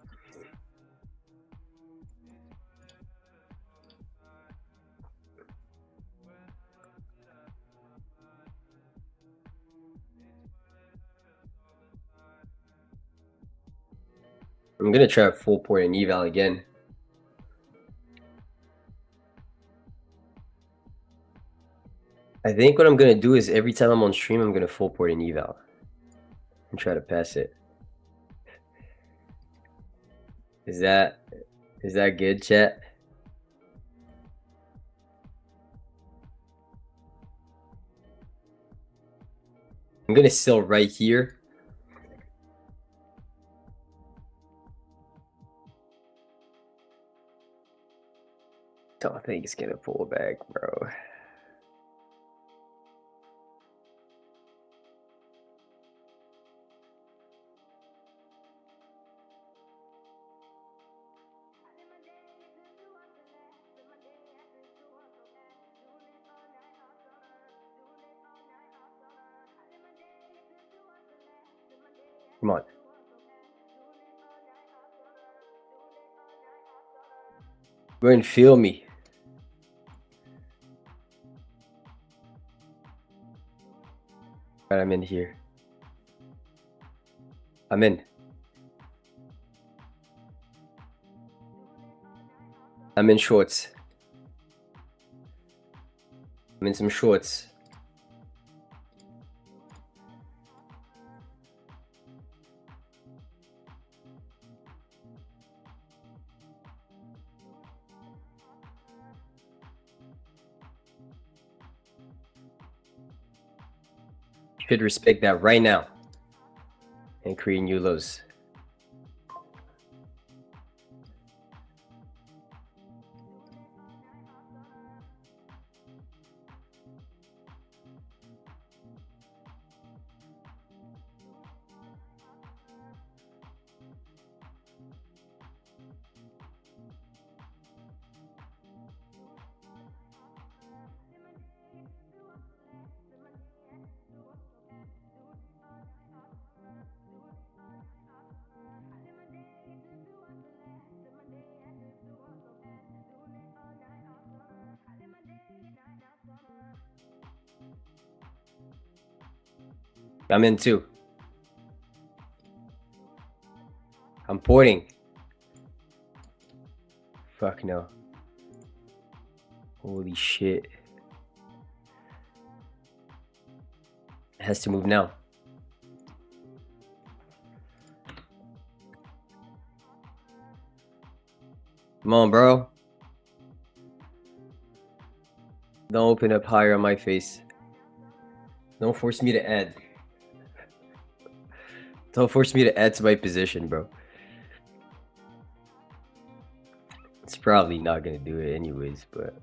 I'm gonna try a full port and eval again. I think what I'm gonna do is every time I'm on stream, I'm gonna full port and eval and try to pass it. Is that good, chat? I'm gonna sell right here. Don't think it's gonna pull back, bro. Come on. Go and feel me. Right, I'm in here. I'm in. I'm in shorts. I'm in some shorts. Should respect that right now and create new lows. I'm in too. I'm porting. Fuck no. Holy shit. It has to move now. Come on, bro. Don't open up higher on my face. Don't force me to add. Don't force me to add to my position, bro. It's probably not gonna do it anyways, but...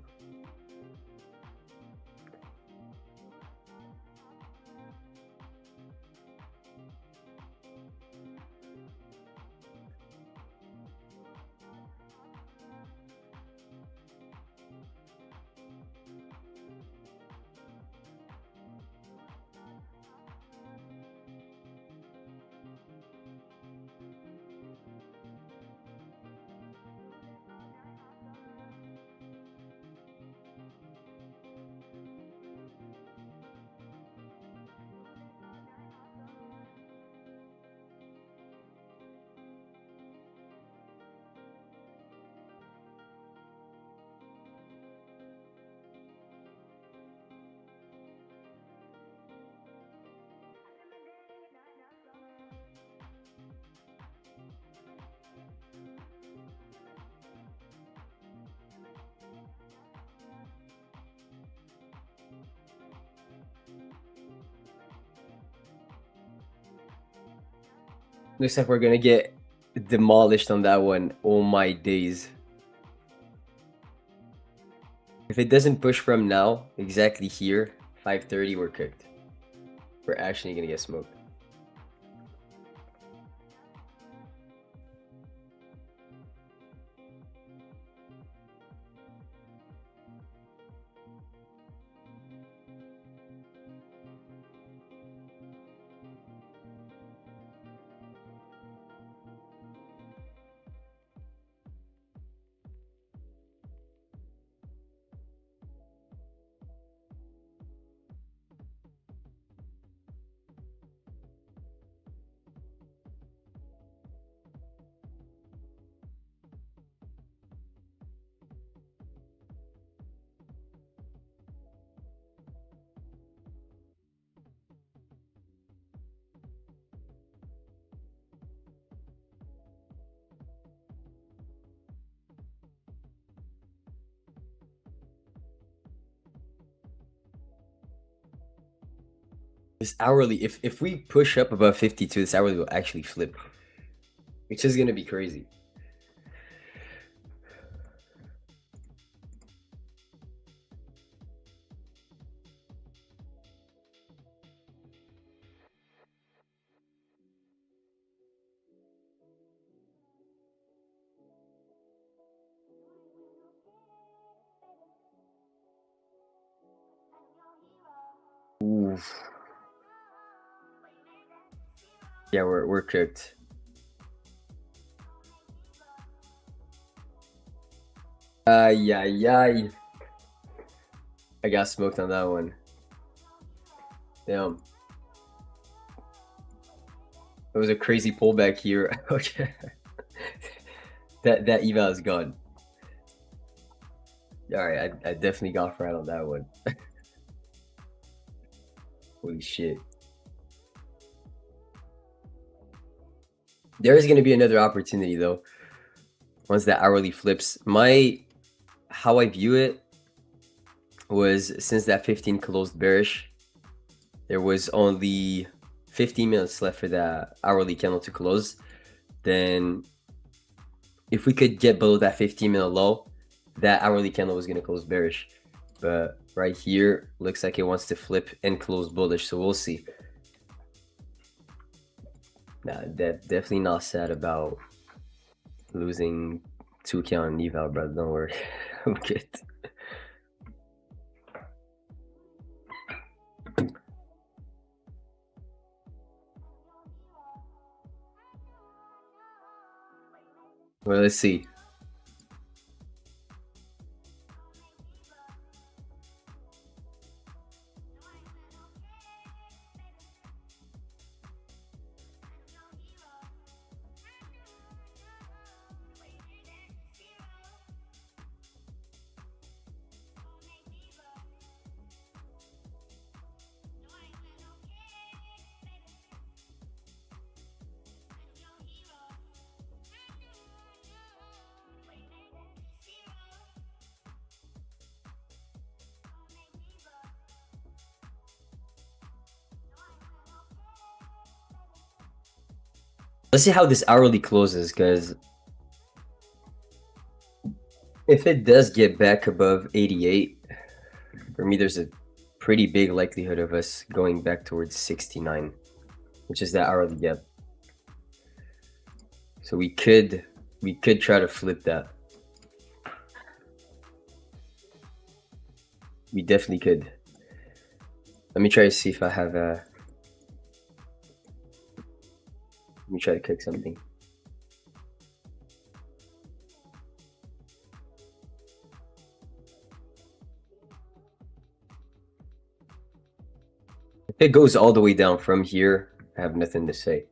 Looks like we're gonna get demolished on that one. Oh my days. If it doesn't push from now, exactly here, 5:30, we're cooked. We're actually gonna get smoked. This hourly, if we push up above 52, this hourly will actually flip, which is gonna be crazy. Oof. Yeah, we're cooked. Yeah. I got smoked on that one. Damn. It was a crazy pullback here. Okay. that eval is gone. Alright, I definitely got fried on that one. Holy shit. There is going to be another opportunity though. Once that hourly flips. How I view it was, since that 15 closed bearish, there was only 15 minutes left for that hourly candle to close. Then if we could get below that 15-minute low, that hourly candle was going to close bearish. But right here, looks like it wants to flip and close bullish, so we'll see. Nah, definitely not sad about losing 2K on eval, bro. Don't worry. I'm good. Well, let's see. Let's see how this hourly closes, because if it does get back above 88, for me there's a pretty big likelihood of us going back towards 69, which is that hourly gap. So we could try to flip that. We definitely could. Let me try to see if I have a... Let me try to cook something. If it goes all the way down from here, I have nothing to say.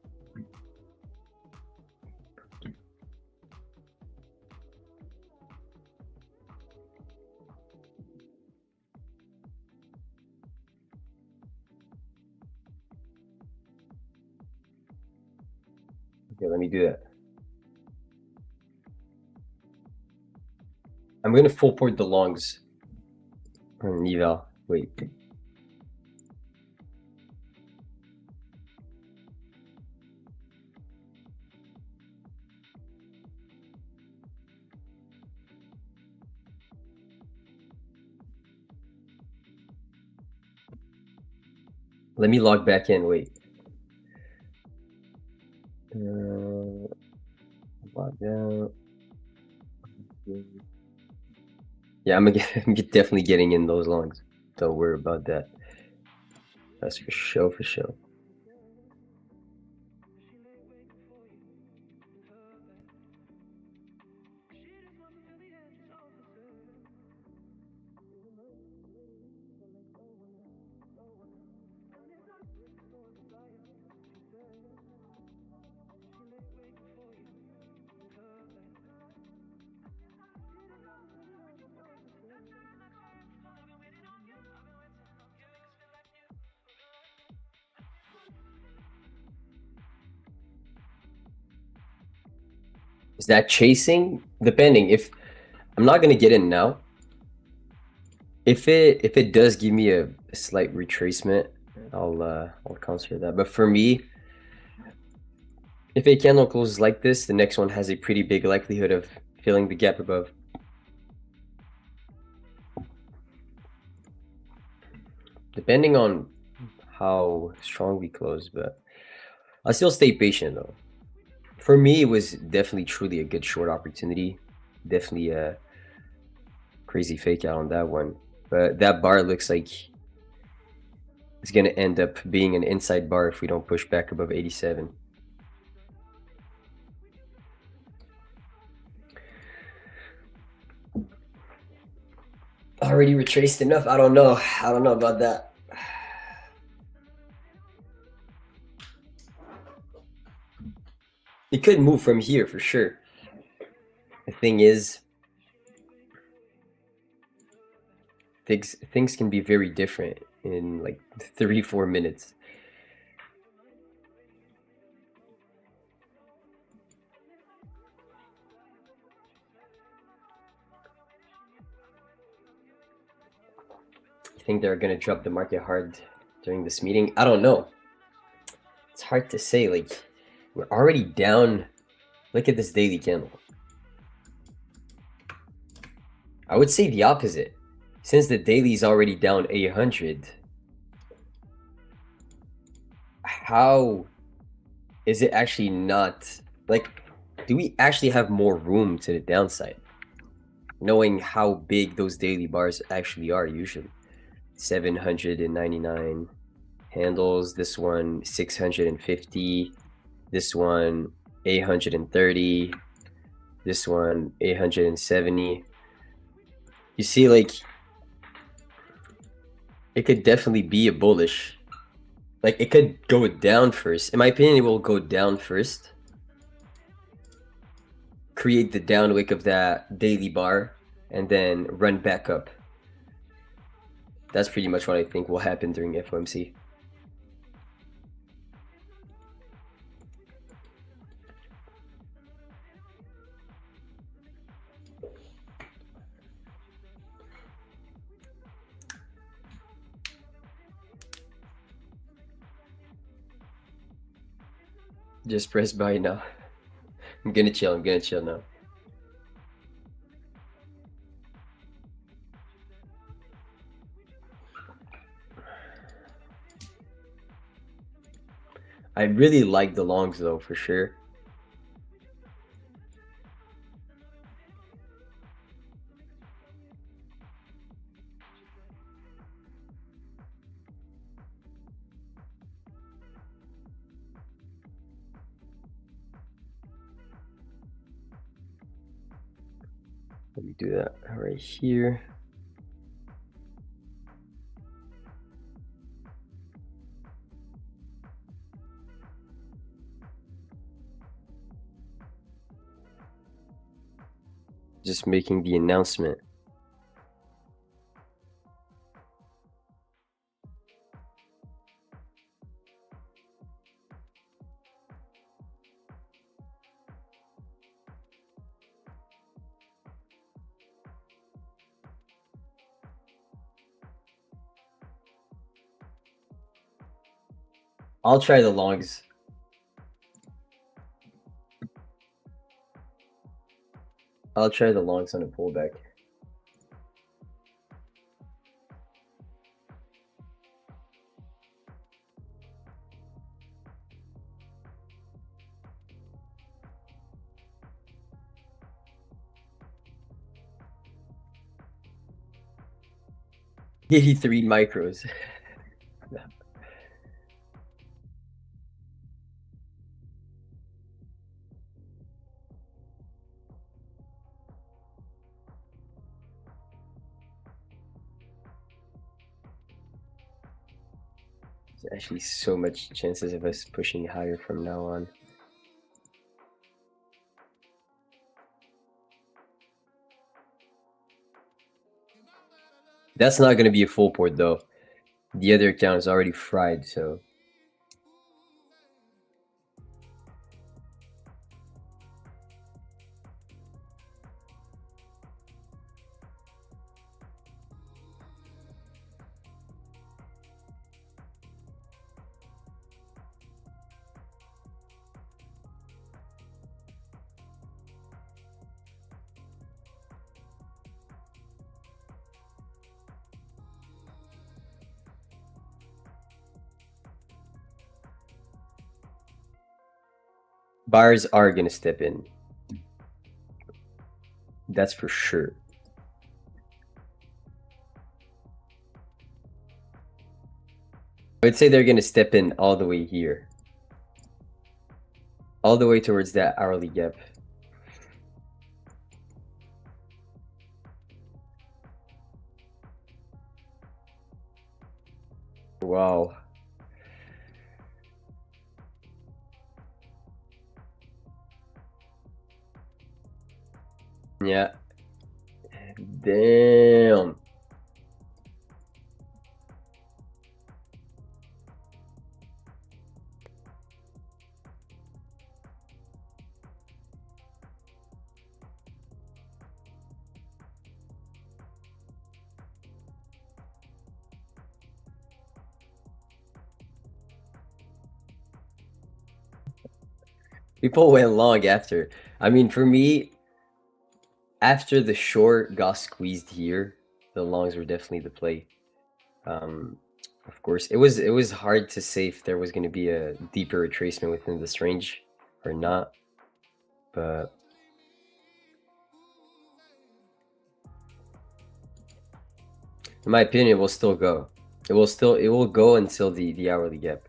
Okay, let me do that. I'm gonna full port the longs on eval. Wait. Let me log back in. Wait. Log down. Yeah, I'm definitely getting in those longs. Don't worry about that. That's for sure, for sure. Is that chasing? Depending. If I'm not gonna get in now. If it does give me a slight retracement, I'll consider that. But for me, if a candle closes like this, the next one has a pretty big likelihood of filling the gap above. Depending on how strong we close, but I'll still stay patient though. For me, it was definitely truly a good short opportunity. Definitely a crazy fake out on that one. But that bar looks like it's going to end up being an inside bar if we don't push back above 87. Already retraced enough? I don't know. I don't know about that. It could move from here for sure. The thing is, things can be very different in like 3-4 minutes. You think they're gonna drop the market hard during this meeting? I don't know. It's hard to say. Like, we're already down. Look at this daily candle. I would say the opposite. Since the daily is already down 800, how is it actually not, like, do we actually have more room to the downside? Knowing how big those daily bars actually are usually. 799 handles, this one 650, this one 830, this one 870. You see, like, it could definitely be a bullish. Like, it could go down first. In my opinion, it will go down first. Create the down wick of that daily bar and then run back up. That's pretty much what I think will happen during FOMC. Just press buy now. I'm gonna chill now. I really like the longs though, for sure. Let me do that right here. Just making the announcement. I'll try the longs. I'll try the longs on a pullback. $83 micros. There's actually so much chances of us pushing higher from now on. That's not going to be a full port though. The other account is already fried, so. Buyers are gonna step in. That's for sure. I'd say they're gonna step in all the way here. All the way towards that hourly gap. Wow. Yeah. Damn. People went long after. I mean, for me, after the short got squeezed here, the longs were definitely the play. Of course, it was hard to say if there was going to be a deeper retracement within this range or not, but in my opinion, it will still go. It will go until the hourly gap.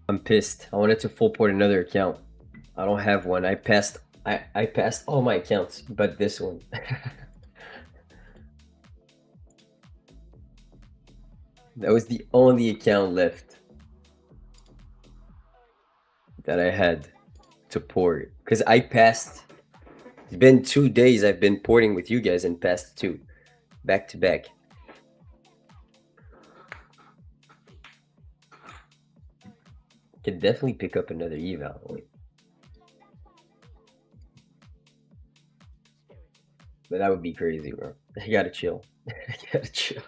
I'm pissed. I wanted to full port another account. I don't have one. I passed all my accounts, but this one. That was the only account left that I had to port. Because I passed. It's been 2 days I've been porting with you guys and passed 2. Back to back. Could definitely pick up another eval. Wait. But that would be crazy, bro. I gotta chill. I gotta chill.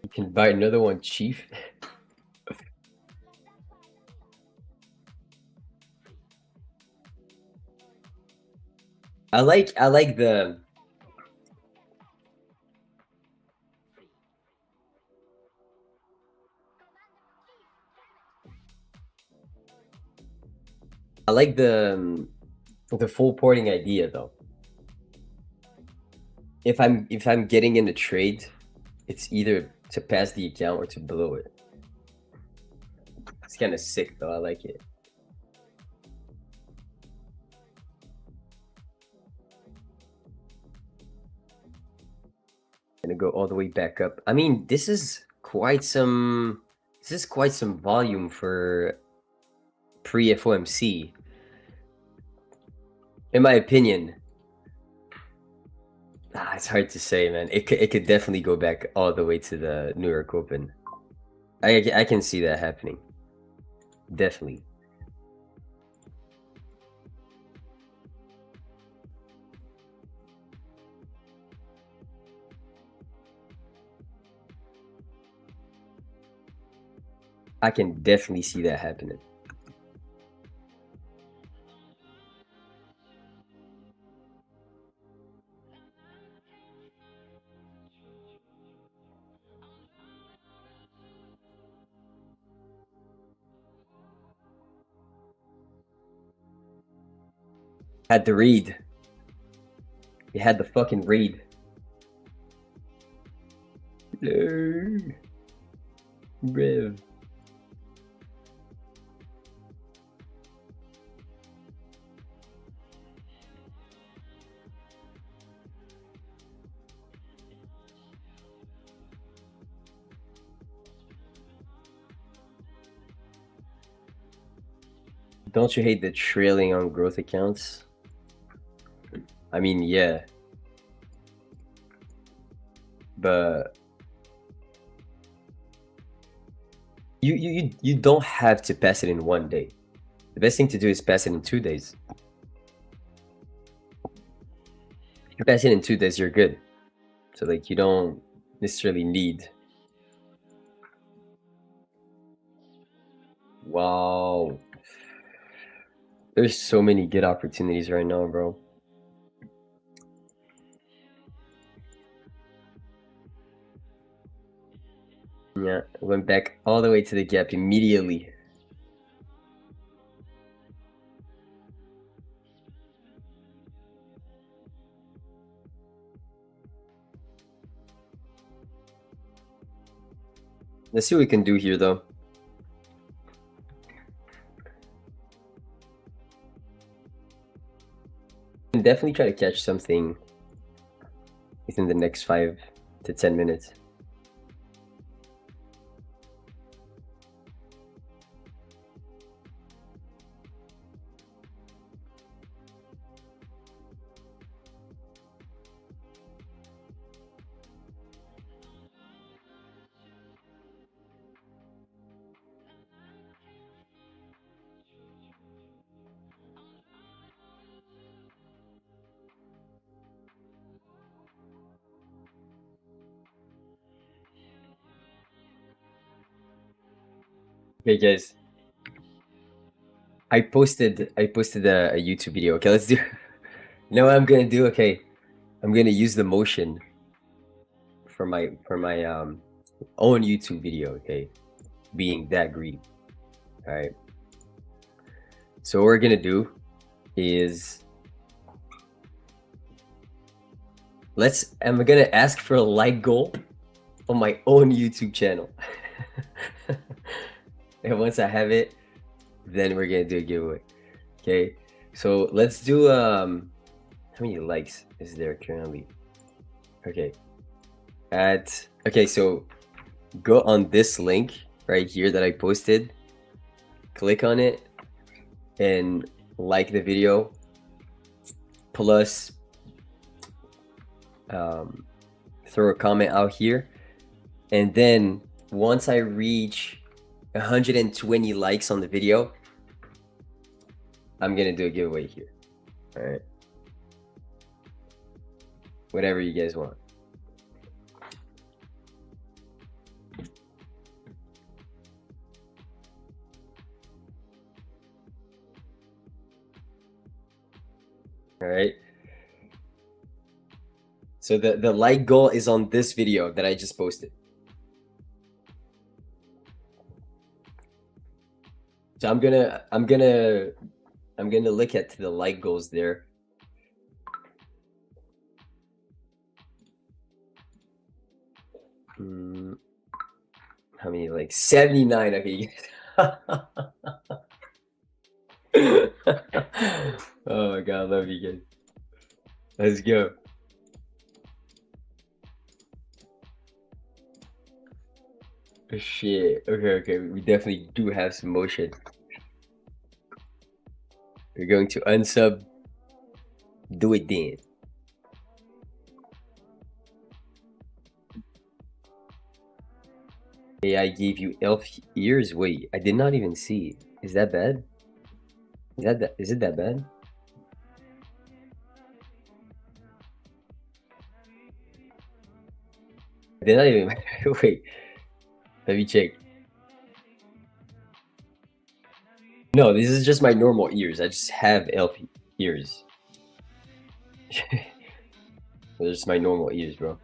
You can buy another one, chief. I like the the full porting idea though. If I'm getting in a trade, it's either to pass the account or to blow it. It's kind of sick though. I like it. Gonna go all the way back up. I mean, this is quite some volume for pre-FOMC. In my opinion. It's hard to say, man. It could definitely go back all the way to the New York Open. I can see that happening. Definitely. I can definitely see that happening. Had the read. You had the fucking read. No. Rev. Don't you hate the trailing on growth accounts? I mean, yeah. But you don't have to pass it in 1 day. The best thing to do is pass it in 2 days. If you pass it in 2 days, you're good. So like you don't necessarily need. Wow. There's so many good opportunities right now, bro. Yeah, went back all the way to the gap immediately. Let's see what we can do here, though. Can definitely try to catch something within the next 5 to 10 minutes. Okay, guys. I posted a YouTube video. Okay, let's do. You know what I'm gonna do? Okay, I'm gonna use the motion for my own YouTube video. Okay, being that greedy. All right. So what we're gonna do is I'm gonna ask for a like goal on my own YouTube channel. And once I have it, then we're gonna do a giveaway. Okay, so let's do how many likes is there currently? Okay, okay, so go on this link right here that I posted, click on it and like the video, plus throw a comment out here, and then once I reach 120 likes on the video, I'm gonna do a giveaway here. All right, whatever you guys want. All right, so the like goal is on this video that I just posted. So I'm gonna look at the like goals there. How many likes? 79. Okay. Oh my god, I love you guys. Let's go. Shit. Okay, we definitely do have some motion. We're going to unsub. Do it then. Hey, I gave you elf ears. Wait, I did not even see. Is that bad? Is it that bad? I did not even wait. Let me check. No, this is just my normal ears. I just have elf ears. They're just my normal ears, bro.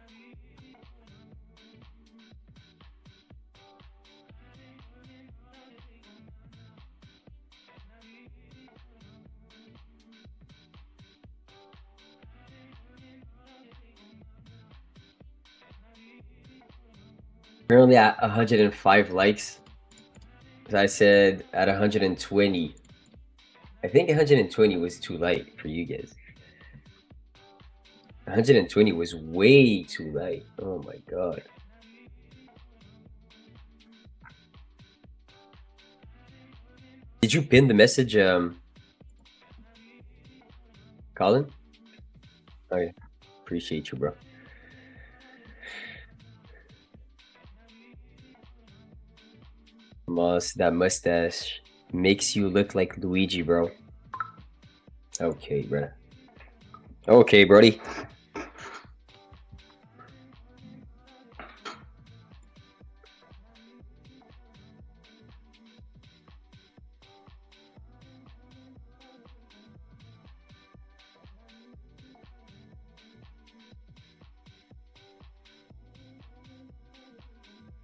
We're only at 105 likes. As I said, at 120. I think 120 was too light for you guys. 120 was way too light. Oh my god. Did you pin the message, Colin? Okay, appreciate you, bro. That mustache makes you look like Luigi, bro. Okay, bro. Okay, Brody.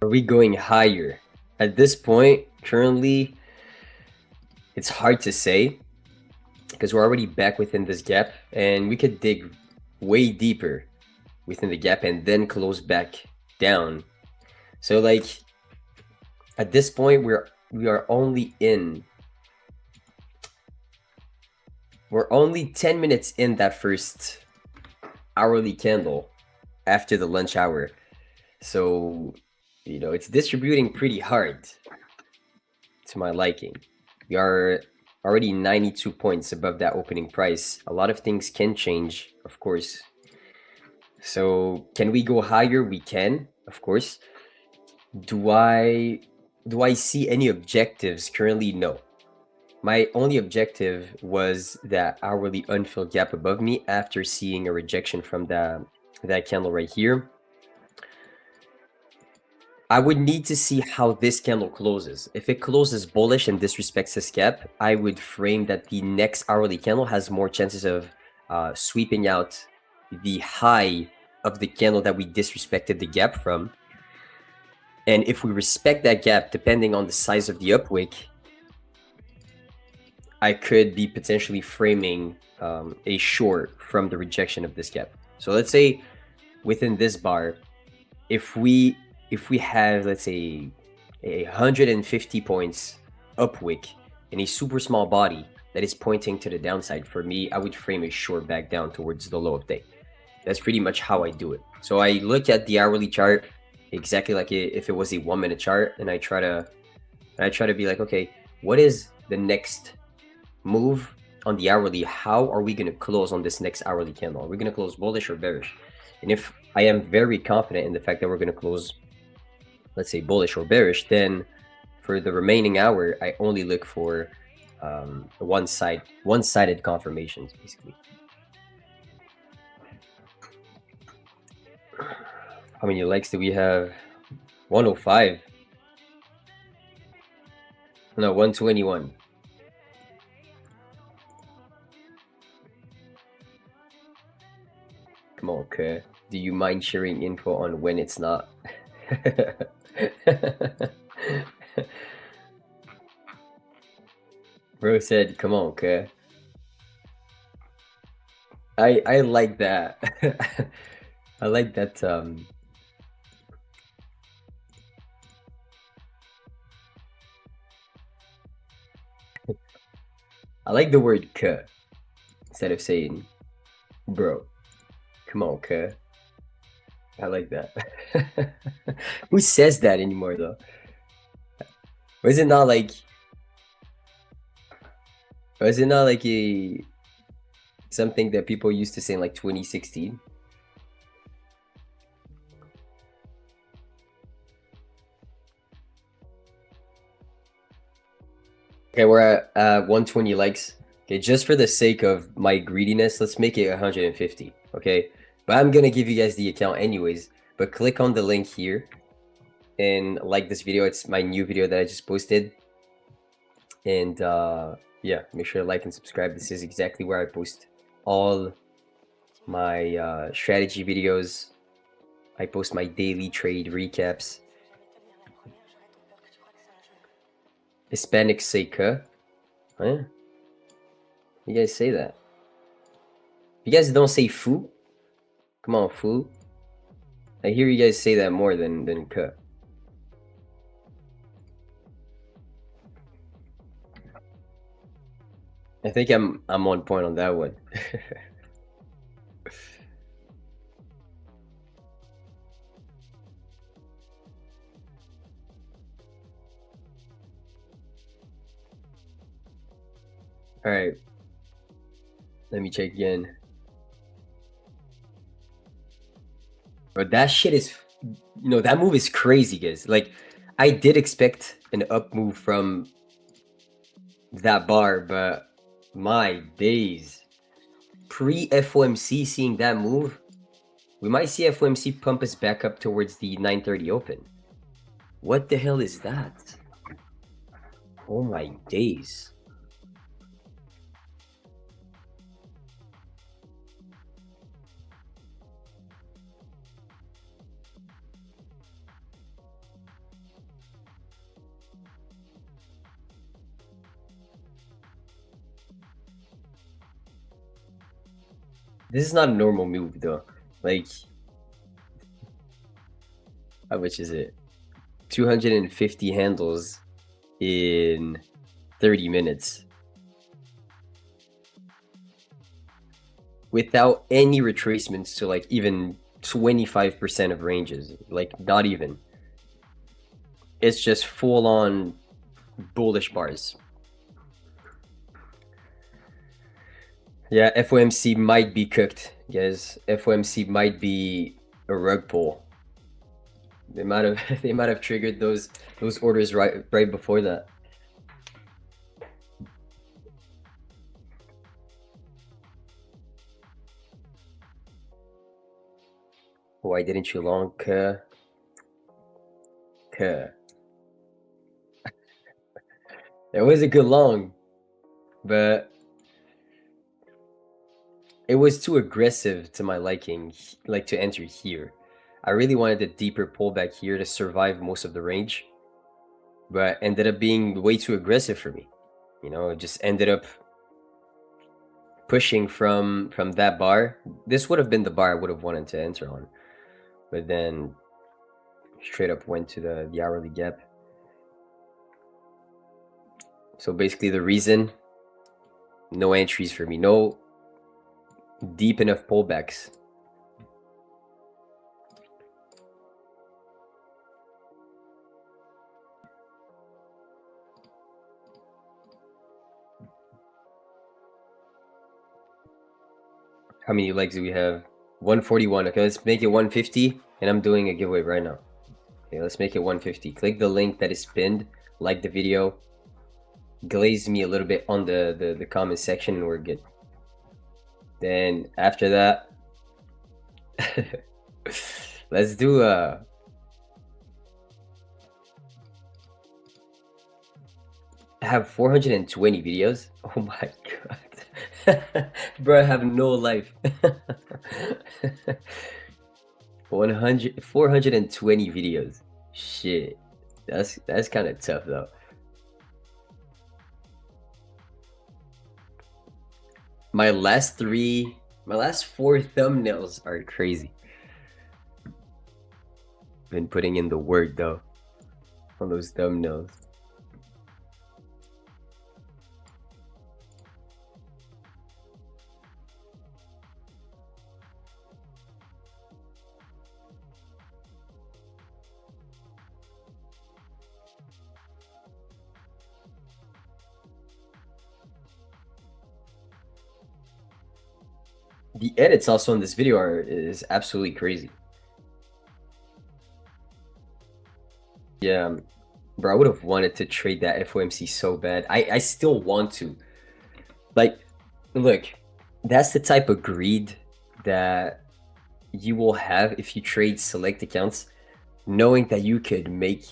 Are we going higher? At this point, currently, it's hard to say because we're already back within this gap and we could dig way deeper within the gap and then close back down. So like at this point, we're only 10 minutes in that first hourly candle after the lunch hour. So, you know, it's distributing pretty hard to my liking. We are already 92 points above that opening price. A lot of things can change, of course. So can we go higher? We can, of course. Do I see any objectives currently? No. My only objective was that hourly unfilled gap above me after seeing a rejection from that candle right here. I would need to see how this candle closes. If it closes bullish and disrespects this gap, I would frame that the next hourly candle has more chances of sweeping out the high of the candle that we disrespected the gap from. And if we respect that gap, depending on the size of the upwick, I could be potentially framing a short from the rejection of this gap. So let's say within this bar, if we have, let's say, 150 points upwick in a super small body that is pointing to the downside, for me, I would frame a short back down towards the low of day. That's pretty much how I do it. So I look at the hourly chart exactly like if it was a 1 minute chart, and I try to be like, okay, what is the next move on the hourly? How are we going to close on this next hourly candle? Are we going to close bullish or bearish? And if I am very confident in the fact that we're going to close, let's say, bullish or bearish, then for the remaining hour, I only look for one-sided confirmations, basically. How many likes do we have? 105. No, 121. Come on, okay. Do you mind sharing info on when it's not? Bro said, come on, okay. I like that. I like that I like the word "k" instead of saying bro. Come on, "k." I like that. Who says that anymore though? Was it not like a something that people used to say in like 2016? Okay, we're at 120 likes. Okay, just for the sake of my greediness, let's make it 150. Okay, but I'm gonna give you guys the account anyways. But click on the link here and like this video. It's my new video that I just posted. And yeah, make sure to like and subscribe. This is exactly where I post all my strategy videos. I post my daily trade recaps. Hispanics say "k." Huh? You guys say that. You guys don't say "foo." Come on, "foo." I hear you guys say that more than "k." I think I'm on point on that one. All right. Let me check again. But that shit is, that move is crazy, guys. Like, I did expect an up move from that bar, but my days. Pre-FOMC seeing that move, we might see FOMC pump us back up towards the 930 open. What the hell is that? Oh my days. This is not a normal move though. Like, how much is it? 250 handles in 30 minutes. Without any retracements to like even 25% of ranges. Like, not even. It's just full on bullish bars. Yeah, FOMC might be cooked, guys. FOMC might be a rug pull. They might have triggered those orders right before that. Why didn't you long? It was a good long, but it was too aggressive to my liking, like to enter here. I really wanted a deeper pullback here to survive most of the range, but ended up being way too aggressive for me. It just ended up pushing from that bar. This would have been the bar I would have wanted to enter on, but then straight up went to the hourly gap. So basically the reason, no entries for me, no deep enough pullbacks. How many legs do we have? 141. Okay, let's make it 150, and I'm doing a giveaway right now. Okay, let's make it 150. Click the link that is pinned, like the video, glaze me a little bit on the comment section, and we're good. Then after that, let's do I have 420 videos. Oh my god. Bro, I have no life. 420 videos. Shit. That's kind of tough though. My last four thumbnails are crazy. Been putting in the work though on those thumbnails. The edits also in this video is absolutely crazy. Yeah, bro, I would have wanted to trade that FOMC so bad. I still want to. Like, look, that's the type of greed that you will have if you trade select accounts, knowing that you could make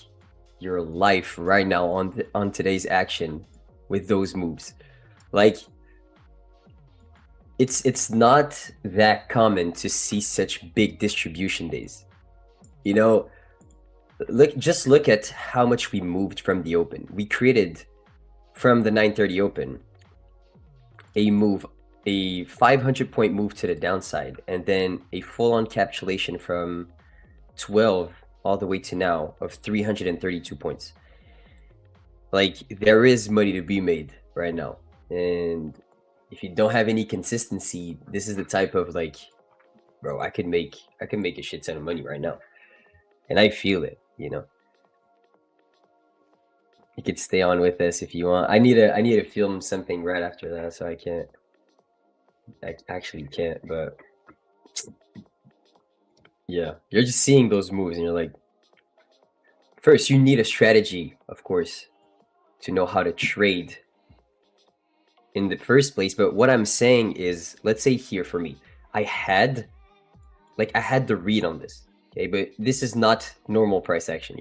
your life right now on today's action with those moves. Like, it's not that common to see such big distribution days. Just look at how much we moved from the open. We created from the 930 open a 500 point move to the downside, and then a full encapsulation from 12 all the way to now of 332 points. Like, there is money to be made right now, and if you don't have any consistency, this is the type of, like, bro, I can make a shit ton of money right now, and I feel it. You could stay on with this if you want. I need to film something right after that, so I can't. I actually can't, but yeah, you're just seeing those moves, and you're like, first you need a strategy, of course, to know how to trade in the first place. But what I'm saying is, let's say here for me, I had the read on this, okay, but this is not normal price action.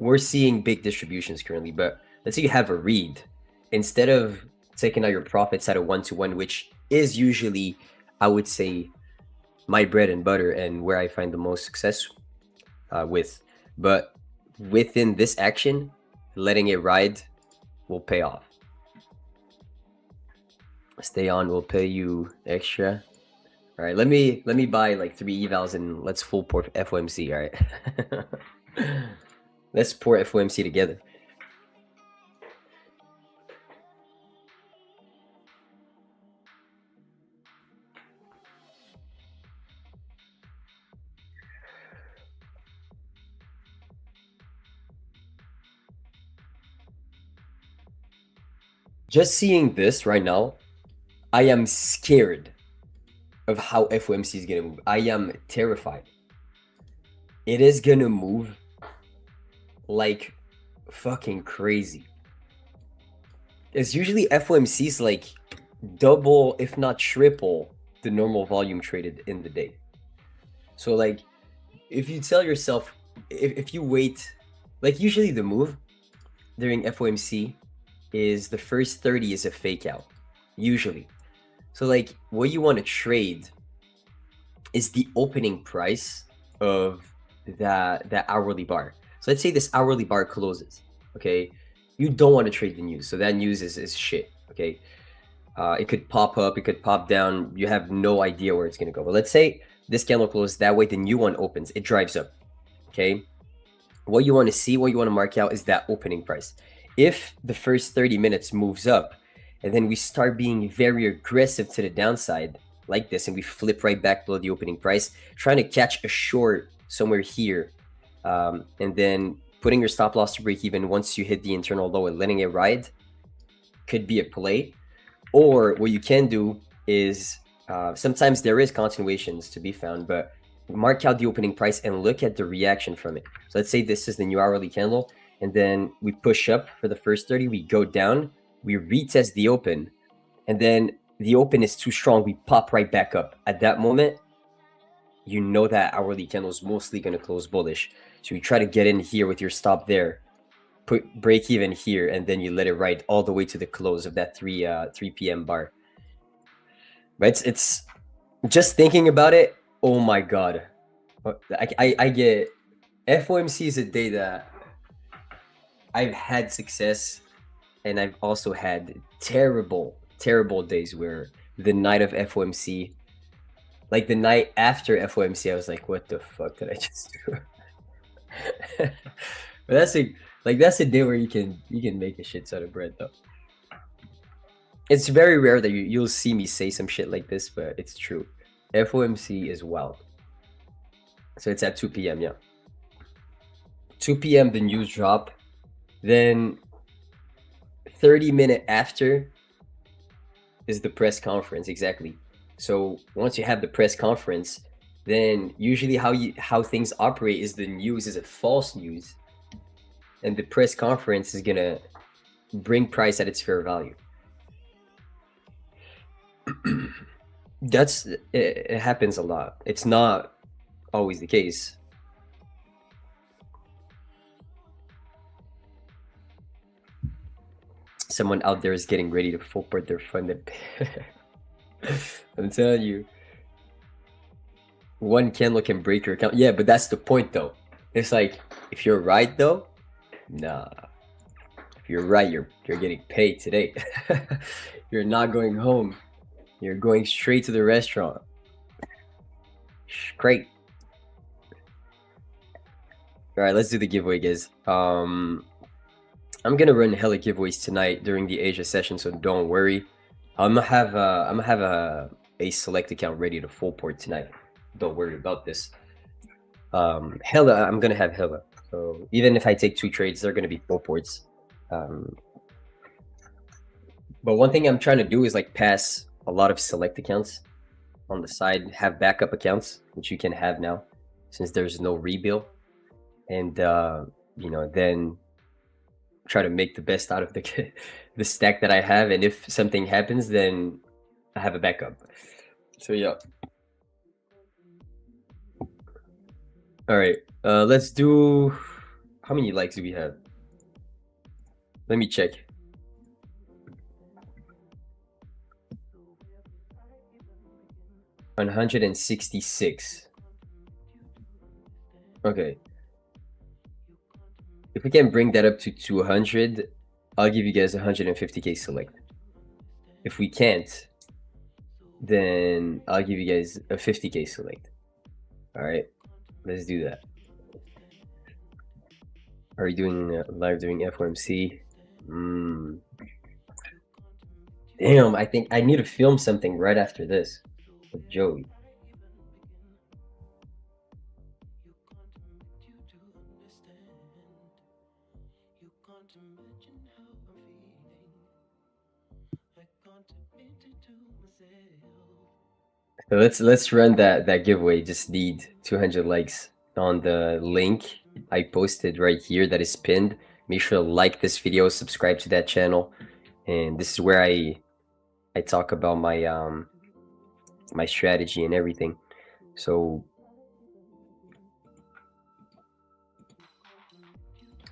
We're seeing big distributions currently, but let's say you have a read. Instead of taking out your profits at a 1-to-1, which is usually, I would say, my bread and butter and where I find the most success with, but within this action, letting it ride will pay off. Stay on will pay you extra. All right, let me buy like 3 evals and let's full port FOMC. All right. Let's pour FOMC together. Just seeing this right now, I am scared of how FOMC is gonna move. I am terrified. It is gonna move like fucking crazy. It's usually FOMC's like double, if not triple, the normal volume traded in the day. So like, if you tell yourself, if you wait, like usually the move during FOMC is the first 30 is a fake out, usually. So like, what you want to trade is the opening price of that hourly bar. So let's say this hourly bar closes, okay? You don't want to trade the news. So that news is shit, okay? It could pop up, it could pop down. You have no idea where it's going to go. But let's say this candle closes, that way the new one opens, it drives up, okay? What you want to see, what you want to mark out is that opening price. If the first 30 minutes moves up and then we start being very aggressive to the downside like this and we flip right back below the opening price, trying to catch a short somewhere here, and then putting your stop loss to break even once you hit the internal low and letting it ride could be a play. Or what you can do is sometimes there is continuations to be found, but mark out the opening price and look at the reaction from it. So let's say this is the new hourly candle, and then we push up for the first 30, we go down, we retest the open, and then the open is too strong, we pop right back up. At that moment, you know that hourly candle is mostly going to close bullish. So you try to get in here with your stop there, put break even here, and then you let it ride all the way to the close of that 3 p.m. bar. But it's just thinking about it, oh my god. I get FOMC is a day that I've had success, and I've also had terrible days where the night of FOMC, like the night after FOMC, I was like, what the fuck did I just do? But that's a day where you can make a shit ton of bread though. It's very rare that you'll see me say some shit like this, but it's true. FOMC is wild. So it's at 2 p.m. yeah. 2 p.m. the news drop. Then 30 minutes after is the press conference, exactly. So once you have the press conference, then usually how things operate is the news is a false news, and the press conference is gonna bring price at its fair value. It happens a lot. It's not always the case. Someone out there is getting ready to full port their funded. I'm telling you, one candle can break your account. Yeah, but that's the point though. It's like, if you're right though, nah. If you're right, you're getting paid today. You're not going home. You're going straight to the restaurant. Great. All right, let's do the giveaway, guys. I'm gonna run hella giveaways tonight during the Asia session, so don't worry. I'm gonna have a select account ready to full port tonight. Don't worry about this. I'm gonna have hella. So even if I take 2 trades, they're going to be full ports. But one thing I'm trying to do is like pass a lot of select accounts on the side, have backup accounts, which you can have now since there's no rebuild. And, you know, then try to make the best out of the, the stack that I have. And if something happens, then I have a backup. So yeah. All right, let's do, how many likes do we have? Let me check. $166. Okay. If we can bring that up to 200, I'll give you guys 150k select. If we can't, then I'll give you guys a 50k select. All right, let's do that. Are you doing live during FOMC? Damn, I think I need to film something right after this with Joey. So let's run that giveaway. Just need 200 likes on the link I posted right here that is pinned. Make sure to like this video, subscribe to that channel, and this is where I talk about my my strategy and everything. So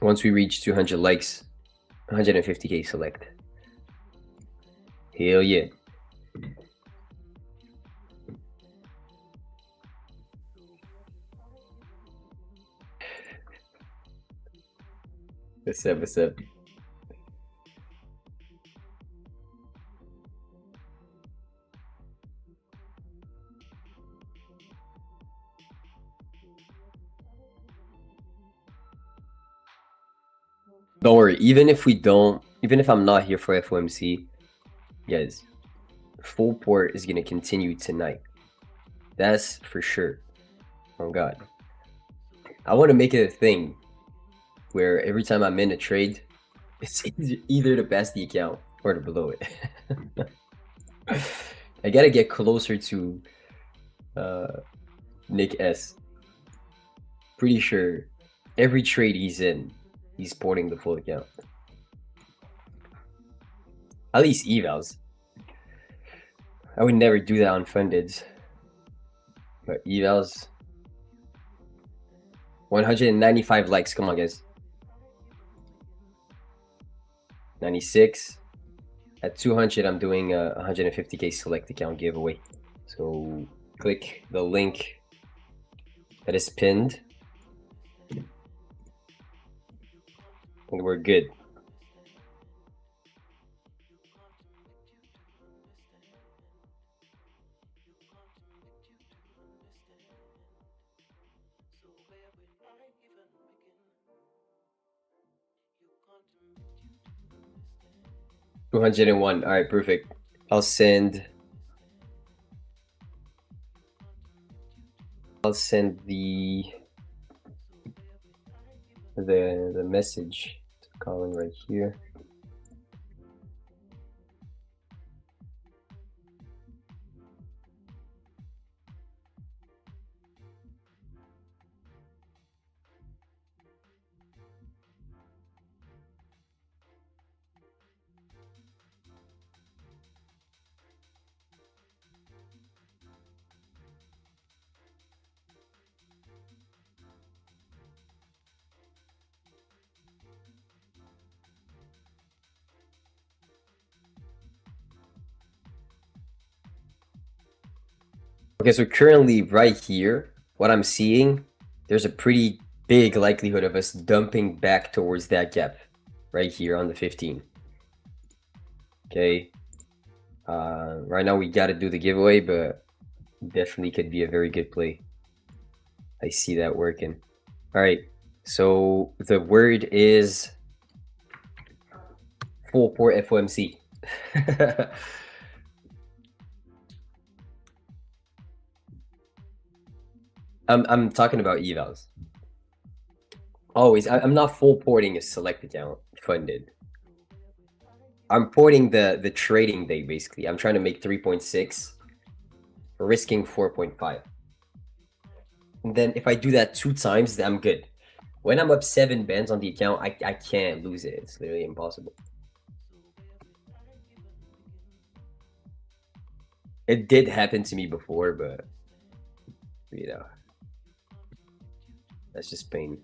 once we reach 200 likes, 150k select. Hell yeah. What's up, what's up? Don't worry, even if I'm not here for FOMC, guys, full port is gonna continue tonight. That's for sure. Oh God. I want to make it a thing where every time I'm in a trade, it's either to pass the account or to blow it. I gotta get closer to Nick S. Pretty sure every trade he's in, he's porting the full account. At least evals. I would never do that on fundeds. But evals. 195 likes. Come on, guys. 96. At 200, I'm doing a 150k select account giveaway. So click the link that is pinned. And we're good. $201. All right, perfect. I'll send the message to Colin right here. Okay, so currently right here, what I'm seeing, there's a pretty big likelihood of us dumping back towards that gap right here on the 15. Okay. Right now we got to do the giveaway, but definitely could be a very good play. I see that working. All right. So the word is full port FOMC. I'm talking about evals. Always. I'm not full porting a select account funded. I'm porting the trading day basically. I'm trying to make 3.6, risking 4.5. And then if I do that 2 times, then I'm good. When I'm up 7 bands on the account, I can't lose it. It's literally impossible. It did happen to me before, but you know, that's just pain.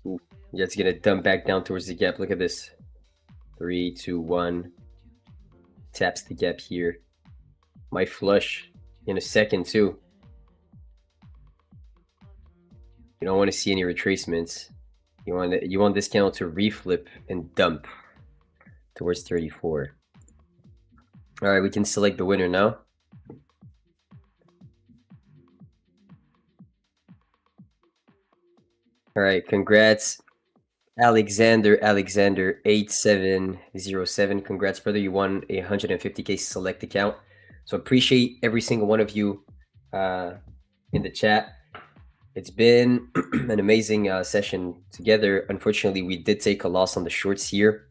Ooh, yeah, it's gonna dump back down towards the gap. Look at this. 3, 2, 1. Taps the gap here. Might flush in a second too. You don't want to see any retracements. You want this candle to reflip and dump towards 34. All right, we can select the winner now. All right, congrats, Alexander 8707. Congrats, brother. You won a 150K select account. So appreciate every single one of you in the chat. It's been an amazing session together. Unfortunately, we did take a loss on the shorts here.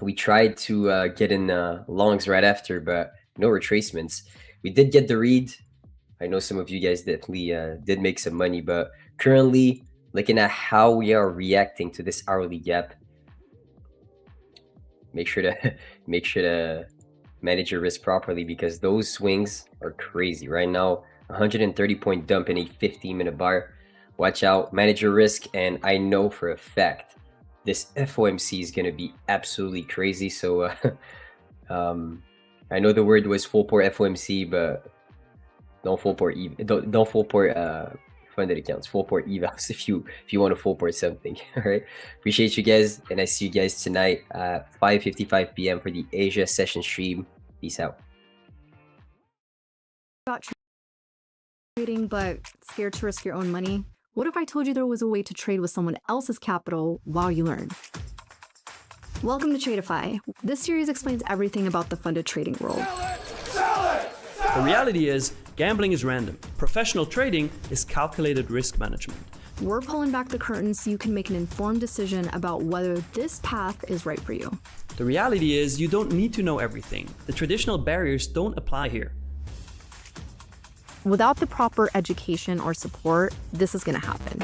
We tried to get in longs right after, but no retracements. We did get the read. I know some of you guys definitely did make some money, but currently looking at how we are reacting to this hourly gap, make sure to manage your risk properly, because those swings are crazy right now. 130 point dump in a 15-minute bar. Watch out, manage your risk. And I know for a fact this FOMC is going to be absolutely crazy. So I know the word was full port FOMC, but don't full port don't full port funded accounts, full port evals if you want to full port something. All right, appreciate you guys, and I see you guys tonight at 5:55 p.m. for the Asia session stream. Peace out. Got trading, but scared to risk your own money? What if I told you there was a way to trade with someone else's capital while you learn? Welcome to Tradeify. This series explains everything about the funded trading world. The reality is, gambling is random. Professional trading is calculated risk management. We're pulling back the curtain so you can make an informed decision about whether this path is right for you. The reality is, you don't need to know everything. The traditional barriers don't apply here. Without the proper education or support, this is going to happen.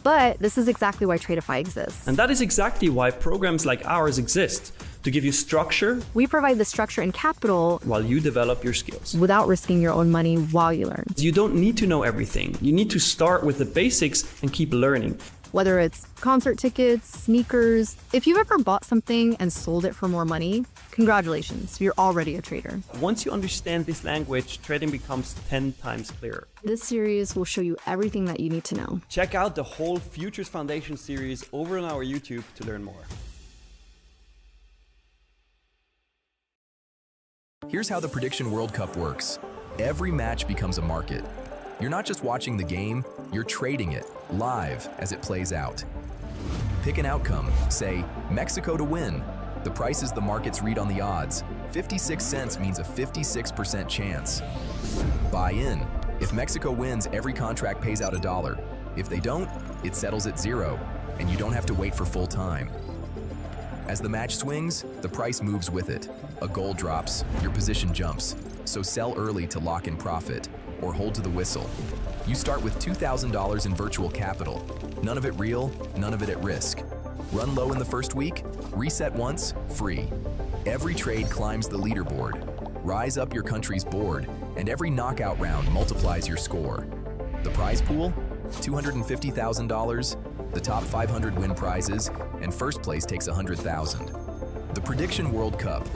But this is exactly why Tradeify exists. And that is exactly why programs like ours exist, to give you structure. We provide the structure and capital while you develop your skills. Without risking your own money while you learn. You don't need to know everything. You need to start with the basics and keep learning. Whether it's concert tickets, sneakers, if you've ever bought something and sold it for more money, congratulations, you're already a trader. Once you understand this language, trading becomes 10 times clearer. This series will show you everything that you need to know. Check out the whole Futures Foundation series over on our YouTube to learn more. Here's how the Prediction World Cup works. Every match becomes a market. You're not just watching the game, you're trading it live as it plays out. Pick an outcome, say Mexico to win. The price is the markets read on the odds. 56 cents means a 56% chance. Buy in. If Mexico wins, every contract pays out $1. If they don't, it settles at 0, and you don't have to wait for full time. As the match swings, the price moves with it. A goal drops, your position jumps. So sell early to lock in profit, or hold to the whistle. You start with $2,000 in virtual capital. None of it real, none of it at risk. Run low in the first week, reset once, free. Every trade climbs the leaderboard. Rise up your country's board, and every knockout round multiplies your score. The prize pool? $250,000, the top 500 win prizes, and first place takes $100,000. The Prediction World Cup.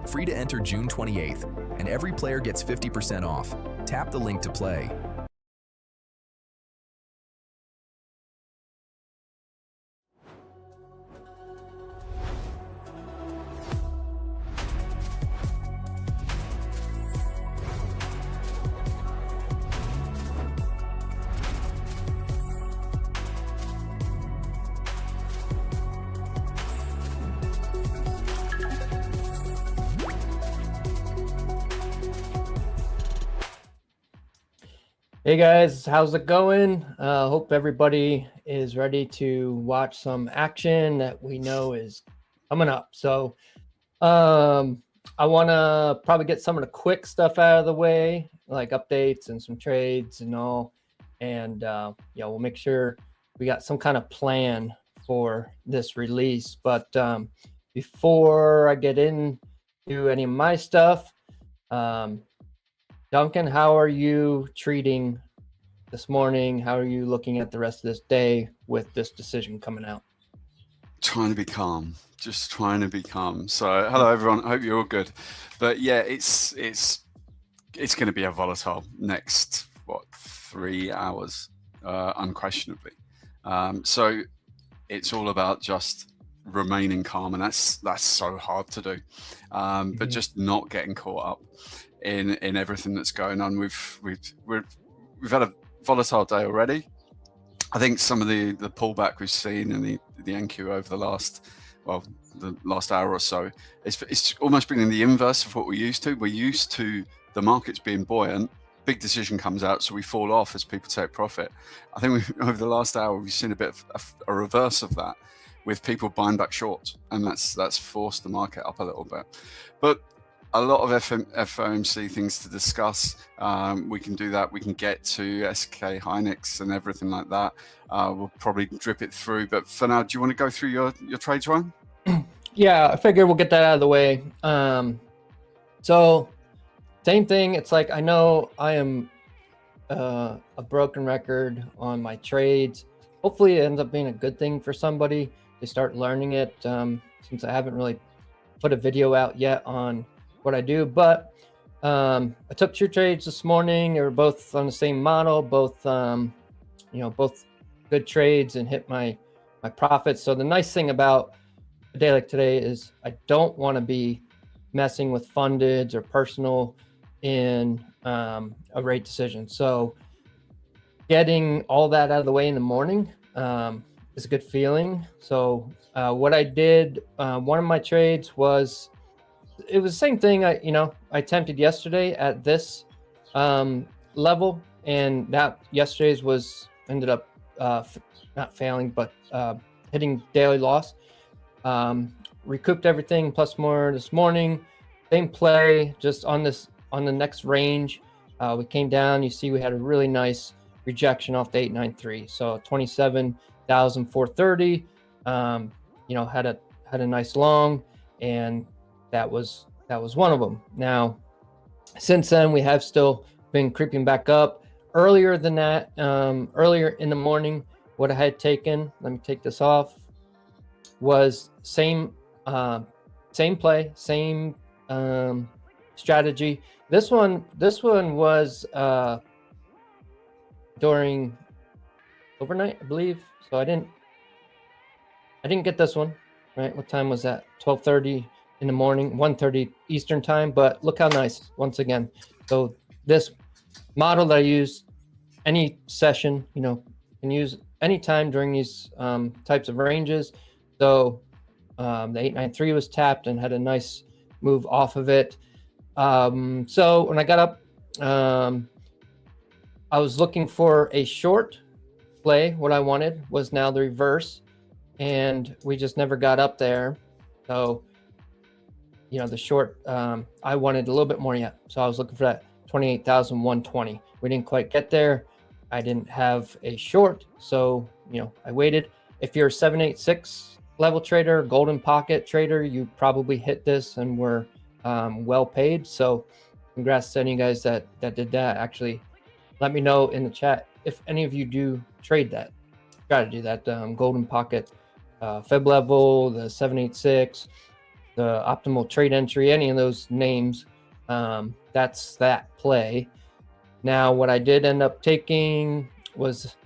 Free to enter June 28th, and every player gets 50% off. Tap the link to play. Hey guys, how's it going? Hope everybody is ready to watch some action that we know is coming up. So I want to probably get some of the quick stuff out of the way, like updates and some trades and all. And yeah, we'll make sure we got some kind of plan for this release. But before I get into any of my stuff, Duncan, how are you treating this morning? How are you looking at the rest of this day with this decision coming out? Trying to be calm, just trying to be calm. So hello everyone, I hope you're all good. But yeah, it's going to be a volatile next 3 hours, unquestionably. So it's all about just remaining calm, and that's so hard to do. But just not getting caught up in everything that's going on. We've had a volatile day already. I think some of the pullback we've seen in the NQ over the last hour or so, it's almost been in the inverse of what we're used to. We're used to the markets being buoyant, big decision comes out, so we fall off as people take profit. I think over the last hour we've seen a bit of a reverse of that, with people buying back short, and that's forced the market up a little bit. But a lot of FOMC things to discuss. We can do that. We can get to SK Hynix and everything like that. We'll probably drip it through. But for now, do you want to go through your trades, Ryan? Yeah, I figure we'll get that out of the way. So same thing. It's like, I know I am a broken record on my trades. Hopefully it ends up being a good thing for somebody to start learning it, since I haven't really put a video out yet on what I do. But I took 2 trades this morning. They were both on the same model, both both good trades, and hit my profits. So the nice thing about a day like today is I don't want to be messing with fundeds or personal in a rate decision. So getting all that out of the way in the morning is a good feeling. So what I did, one of my trades was, it was the same thing I attempted yesterday at this level, and that yesterday's ended up not failing, but hitting daily loss. Recouped everything plus more this morning. Same play, just on the next range. We came down. You see, we had a really nice rejection off the 893. So 27,430. Had a nice long, and that was one of them. Now, since then, we have still been creeping back up. Earlier than that, earlier in the morning, what I had taken, let me take this off, was same play, same strategy. This one was during overnight, I believe. So I didn't get this one, right? What time was that? 12:30 in the morning, 1:30 Eastern time. But look how nice, once again. So this model that I use any session, can use anytime during these types of ranges. So the 893 was tapped and had a nice move off of it. So when I got up, I was looking for a short play. What I wanted was now the reverse, and we just never got up there. So, the short, I wanted a little bit more yet. So I was looking for that 28,120. We didn't quite get there. I didn't have a short. So, I waited. If you're a 786 level trader, golden pocket trader, you probably hit this and were well paid. So congrats to any guys that did that. Actually, let me know in the chat if any of you do trade that strategy, that golden pocket Fib level, the 786, the optimal trade entry, any of those names. That's that play. Now, what I did end up taking was,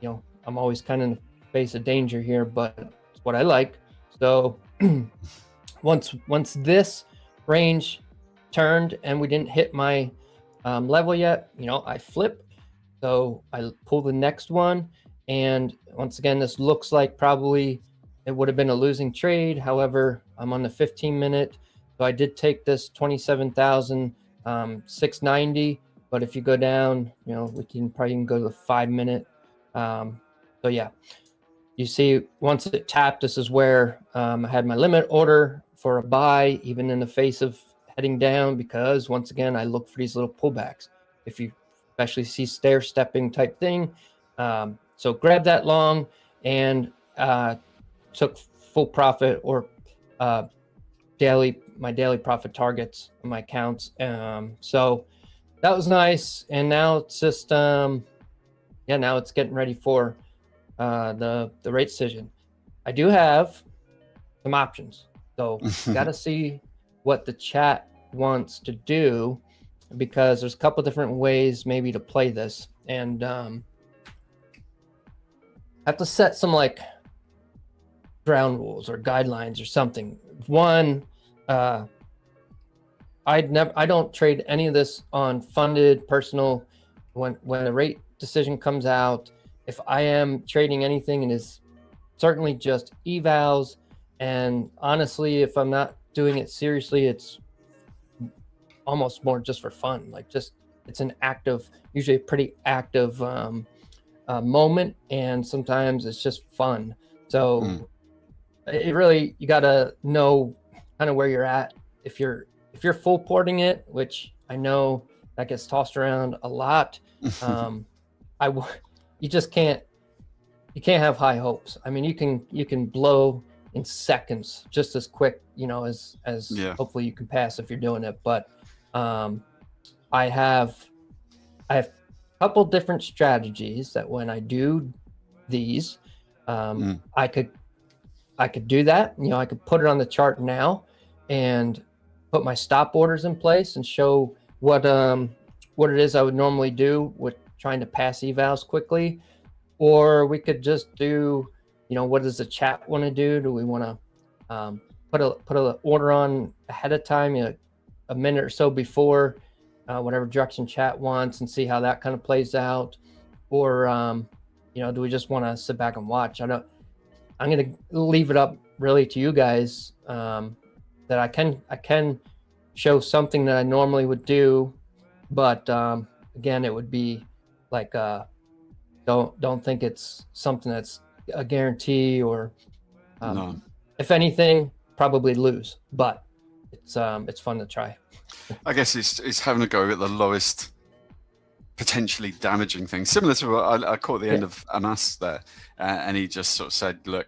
I'm always kind of in the face of danger here, but it's what I like. So once this range turned and we didn't hit my level yet, I flip. So I pull the next one, and once again, this looks like probably it would have been a losing trade. However, I'm on the 15-minute, so I did take this 27,690, but if you go down, we can probably even go to the 5 minute. So yeah, you see once it tapped, this is where I had my limit order for a buy, even in the face of heading down, because once again, I look for these little pullbacks. If you especially see stair stepping type thing. So grab that long and took full profit or my daily profit targets on my accounts. So that was nice. And now it's just, now it's getting ready for the rate decision. I do have some options. So got to see what the chat wants to do, because there's a couple different ways maybe to play this. And have to set some like ground rules or guidelines or something. One, I don't trade any of this on funded personal. When the rate decision comes out, if I am trading anything, it is certainly just evals. And honestly, if I'm not doing it seriously, it's almost more just for fun. Like it's an active, usually a pretty active moment, and sometimes it's just fun. So it really, you got to know kind of where you're at. If you're full porting it, which I know that gets tossed around a lot, you just can't have high hopes. I mean, you can blow in seconds just as quick, as hopefully you can pass if you're doing it. But I have a couple different strategies that when I do these, I could do that. I could put it on the chart now and put my stop orders in place and show what it is I would normally do with trying to pass evals quickly. Or we could just do, what does the chat want to do? Do we want to put a order on ahead of time, a minute or so before, whatever direction chat wants, and see how that kind of plays out? Or do we just want to sit back and watch? I'm going to leave it up really to you guys, that I can show something that I normally would do, but again, it would be like don't think it's something that's a guarantee, or No. If anything, probably lose, but it's fun to try. I guess it's having a go at the lowest potentially damaging thing, similar to what I caught the end of Amas there, and he just sort of said, look,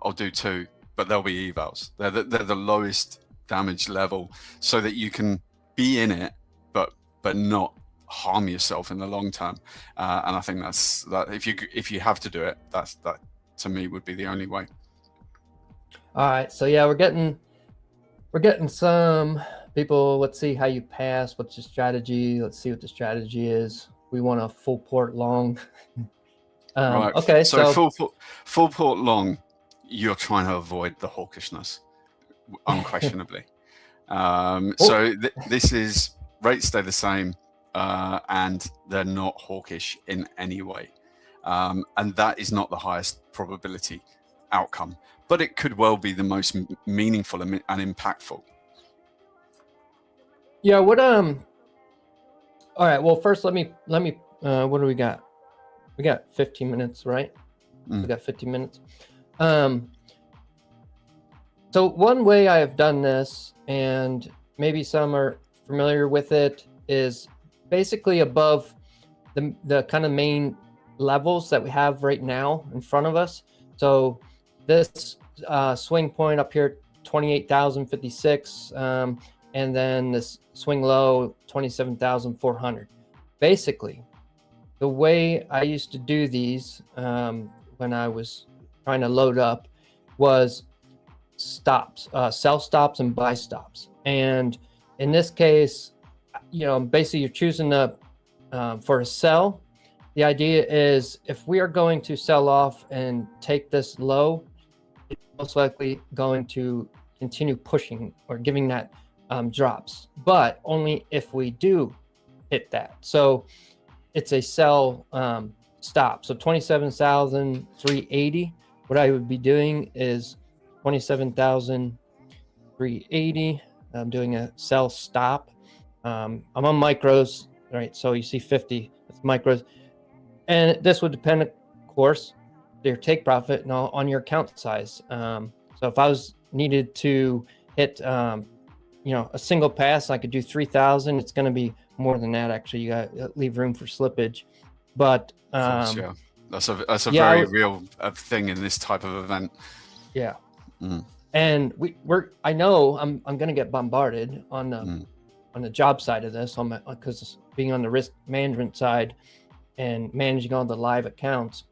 I'll do 2, but they'll be evals. They're the lowest damage level, so that you can be in it but not harm yourself in the long term. And I think that if you have to do it, that to me would be the only way. All right, so yeah, we're getting some people. Let's see how you pass. What's your strategy? Let's see what the strategy is. We want a full port long. Right. Okay, so full port long, you're trying to avoid the hawkishness, unquestionably. So this is rates stay the same, and they're not hawkish in any way, and that is not the highest probability outcome, but it could well be the most meaningful and impactful. Yeah. What all right, well, first let me what do we got? We got 15 minutes, right? We got 15 minutes. So one way I have done this, and maybe some are familiar with it, is basically above the kind of main levels that we have right now in front of us. So this swing point up here, 28,056, and then this swing low, 27,400. Basically, the way I used to do these when I was trying to load up was stops, sell stops and buy stops. And in this case, basically you're choosing for a sell. The idea is if we are going to sell off and take this low, it's most likely going to continue pushing or giving that drops, but only if we do hit that. So it's a sell stop. So 27,380. What I would be doing is 27,380. I'm doing a sell stop. I'm on micros. right? So you see 50 with micros, and this would depend, of course, your take profit and on your account size. So if I was needed to hit, a single pass, I could do 3,000. It's going to be more than that. Actually, you got to leave room for slippage, but yeah, that's a yeah, very real thing in this type of event. Yeah. And I know I'm going to get bombarded on the job side of this, because being on the risk management side and managing all the live accounts,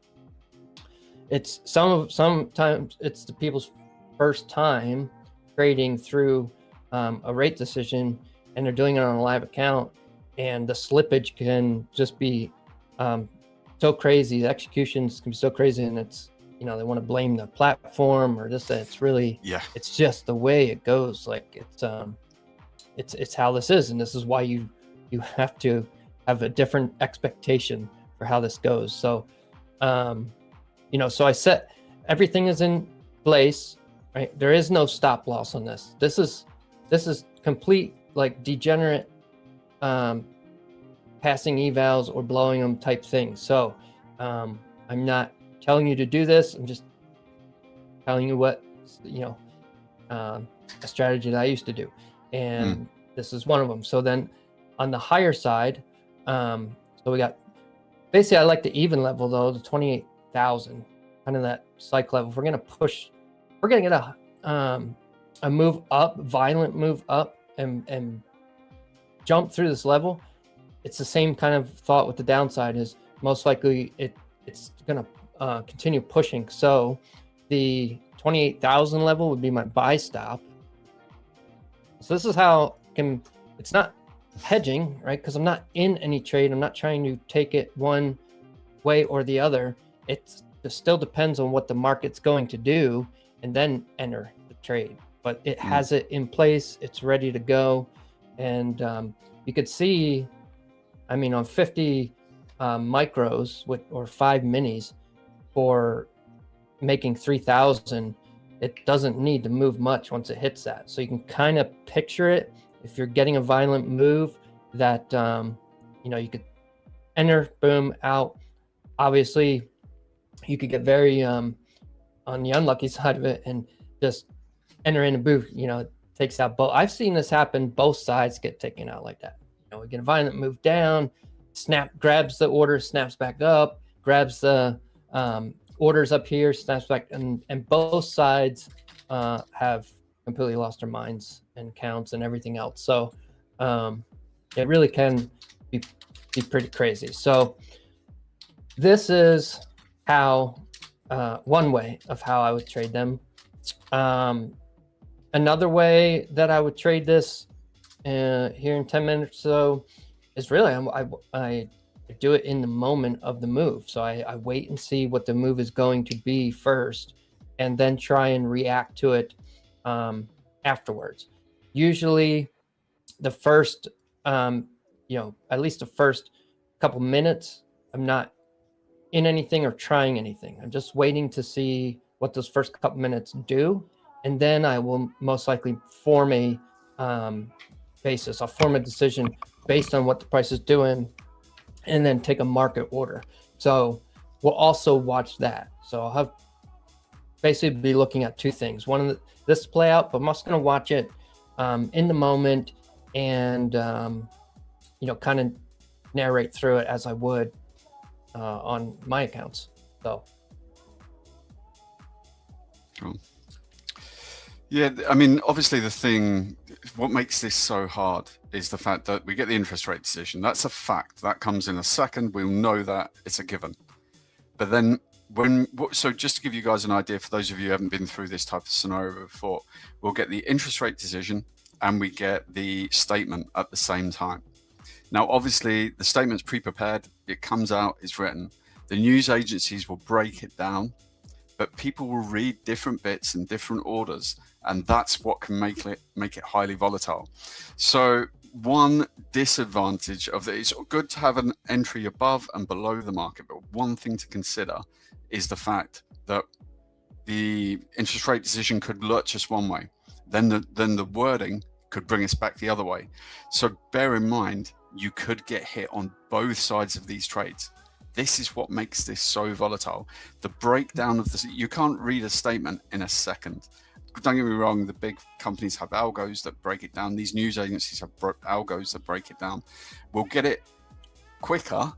it's sometimes it's the people's first time trading through a rate decision, and they're doing it on a live account, and the slippage can just be so crazy. The executions can be so crazy, and it's, they want to blame the platform or this. It's really, it's just the way it goes. Like it's how this is, and this is why you have to have a different expectation for how this goes. So, so I set everything is in place, right? There is no stop loss on this. This is complete, like, degenerate passing evals or blowing them type thing. So I'm not telling you to do this. I'm just telling you what, a strategy that I used to do. And this is one of them. So then on the higher side, so we got, basically I like the even level though, the 28,000, kind of that psych level. If we're going to push, we're going to get a move up, violent move up and jump through this level. It's the same kind of thought with the downside, is most likely it's going to continue pushing. So the 28,000 level would be my buy stop. So this is how it's not hedging, right? Because I'm not in any trade. I'm not trying to take it one way or the other. It still depends on what the market's going to do, and then enter the trade. But it has it in place. It's ready to go. And you could see, on 50 micros or 5 minis for making 3,000, it doesn't need to move much once it hits that. So you can kind of picture it. If you're getting a violent move that, you could enter, boom, out. Obviously, you could get very on the unlucky side of it and just enter in a booth, it takes out both. I've seen this happen, both sides get taken out like that. We get a violent move down, grabs the order, snaps back up, grabs the orders up here, snaps back, and both sides have completely lost their minds and counts and everything else. So it really can be pretty crazy. So this is how one way of how I would trade them. Another way that I would trade this here in 10 minutes or so is really I do it in the moment of the move. So I wait and see what the move is going to be first, and then try and react to it afterwards. Usually the first, at least the first couple minutes, I'm not in anything or trying anything. I'm just waiting to see what those first couple minutes do. And then I will most likely form a basis. I'll form a decision based on what the price is doing, and then take a market order. So we'll also watch that. So I'll have basically be looking at two things. One of this play out, but I'm also going to watch it in the moment and kind of narrate through it as I would on my accounts. So cool. Yeah, obviously what makes this so hard is the fact that we get the interest rate decision. That's a fact. That comes in a second. We'll know that it's a given. But then so just to give you guys an idea, for those of you who haven't been through this type of scenario before, we'll get the interest rate decision and we get the statement at the same time. Now, obviously, the statement's pre-prepared. It comes out, it's written. The news agencies will break it down, but people will read different bits and different orders, and that's what can make it highly volatile. So one disadvantage of it, it's good to have an entry above and below the market, but one thing to consider is the fact that the interest rate decision could lurch us one way, then the wording could bring us back the other way. So bear in mind you could get hit on both sides of these trades. This is what makes this so volatile. The breakdown of this, you can't read a statement in a second. Don't get me wrong, the big companies have algos that break it down. These news agencies have algos that break it down. We'll get it quicker,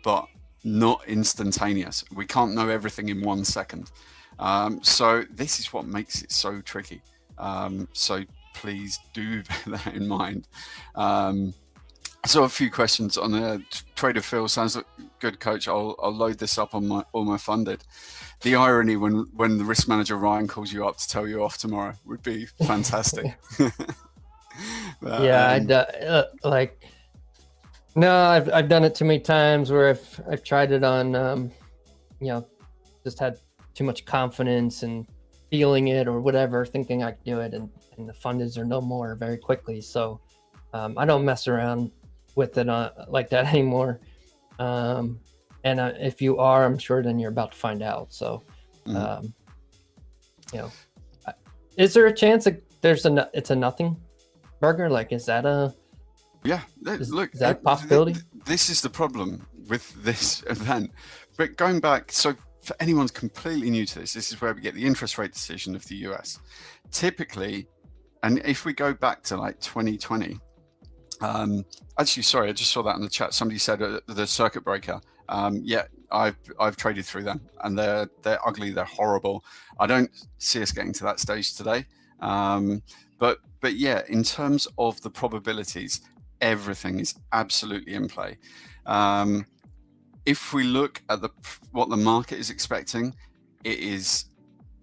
but not instantaneous. We can't know everything in 1 second. So this is what makes it so tricky. So please do bear that in mind. So a few questions on the Trader Phil. Sounds like good, coach. I'll load this up on all my funded. The irony when the risk manager Ryan calls you up to tell you off tomorrow would be fantastic. But, yeah, no, I've done it too many times where I've tried it on, just had too much confidence and feeling it or whatever, thinking I could do it, and the fundeds are no more very quickly. So I don't mess around with it like that anymore. And if you are, I'm sure then you're about to find out. So, is there a chance that it's a nothing burger? Like, is that a look, is that a possibility? This is the problem with this event. But going back, so for anyone completely new to this is where we get the interest rate decision of the US. Typically, and if we go back to like 2020, actually, sorry, I just saw that in the chat. Somebody said the circuit breaker. Yeah, I've traded through them, and they're ugly, they're horrible. I don't see us getting to that stage today. But yeah, in terms of the probabilities, everything is absolutely in play. If we look at what the market is expecting, it is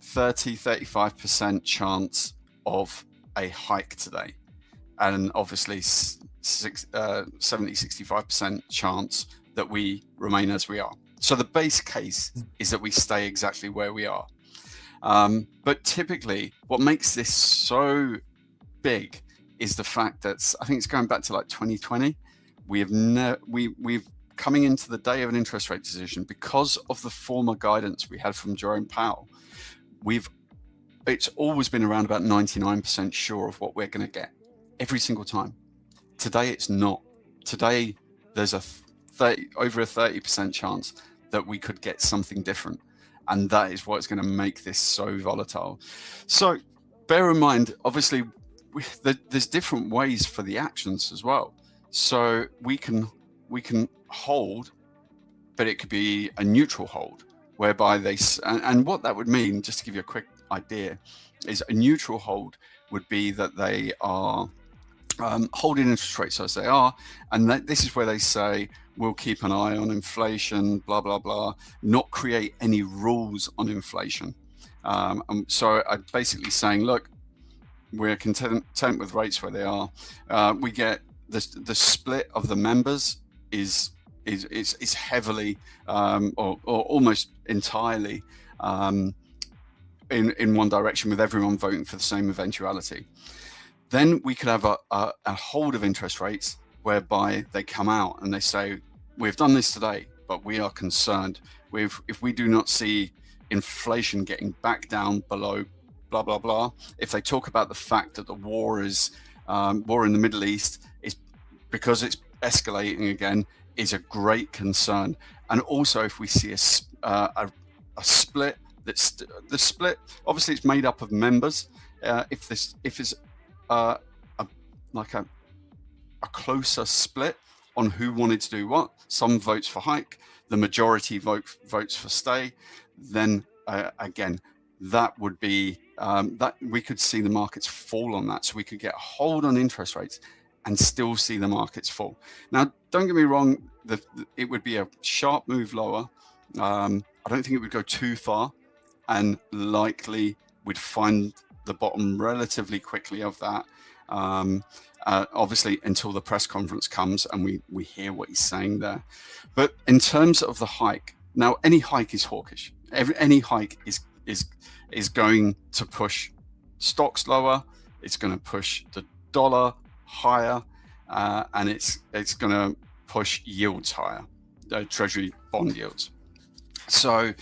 35% chance of a hike today, and obviously 65% chance that we remain as we are. So the base case is that we stay exactly where we are. But typically, what makes this so big is the fact that I think it's going back to like 2020. We've coming into the day of an interest rate decision, because of the former guidance we had from Jerome Powell. It's always been around about 99% sure of what we're going to get every single time. Today, it's not. Today, there's over a 30% chance that we could get something different. And that is what's going to make this so volatile. So bear in mind, obviously, there's different ways for the actions as well. So we can hold, but it could be a neutral hold, whereby and what that would mean, just to give you a quick idea, is a neutral hold would be that they are holding interest rates as they are, and this is where they say we'll keep an eye on inflation, blah blah blah, not create any rules on inflation. So I'm basically saying, look, we're content with rates where they are. We get the split of the members is heavily or almost entirely in one direction, with everyone voting for the same eventuality. Then we could have a hold of interest rates whereby they come out and they say, we've done this today, but we are concerned if we do not see inflation getting back down below blah blah blah. If they talk about the fact that the war in the Middle East is because it's escalating again, is a great concern. And also, if we see a split, that's the split. Obviously, it's made up of members. If it's a closer split on who wanted to do what, some votes for hike, the majority votes for stay, then again, that would be that we could see the markets fall on that. So we could get a hold on interest rates and still see the markets fall. Now, don't get me wrong, it would be a sharp move lower. I don't think it would go too far, and likely we'd find the bottom relatively quickly of that. Obviously, until the press conference comes and we hear what he's saying there. But in terms of the hike, now any hike is hawkish. Any hike is going to push stocks lower. It's going to push the dollar higher, and it's going to push yields higher, treasury bond yields. So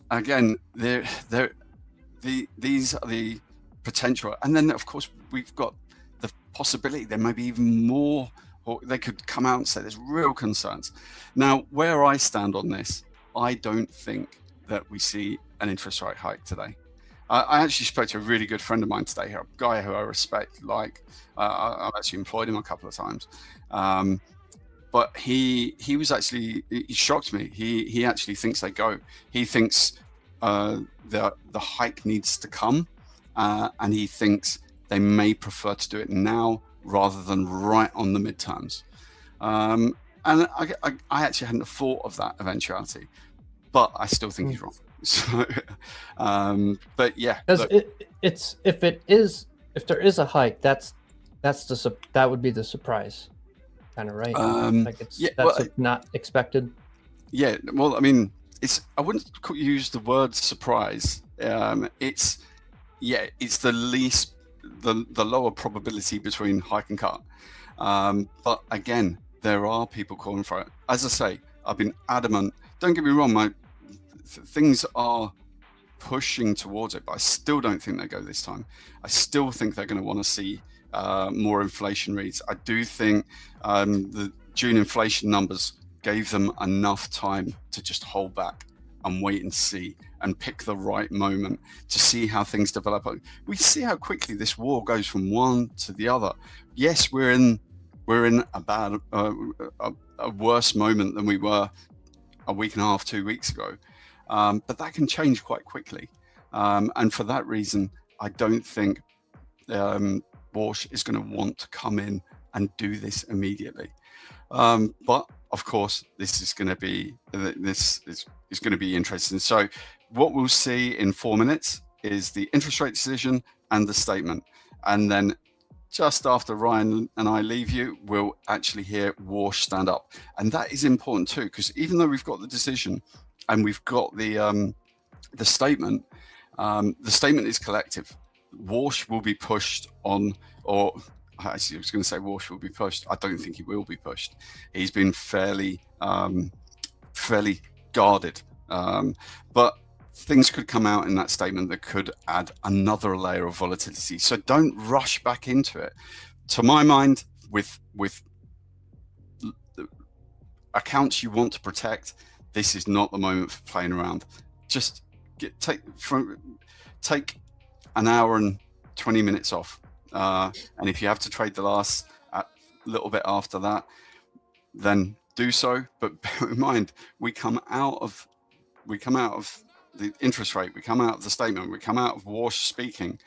again, these are the potential, and then of course we've got the possibility there may be even more or they could come out and say there's real concerns. Now, where I stand on this, I don't think that we see an interest rate hike today. I actually spoke to a really good friend of mine today, a guy who I respect. I've actually employed him a couple of times, but he was actually, he shocked me. He actually thinks they go. He thinks the hike needs to come, and he thinks they may prefer to do it now rather than right on the midterms. And I actually hadn't thought of that eventuality, but I still think he's wrong. So, but yeah, because if there is a hike, that would be the surprise, kind of, right? Not expected. Yeah, well, I mean, I wouldn't use the word surprise. It's the least, the lower probability between hike and cut. But again, there are people calling for it. As I say, I've been adamant. Don't get me wrong, things are pushing towards it, but I still don't think they go this time. I still think they're going to want to see more inflation reads. I do think the June inflation numbers gave them enough time to just hold back and wait and see and pick the right moment to see how things develop. We see how quickly this war goes from one to the other. Yes, we're in a bad, a worse moment than we were a week and a half, 2 weeks ago. But that can change quite quickly. And for that reason, I don't think Walsh is going to want to come in and do this immediately. But of course, this is going to be interesting. So what we'll see in 4 minutes is the interest rate decision and the statement. And then just after Ryan and I leave you, we'll actually hear Walsh stand up. And that is important too, because even though we've got the decision and we've got the statement is collective. Walsh will be pushed on, or actually I was going to say Walsh will be pushed. I don't think he will be pushed. He's been fairly guarded. But things could come out in that statement that could add another layer of volatility. So don't rush back into it. To my mind, with accounts you want to protect, this is not the moment for playing around. Just take an hour and 20 minutes off. And if you have to trade the last little bit after that, then do so. But bear in mind, we come out of the interest rate, we come out of the statement, we come out of Walsh speaking,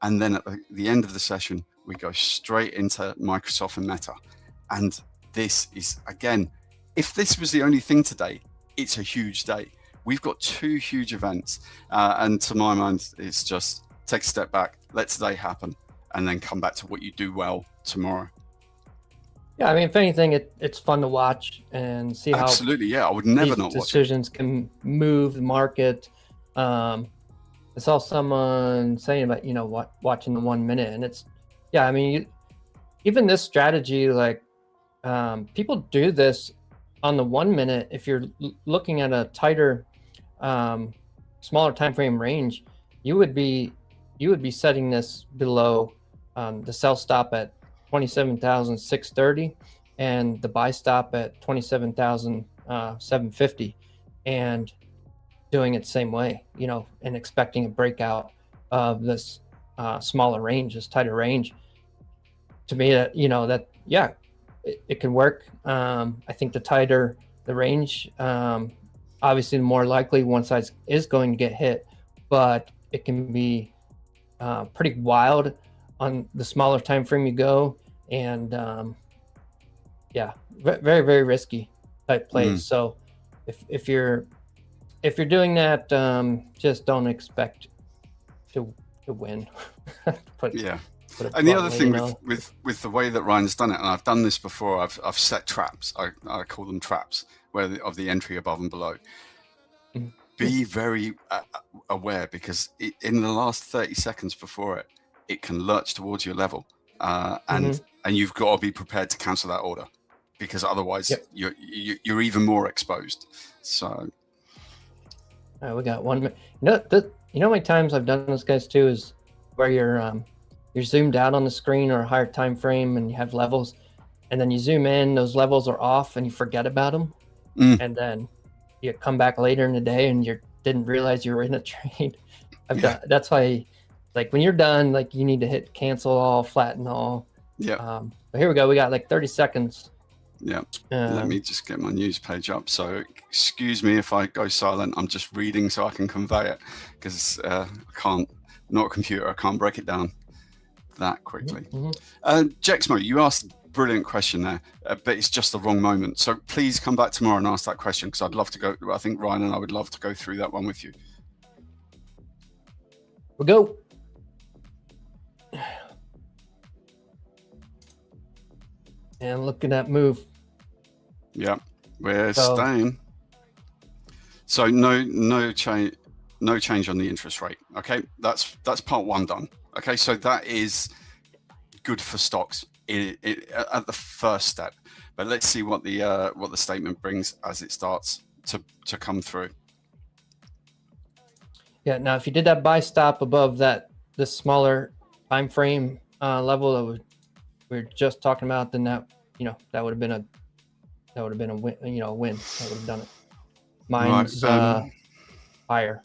and then at the end of the session, we go straight into Microsoft and Meta. And this is, again, if this was the only thing today, it's a huge day. We've got two huge events. And to my mind, it's just take a step back, let today happen, and then come back to what you do well tomorrow. Yeah, I mean, if anything, it's fun to watch and see how absolutely, yeah, I would never these not watch decisions can move the market. I saw someone saying about watching the 1 minute, and it's I mean, even this strategy, like people do this on the 1 minute. If you're looking at a tighter, smaller time frame range, you would be setting this below the sell stop at 27,630 and the buy stop at 27,750, and doing it the same way, and expecting a breakout of this smaller range, this tighter range. To me, that it can work. I think the tighter the range, obviously the more likely one side is going to get hit, but it can be pretty wild on the smaller time frame you go, and very, very risky type plays. So if you're doing that, just don't expect to win. And the other thing with the way that Ryan's done it, and I've done this before, I've set traps. I call them traps, of the entry above and below. Be very aware, because in the last 30 seconds before it can lurch towards your level, and you've got to be prepared to cancel that order, because otherwise you're even more exposed. So we got 1 minute. You know how many times I've done this, guys, too, is where you're zoomed out on the screen or a higher time frame and you have levels, and then you zoom in, those levels are off, and you forget about them, and then you come back later in the day and you didn't realize you were in a trade. That's why, like when you're done, like you need to hit cancel all, flatten all. Yeah. But here we go. We got like 30 seconds. Yeah. Let me just get my news page up. So excuse me if I go silent. I'm just reading so I can convey it, because I can't, not a computer, I can't break it down that quickly. Jexmo, you asked a brilliant question there, but it's just the wrong moment. So please come back tomorrow and ask that question, because I'd love to go. I think Ryan and I would love to go through that one with you. We'll go. And look at that move. Yeah, we're staying. So no change on the interest rate. Okay, that's part one done. Okay, so that is good for stocks at the first step. But let's see what the statement brings as it starts to come through. Yeah. Now, if you did that buy stop above this smaller time frame level that we were just talking about, then that would have been a win. A win. That would have done it. Mine's higher.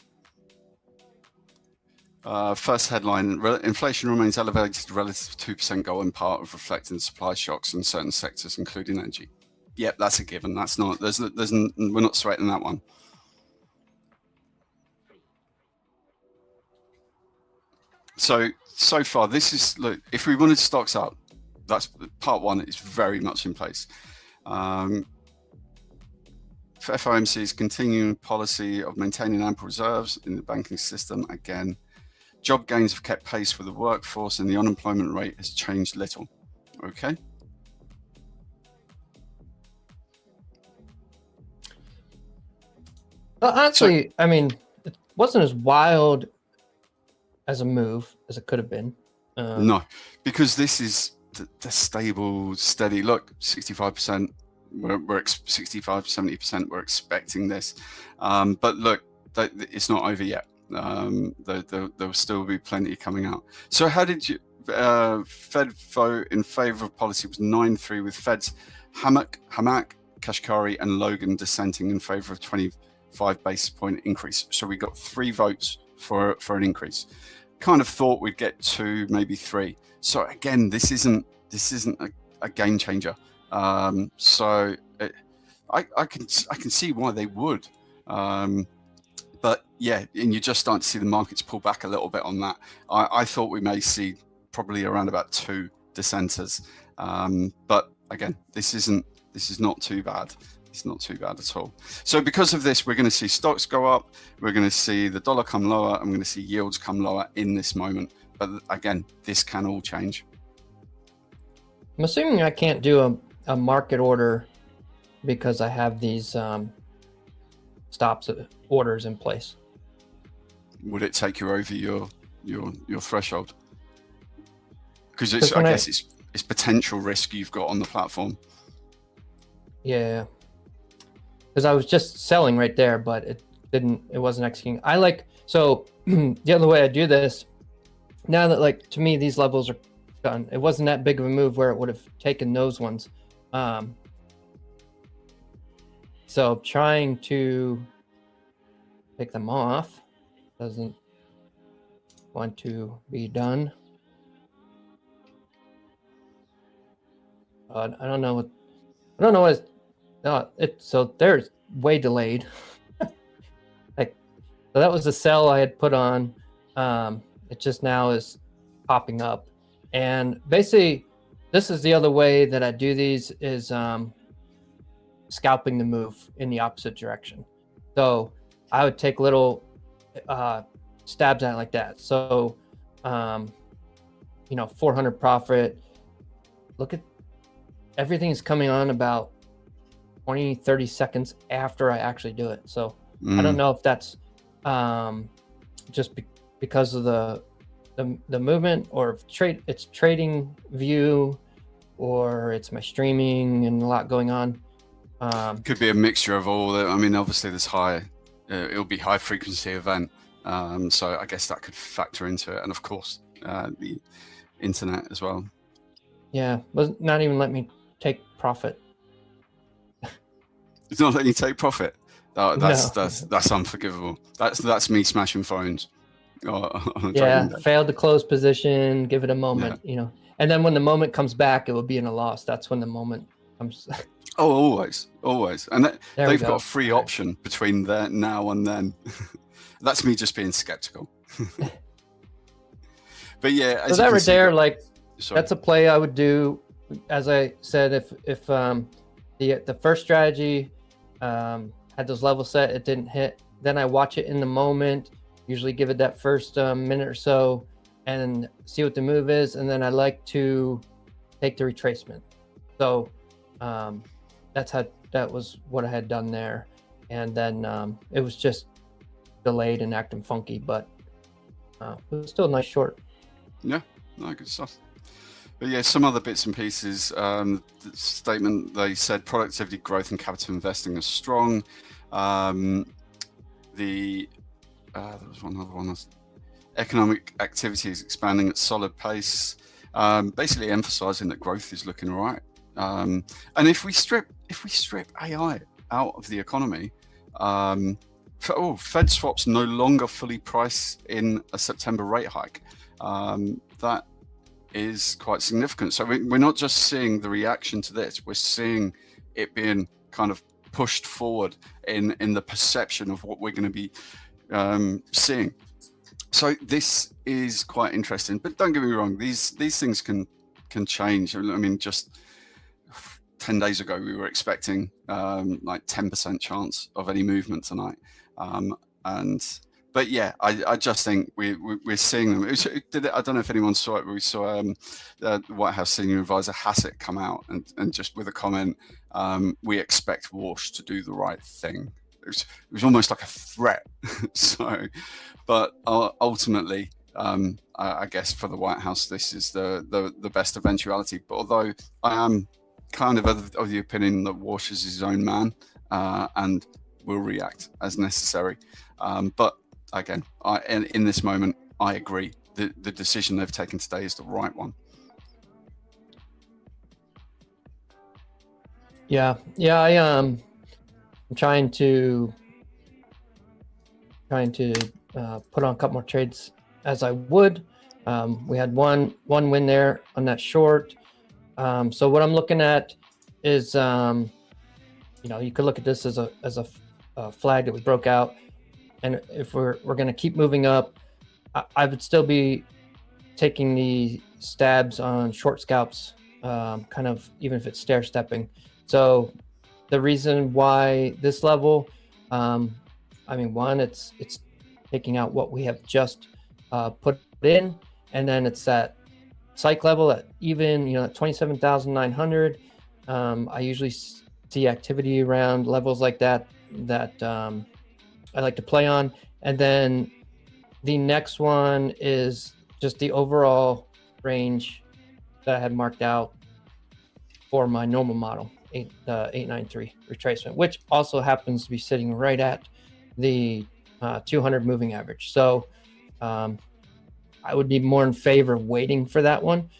First headline: inflation remains elevated relative to 2% goal, in part of reflecting supply shocks in certain sectors, including energy. Yep, that's a given. That's not. We're not sweating that one. So far, this is, look, if we wanted stocks up, that's part one. Is very much in place. FOMC's continuing policy of maintaining ample reserves in the banking system. Again, job gains have kept pace with the workforce, and the unemployment rate has changed little. Okay. Well, actually, I mean, it wasn't as wild as a move as it could have been. No, because this is the stable, steady. Look, 65%. We're 65, 70%. We're expecting this, but look, it's not over yet. There will still be plenty coming out. So how did you Fed vote in favor of policy was 9-3, with Fed's Hamak, Kashkari and Logan dissenting in favor of 25 basis point increase. So we got 3 votes for an increase. Kind of thought we'd get 2, maybe 3. So again, this isn't a game changer. So I can see why they would. But yeah, and you're just starting to see the markets pull back a little bit on that. I thought we may see probably around about 2 dissenters. But again, this is not too bad. It's not too bad at all. So because of this, we're going to see stocks go up. We're going to see the dollar come lower. I'm going to see yields come lower in this moment. But again, this can all change. I'm assuming I can't do a market order because I have these stops orders in place. Would it take you over your threshold? Because I guess it's potential risk you've got on the platform. Yeah, because I was just selling right there, but it wasn't executing. So the other way I do this now that, like, to me these levels are done, it wasn't that big of a move where it would have taken those ones. So trying to take them off doesn't want to be done. I don't know what so there's way delayed. So that was the sell I had put on. It just now is popping up. And basically, this is the other way that I do these is scalping the move in the opposite direction. So I would take little stabs at it like that. So, 400 profit. Look at everything's coming on about 20, 30 seconds after I actually do it. So I don't know if that's just because of the movement, or if it's trading view, or it's my streaming and a lot going on. Could be a mixture of all. I mean, obviously there's it'll be high frequency event. So I guess that could factor into it. And of course, the internet as well. Yeah, was not even let me take profit. It's not letting you take profit. Oh, that's No. that's unforgivable. That's me smashing phones. On a Yeah, trading day. failed to close position, give it a moment, you know. And then when the moment comes back, it will be in a loss. That's when the moment comes. Oh, always. And There we they've go. got a free option between there now and then. That's me just being skeptical. But yeah, as So you that can right see, there, like sorry. that's a play I would do. As I said, if the first strategy had those levels set, it didn't hit, then I watch it in the moment, usually give it that first minute or so and see what the move is, and then I like to take the retracement. So that was what I had done there, and then it was just delayed and acting funky, but it was still a nice short. Yeah, no, good stuff. But yeah, some other bits and pieces. The statement, they said productivity growth and capital investing are strong. There was one other one. Economic activity is expanding at solid pace. Basically emphasizing that growth is looking all right. And if we strip AI out of the economy, Fed swaps no longer fully price in a September rate hike. That is quite significant. So we're not just seeing the reaction to this, we're seeing it being kind of pushed forward in the perception of what we're going to be seeing. So this is quite interesting, but don't get me wrong, these things can change. I mean, just 10 days ago we were expecting like 10% chance of any movement tonight, but yeah, I just think we're seeing them. I don't know if anyone saw it, but we saw the White House senior advisor Hassett come out and just with a comment, we expect Walsh to do the right thing. It was almost like a threat. So, but ultimately, I guess for the White House, this is the best eventuality. But although I am kind of the opinion that Walsh is his own man and will react as necessary. But again, in this moment, I agree. The decision they've taken today is the right one. Yeah, I'm trying to put on a couple more trades as I would. We had one win there on that short. So what I'm looking at is, you could look at this as a flag that we broke out, and if we're going to keep moving up, I would still be taking the stabs on short scalps, kind of even if it's stair stepping. So the reason why this level, one, it's taking out what we have just put in, and then it's that psych level at even, at 27,900. I usually see activity around levels like that I like to play on. And then the next one is just the overall range that I had marked out for my normal model, 893 retracement, which also happens to be sitting right at the 200 moving average. So I would be more in favor of waiting for that one.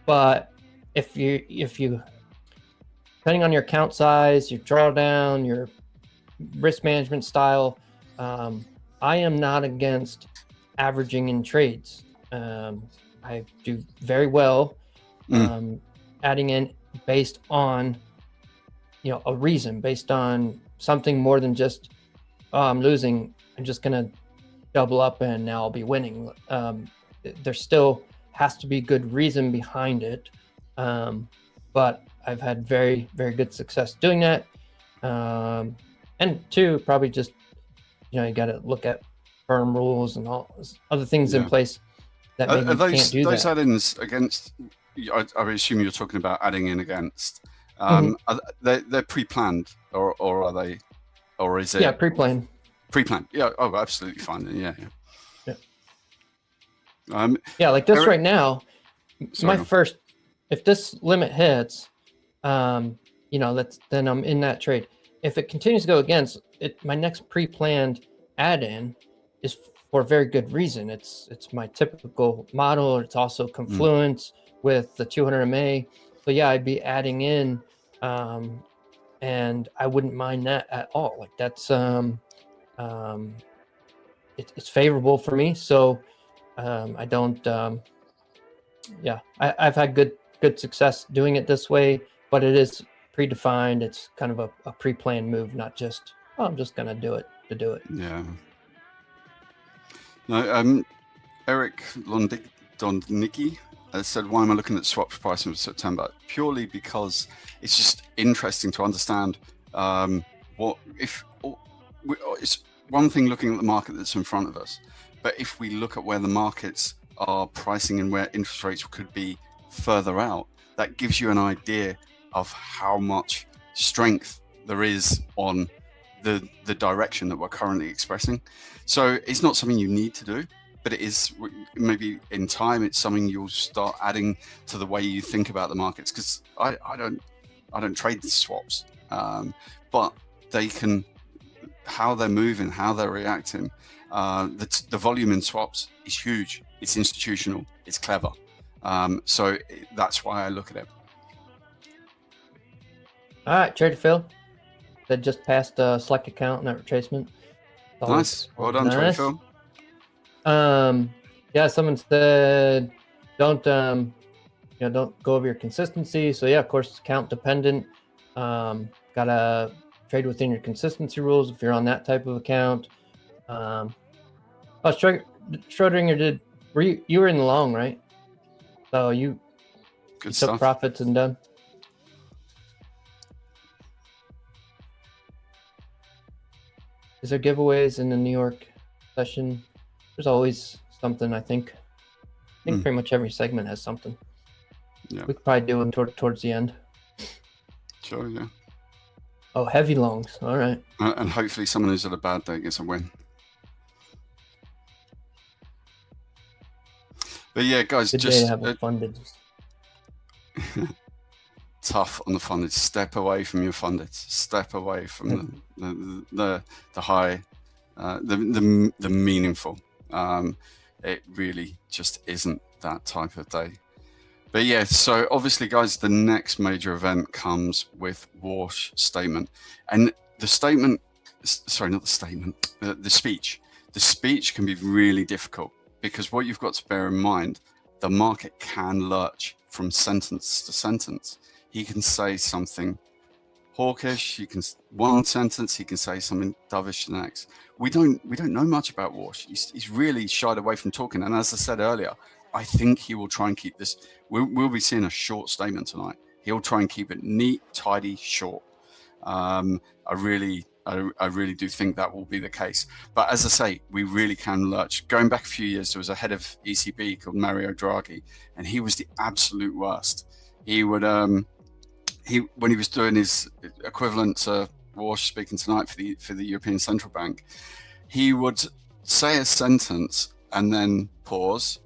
But if you depending on your account size, your drawdown, your risk management style, I am not against averaging in trades. I do very well adding in based on a reason, based on something more than just, oh, I'm losing, I'm just gonna double up and now I'll be winning. There still has to be good reason behind it, but I've had very, very good success doing that. And two, probably just you got to look at firm rules and all other things in place that maybe you can't do those that. add-ins against, I assume you're talking about adding in against. They're pre-planned, or are they, or is it? Yeah, pre-planned. Pre-planned. Yeah. Oh, absolutely fine. Yeah. Yeah, like this right now. Sorry. If this limit hits, then I'm in that trade. If it continues to go against it, my next pre-planned add-in is for a very good reason. It's my typical model. It's also confluence with the 200 MA. So yeah, I'd be adding in, and I wouldn't mind that at all. Like that's it's favorable for me. So I don't. Yeah, I've had good success doing it this way, but it is predefined. It's kind of a pre-planned move, not just, oh, I'm just gonna do it to do it. Yeah. No, Eric Dondnicki said, why am I looking at swaps pricing for September? Purely because it's just interesting to understand what if it's one thing looking at the market that's in front of us, but if we look at where the markets are pricing and where interest rates could be further out, that gives you an idea of how much strength there is on the direction that we're currently expressing. So it's not something you need to do, but it is maybe in time it's something you'll start adding to the way you think about the markets, because I don't trade the swaps, but they can, how they're moving, how they're reacting, the volume in swaps is huge. It's institutional, it's clever. So that's why I look at it. All right, Trader Phil. That just passed select account net retracement. Nice. Well done, Trader Phil. Yeah, someone said don't don't go over your consistency. So yeah, of course it's account dependent. Gotta trade within your consistency rules if you're on that type of account. Schrodinger you were in the long, right? So you took profits and done. Is there giveaways in the New York session? There's always something, I think. I think pretty much every segment has something. Yeah. We could probably do them towards the end. Sure, yeah. Oh, heavy longs. All right. And hopefully someone who's had a bad day gets a win. But yeah, guys, Good just day to have it funded. Tough on the funded. Step away from your funded. Step away from the high, the meaningful. It really just isn't that type of day. But yeah, so obviously, guys, the next major event comes with Wash statement, and the statement. Sorry, not the statement. The speech. The speech can be really difficult, because what you've got to bear in mind, the market can lurch from sentence to sentence. He can say something hawkish. He can one sentence. He can say something dovish the next. We don't know much about Wash. He's really shied away from talking. And as I said earlier, I think he will try and keep this. We'll be seeing a short statement tonight. He'll try and keep it neat, tidy, short. I really do think that will be the case. But as I say, we really can lurch. Going back a few years, there was a head of ECB called Mario Draghi, and he was the absolute worst. He would, when he was doing his equivalent to Wash speaking tonight for the European Central Bank, he would say a sentence and then pause,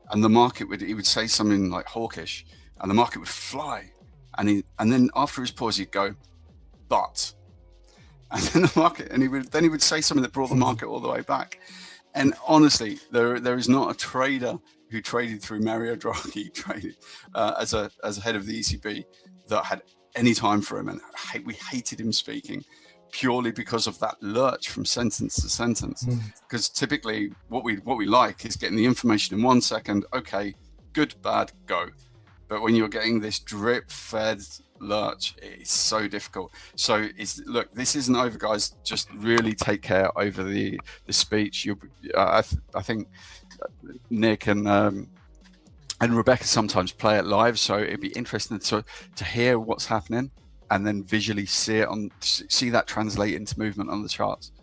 and the market he would say something like hawkish, and the market would fly, and then after his pause he'd go, but. And then the market, and he would say something that brought the market all the way back. And honestly, there is not a trader who traded through Mario Draghi as a head of the ECB that had any time for him, and we hated him speaking purely because of that lurch from sentence to sentence. Because typically, what we like is getting the information in 1 second. Okay, good, bad, go. But when you're getting this drip-fed lurch, it's so difficult. So look, this isn't over, guys. Just really take care over the speech. I think Nick and Rebecca sometimes play it live, so it'd be interesting to hear what's happening and then visually see that translate into movement on the charts.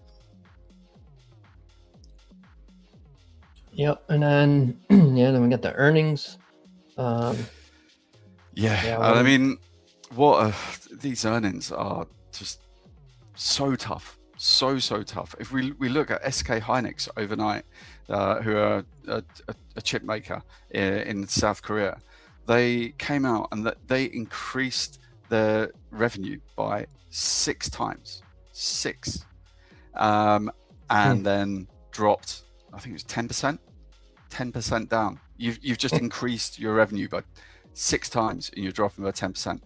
Yep, and then then we got the earnings. I mean, these earnings are just so tough, so tough. If we look at SK Hynix overnight, who are a chip maker in South Korea, they came out and that they increased their revenue by 6 times, and then dropped, I think it was 10% down. You've just increased your revenue by 6 times and you're dropping by 10%.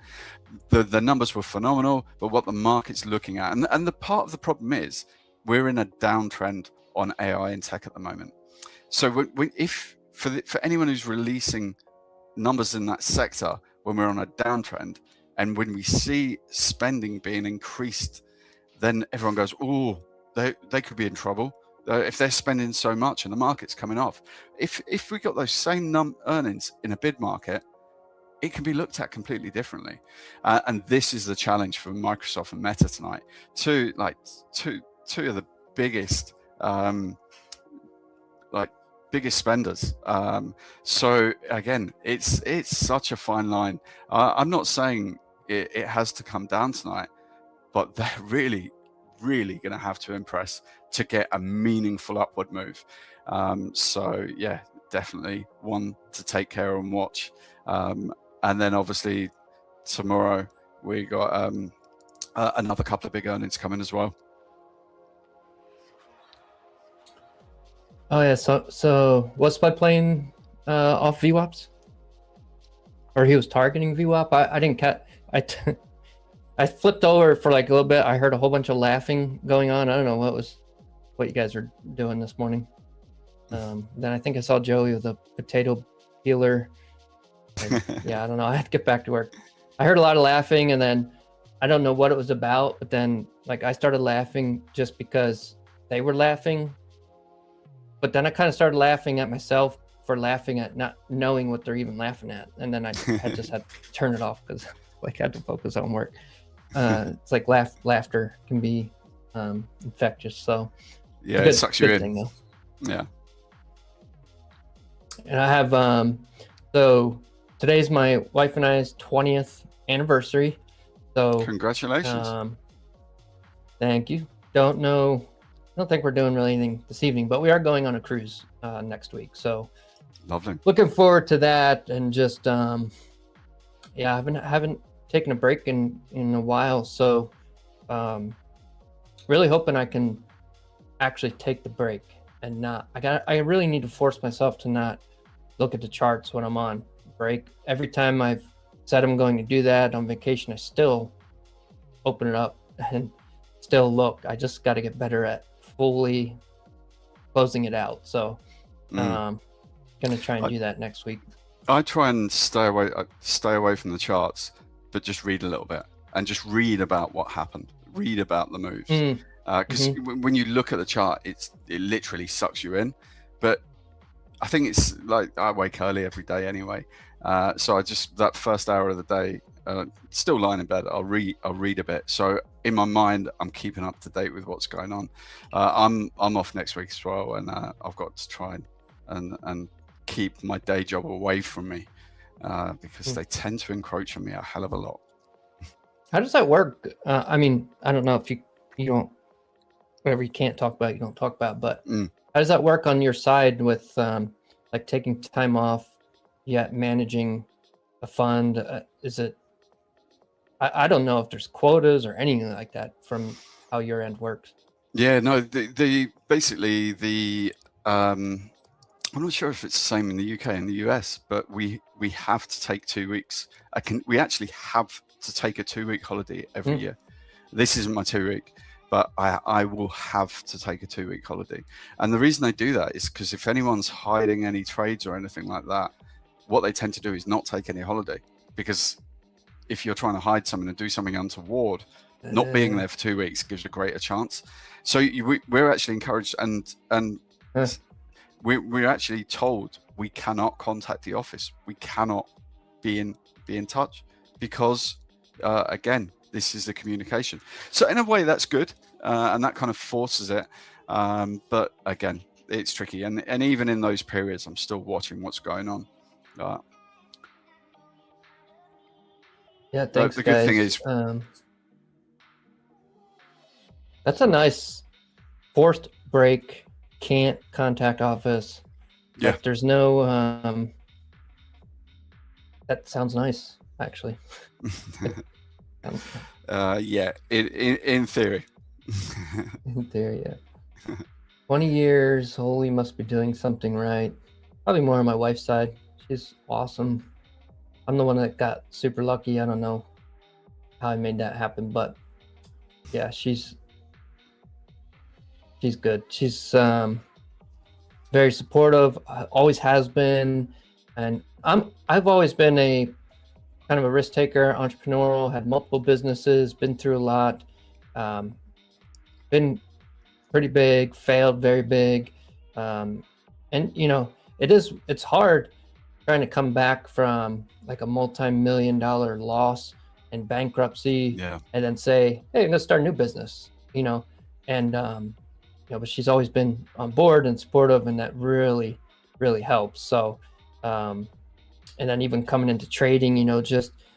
The numbers were phenomenal, but what the market's looking at, and the part of the problem is we're in a downtrend on AI and tech at the moment. So for anyone who's releasing numbers in that sector when we're on a downtrend, and when we see spending being increased, then everyone goes, oh, they could be in trouble if they're spending so much and the market's coming off. If we got those same earnings in a bid market, it can be looked at completely differently. And this is the challenge for Microsoft and Meta tonight. Two of the biggest biggest spenders. So again, it's such a fine line. I'm not saying it has to come down tonight, but they're really going to have to impress to get a meaningful upward move. So yeah, definitely one to take care and watch. And then obviously tomorrow we got another couple of big earnings coming as well. Oh yeah, so was Spud playing off VWAPs? Or he was targeting VWAP? I didn't catch. I flipped over for like a little bit. I heard a whole bunch of laughing going on. I don't know what you guys are doing this morning. Then I think I saw Joey with a potato peeler. Yeah, I don't know. I had to get back to work. I heard a lot of laughing, and then I don't know what it was about, but then like I started laughing just because they were laughing. But then I kind of started laughing at myself for laughing at not knowing what they're even laughing at. And then I just had to turn it off because like I had to focus on work. It's like laughter can be infectious. So yeah, it sucks you in. Thing, yeah. And I have so today's my wife and I's 20th anniversary. So congratulations. Thank you. I don't think we're doing really anything this evening, but we are going on a cruise next week. So lovely. Looking forward to that, and just yeah, I haven't taken a break in a while. So really hoping I can actually take the break and not. I really need to force myself to not look at the charts when I'm on break. Every time I've said I'm going to do that on vacation, I still open it up and still look. I just got to get better at fully closing it out. So gonna try and do that next week. I try and stay away from the charts, but just read a little bit and just read about what happened, read about the moves, because when you look at the chart, it literally sucks you in. But I think it's like I wake early every day anyway, so I just that first hour of the day, still lying in bed, I'll read a bit. So in my mind, I'm keeping up to date with what's going on. I'm off next week as well, and I've got to try and keep my day job away from me because they tend to encroach on me a hell of a lot. How does that work? I mean, I don't know if you don't, whatever you can't talk about, you don't talk about, but how does that work on your side with like taking time off, yet managing a fund? Is it, I don't know if there's quotas or anything like that from how your end works. Yeah, no, basically the I'm not sure if it's the same in the UK and the US, but we have to take 2 weeks. We actually have to take a 2-week holiday every year. This isn't my 2 week, but I will have to take a 2-week holiday. And the reason I do that is because if anyone's hiding any trades or anything like that, what they tend to do is not take any holiday, because if you're trying to hide something and do something untoward, not being there for 2 weeks gives a greater chance. So we're actually encouraged, and we're actually told we cannot contact the office. We cannot be in touch because again, this is the communication. So in a way, that's good, and that kind of forces it. But again, it's tricky, and even in those periods, I'm still watching what's going on. Yeah, thanks, the good guys. thing is, that's a nice forced break. Can't contact office. Yeah, like, there's no. That sounds nice, actually. yeah, in theory. In theory, yeah. 20 years. Holy, must be doing something right. Probably more on my wife's side. She's awesome. I'm the one that got super lucky. I don't know how I made that happen, but yeah, she's good. She's very supportive, always has been, and I've always been a kind of a risk taker, entrepreneurial, had multiple businesses, been through a lot, been pretty big, failed very big, and it's hard trying to come back from like a multi-million-dollar loss and bankruptcy, and then say, hey, I'm gonna start a new business, and but she's always been on board and supportive, and that really helps. So and then even coming into trading,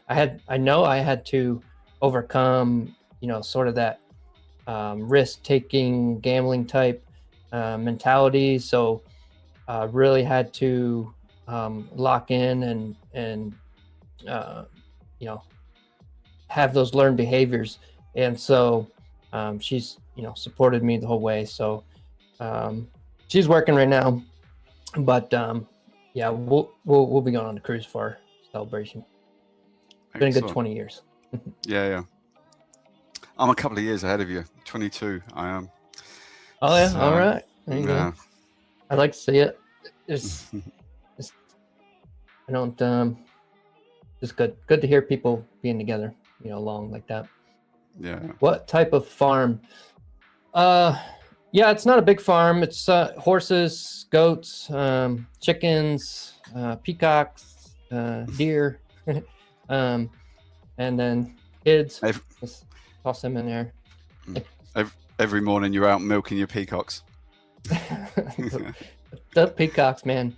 I know I had to overcome sort of that risk taking, gambling type mentality. So really had to lock in and have those learned behaviors. And so she's supported me the whole way. So she's working right now, but yeah, we'll be going on the cruise for our celebration. It's been a good 20 years. Yeah. I'm a couple of years ahead of you. 22, I am. Oh yeah, all right. There you go. I like to see it. It's I don't it's good to hear people being together, along like that. Yeah. What type of farm? Yeah, it's not a big farm. It's horses, goats, chickens, peacocks, deer, and then kids. Just toss them in there. Every morning you're out milking your peacocks. The peacocks, man.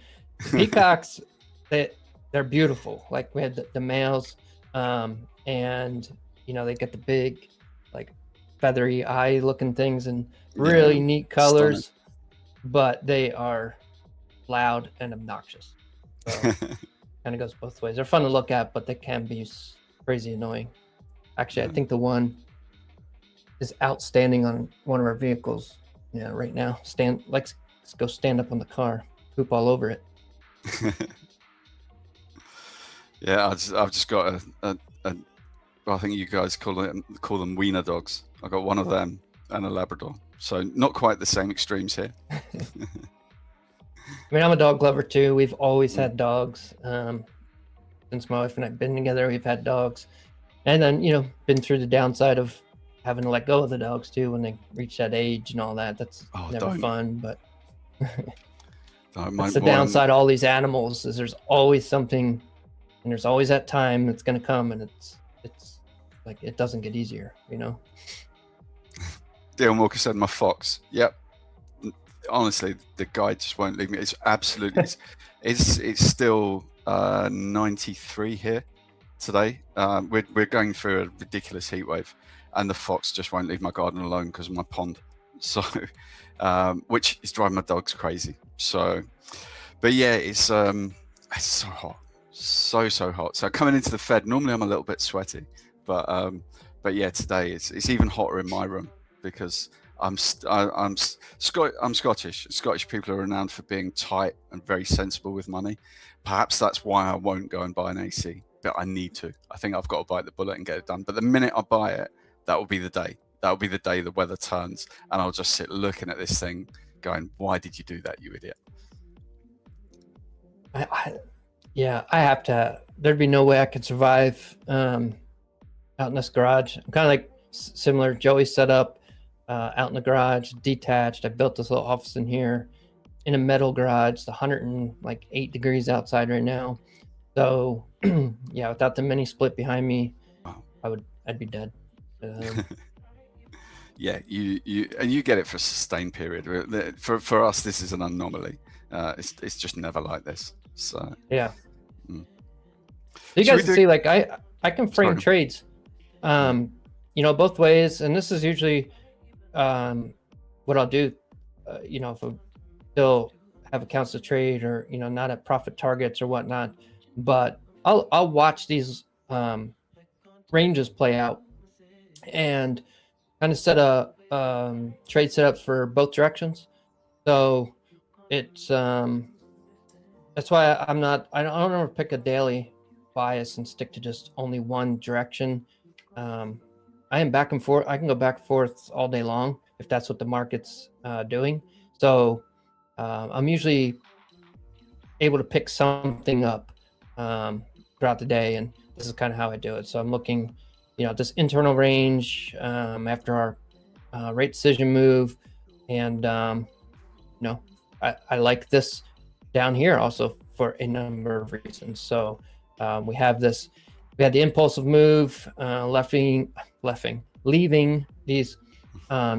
Peacocks, they're beautiful. Like we had the males, and they get the big, like feathery eye looking things and really neat colors, stunning. But they are loud and obnoxious. So kind of goes both ways. They're fun to look at, but they can be crazy annoying. Actually, I think the one is outstanding on one of our vehicles. Yeah, right now. Let's go stand up on the car, poop all over it. Yeah, I've just got I think you guys call them wiener dogs. I got one of them and a Labrador. So not quite the same extremes here. I mean, I'm a dog lover too. We've always had dogs. Since my wife and I've been together, we've had dogs. And then, been through the downside of having to let go of the dogs too when they reach that age and all that. That's never fun, but that's the downside of all these animals is there's always something, and there's always that time that's going to come, and it's like it doesn't get easier, Dylan Walker said my fox. Yep. Honestly, the guy just won't leave me. It's absolutely it's still 93 here today. We're going through a ridiculous heat wave, and the fox just won't leave my garden alone because of my pond. So which is driving my dogs crazy. So but yeah, it's so hot. So hot. So coming into the Fed, normally I'm a little bit sweaty, but yeah, today it's even hotter in my room because I'm Scottish. Scottish people are renowned for being tight and very sensible with money. Perhaps that's why I won't go and buy an AC, but I need to. I think I've got to bite the bullet and get it done. But the minute I buy it, that will be the day. That will be the day the weather turns, and I'll just sit looking at this thing, going, "Why did you do that, you idiot?" Yeah, I have to. There'd be no way I could survive out in this garage. I'm kind of like similar. Joey's set up out in the garage, detached. I built this little office in here in a metal garage. It's 108 degrees outside right now. So yeah, without the mini split behind me, I'd be dead. Yeah, you get it for a sustained period. For us, this is an anomaly. It's just never like this. So yeah. You guys can see, like I can frame trades, both ways, and this is usually what I'll do. If I still have accounts to trade or not at profit targets or whatnot, but I'll watch these ranges play out and kind of set a trade setups for both directions. So it's that's why I don't ever pick a daily bias and stick to just only one direction. I am back and forth. I can go back and forth all day long if that's what the market's doing. So I'm usually able to pick something up throughout the day, and this is kind of how I do it. So I'm looking, this internal range after our rate decision move, and I like this down here also for a number of reasons. So we had the impulsive move, leaving these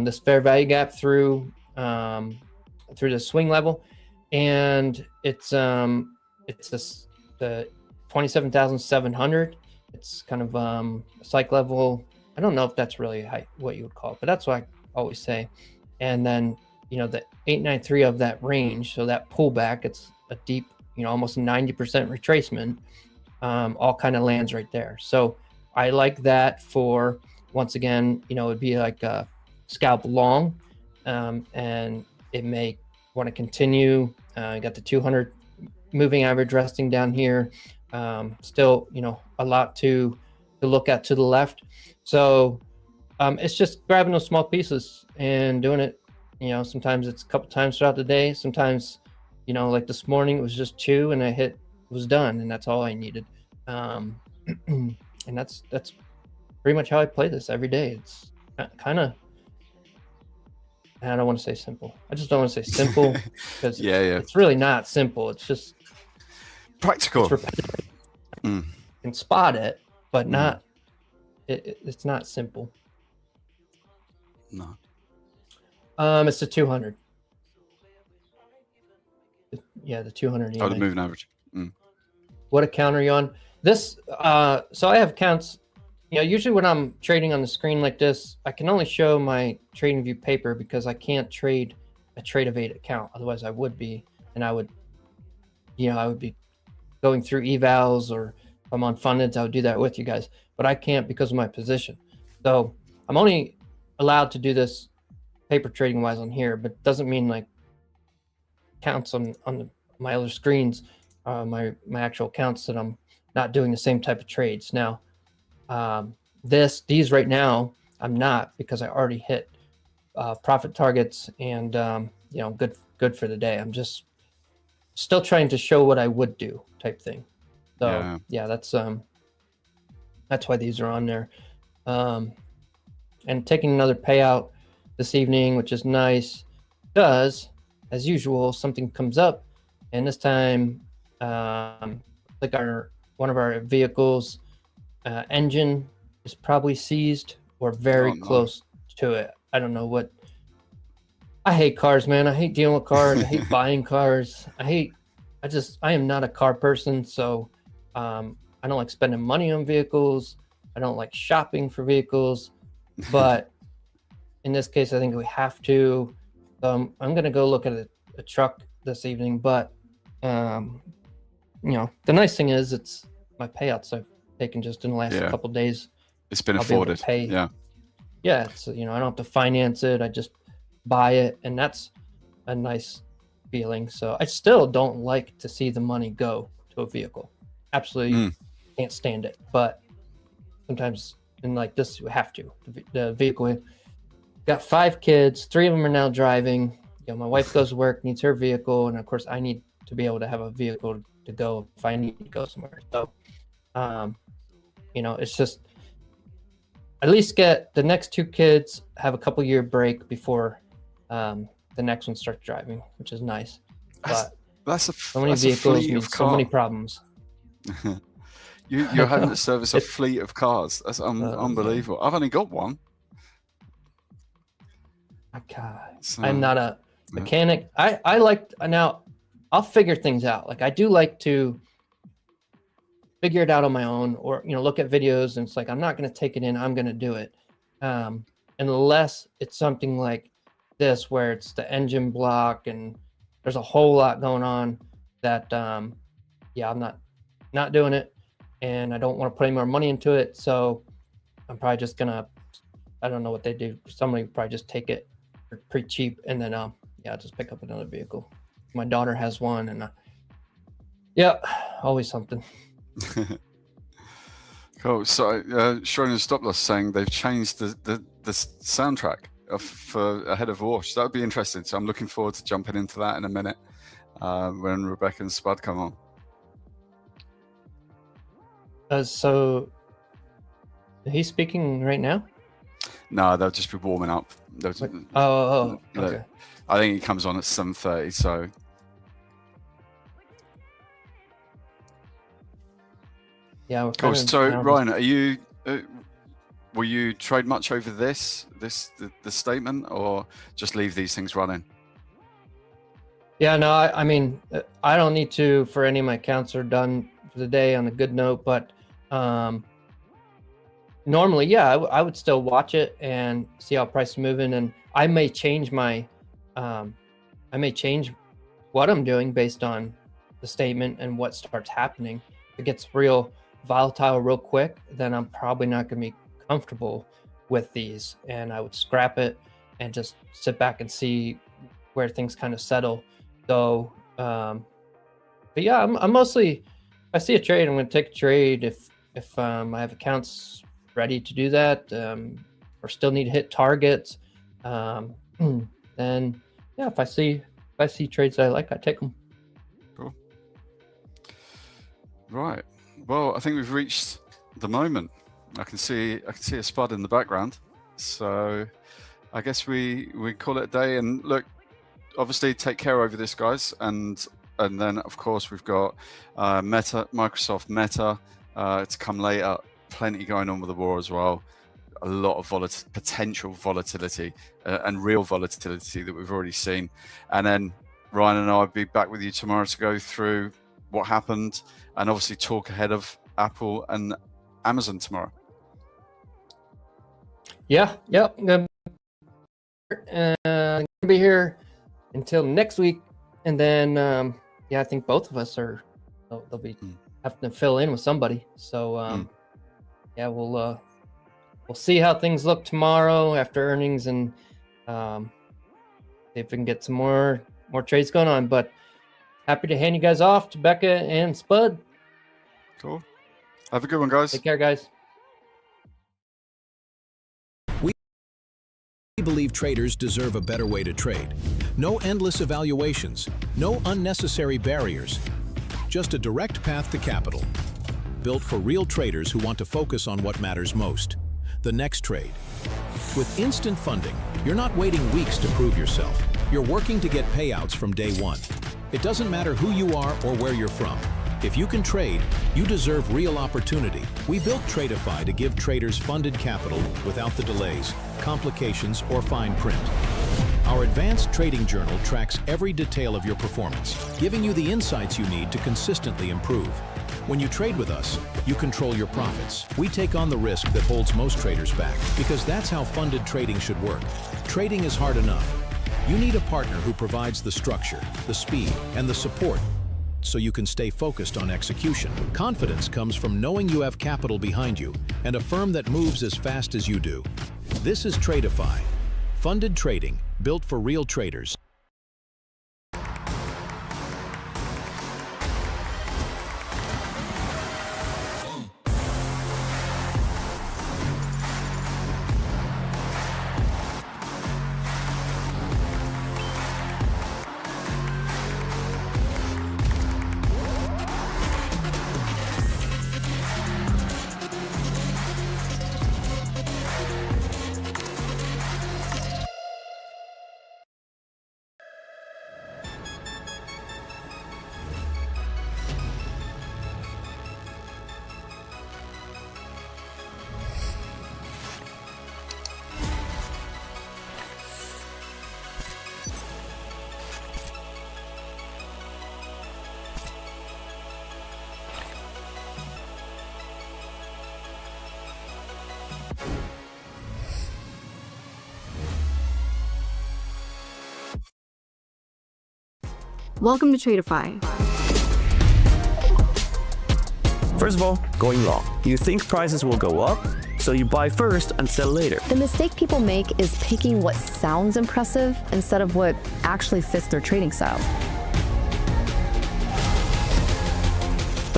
this fair value gap through the swing level, and it's the 27,700. It's kind of a psych level. I don't know if that's really what you would call it, but that's what I always say. And then the 893 of that range, so that pullback, it's a deep, almost 90% retracement, all kind of lands right there. So I like that for, once again, it would be like a scalp long, and it may want to continue. You got the 200 moving average resting down here. Still, a lot to look at to the left. So it's just grabbing those small pieces and doing it. Sometimes it's a couple times throughout the day. Sometimes, like this morning, it was just 2 and I was done, and that's all I needed. And that's pretty much how I play this every day. It's kind of, I don't want to say simple. I just don't want to say simple because it's really not simple. It's just practical. It's repetitive. You can spot it, but not. It's not simple. No. It's the 200. Yeah, the 200 EMA. Oh, the moving average. What account are you on? This, so I have accounts. Usually when I'm trading on the screen like this, I can only show my trading view paper because I can't trade a Tradeify account. Otherwise I would be, and I would be going through evals, or if I'm on funded, I would do that with you guys, but I can't because of my position. So I'm only allowed to do this paper trading wise on here, but it doesn't mean like counts on my other screens, my actual accounts, that I'm not doing the same type of trades. Now, these right now, I'm not, because I already hit profit targets and good for the day. I'm just still trying to show what I would do type thing. So yeah, that's why these are on there. And taking another payout this evening, which is nice, because as usual, something comes up, and this time, like one of our vehicles engine is probably seized or very close to it. I don't know what. I hate cars, man. I hate dealing with cars. I hate buying cars. I am not a car person, so I don't like spending money on vehicles. I don't like shopping for vehicles, but in this case, I think we have to. I'm gonna go look at a truck this evening, but the nice thing is it's my payouts I've taken just in the last couple days. It's been afforded. Yeah, it's I don't have to finance it. I just buy it, and that's a nice feeling. So I still don't like to see the money go to a vehicle. Absolutely can't stand it. But sometimes in like this, we have to. The vehicle. Got 5 kids. 3 of them are now driving. My wife goes to work, needs her vehicle, and of course I need to be able to have a vehicle to go if I need to go somewhere. So, it's just at least get the next 2 kids have a couple year break before the next one starts driving, which is nice. But so many vehicles means so many problems. You're having to service a fleet of cars. That's unbelievable. I've only got one. God, I'm not a mechanic. I like, now I'll figure things out. Like I do like to figure it out on my own, or look at videos, and it's like I'm not going to take it in, I'm going to do it, unless it's something like this where it's the engine block and there's a whole lot going on that I'm not doing it, and I don't want to put any more money into it. So I'm probably just gonna, I don't know what they do, somebody would probably just take it pretty cheap, and then just pick up another vehicle. My daughter has one, and always something. Cool. So, Schrodinger's Stop Loss saying they've changed the soundtrack for ahead of Wash. That would be interesting. So I'm looking forward to jumping into that in a minute when Rebecca and Spud come on. So he's speaking right now? No, they'll just be warming up. Okay. I think he comes on at 7:30. So. Yeah. We're Cool. kind of So now Ryan, are you? Will you trade much over the statement, or just leave these things running? Yeah, no, I mean, I don't need to for any of my accounts are done for the day on a good note, but normally, yeah, I would still watch it and see how price is moving, and I may change what I'm doing based on the statement and what starts happening. If it gets real volatile real quick, then I'm probably not going to be comfortable with these, and I would scrap it and just sit back and see where things kind of settle. So, but yeah, I'm mostly, if I see a trade, I'm going to take a trade. If I have accounts ready to do that, or still need to hit targets, then yeah, if I see trades that I like, I take them. Cool. Right. Well, I think we've reached the moment. I can see a Spud in the background, so I guess we call it a day. And look, obviously, take care over this, guys, and then of course we've got Microsoft Meta to come later. Plenty going on with the war as well. A lot of potential volatility and real volatility that we've already seen. And then Ryan and I will be back with you tomorrow to go through what happened and obviously talk ahead of Apple and Amazon tomorrow. Yeah, I'm gonna be here until next week, and then yeah, I think both of us they'll be having to fill in with somebody. So yeah, we'll see how things look tomorrow after earnings, and see if we can get some more trades going on. But happy to hand you guys off to Becca and Spud. Cool. Have a good one, guys. Take care, guys. We believe traders deserve a better way to trade. No endless evaluations, no unnecessary barriers, just a direct path to capital. Built for real traders who want to focus on what matters most, the next trade. With instant funding, you're not waiting weeks to prove yourself. You're working to get payouts from day one. It doesn't matter who you are or where you're from. If you can trade, you deserve real opportunity. We built Tradeify to give traders funded capital without the delays, complications, or fine print. Our advanced trading journal tracks every detail of your performance, giving you the insights you need to consistently improve. When you trade with us, you control your profits. We take on the risk that holds most traders back, because that's how funded trading should work. Trading is hard enough. You need a partner who provides the structure, the speed, and the support so you can stay focused on execution. Confidence comes from knowing you have capital behind you and a firm that moves as fast as you do. This is Tradeify, funded trading built for real traders. Welcome to Tradeify. First of all, going long. You think prices will go up, so you buy first and sell later. The mistake people make is picking what sounds impressive instead of what actually fits their trading style.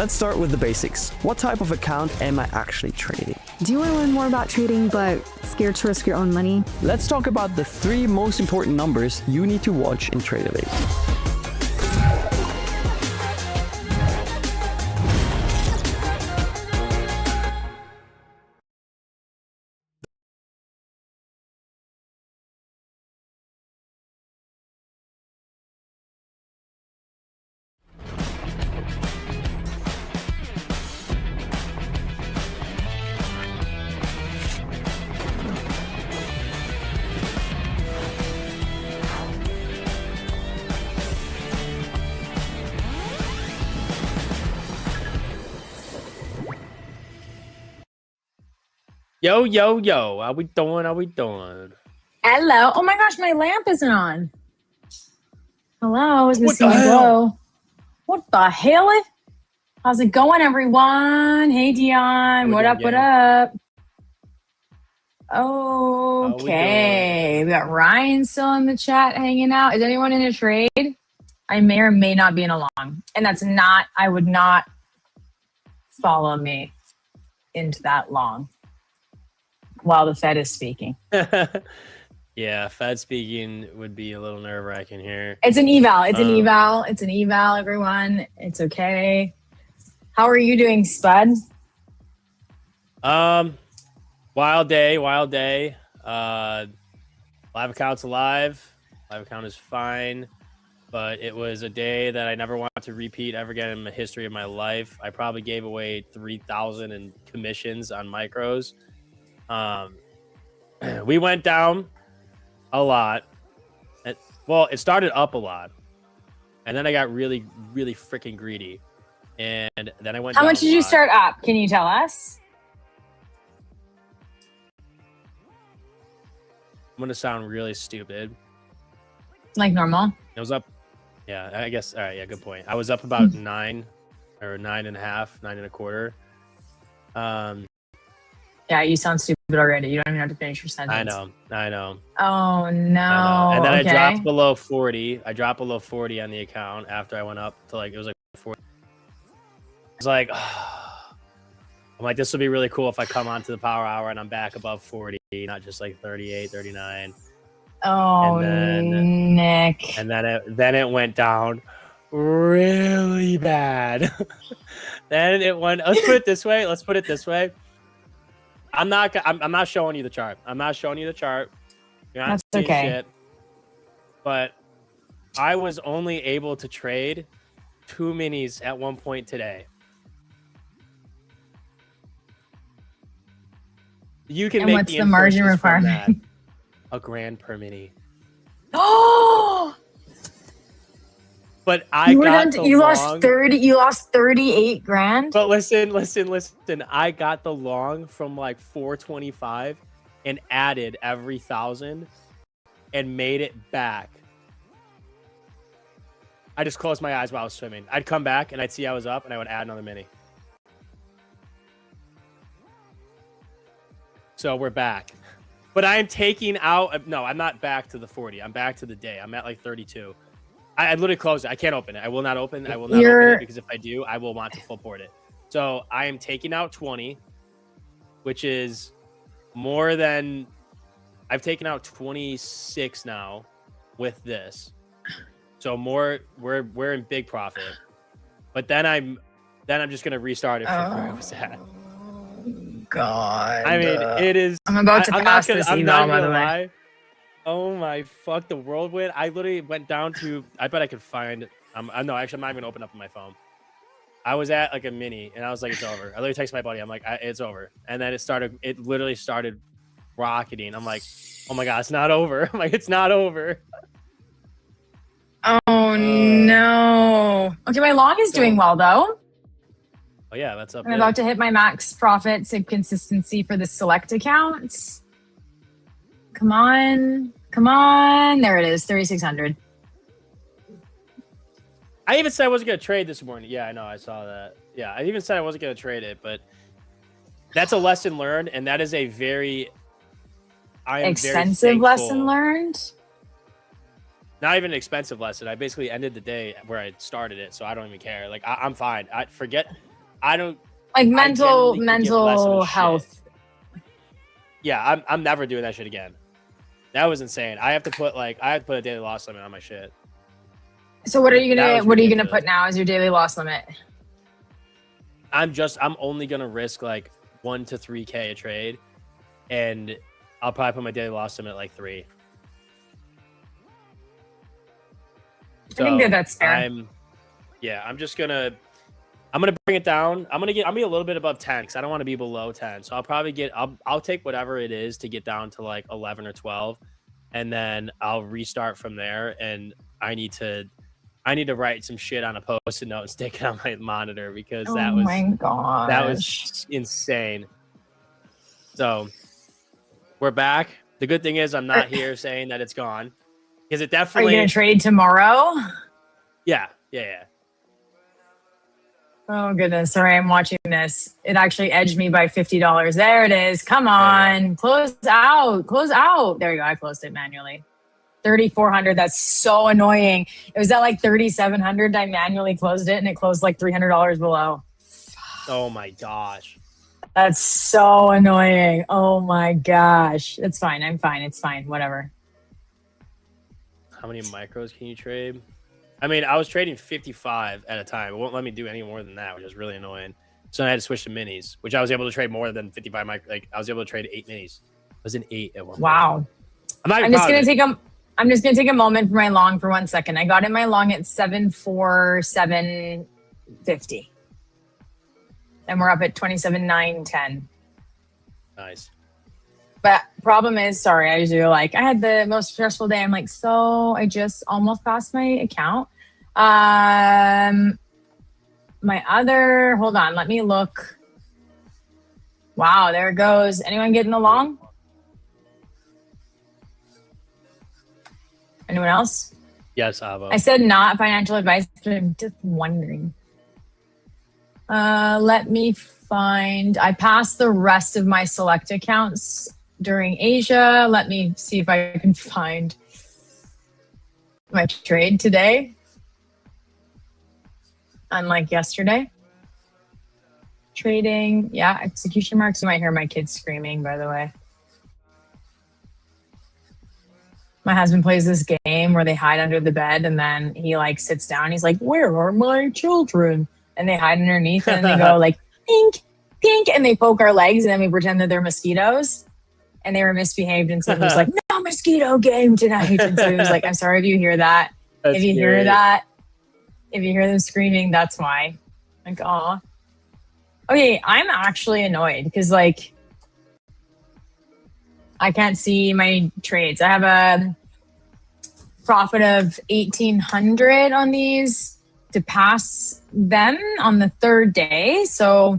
Let's start with the basics. What type of account am I actually trading? Do you want to learn more about trading but scared to risk your own money? Let's talk about the 3 most important numbers you need to watch in Tradeify. Yo, yo, yo. How we doing? How we doing? Hello. Oh my gosh, my lamp isn't on. Hello. Is What this the hell? What the hell? How's it going, everyone? Hey, Dion. What up? What up? Okay. We got Ryan still in the chat hanging out. Is anyone in a trade? I may or may not be in a long. And that's not, I would not follow me into that long while the Fed is speaking. Yeah, Fed speaking would be a little nerve-wracking here. It's an eval. It's an eval. It's an eval, everyone. It's okay. How are you doing, Spud? Wild day, wild day. Live account's alive. Live account is fine. But it was a day that I never want to repeat ever again in the history of my life. I probably gave away 3,000 in commissions on micros. We went down a lot. Well, it started up a lot. And then I got really, really freaking greedy. And then I went How down much did you start up? Can you tell us? I'm going to sound really stupid. Like normal? It was up. Yeah, I guess. All right. Yeah, good point. I was up about 9 or 9.5, 9.25. Yeah, you sound stupid already. You don't even have to finish your sentence. I know. Oh, no. I know. And then I okay. dropped below 40. I dropped below 40 on the account after I went up to like, it was like 40. It's like, I'm like, this will be really cool if I come onto the power hour and I'm back above 40, not just like 38, 39. Oh, and then, Nick. And then it went down really bad. Then it went, let's put it this way. I'm not showing you the chart. You're not That's seeing okay. shit. But I was only able to trade 2 minis at one point today. You can And make what's the the margin inferences from requirement? that. $1,000 per mini. Oh, But I got the you long. lost 30. You lost 38 grand. But listen. I got the long from like 425 and added every 1,000 and made it back. I just closed my eyes while I was swimming. I'd come back and I'd see I was up and I would add another mini. So we're back. But I am taking out. No, I'm not back to the 40. I'm back to the day. I'm at like 32. I literally closed it. I can't open it. I will not open it because if I do, I will want to full port it. So I am taking out 20, which is more than I've taken out 26 now with this. So more, we're in big profit. But then I'm just gonna restart it from where I was at. God. I mean, it is. I'm about to pass this email, by the way. Oh my fuck, the whirlwind. I literally went down to, I bet I could find, no, actually, I'm not even opening up my phone. I was at like a mini and I was like, it's over. I literally texted my buddy. I'm like, it's over. And then it literally started rocketing. I'm like, oh my God, it's not over. I'm like, it's not over. Oh no. Okay, my long is doing well though. Oh yeah, that's up. I'm about to hit my max profits and consistency for the select accounts. Come on. There it is, 3,600. I even said I wasn't going to trade this morning. Yeah, I know. I saw that. Yeah, I even said I wasn't going to trade it, but that's a lesson learned. And that is a very expensive lesson learned. Not even an expensive lesson. I basically ended the day where I started it. So I don't even care. Like I'm fine. I forget I don't Like I mental genuinely could give less of a mental shit. health. Yeah, I'm never doing that shit again. That was insane. I have to put a daily loss limit on my shit. So what are you That gonna was what are you gonna ridiculous. put now as your daily loss limit? I'm only gonna risk like 1 to 3K a trade, and I'll probably put my daily loss limit at like 3. I think that's fair. I'm gonna bring it down. I'm gonna be a little bit above 10 because I don't want to be below 10. So I'll take whatever it is to get down to like 11 or 12, and then I'll restart from there. And I need to write some shit on a post-it note and stick it on my monitor because that was insane. So we're back. The good thing is I'm not here saying that it's gone because it Are definitely. you gonna trade tomorrow? Yeah. Oh goodness! Sorry, I'm watching this. It actually edged me by $50. There it is. Come on, close out. There you go. I closed it manually. 3,400. That's so annoying. It was at like 3,700. I manually closed it, and it closed like $300 below. Oh my gosh. That's so annoying. Oh my gosh. It's fine. I'm fine. It's fine. Whatever. How many micros can you trade? I mean, I was trading 55 at a time. It won't let me do any more than that, which is really annoying. So I had to switch to minis, which I was able to trade more than 55 Like I was able to trade 8 minis. I was in 8 at one point. Wow. I'm just gonna take a moment for my long for 1 second. I got in my long at 747.50. And we're up at 27.910. Nice. But problem is, sorry, I usually I had the most stressful day. I'm like, so I just almost passed my account. My other, hold on, let me look. Wow, there it goes. Anyone getting along? Anyone else? Yes, Avo. I said not financial advice, but I'm just wondering. Let me find, I passed the rest of my select accounts during Asia. Let me see if I can find my trade today. Unlike yesterday. Trading, yeah, execution marks. You might hear my kids screaming, by the way. My husband plays this game where they hide under the bed and then he sits down. He's like, where are my children? And they hide underneath and they go like, pink, pink. And they poke our legs and then we pretend that they're mosquitoes. And they were misbehaved. And so he was like, no mosquito game tonight. And so he was like, I'm sorry if you hear that. If you hear that, if you hear them screaming, that's why. Like, aw. Okay, I'm actually annoyed because I can't see my trades. I have a profit of 1,800 on these to pass them on the third day. So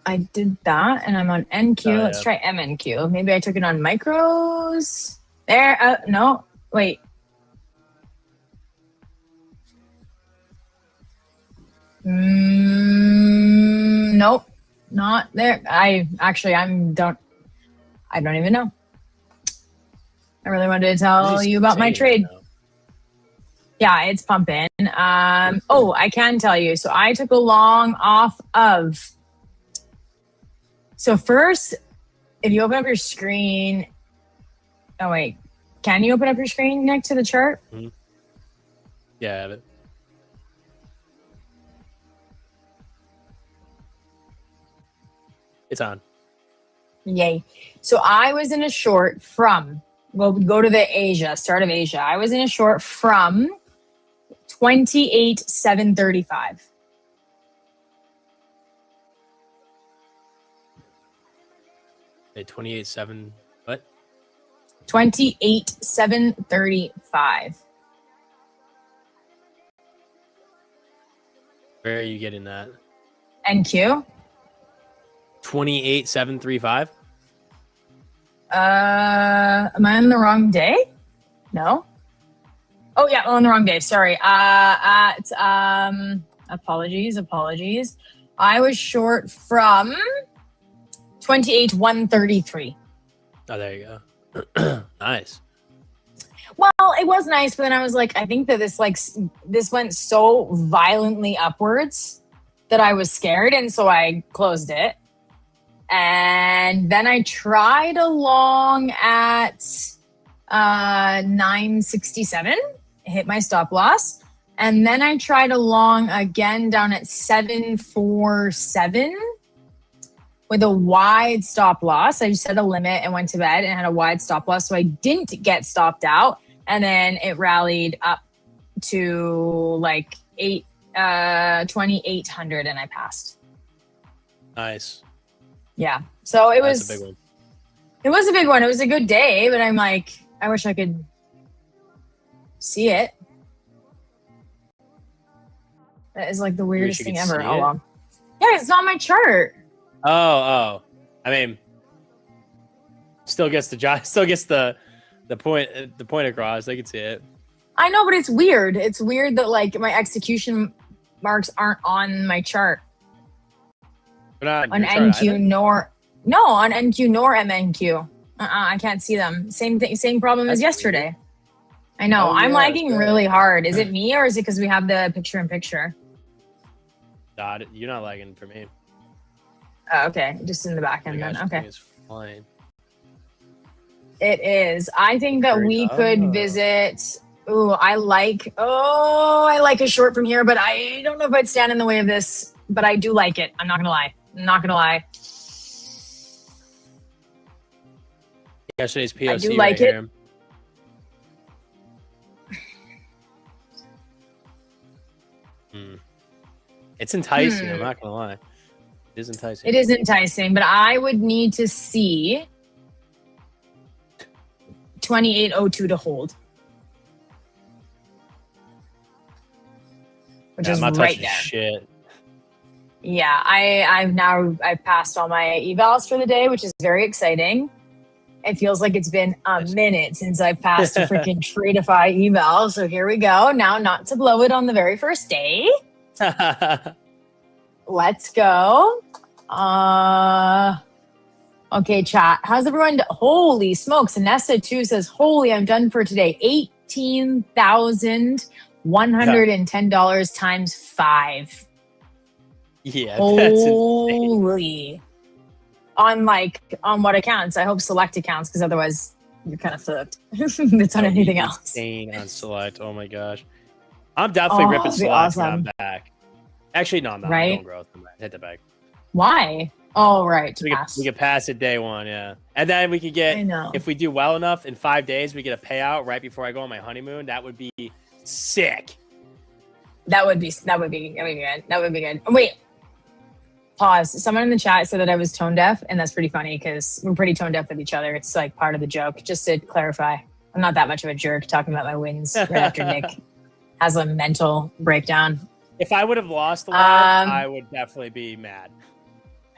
I did that and I'm on NQ. Let's try MNQ. Maybe I took it on micros. There. No, wait. Nope. Not there. I don't even know. I really wanted to tell you about my trade. Yeah, it's pumping. Oh, I can tell you. So I took a long off of. So first, if you open up your screen. Oh, wait. Can you open up your screen next to the chart? Mm-hmm. Yeah, I have it. It's on. Yay. So I was in a short from, well, go to the Asia, start of Asia. I was in a short from 28,735. Hey, 28.7, what? 28,735. Where are you getting that? NQ. 28,735. Am I on the wrong day? No. Oh yeah, on the wrong day. Sorry. Apologies. I was short from 28,133. Oh, there you go. Nice. Well, it was nice, but then I was like, I think that this went so violently upwards that I was scared, and so I closed it. And then I tried along at 967, hit my stop loss. And then I tried along again down at 747 with a wide stop loss. I just set a limit and went to bed and had a wide stop loss. So I didn't get stopped out. And then it rallied up to like 2,800 and I passed. Nice. Yeah. So it That's was a big one. It was a big one. It was a good day, but I'm like, I wish I could see it. That is like the weirdest thing ever. Oh, well. Yeah, it's not my chart. Oh. I mean, still gets the job. Still gets the point across. I can see it. I know, but it's weird. It's weird that like my execution marks aren't on my chart. But on NQ nor on NQ nor MNQ. I can't see them. Same thing. Same problem as yesterday. Weird. I know. Oh, I'm yeah, lagging really hard. Is it me or is it because we have the picture-in-picture? God, you're not lagging for me. Oh, okay, just in the back end then. Okay. It's fine. It is. I think that we could visit. Ooh, I like a short from here, but I don't know if I'd stand in the way of this. But I do like it. I'm not gonna lie. Yesterday's POC I do like right it. here. It's enticing. I'm not gonna lie. It is enticing. It is enticing, but I would need to see 2802 to hold, which is I'm not right touching there. shit. Yeah, I've passed all my evals for the day, which is very exciting. It feels like it's been a minute since I passed a freaking Tradeify eval. So here we go. Now, not to blow it on the very first day. Let's go. Okay, chat. How's everyone? Holy smokes. Nessa too says, holy, I'm done for today. $18,110 times 5. Yeah, holy. On what accounts? I hope select accounts, because otherwise you're kind of fucked. It's on anything else. Insane on select. Oh my gosh. I'm definitely ripping select when I'm back. Actually, no, I'm not. Right? Don't growth. Hit the back. Why? Oh, right. We could pass it day one, yeah. And then we could get, if we do well enough, in 5 days, we get a payout right before I go on my honeymoon. That would be sick. That would be good. That would be good. Wait. Pause. Someone in the chat said that I was tone deaf, and that's pretty funny because we're pretty tone deaf with each other. It's like part of the joke. Just to clarify, I'm not that much of a jerk talking about my wins right after Nick has a mental breakdown. If I would have lost the live, I would definitely be mad.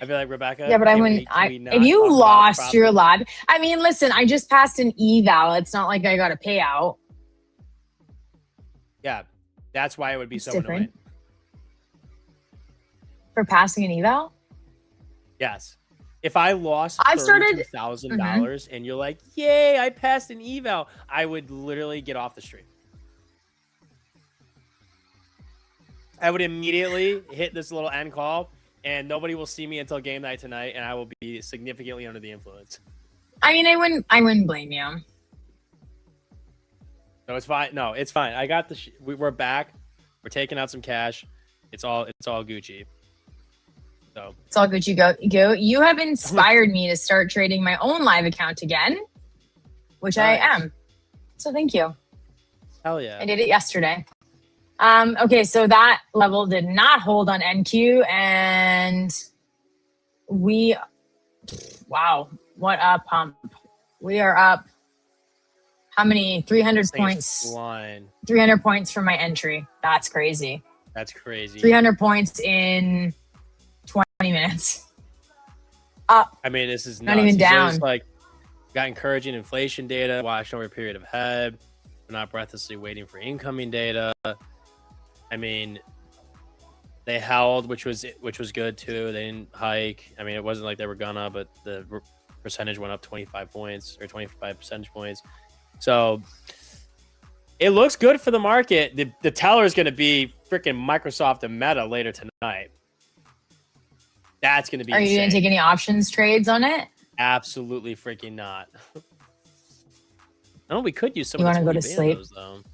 I'd be like, Rebecca. Yeah, but I wouldn't. If you lost your live, I mean, listen, I just passed an eval. It's not like I got a payout. Yeah, that's why it would be so different. annoying. For passing an eval? Yes. If I lost $32,000 and you're like, yay, I passed an eval, I would literally get off the stream. I would immediately hit this little end call, and nobody will see me until game night tonight, and I will be significantly under the influence. I mean, I wouldn't blame you. No, it's fine. No, it's fine. I got the. We're back. We're taking out some cash. It's all Gucci. So it's all Gucci. Go. You have inspired me to start trading my own live account again, which I am. So thank you. Hell yeah. I did it yesterday. Okay, so that level did not hold on NQ, and wow, what a pump. We are up, how many? 300 points. 300 points from my entry. That's crazy. That's crazy. 300 points in 20 minutes. Up. I mean, this is not even down. Like, got encouraging inflation data, watched over a period of head. We're not breathlessly waiting for incoming data. I mean, they held, which was good too. They didn't hike. I mean, it wasn't like they were gonna, but the percentage went up 25 points or 25 percentage points. So It looks good for the market. The teller is going to be freaking Microsoft and Meta later tonight. That's going to be Are you going to take any options trades on it? Absolutely freaking not. Oh, we could use some You of want the to go to 20 sleep? bandos,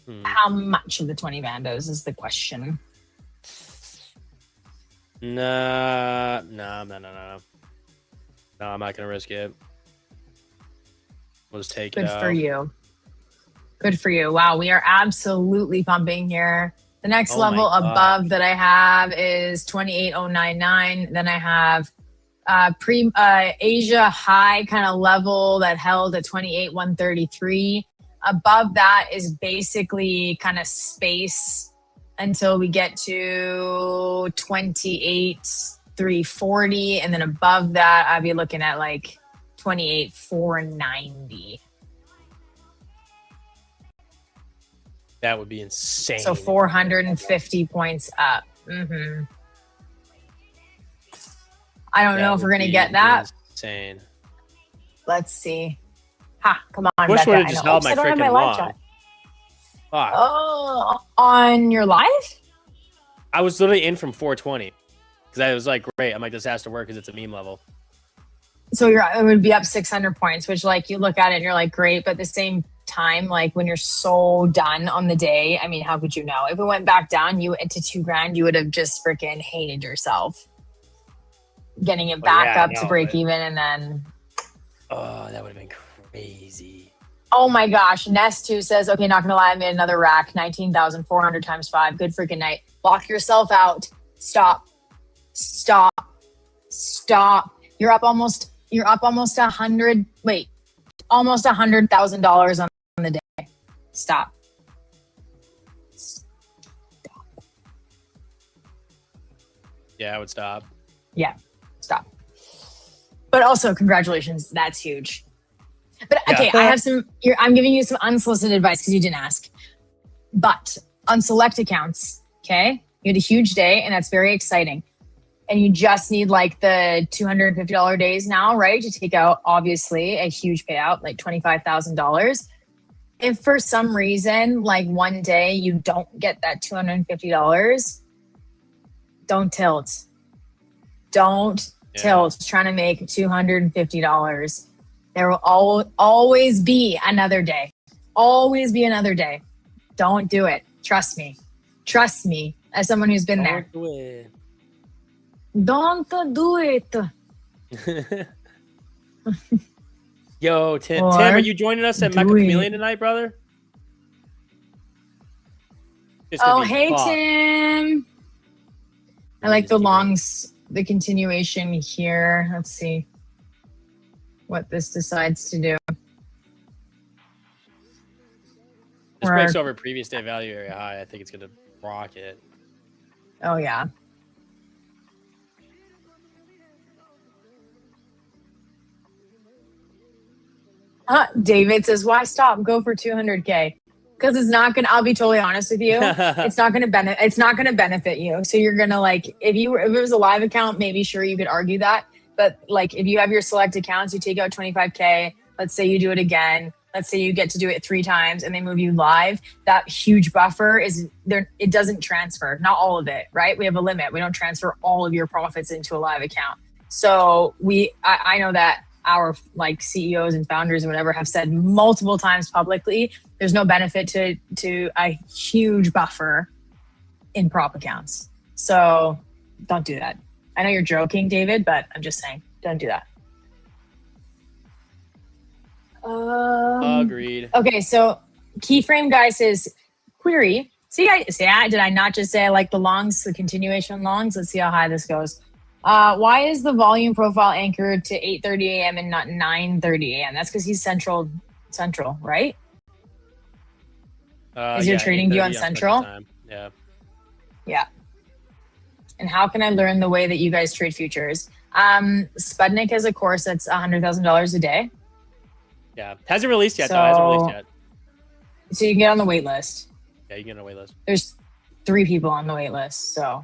though. How much of the 20 bandos is the question? No, I'm not going to risk it. We'll just take it Good out. for you. Good for you. Wow, we are absolutely pumping here. The next Oh my level God. above that I have is 28099. Then I have Asia high kind of level that held at 28133. Above that is basically kind of space until we get to 28340, and then above that I'd be looking at like 28490. That would be insane. So 450 points up. Mm-hmm. I don't know if we're going to get that. Insane. Let's see. Ha, come on, Wish Becca. would have I just know. held Oops, my I don't have my freaking live long. chat. Fuck. Oh, on your live? I was literally in from 420 because I was like, great. I'm like, this has to work because it's a meme level. So it would be up 600 points, which like you look at it and you're like, great. But at the same time, like when you're so done on the day, I mean, how could you know? If it went back down, you went to $2,000, you would have just freaking hated yourself. Getting it back up to break even and then. Oh, that would have been crazy. Oh my gosh. Nest2 says, okay, not gonna lie, I made another rack, 19,400 times 5. Good freaking night. Lock yourself out. Stop. You're up almost 100. Wait, almost $100,000 on the day. Stop. Yeah, I would stop. Yeah, stop. But also, congratulations. That's huge. But okay, Yeah. I have some. I'm giving you some unsolicited advice because you didn't ask. But on select accounts, okay, you had a huge day, and that's very exciting. And you just need like the $250 days now, right? To take out obviously a huge payout, like $25,000. If for some reason, like one day you don't get that $250, don't tilt. Don't tilt trying to make $250. There will always be another day. Always be another day. Don't do it. Trust me. Trust me as someone who's been there. Don't do it. Yo, Tim, Or are you joining us at do Mecha it. Chameleon tonight, brother? It's gonna Oh, be hey, fucked. Tim. I like the longs, the continuation here. Let's see what this decides to do. This Or- breaks over previous day value area high. I think it's gonna rocket. Oh, yeah. David says, why stop? Go for 200K. Because it's not gonna, I'll be totally honest with you. It's not gonna benefit you. So you're gonna like, if it was a live account, maybe sure you could argue that. But like if you have your select accounts, you take out 25K, let's say you do it again. Let's say you get to do it 3 times and they move you live. That huge buffer is there. It doesn't transfer, not all of it, right? We have a limit. We don't transfer all of your profits into a live account. So I know that our like CEOs and founders and whatever have said multiple times publicly, there's no benefit to a huge buffer in prop accounts. So don't do that. I know you're joking, David, but I'm just saying, don't do that. Agreed. Okay, so keyframe guy says query. Did I not just say I like the longs, the continuation longs? Let's see how high this goes. Why is the volume profile anchored to 8:30 a.m. and not 9:30 a.m.? That's because he's central, right? Is your trading view on Central? Time. Yeah. Yeah. And how can I learn the way that you guys trade futures? Sputnik has a course that's $100,000 a day. Yeah. Hasn't released yet, though. Hasn't released yet. So you can get on the wait list. Yeah, you can get on a wait list. There's 3 people on the wait list, so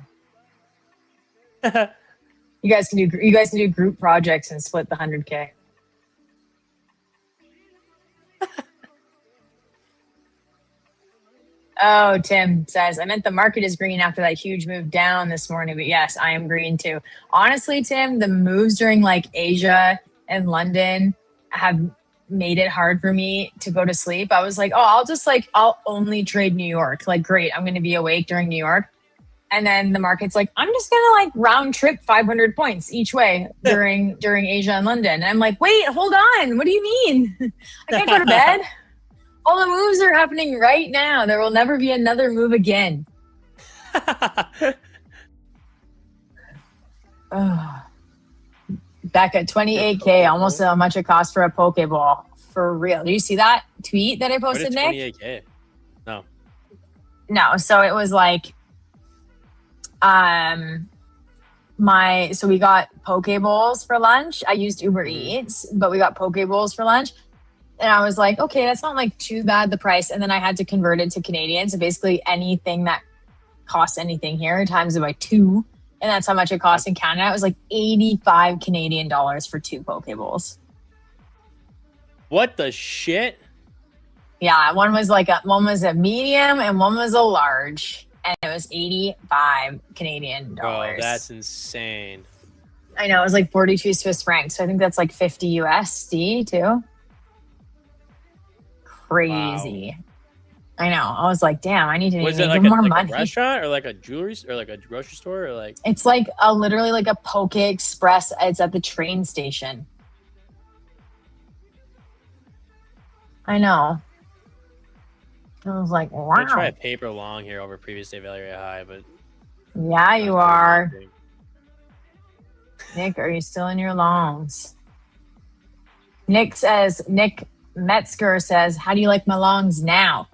you guys can do group projects and split the 100K. Oh, Tim says, I meant the market is green after that huge move down this morning, but yes, I am green too. Honestly, Tim, the moves during like Asia and London have made it hard for me to go to sleep. I was like, oh, I'll only trade New York. Like, great, I'm going to be awake during New York. And then the market's like, I'm just going to like round trip 500 points each way during Asia and London. And I'm like, wait, hold on. What do you mean? I can't go to bed. All the moves are happening right now. There will never be another move again. Back at 28K, almost how much it costs for a Pokeball. For real. Do you see that tweet that I posted, Nick? 28K. No. No. So it was like, so we got Pokeballs for lunch. I used Uber Eats, but we got Pokeballs for lunch. And I was like, okay, that's not like too bad, the price. And then I had to convert it to Canadian. So basically anything that costs anything here times it by 2. And that's how much it costs in Canada. It was like 85 Canadian dollars for 2 Pokeballs. What the shit? Yeah, one was a medium and one was a large. And it was 85 Canadian dollars. Bro, that's insane. I know, it was like 42 Swiss francs. So I think that's like 50 USD too. Crazy. Wow. I know. I was like, damn, I need to make like more money. A restaurant or like a jewelry or like a grocery store or like? It's like literally like a Poke Express. It's at the train station. I know. I was like, wow. I'm gonna try a paper long here over previous day value high, but yeah, you are. Nick, are you still in your longs? Nick Metzger says, how do you like my longs now?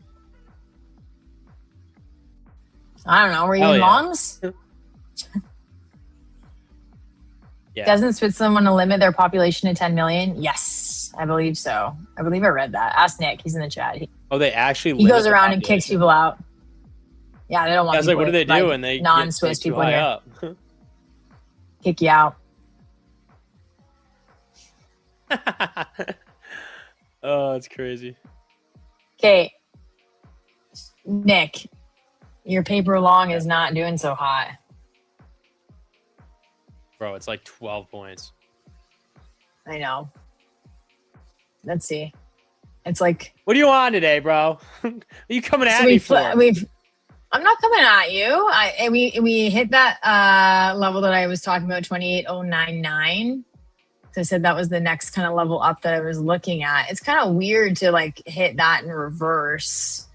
I don't know. Were you in longs? Yeah. Doesn't Switzerland want to limit their population to 10 million? Yes, I believe so. I believe I read that. Ask Nick. He's in the chat. They actually he goes around and kicks people out. Yeah, they don't want people. Like, what do they do when they non-Swiss people here? Up? Kick you out. Oh, it's crazy. Okay, Nick, your paper long is not doing so hot. Bro, it's like 12 points. I know. Let's see. It's like... What are you on today, bro? Are you coming at me for? I'm not coming at you. We hit that level that I was talking about, 28,099. So I said that was the next kind of level up that I was looking at. It's kind of weird to like hit that in reverse.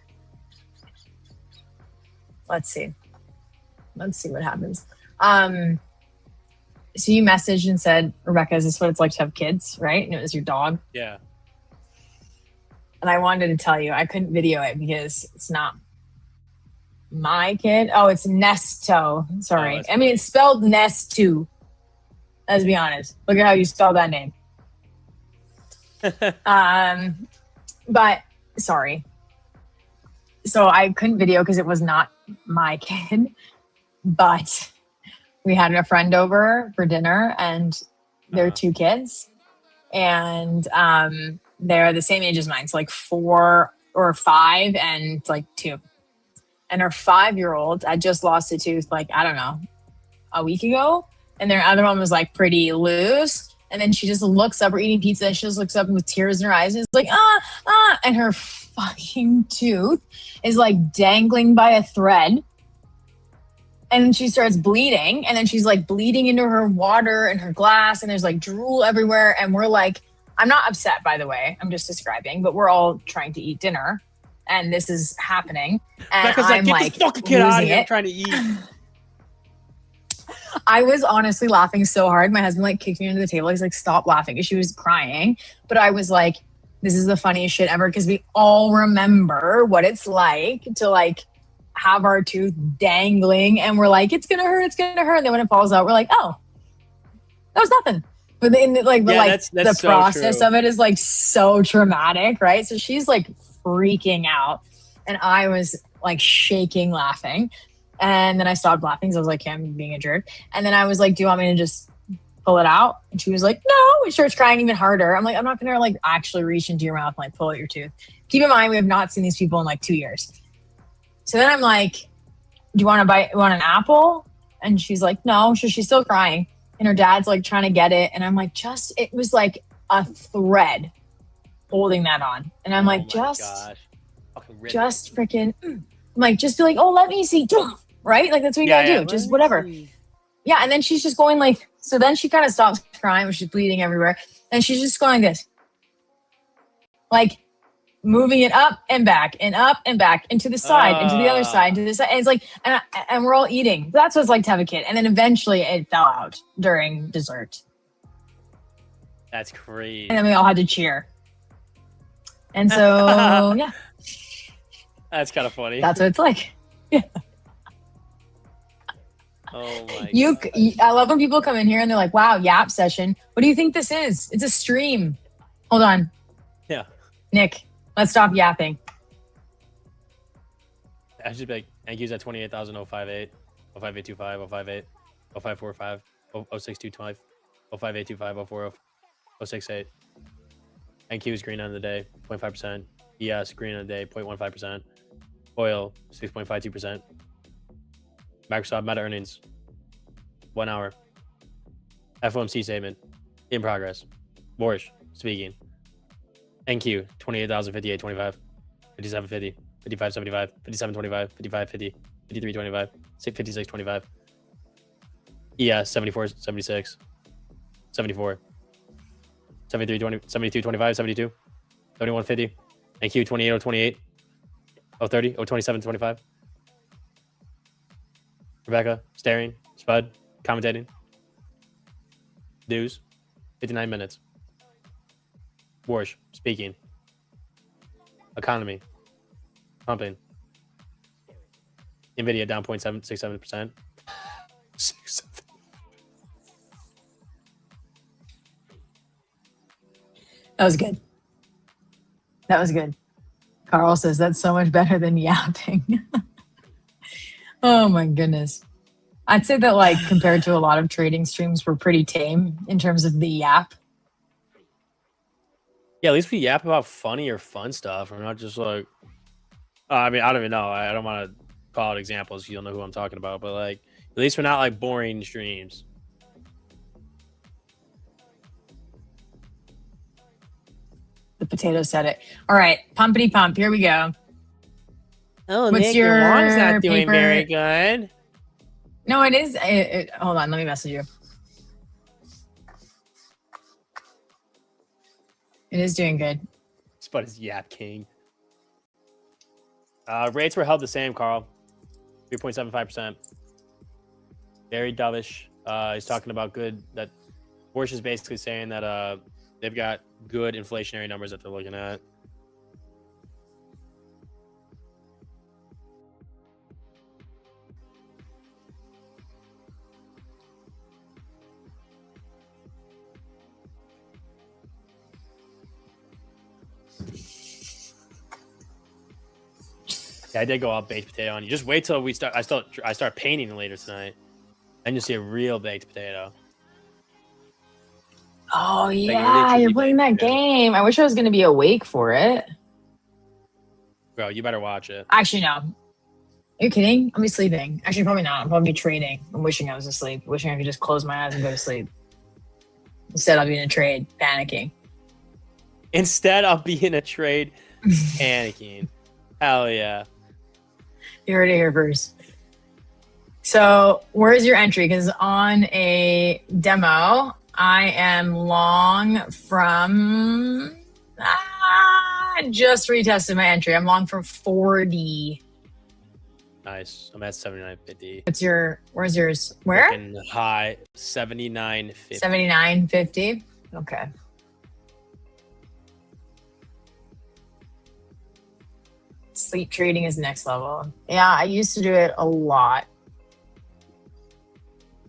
Let's see. Let's see what happens. So you messaged and said, Rebecca, is this what it's like to have kids, right? And it was your dog. Yeah. And I wanted to tell you, I couldn't video it because it's not my kid. Oh, it's Nesto. Sorry. I mean, it's spelled Nestu. Let's be honest. Look at how you spell that name. But sorry. So I couldn't video because it was not my kid. But we had a friend over for dinner and their 2 kids. And they're the same age as mine. So like 4 or 5 and like 2. And her 5-year-old had just lost a tooth like, I don't know, a week ago. And their other one was like pretty loose. And then she just looks up, we're eating pizza, and she just looks up with tears in her eyes and is like, and her fucking tooth is like dangling by a thread. And she starts bleeding, and then she's like bleeding into her water and her glass, and there's like drool everywhere. And we're like, I'm not upset, by the way, I'm just describing, but we're all trying to eat dinner and this is happening. And I'm like, get the fucking kid out of here, I'm trying to eat. I was honestly laughing so hard. My husband like kicked me under the table. He's like, stop laughing, because she was crying. But I was like, this is the funniest shit ever, because we all remember what it's like to like have our tooth dangling and we're like, it's gonna hurt, it's gonna hurt. And then when it falls out, we're like, oh, that was nothing. But the so process true. of it is like so traumatic, right? So she's like freaking out, and I was like shaking laughing. And then I stopped laughing because I was like, okay, I'm being a jerk. And then I was like, do you want me to just pull it out? And she was like, no. And she starts crying even harder. I'm like, I'm not gonna like actually reach into your mouth and like pull out your tooth. Keep in mind, we have not seen these people in like 2 years. So then I'm like, do you want an apple? And she's like, no. So she's still crying. And her dad's like trying to get it. And I'm like, it was like a thread holding that on. And I'm like, just freaking, I'm like, just be like, oh, let me see. Right? Like, that's what you gotta do. Just whatever. Yeah. And then she's just going like, so then she kind of stops crying when she's bleeding everywhere. And she's just going like this. Like, moving it up and back and up and back and to the side and to the other side, to the side. And it's like, and we're all eating. That's what it's like to have a kid. And then eventually it fell out during dessert. That's crazy. And then we all had to cheer. And so, yeah. That's kind of funny. That's what it's like. Yeah. Oh my God. I love when people come in here and they're like, wow, yap session. What do you think this is? It's a stream. Hold on. Yeah. Nick, let's stop yapping. I should be like, thank yous at 28,058, 05825, 058, 0545, 06225, 05825, 040, 068. Thank yous green on the day, 0.5%. ES green on the day, 0.15%. Oil, 6.52%. Microsoft Meta earnings, 1 hour. FOMC statement, in progress. Boris speaking. NQ, 28,058, 25, 5750, 5575, 5725, 5550, 5325, 5625. ES, 74, 76, 74, 73, 20, 72, 25, 72, 7150. NQ, 28, 028, 030, 027, 25. Rebecca, staring, Spud, commentating. News, 59 minutes. Warsh, speaking. Economy, pumping. NVIDIA down 0.767%. 67. That was good. That was good. Carl says that's so much better than yapping. Oh my goodness. I'd say that, like, compared to a lot of trading streams, we're pretty tame in terms of the yap. Yeah, at least we yap about funny or fun stuff. We're not just like, I mean, I don't even know. I don't want to call it examples. You don't know who I'm talking about, but like, at least we're not like boring streams. The potato said it. All right, pumpity pump. Here we go. Oh, what's Nick, your mom's not doing paper? very good. No, it is. Hold on, let me message you. It is doing good. Spud is Yap King. Rates were held the same, Carl. 3.75%. Very dovish. He's talking about good. That Porsche is basically saying that they've got good inflationary numbers that they're looking at. Yeah, I did go all baked potato on you. Just wait till we start. I start painting later tonight, and you'll see a real baked potato. Oh yeah, you're playing that game. I wish I was going to be awake for it. Bro, you better watch it. Actually, no. Are you kidding? I'll be sleeping. Actually, probably not. I'll probably be trading. I'm wishing I was asleep. Wishing I could just close my eyes and go to sleep. Instead, I'll be in a trade, panicking. Instead, I'll be in a trade, panicking. Hell yeah. You heard it here first. So where's your entry? Because on a demo, I am long from... I just retested my entry. I'm long from 40. Nice. I'm at 79.50. Where's yours? Where? Fucking high 79.50. 79.50. Okay. Sleep trading is next level. Yeah, I used to do it a lot.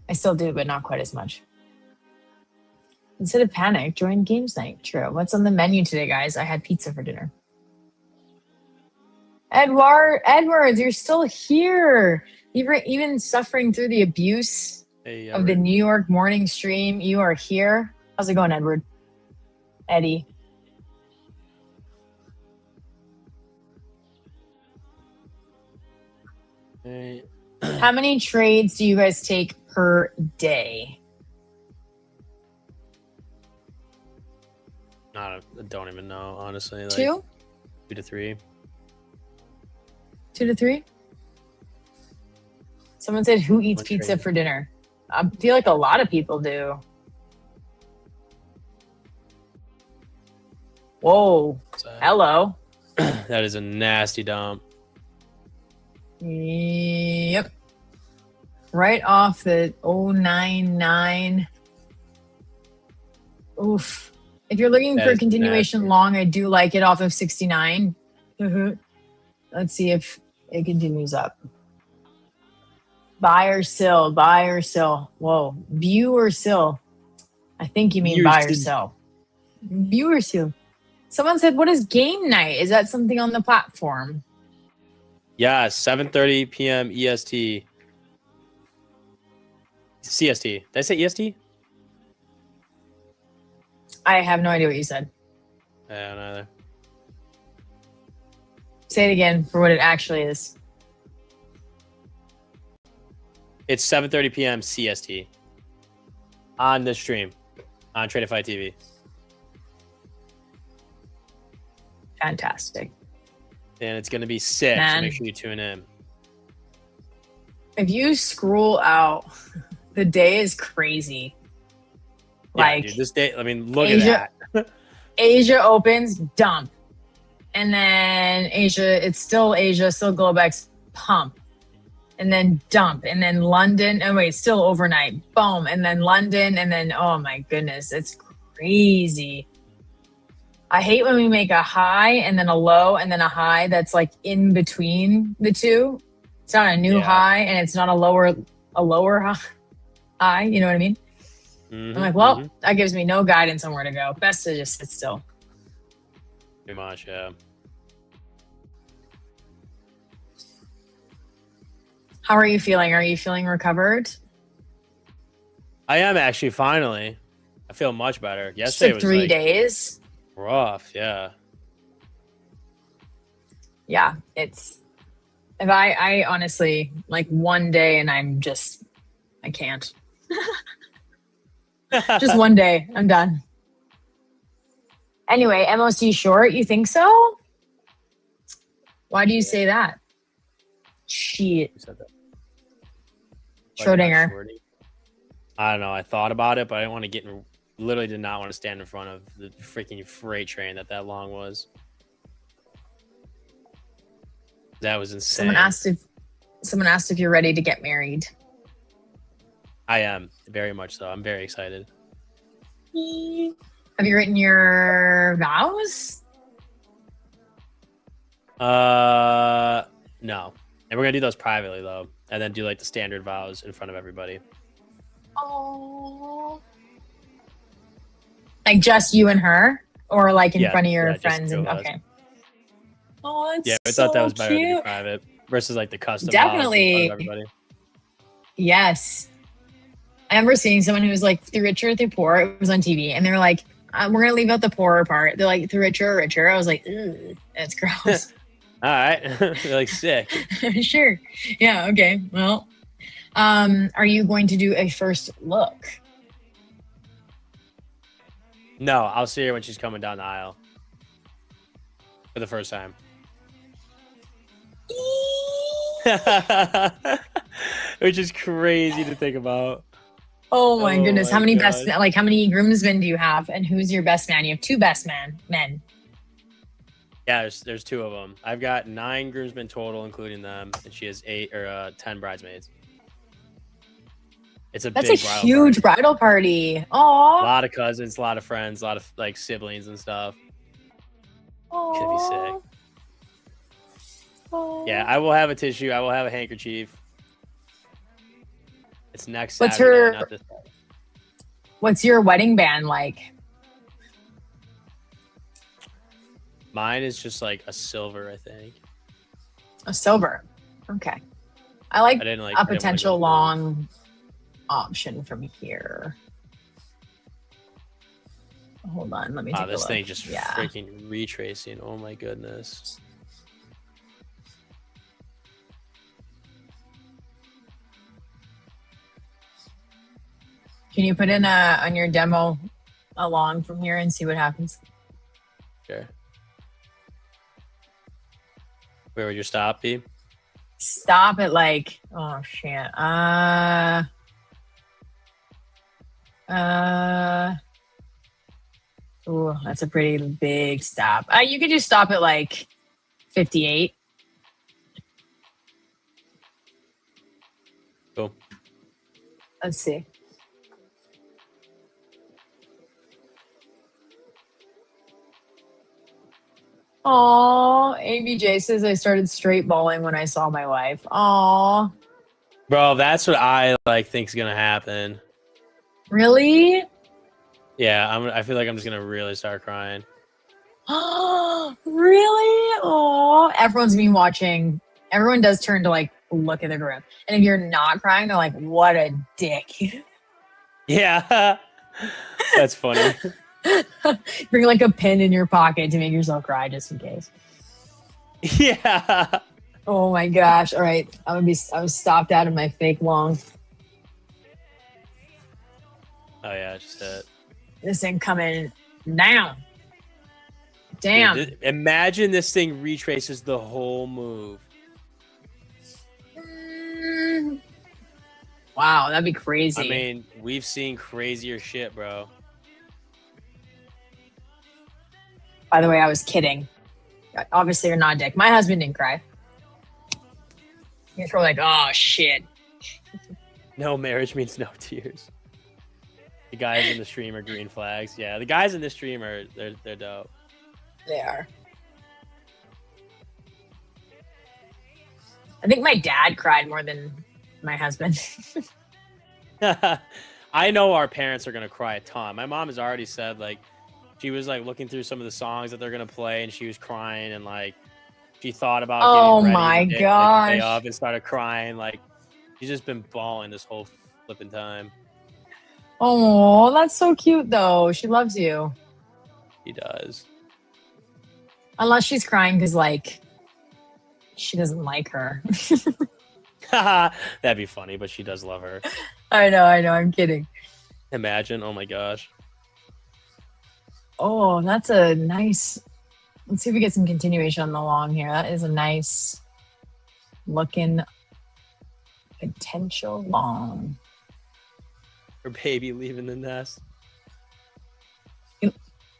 I still do, but not quite as much. Instead of panic, join games night. True. What's on the menu today, guys? I had pizza for dinner. Edwards, you're still here. Even suffering through the abuse of the New York morning stream, you are here. How's it going, Edward? Eddie. Right. How many trades do you guys take per day? I don't even know, honestly. Like 2? 2 to 3. 2 to 3? Someone said, who eats One pizza trade. for dinner? I feel like a lot of people do. Whoa. Hello. That is a nasty dump. Yep. Right off the 099. Oof. If you're looking That for is continuation nasty. long, I do like it off of 69. Let's see if it continues up. Buy or sell, buy or sell. Whoa. View or sell. I think you mean View or buy or sell. sell. View or sell. Someone said, what is game night? Is that something on the platform? Yeah, 7:30 p.m. EST. CST. Did I say EST? I have no idea what you said. I don't know either. Say it again for what it actually is. It's 7:30 p.m. CST on the stream on Tradeify TV. Fantastic. And it's going to be sick, so Man. make sure you tune in. If you scroll out, the day is crazy. Yeah, Like, dude, this day, I mean, look Asia- at that. Asia opens, dump. And then Asia, it's still Asia, still Globex, pump. And then dump. And then London, oh wait, still overnight, boom. And then London, and then, oh my goodness, it's crazy. I hate when we make a high and then a low and then a high that's like in between the two. It's not a new high and it's not a lower high. You know what I mean? I'm like, well, that gives me no guidance on where to go. Best to just sit still. Pretty much, yeah. How are you feeling? Are you feeling recovered? I am actually, finally. I feel much better. Yesterday Just was 3 like, days. rough, yeah. Yeah, it's if I honestly like one day and I can't. Just one day, I'm done. Anyway, MOC short, you think so? Why do you say that? Shit. Schrodinger. I don't know. I thought about it, but I didn't want to get in. Literally did not want to stand in front of the freaking freight train that long was. That was insane. Someone asked if you're ready to get married. I am very much so. I'm very excited. Have you written your vows? No. And we're gonna do those privately though, and then do like the standard vows in front of everybody. Oh. Like just you and her, or like in front of your friends? And okay. Oh, that's yeah, I so thought that was better to cute. do private versus like the custom. Definitely. Vows in front of everybody. Yes. I remember seeing someone who was like, through richer, through poor. It was on TV. And they were like, we're going to leave out the poorer part. They're like, through richer or richer. I was like, ugh, that's gross. All right. They're like sick. Sure. Yeah. Okay. Well, are you going to do a first look? No, I'll see her when she's coming down the aisle for the first time. Which is crazy to think about. Oh my goodness. How many God. how many groomsmen do you have? And who's your best man? You have 2 best men. Yeah, there's 2 of them. I've got 9 groomsmen total, including them, and she has 8 or 10 bridesmaids. It's That's big a bridal huge party. bridal party. A Aw. lot of cousins, a lot of friends, a lot of like siblings and stuff. Could be sick. Yeah, I will have a tissue. I will have a handkerchief. It's next What's Saturday, her- not this Saturday. What's your wedding band like? Mine is just like a silver, I think. A silver. Okay. I like I didn't like a I didn't wanna potential go long option from here. Hold on, let me take Wow, a this look. thing just Yeah. freaking retracing. Oh my goodness. Can you put in on your demo along from here and see what happens? Sure. Where would you stop, P? Stop at like, oh shit. Ooh, that's a pretty big stop. You could just stop at like 58. Cool. Let's see. Oh, ABJ says I started straight balling when I saw my wife. Oh, Bro, that's what I like think's gonna happen. really? Yeah, I feel like I'm just gonna really start crying. Oh, really? Oh, everyone's been watching. Everyone does turn to like look at the group, and if you're not crying, they're like, "What a dick." Yeah, that's funny. Bring like a pin in your pocket to make yourself cry, just in case. Yeah. Oh my gosh! All right, I was stopped out of my fake long. Oh yeah, just it. This thing coming down. Damn. Dude, imagine this thing retraces the whole move. Wow, that'd be crazy. I mean, we've seen crazier shit, bro. By the way, I was kidding. Obviously, you're not a dick. My husband didn't cry. He's probably like, oh shit. No marriage means no tears. The guys in the stream are green flags. Yeah, the guys in the stream are they're dope. They are. I think my dad cried more than my husband. I know our parents are gonna cry a ton. My mom has already said like she was like looking through some of the songs that they're gonna play and she was crying and like she thought about Oh getting ready my the day, gosh. like, the day of and started crying. Like she's just been bawling this whole flipping time. Oh, that's so cute though. She loves you. He does. Unless she's crying because like she doesn't like her. That'd be funny, but she does love her. I know, I'm kidding. Imagine, oh my gosh. Oh, that's a nice. Let's see if we get some continuation on the long here. That is a nice looking potential long. Her baby leaving the nest.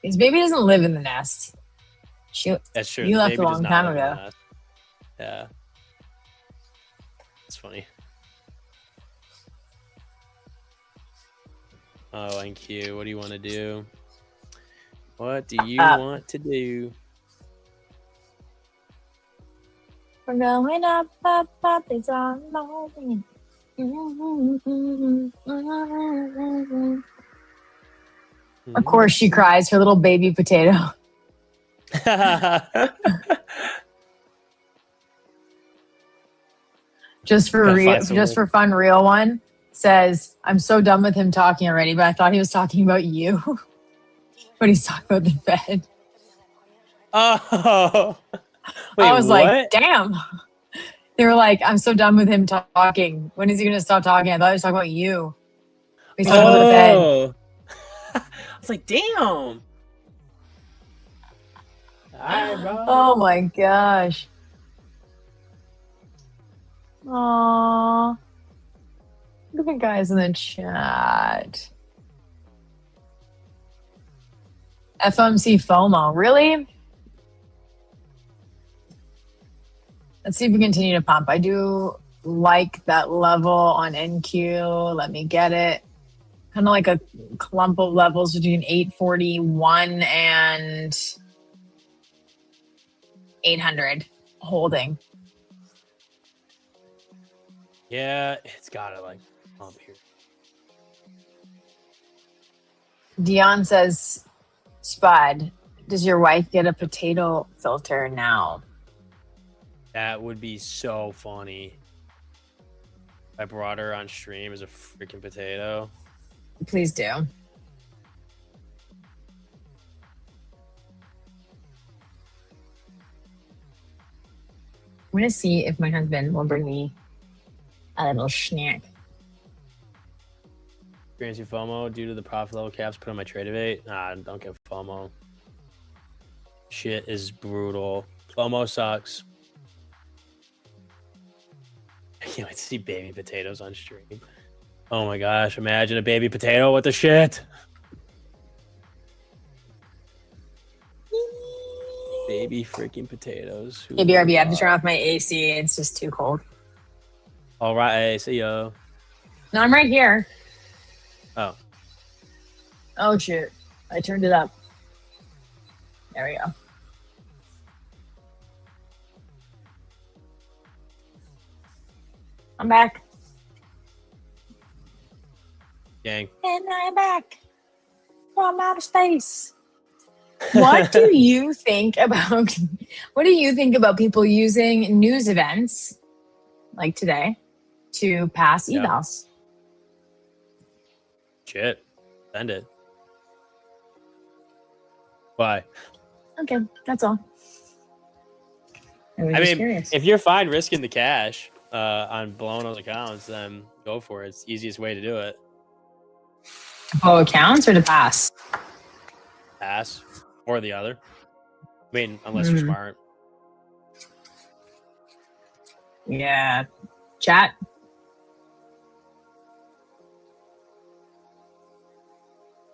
His baby doesn't live in the nest. That's true. You the left baby a does long not time live in the ago. nest. Yeah. It's funny. Oh, NQ, what do you want to do? What do you want to do? We're going up, up, up. It's all morning. Of course, she cries. Her little baby potato. Just for fun, real one says, "I'm so done with him talking already, but I thought he was talking about you." But he's talking about the bed. Oh, wait, I was what? like, damn. They were like, "I'm so done with him talking. When is he going to stop talking?" I thought he was talking about you. He's talking about the bed. I was like, damn. All right, bro. Oh my gosh. Aww. Look at the guys in the chat. FMC FOMO. Really? Let's see if we continue to pump. I do like that level on NQ. Let me get it. Kind of like a clump of levels between 841 and 800 holding. Yeah, it's gotta like pump here. Dion says, Spud, does your wife get a potato filter now? That would be so funny. I brought her on stream as a freaking potato. Please do. I'm going to see if my husband will bring me a little snack. Experiencing FOMO due to the profit level caps put on my Tradeify. Nah, don't get FOMO. Shit is brutal. FOMO sucks. I can't wait to see baby potatoes on stream. Oh my gosh, imagine a baby potato with the shit. Baby freaking potatoes. Hey, BRB, I have to turn off my AC. It's just too cold. All right, hey, see ya. No, I'm right here. Oh. Oh, shoot. I turned it up. There we go. I'm back. Gang. And I'm back from outer space. What do you think about people using news events like today to pass evals? Shit. Send it. Why? Okay, that's all. I mean, if you're fine risking the cash on blowing those accounts, then go for it. It's the easiest way to do it. Blow accounts or to pass? Pass. Or the other. I mean, unless you're smart. Yeah. Chat.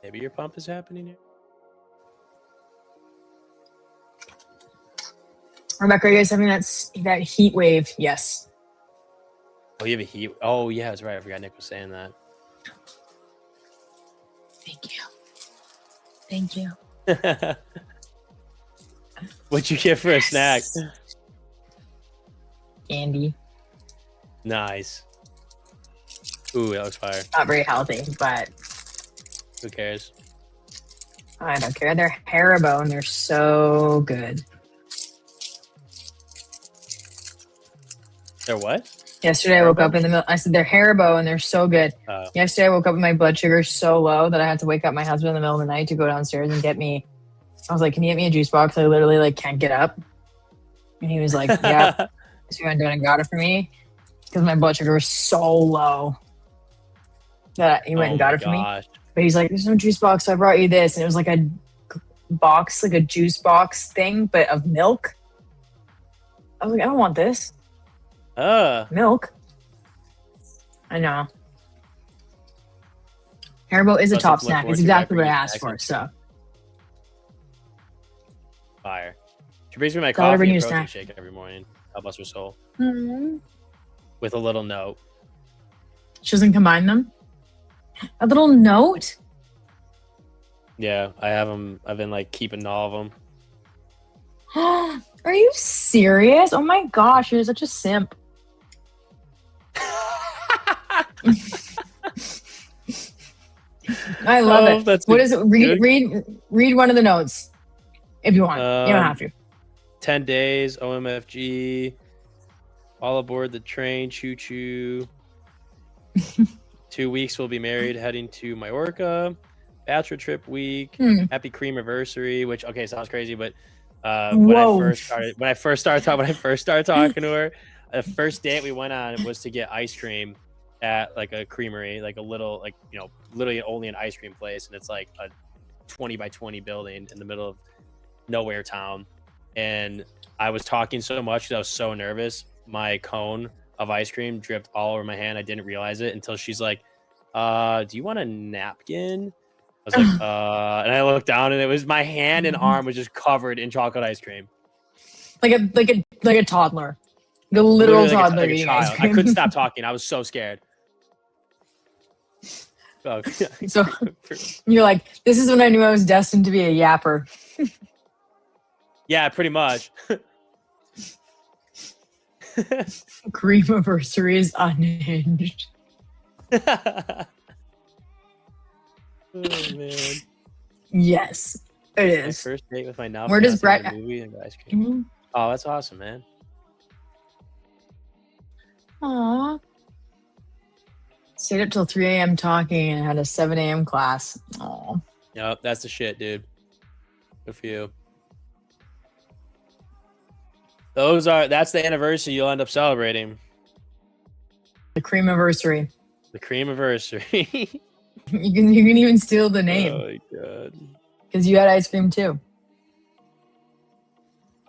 Maybe your pump is happening here. Rebecca, are you guys having that heat wave? Yes. Oh, you have a heat. Oh, yeah, that's right. I forgot Nick was saying that. Thank you. Thank you. What'd you get for a snack? Candy. Nice. Ooh, that looks fire. Not very healthy, but Who cares? I don't care. They're Haribo and they're so good. They're what? Yesterday I woke up in the middle. I said they're Haribo and they're so good. Oh. Yesterday I woke up with my blood sugar so low that I had to wake up my husband in the middle of the night to go downstairs and get me. I was like, "Can you get me a juice box?" I literally can't get up. And he was like, "Yeah." So he went down and got it for me because my blood sugar was so low that he went and got it for me. But he's like, "There's no juice box, so I brought you this," and it was like a box, like a juice box thing, but of milk. I was like, "I don't want this." Milk. I know. Haribo is a top snack. It's exactly what I asked for. So fire. She brings me my Gotta coffee bring and you a protein snack. shake every morning. God bless her soul. Mhm. With a little note. She doesn't combine them. A little note. Yeah, I have them. I've been like keeping all of them. Are you serious? Oh my gosh, you're such a simp. I love it. What is it? Read one of the notes if you want. You don't have to. 10 days, OMFG. All aboard the train, choo choo. 2 weeks we'll be married, heading to Majorca. Bachelor trip week. Happy cream anniversary, which sounds crazy, but when I first started talking to her, the first date we went on was to get ice cream at like a creamery, like a little, like, you know, literally only an ice cream place, and it's like a 20 by 20 building in the middle of nowhere town. And I was talking so much because I was so nervous, my cone of ice cream dripped all over my hand. I didn't realize it until she's like, do you want a napkin? I was like, and I looked down and it was my hand and arm was just covered in chocolate ice cream. Like a toddler. The literal toddler like a eating ice child. cream. I couldn't stop talking. I was so scared. So you're like, this is when I knew I was destined to be a yapper. Yeah, pretty much. Cream anniversary is unhinged. Oh, man. Yes, it My is. first date with my now Where does fiance Brett? had a movie and got ice cream. Oh, that's awesome, man. Aw. Stayed up till 3 a.m. talking and had a 7 a.m. class. Aw. Yep, that's the shit, dude. Good for you. That's the anniversary you'll end up celebrating. The cream anniversary. The cream anniversary. You can even steal the name. Oh my god. Because you had ice cream too.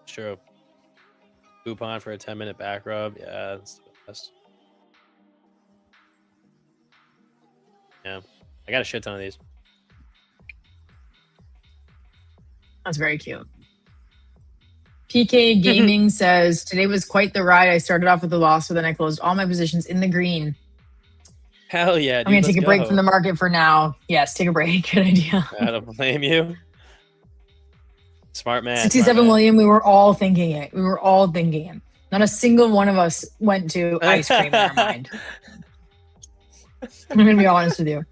True. Coupon for a 10-minute back rub. Yeah, that's the best. Yeah. I got a shit ton of these. That's very cute. PK Gaming says, today was quite the ride. I started off with a loss, but then I closed all my positions in the green. Hell yeah, dude. I'm going to take a break go. from the market for now. Yes, take a break. Good idea. I don't blame you. Smart man. 67 smart man. William, we were all thinking it. We were all thinking it. Not a single one of us went to ice cream in our mind. I'm going to be honest with you.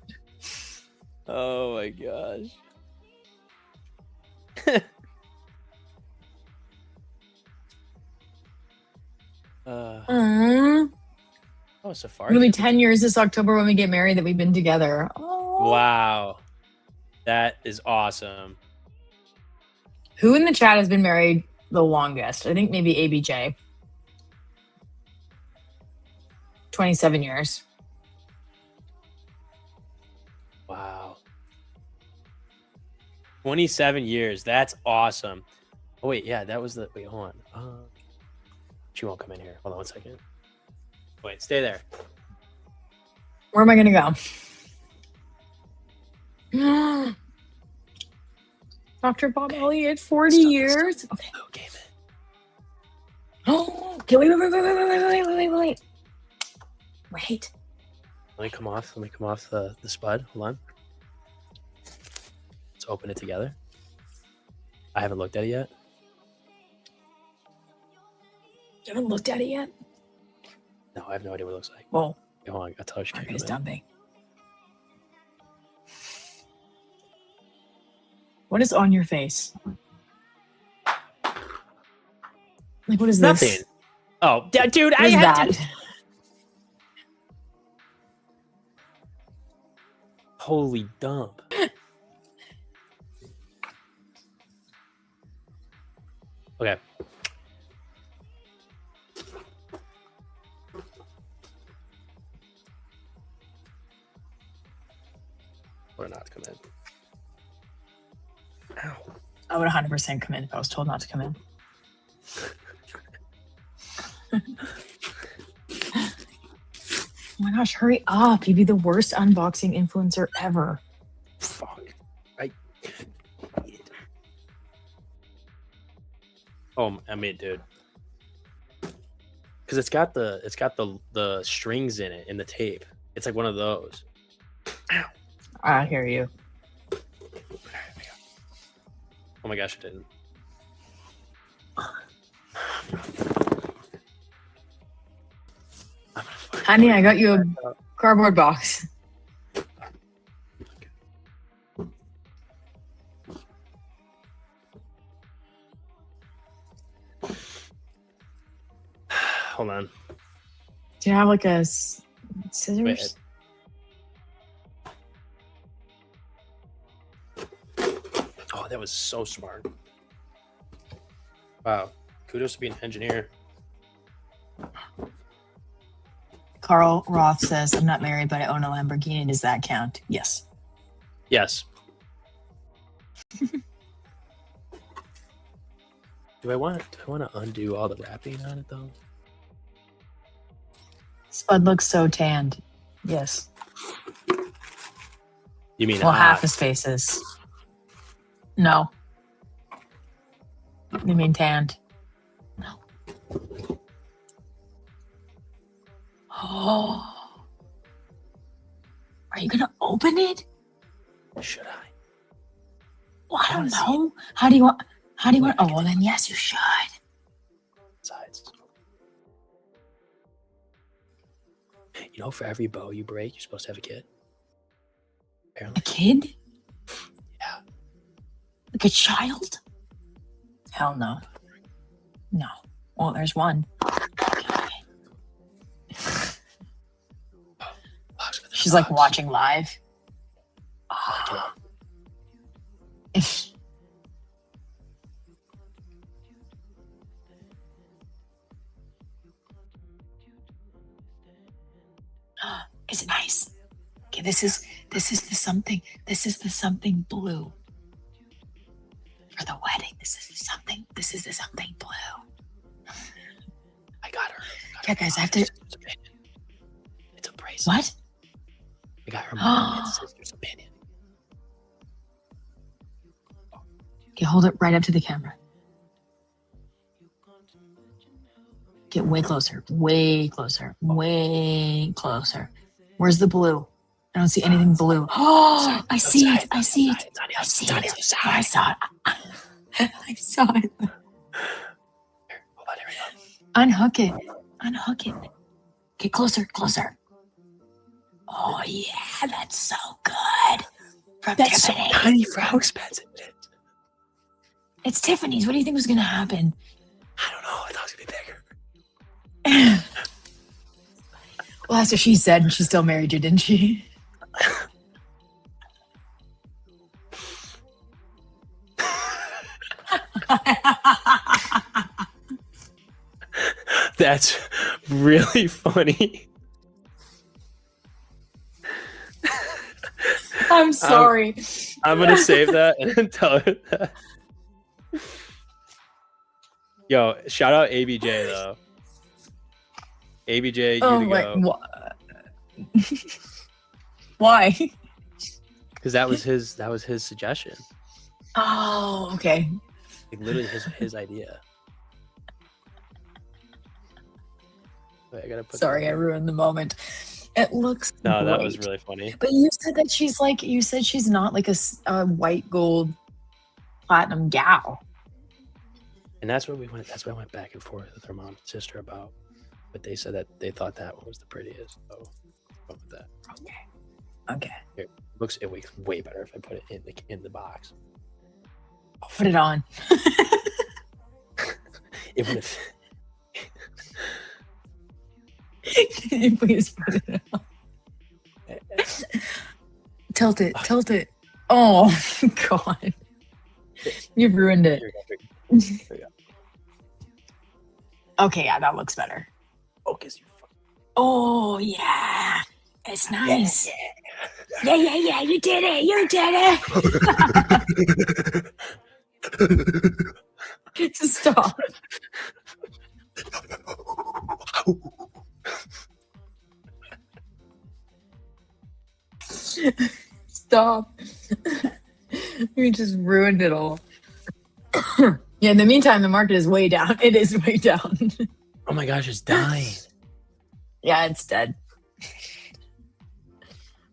Oh my gosh. Oh, Safari. It'll be 10 years this October when we get married that we've been together. Oh. Wow. That is awesome. Who in the chat has been married the longest? I think maybe ABJ. 27 years. Wow. 27 years. That's awesome. Oh, wait. Yeah, that was the... Wait, hold on. She won't come in here. Hold on one second. Wait, stay there. Where am I going to go? Dr. Bob Elliott, 40 years. Okay. Okay, man. Oh, okay, wait. Wait. Let me come off the spud. Hold on. Let's open it together. I haven't looked at it yet. You haven't looked at it yet? No, I have no idea what it looks like. Well, okay, hold on. I'll tell you. market is dumping. What is on your face? Like, what is Nothing. this? Oh, dude, What I is have that? to... Holy dump. Okay. Or not come in. Ow. I would 100% come in if I was told not to come in. Oh my gosh, hurry up. You'd be the worst unboxing influencer ever. Fuck. Oh, I mean, dude. Because it's got the strings in it in the tape. It's like one of those. Ow. I hear you. Oh my gosh, I didn't. Honey, I got you a cardboard box. Hold on. Do you have like a scissors? Wait. Oh, that was so smart. Wow. Kudos to being an engineer. Carl Roth says, I'm not married, but I own a Lamborghini. Does that count? Yes. Yes. Do I want to undo all the wrapping on it though? Spud looks so tanned. Yes. You mean well, hot? half his face is. No. You mean tanned? No. Oh. Are you gonna open it? Should I? Well, I don't know. How do you want? Oh, well then yes, you should. Sides. You know, for every bow you break, you're supposed to have a kid. Apparently. A kid? Yeah. Like a child? Hell no. No. Well, there's one. She's like watching live. Oh. Is it nice? Okay, this This is the something. This is the something blue. For the wedding, this is the something. This is the something blue. I got her. Yeah, guys, I have to. It's a bracelet. What? I got her mom and sister's opinion. Okay, hold it right up to the camera. Get way closer. Way closer. Way closer. Where's the blue? I don't see anything blue. Oh, I see it. I see it. I see it. I saw it. I saw it. Unhook it. Unhook it. Get closer. Closer. Oh, yeah. That's so good. From That's Tiffany. so tiny for how expensive it is. It's Tiffany's. What do you think was going to happen? I don't know. I thought it was going to be bigger. Well, that's what she said, and she still married you, didn't she? That's really funny. I'm sorry. I'm going to save that and tell her that. Yo, shout out ABJ, though. ABJ, you to go. Why? Because that was his suggestion. Oh, okay. Like literally his idea. Wait, I gotta put. Sorry, I ruined the moment. It looks. No, great. that was really funny. But you said that she's like. You said she's not like a white gold platinum gal. And that's what we went. That's what I went back and forth with her mom and sister about. But they said that they thought that one was the prettiest. So go with that. Okay. It looks way better if I put it in the box. Oh, put it on. It would have. Can you please put it on? Tilt it. Tilt it. Oh God. You've ruined it. Okay, yeah, that looks better. Focus. Oh yeah, it's nice. Yeah. You did it. You did it. Stop. Stop. You just ruined it all. Yeah, in the meantime, the market is way down. It is way down. Oh my gosh, it's dying. Yeah, it's dead.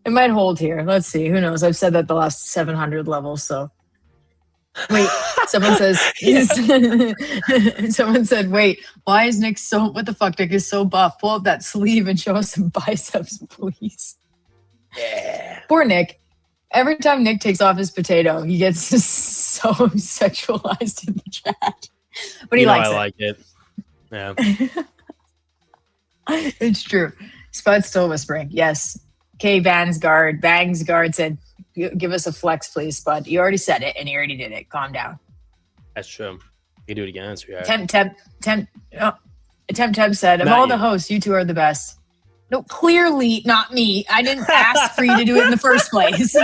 It might hold here. Let's see. Who knows? I've said that the last 700 levels, so. Wait, someone says, someone said, wait, why is Nick so, what the fuck, Nick is so buff? Pull up that sleeve and show us some biceps, please. Yeah. Poor Nick. Every time Nick takes off his potato, he gets so sexualized in the chat. But he likes it. I like it. Yeah. It's true. Spud's still whispering. Yes. Okay, Bangsguard said, give us a flex, please, Spud. You already said it, and you already did it. Calm down. That's true. You do it again. Temp said, of all the hosts, you two are the best. No, clearly not me. I didn't ask for you to do it in the first place.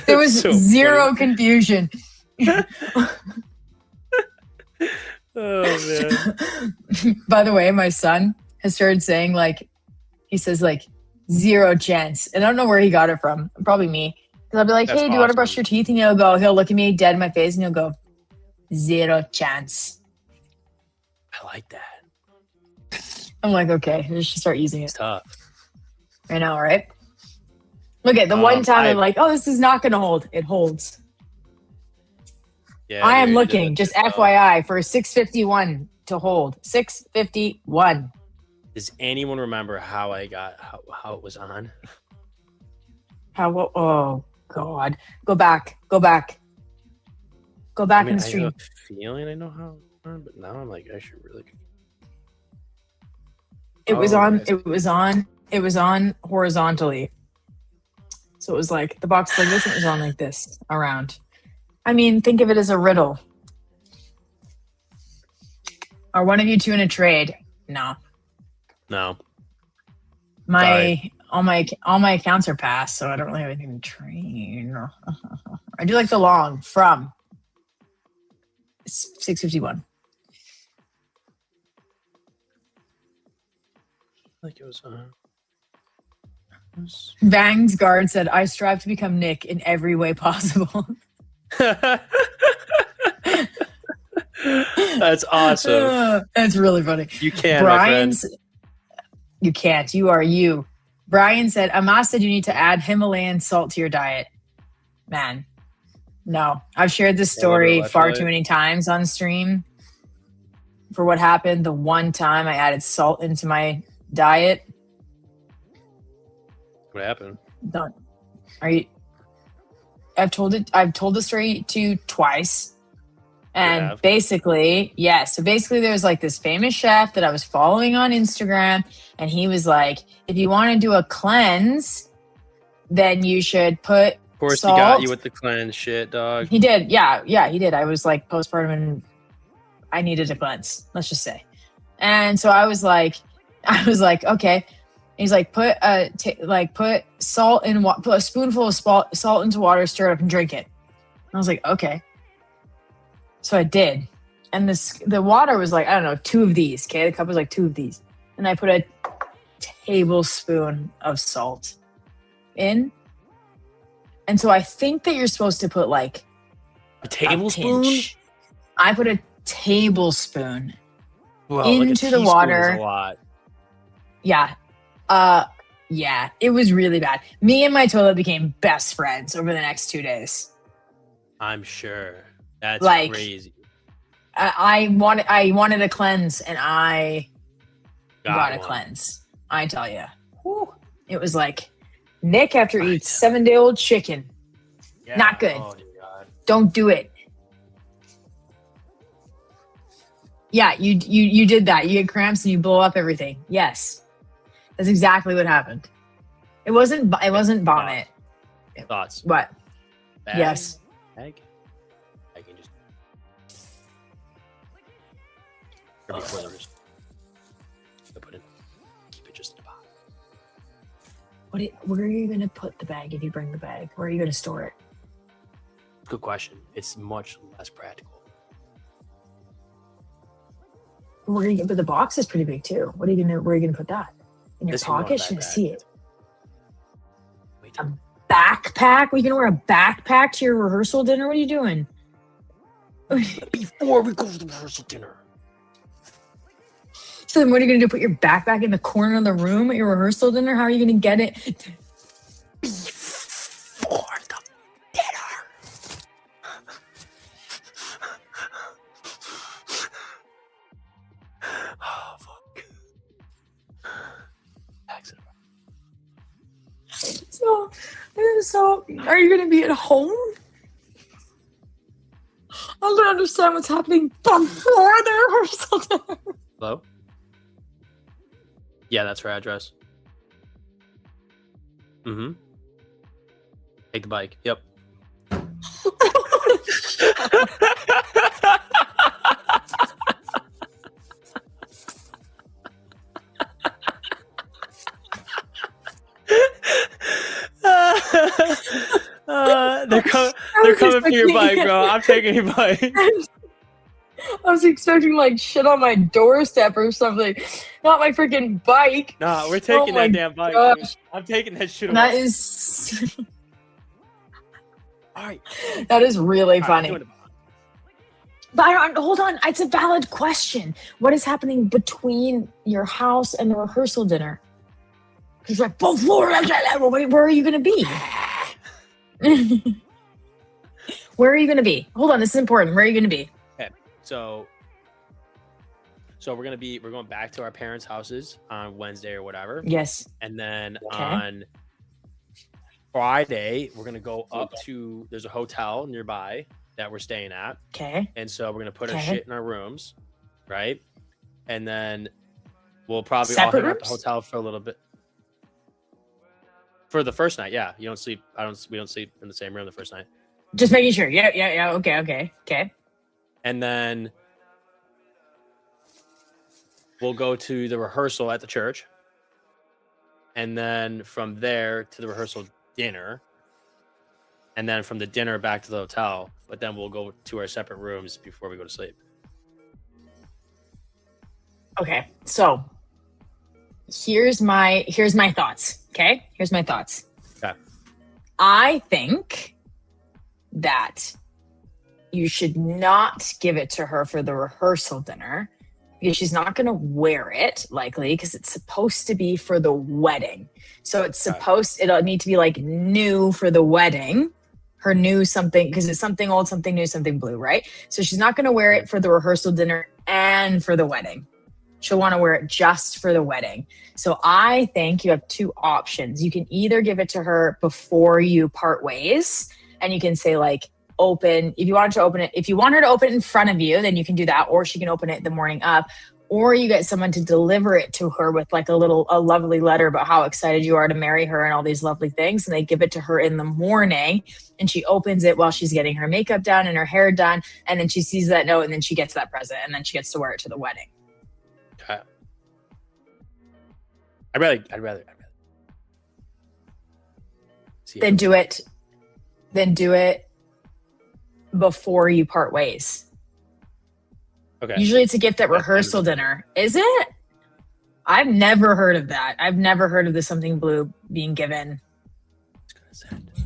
There was So zero funny. confusion. Oh man. By the way, my son has started saying he says 0 chance. And I don't know where he got it from. Probably me. Because I'll be like, That's hey, do you want to awesome. brush your teeth? And he'll look at me dead in my face and he'll go, 0 chance. I like that. I'm like, okay, I should start using It's it. tough. I know, right? Look at the one time I'm like, oh, this is not going to hold. It holds. Yeah, I am you did looking, that just too, though. FYI, for a 651 to hold. 651. Does anyone remember how I got how it was on? Oh, God. Go back. Go back in the I have stream. a feeling I know how it was on, but now I'm like, I should really. It was Oh, on. yes. It was on horizontally. So it was like the box like this. And it was on like this around. I mean, think of it as a riddle. Are one of you two in a trade? No. No. All my accounts are passed, so I don't really have anything to train. I do like the long from 651. Like it was. Bang's guard said, "I strive to become Nick in every way possible." That's awesome. That's really funny. You can, Brian's. You can't. You are you. Brian said, Amas said you need to add Himalayan salt to your diet. Man, no. I've shared this story far too many times on stream for what happened the one time I added salt into my diet. What happened? Don't. Are you? I've told the story to you twice. And basically, so basically there's like this famous chef that I was following on Instagram, and he was like, if you want to do a cleanse, then you should put Of course, salt. he got you with the cleanse shit, dog. He did. Yeah, he did. I was like postpartum and I needed a cleanse, let's just say. And so I was like, okay. He's like, put salt in put a spoonful of salt into water, stir it up, and drink it. And I was like, okay. So I did. And the water was like, I don't know, 2 of these. Okay, the cup was like 2 of these. And I put a tablespoon of salt in. And so I think that you're supposed to put like a tablespoon? I put a tablespoon Whoa, into like the water. Is a lot. Yeah. Yeah, it was really bad. Me and my toilet became best friends over the next 2 days. I'm sure. That's Like, crazy. I wanted a cleanse, and I got a one. cleanse. I tell you, it was like Nick after eats 7-day-old chicken. Yeah. Not good. Oh, dear God. Don't do it. Yeah, you did that. You get cramps and you blow up everything. Yes, that's exactly what happened. It wasn't vomit. Thoughts? What? Bag? Yes. Bag? I can just. Or before the wrist. I put it. Keep it just in the box. Where are you going to put the bag if you bring the bag? Where are you going to store it? Good question. It's much less practical. But the box is pretty big too. Where are you gonna put that? In your pocket? You're gonna see it. A backpack? Are you gonna wear a backpack to your rehearsal dinner? What are you doing? Before we go to the rehearsal dinner. So then what are you gonna do? Put your backpack in the corner of the room at your rehearsal dinner? How are you gonna get it? Before the dinner. Oh, fuck. So are you gonna be at home? I don't understand what's happening before the rehearsal dinner. Hello? Yeah, that's her address. Mm-hmm. Take the bike. Yep. They're coming for your bike, bro. I'm taking your bike. I was expecting like shit on my doorstep or something, not my freaking bike. Nah, we're taking that damn bike. Dude. I'm taking that shit away. That is. All right. That is really funny. Right, but hold on, it's a valid question. What is happening between your house and the rehearsal dinner? Because like both floors. Where are you going to be? Where are you going to be? Hold on, this is important. Where are you going to be? Okay, so we're going back to our parents' houses on Wednesday or whatever. Yes. And then on Friday, we're going to go up to, there's a hotel nearby that we're staying at. Okay. And so we're going to put our shit in our rooms, right? And then we'll probably all hang out at the hotel for a little bit. For the first night, yeah. We don't sleep in the same room the first night. Just making sure. Yeah. Okay. And then we'll go to the rehearsal at the church. and then from there to the rehearsal dinner, and then from the dinner back to the hotel. But then we'll go to our separate rooms before we go to sleep. Okay, so here's my thoughts. Okay, here's my thoughts. Okay. I think that you should not give it to her for the rehearsal dinner because she's not going to wear it likely because it's supposed to be for the wedding. So it'll need to be like new for the wedding. Her new something, because it's something old, something new, something blue, right? So she's not going to wear it for the rehearsal dinner and for the wedding. She'll want to wear it just for the wedding. So I think you have two options. You can either give it to her before you part ways, and you can say like, open, if you want her to open it in front of you, then you can do that, or she can open it the morning up, or you get someone to deliver it to her with like a lovely letter about how excited you are to marry her and all these lovely things, and they give it to her in the morning, and she opens it while she's getting her makeup done and her hair done, and then she sees that note, and then she gets that present, and then she gets to wear it to the wedding. Okay. I'd rather. Then do it before you part ways. Okay. Usually it's a gift at rehearsal dinner. Is it? I've never heard of that. I've never heard of the something blue being given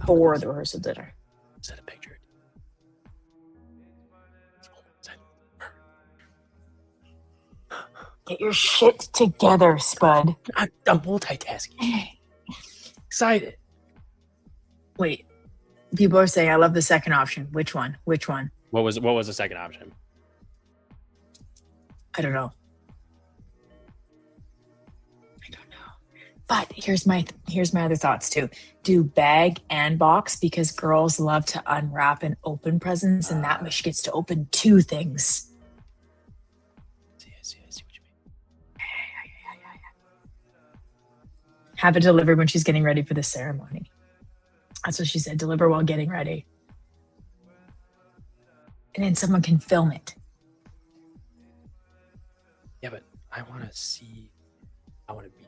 for the rehearsal dinner. Send a picture. Get your shit together, Spud. I'm multitasking. Excited. Wait. People are saying I love the second option. Which one? Which one? What was the second option? I don't know. But here's my other thoughts too. Do bag and box, because girls love to unwrap and open presents, and that much gets to open two things. I see what you mean. Have it delivered when she's getting ready for the ceremony. That's what she said. Deliver while getting ready. And then someone can film it. Yeah, but I want to see. I want to be.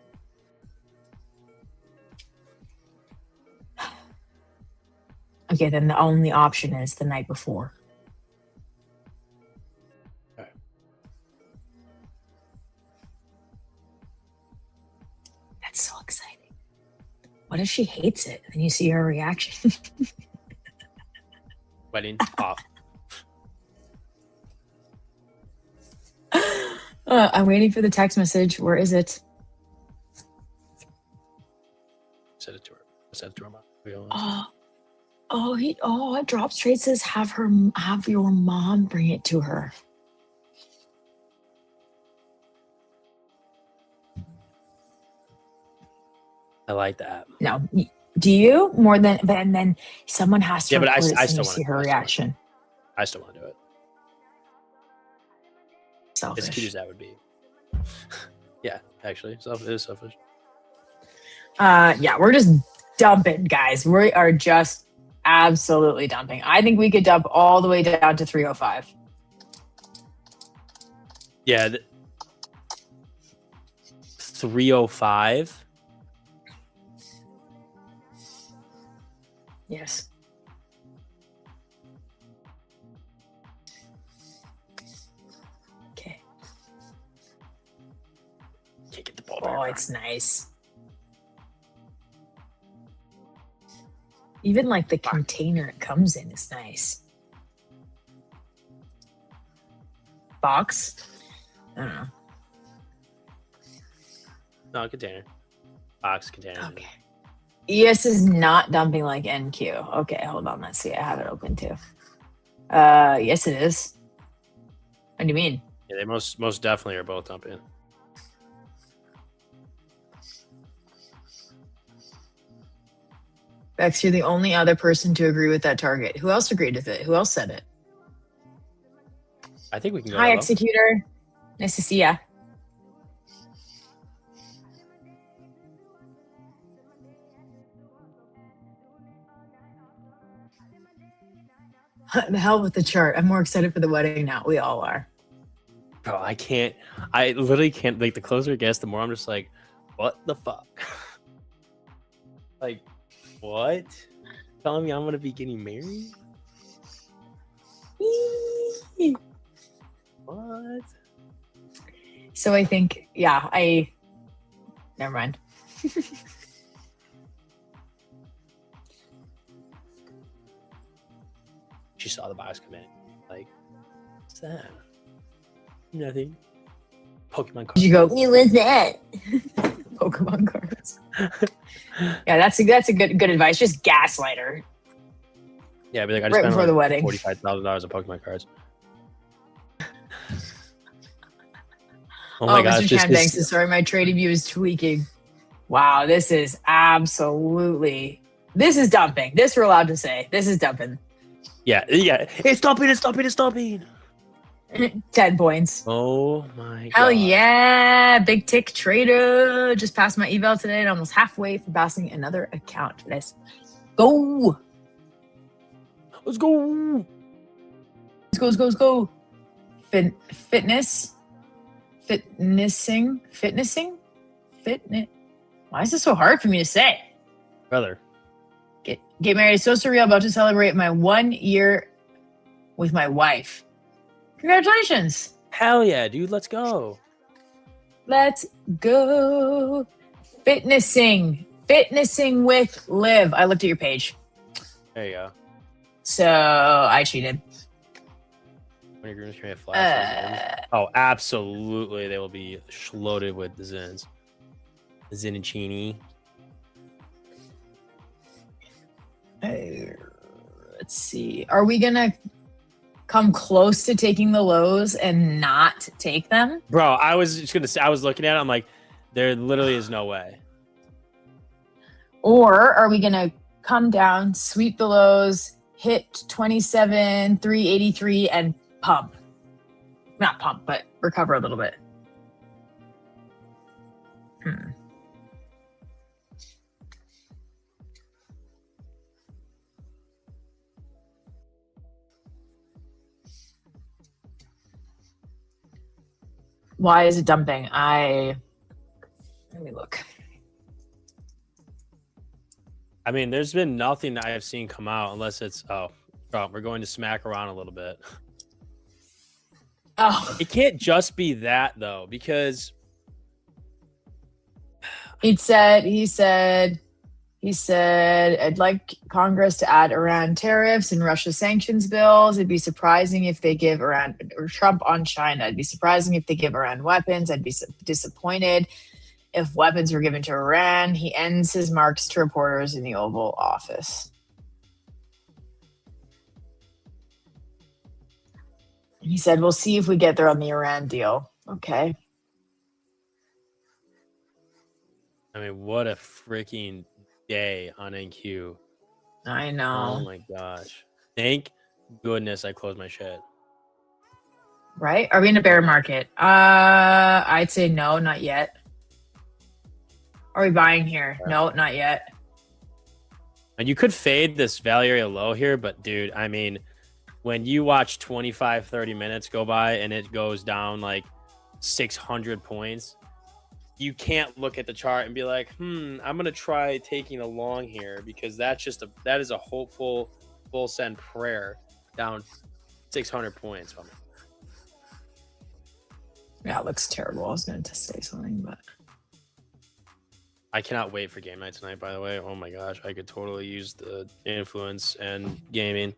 Okay, then the only option is the night before. Okay. That's so exciting. What if she hates it? And then you see her reaction. Wedding off. I'm waiting for the text message. Where is it? Send it to her. Send it to her mom. Drop Straight says have your mom bring it to her. I like that. No, do you more than? And then someone has to. Yeah, but I still still want see her reaction. I still want to do it. Selfish. As cute as that would be. Yeah, actually, it is selfish. Yeah, we're just dumping, guys. We are just absolutely dumping. I think we could dump all the way down to 305. Yeah. 305. Yes. Okay. Can't get the ball. Oh, it's nice. Even like the container it comes in is nice. Box? I don't know. No, container. Box container. Okay. ES is not dumping like NQ. Okay, hold on. Let's see. I have it open too. Yes, it is. What do you mean? Yeah, they most definitely are both dumping. Bex, you're the only other person to agree with that target. Who else agreed with it? Who else said it? I think we can go. Hi, low. Executor. Nice to see ya. The hell with the chart. I'm more excited for the wedding now. We all are. Bro, I literally can't. Like, the closer it gets, the more I'm just like, what the fuck? Like, what? Telling me I'm gonna be getting married? What? So I think, yeah, never mind. She saw the box come in. Like, what's that? Nothing. Pokemon cards. You go, what's that? Pokemon cards. Yeah, that's a good advice. Just gaslight her. Yeah, I'd be like, I just Right spent before like the wedding. $45,000 on Pokemon cards. Oh my gosh, Mr. Shanbanks is sorry, my trading view is tweaking. Wow, this is dumping. This we're allowed to say. This is dumping. Yeah. It's stopping. 10 points. Oh my god. Hell yeah, big tick trader. Just passed my eval today and almost halfway for passing another account. Let's go. Let's go. Fitness. Why is this so hard for me to say? Brother. Get married is so surreal. About to celebrate my 1 year with my wife. Congratulations. Hell yeah, dude. Let's go. Let's go. Fitnessing with Liv. I looked at your page. There you go. So I cheated. When your groom's can be flash. Oh, absolutely. They will be loaded with the Zins. Zinichini. Let's see. Are we gonna come close to taking the lows and not take them? Bro, I was just gonna say, I was looking at it, I'm like, there literally is no way. Or are we gonna come down, sweep the lows, hit 27,383 and pump? Not pump, but recover a little bit. Why is it dumping? Let me look. I mean, there's been nothing that I have seen come out unless it's, we're going to smack around a little bit. Oh. It can't just be that, though, because... He said, I'd like Congress to add Iran tariffs and Russia sanctions bills. It'd be surprising if they give Iran, or Trump on China. It'd be surprising if they give Iran weapons. I'd be disappointed if weapons were given to Iran. He ends his marks to reporters in the Oval Office. He said, we'll see if we get there on the Iran deal. Okay. I mean, what a freaking day on NQ. I know. Oh my gosh. Thank goodness I closed my shit. Right? Are we in a bear market? I'd say no, not yet. Are we buying here? No, not yet. And you could fade this value area low here, but dude, I mean, when you watch 25, 30 minutes go by and it goes down like 600 points, you can't look at the chart and be like, I'm going to try taking a long here, because that is a hopeful full send prayer down 600 points. Yeah, it looks terrible. I was going to say something, but I cannot wait for game night tonight, by the way. Oh my gosh, I could totally use the influence and gaming.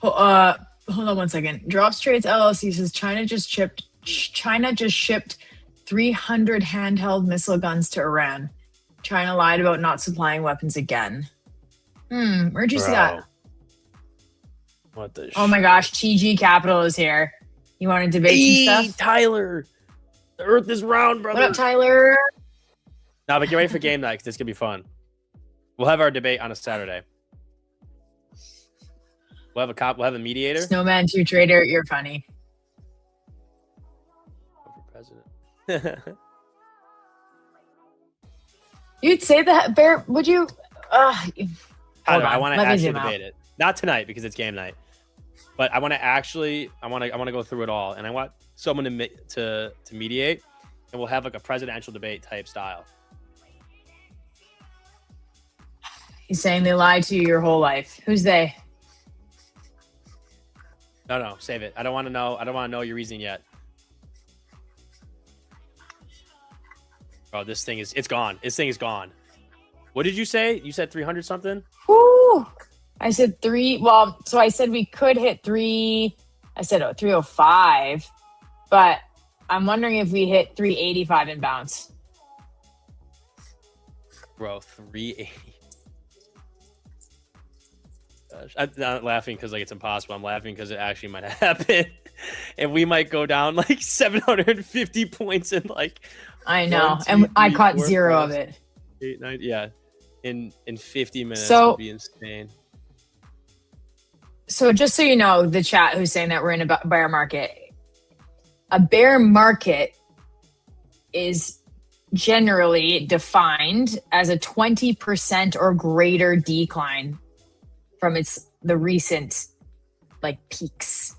Hold on one second. Drops Trades LLC says China just shipped 300 handheld missile guns to Iran. China lied about not supplying weapons again. Where'd you see that? What the Oh my gosh, TG Capital is here. You want to debate some stuff? Tyler, the earth is round, brother. What up, Tyler? No, but get ready for game night, 'cause this could be fun. We'll have our debate on a Saturday. We'll have a mediator. Snowman 2 Trader, you're funny. President. You'd say that, Bear? Would you? I want to actually debate it. Not tonight because it's game night, but I want to go through it all, and I want someone to mediate, and we'll have like a presidential debate type style. He's saying they lied to you your whole life. Who's they? No, save it. I don't want to know. I don't want to know your reason yet. Oh, it's gone. This thing is gone. What did you say? You said 300 something? Woo! I said 3. Well, so I said we could hit 3. I said 305, but I'm wondering if we hit 385 and bounce. Bro, 380. Gosh, I'm not laughing because like it's impossible. I'm laughing because it actually might happen, and we might go down like 750 points in like. I know, 1, 2, and 3, I caught 4, 0 5, of it. 8, 9, yeah, in 50 minutes So- would be insane. So just so you know, the chat who's saying that we're in a bear market, a bear market is generally defined as a 20% or greater decline from the recent like peaks.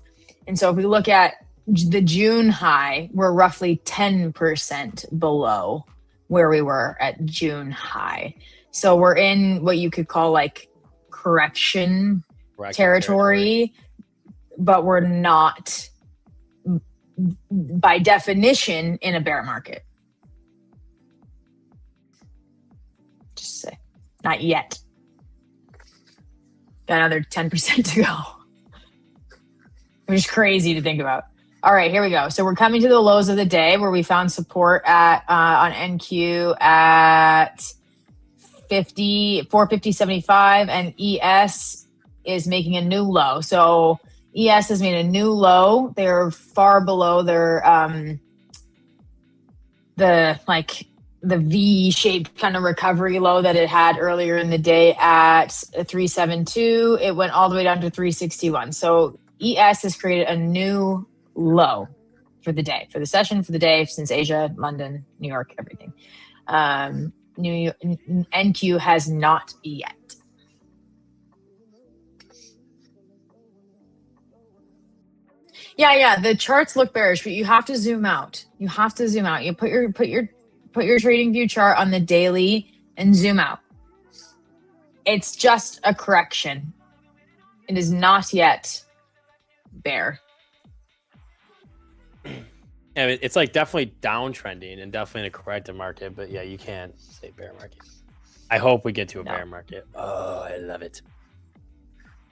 And so if we look at the June high, we're roughly 10% below where we were at June high. So we're in what you could call like correction territory, but we're not by definition in a bear market. Just say, not yet. Got another 10% to go, which is crazy to think about. All right, here we go. So we're coming to the lows of the day where we found support at on NQ at 450.75, and ES is making a new low. So ES has made a new low. They're far below their the V-shaped kind of recovery low that it had earlier in the day at 372. It went all the way down to 361. So ES has created a new low for the day, for the session, for the day, since Asia, London, New York, everything. NQ has not yet. Yeah. The charts look bearish, but you have to zoom out. You put your trading view chart on the daily and zoom out. It's just a correction. It is not yet bear. Yeah, it's like definitely downtrending and definitely in a corrective market, but yeah, you can't say bear market. I hope we get to a bear market. Oh, I love it.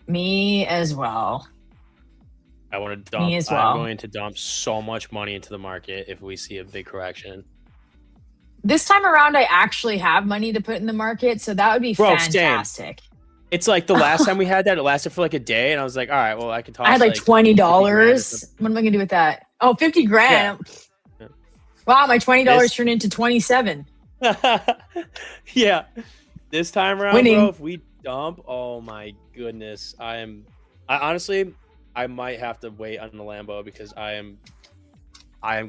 Me as well. I want to dump. Me as well. I'm going to dump so much money into the market if we see a big correction. This time around, I actually have money to put in the market, so that would be fantastic. Same. It's like the last time we had that, it lasted for like a day, and I was like, all right, well, I can toss. I had like $20. What am I gonna do with that? Oh, 50 grand. Yeah. Wow, my $20 turned into 27. Yeah. This time around, Winning. bro, if we dump, oh my goodness. I honestly, I might have to wait on the Lambo because I am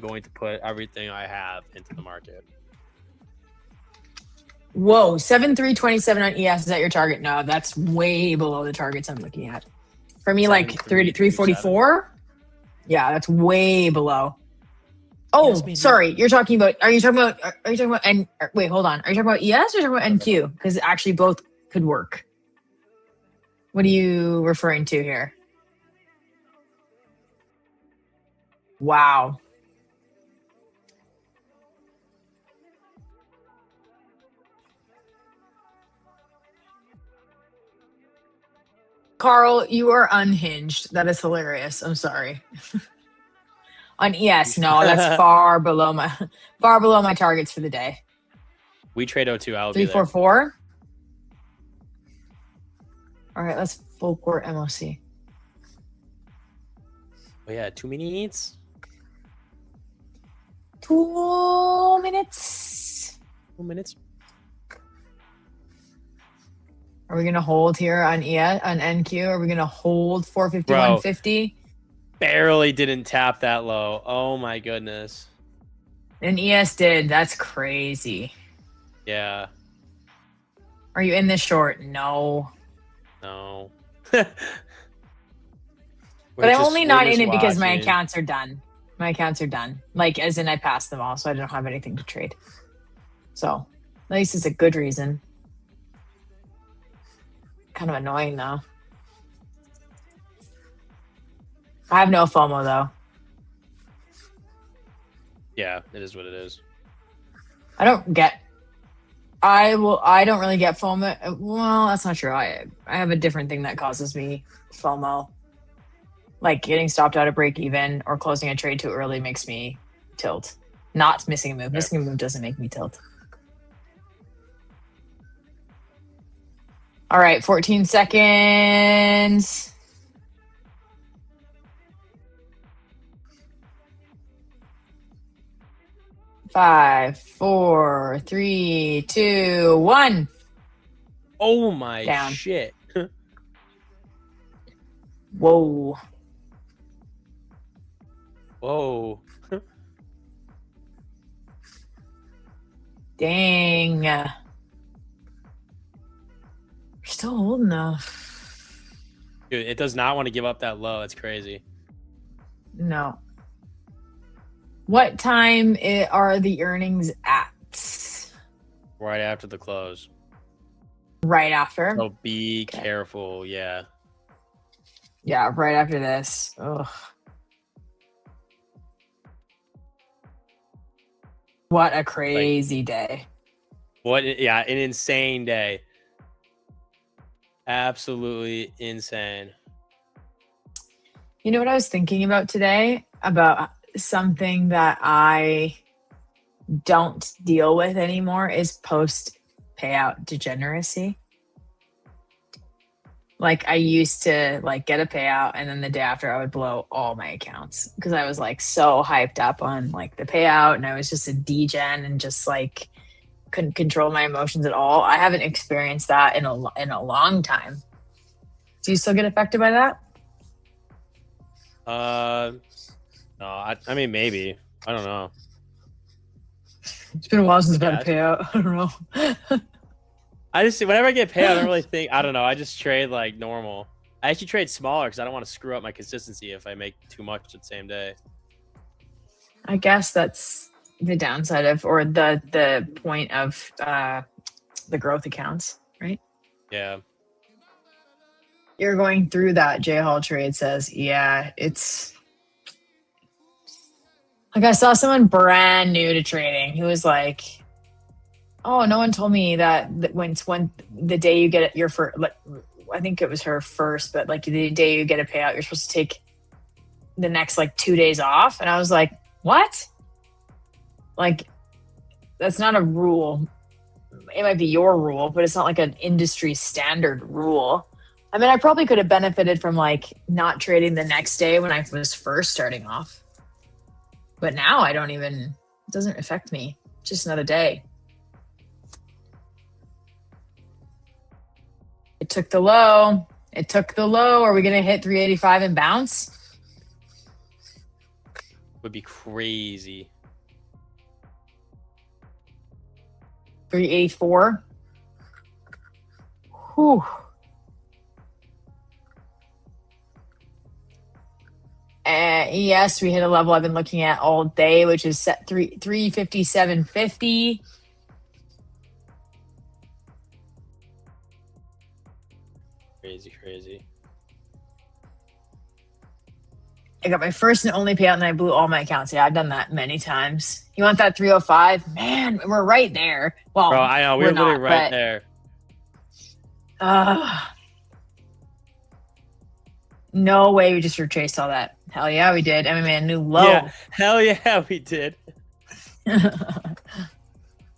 going to put everything I have into the market. Whoa, 7327 on ES. Is that your target? No, that's way below the targets I'm looking at. For me, like 344. Yeah, that's way below. Oh, sorry. Are you talking about, and wait, hold on. Are you talking about ES or talking about NQ? Because actually both could work. What are you referring to here? Wow. Carl, you are unhinged. That is hilarious. I'm sorry. On ES, no, that's far below my targets for the day. We trade 02. I'll be there. 344. All right, let's full court MOC. Oh yeah, 2 minutes. 2 minutes. 2 minutes. Are we gonna hold here on NQ? Are we gonna hold 450, 150? Barely didn't tap that low. Oh my goodness. And ES did. That's crazy. Yeah. Are you in this short? No. No. But I'm only not in it because my accounts are done. My accounts are done. Like, as in I passed them all, so I don't have anything to trade. So, at least it's a good reason. Kind of annoying though. I have no FOMO though. Yeah, it is what it is. I don't really get FOMO. Well, that's not true. I have a different thing that causes me FOMO. Like getting stopped out of break even or closing a trade too early makes me tilt. Not missing a move. Missing a move doesn't make me tilt. All right, 14 seconds. Five, 4, 3, 2, 1. Oh my Down. shit. Whoa. Whoa. Dang. We're still holding though. Dude, it does not want to give up that low. It's crazy. No. What time are the earnings at? Right after the close. Right after? So be careful. Yeah. Yeah, right after this. Ugh. What a crazy day. Yeah, an insane day. Absolutely insane. You know what I was thinking about today? About something that I don't deal with anymore is post payout degeneracy. Like I used to like get a payout and then the day after I would blow all my accounts because I was like so hyped up on like the payout and I was just a degen and just like couldn't control my emotions at all. I haven't experienced that in a long time. Do you still get affected by that? No, I mean maybe. I don't know. It's been a while since I've had a payout. I don't know. I just whenever I get paid, I don't really think. I don't know. I just trade like normal. I actually trade smaller because I don't want to screw up my consistency if I make too much the same day. I guess that's the downside of, or the point of the growth accounts, right? Yeah. You're going through that. J Hall trade says, yeah, it's like I saw someone brand new to trading who was like, oh, no one told me that when the day you get your first, like, I think it was her first, but like the day you get a payout, you're supposed to take the next like 2 days off. And I was like, what? Like, that's not a rule. It might be your rule, but it's not like an industry standard rule. I mean, I probably could have benefited from like not trading the next day when I was first starting off. But now it doesn't affect me. It's just another day. It took the low. It took the low. Are we going to hit 385 and bounce? Would be crazy. 384. Whew. Yes, we hit a level I've been looking at all day, which is set 357.50. Crazy. I got my first and only payout and I blew all my accounts. Yeah, I've done that many times. You want that 305? Man, we're right there. Well, bro, I know we're literally right there. No way we just retraced all that. Hell yeah, we did. I mean, new low. Yeah, hell yeah, we did.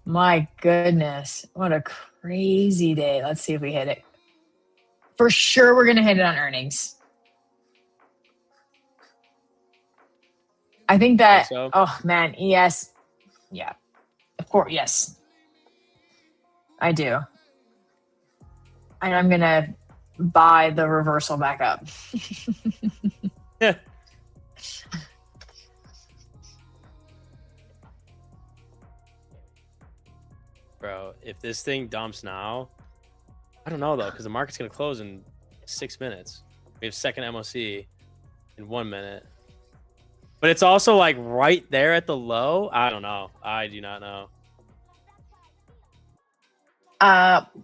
My goodness. What a crazy day. Let's see if we hit it. For sure, we're going to hit it on earnings. I think that, so. Oh man, ES. Yeah, of course, yes. I do. And I'm going to buy the reversal back up. Yeah. Bro, if this thing dumps now, I don't know though, because the market's going to close in 6 minutes. We have second MOC in 1 minute. But it's also like right there at the low. I don't know. I do not know.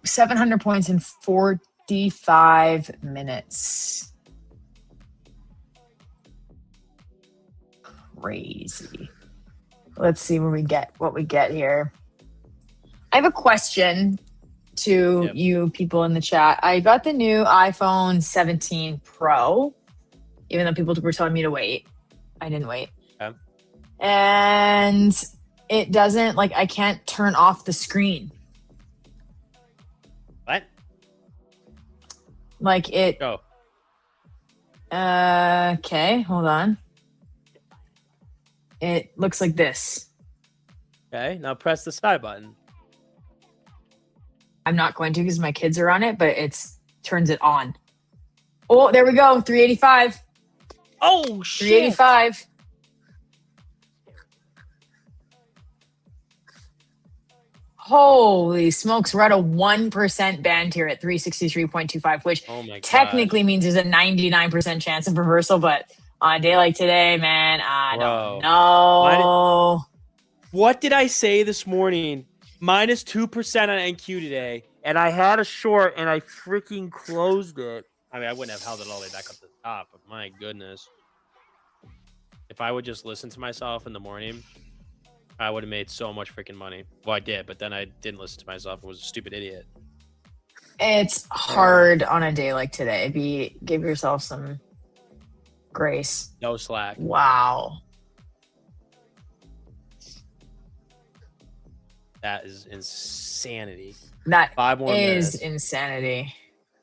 700 points in 55 minutes. Crazy. Let's see what we get here. I have a question to you people in the chat. I got the new iPhone 17 Pro, even though people were telling me to wait. I didn't wait. Okay. And it doesn't, like, I can't turn off the screen. What? Like it. Go. Okay, hold on. It looks like this. Okay, now press the side button. I'm not going to because my kids are on it, but it's turns it on. Oh, there we go. 385. Oh, shit. 385. Holy smokes. We're at a 1% band here at 363.25, which technically means there's a 99% chance of reversal, but on a day like today, man, I don't know. What did I say this morning? Minus 2% on NQ today, and I had a short, and I freaking closed it. I mean, I wouldn't have held it all the way back up to the top, but my goodness. If I would just listen to myself in the morning, I would have made so much freaking money. Well, I did, but then I didn't listen to myself and was a stupid idiot. It's hard on a day like today. Give yourself some grace. No slack. Wow. That is insanity. That 5 more is minutes. insanity.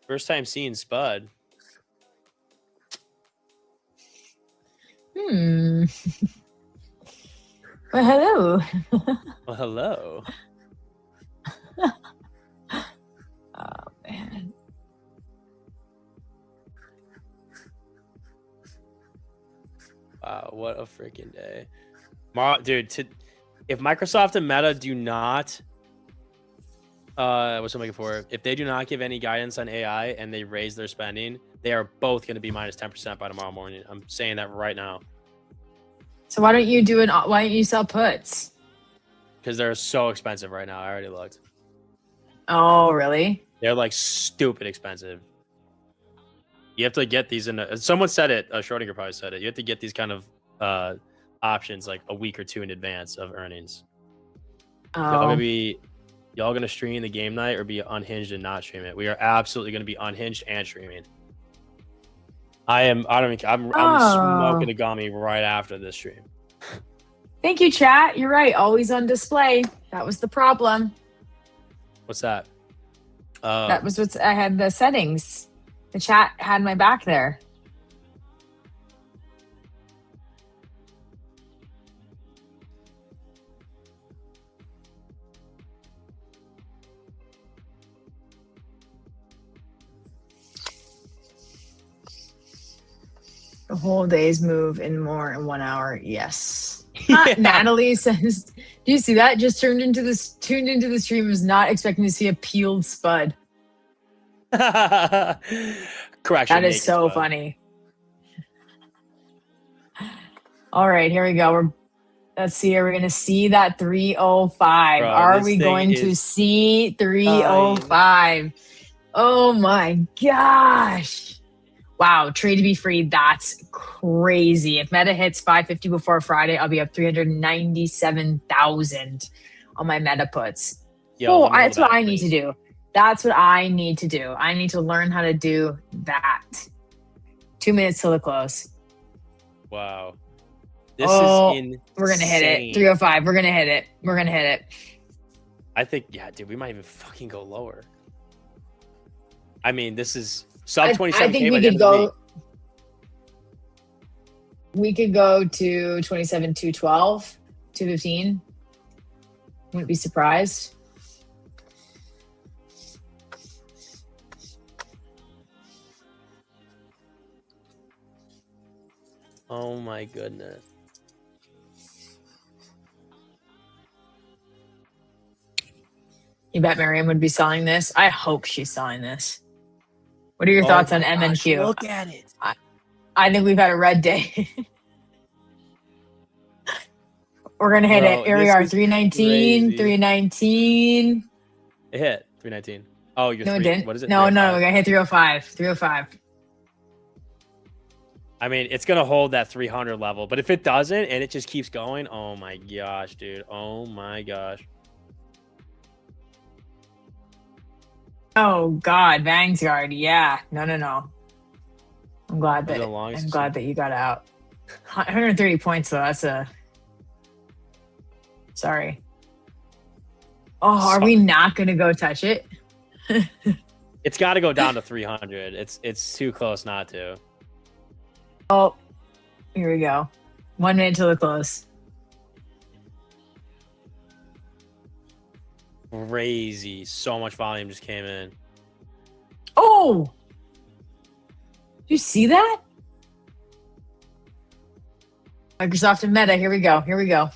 First time seeing Spud. Well, hello. Well, hello. Oh, man. Wow, what a freaking day. Dude, if Microsoft and Meta do not, what's I'm looking for? If they do not give any guidance on AI and they raise their spending, they are both going to be minus 10% by tomorrow morning. I'm saying that right now. So why don't you sell puts? Because they're so expensive right now. I already looked. Oh, really? They're like stupid expensive. You have to get these in. Someone said it. Schrodinger probably said it. You have to get these kind of options like a week or two in advance of earnings. Oh. Y'all gonna stream the game night or be unhinged and not stream it? We are absolutely gonna be unhinged and streaming. I'm smoking a gummy right after this stream. Thank you, chat. You're right. Always on display. That was the problem. What's that? That was I had the settings. The chat had my back there. The whole day's move in more in 1 hour. Yes. Natalie says, "Do you see that? Just tuned into the stream. Was not expecting to see a peeled Spud." Correction. That is so funny. All right, here we go. Let's see. Are we going to see that 305? Bro, are we going to see 305? Oh my gosh. Wow, trade to be free. That's crazy. If Meta hits 550 before Friday, I'll be up 397,000 on my Meta puts. That's what I need to do. That's what I need to do. I need to learn how to do that. 2 minutes till the close. Wow. This is insane. We're going to hit it. 305. We're going to hit it. We're going to hit it. I think, dude, we might even fucking go lower. I mean, this is sub 27K. I think we could go. We could go to 27, 212, 215. Wouldn't be surprised. Oh my goodness. You bet Miriam would be selling this? I hope she's selling this. What are your thoughts on MNQ? Look at it. I think we've had a red day. We're going to hit it. Here we are, 319, 319. It hit 319. Oh, you're No, it three. didn't. What is it? No, 305? we got hit 305. 305. I mean, it's gonna hold that 300 level, but if it doesn't and it just keeps going, oh my gosh, dude. Oh my gosh. Oh God, Vanguard. Yeah. No. I'm glad Was that it a long I'm glad that you got out. 130 points though. That's a. Sorry. Oh, are we not gonna go touch it? It's got to go down to 300. It's too close not to. Oh, here we go. 1 minute till the close. Crazy. So much volume just came in. Oh, did you see that? Microsoft and Meta. Here we go.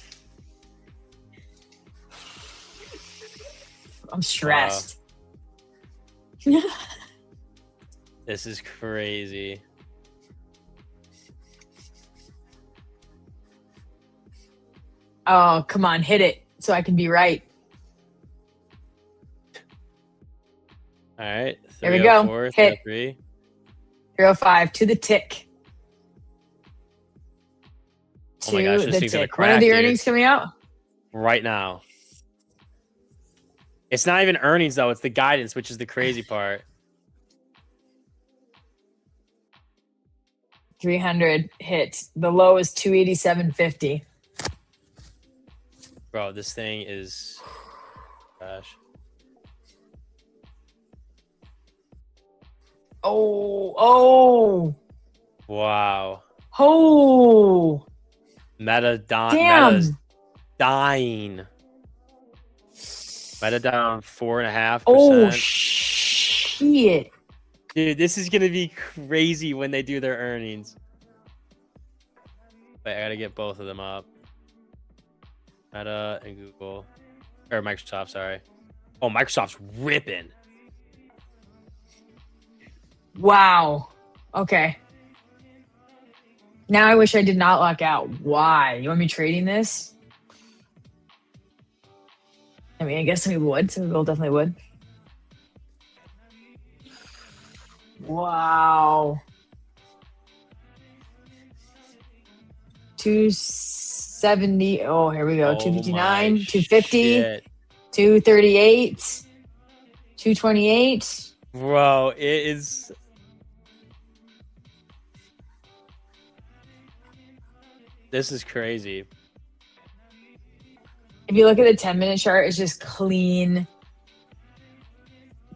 I'm stressed. This is crazy. Oh, come on, hit it so I can be right. All right. There we go. 304, Hit. 303. 305 to the tick. Oh my gosh, To this the thing's gonna tick. When are crack, the dude. earnings coming out? Right now. It's not even earnings though, it's the guidance, which is the crazy part. 300 hits. The low is 287.50. Bro, this thing is gosh. Oh. Wow. Oh. Meta's dying. Meta down 4.5%. Oh, shit. Dude, this is gonna be crazy when they do their earnings. Wait, I gotta get both of them up. Meta and Google. Or Microsoft, sorry. Oh, Microsoft's ripping. Wow. Okay. Now I wish I did not lock out. Why? You want me trading this? I mean, I guess we would. Some people definitely would. Wow. 270. Oh, here we go. 259, 250, shit. 238, 228. Bro, it is. This is crazy. If you look at the 10-minute chart, it's just clean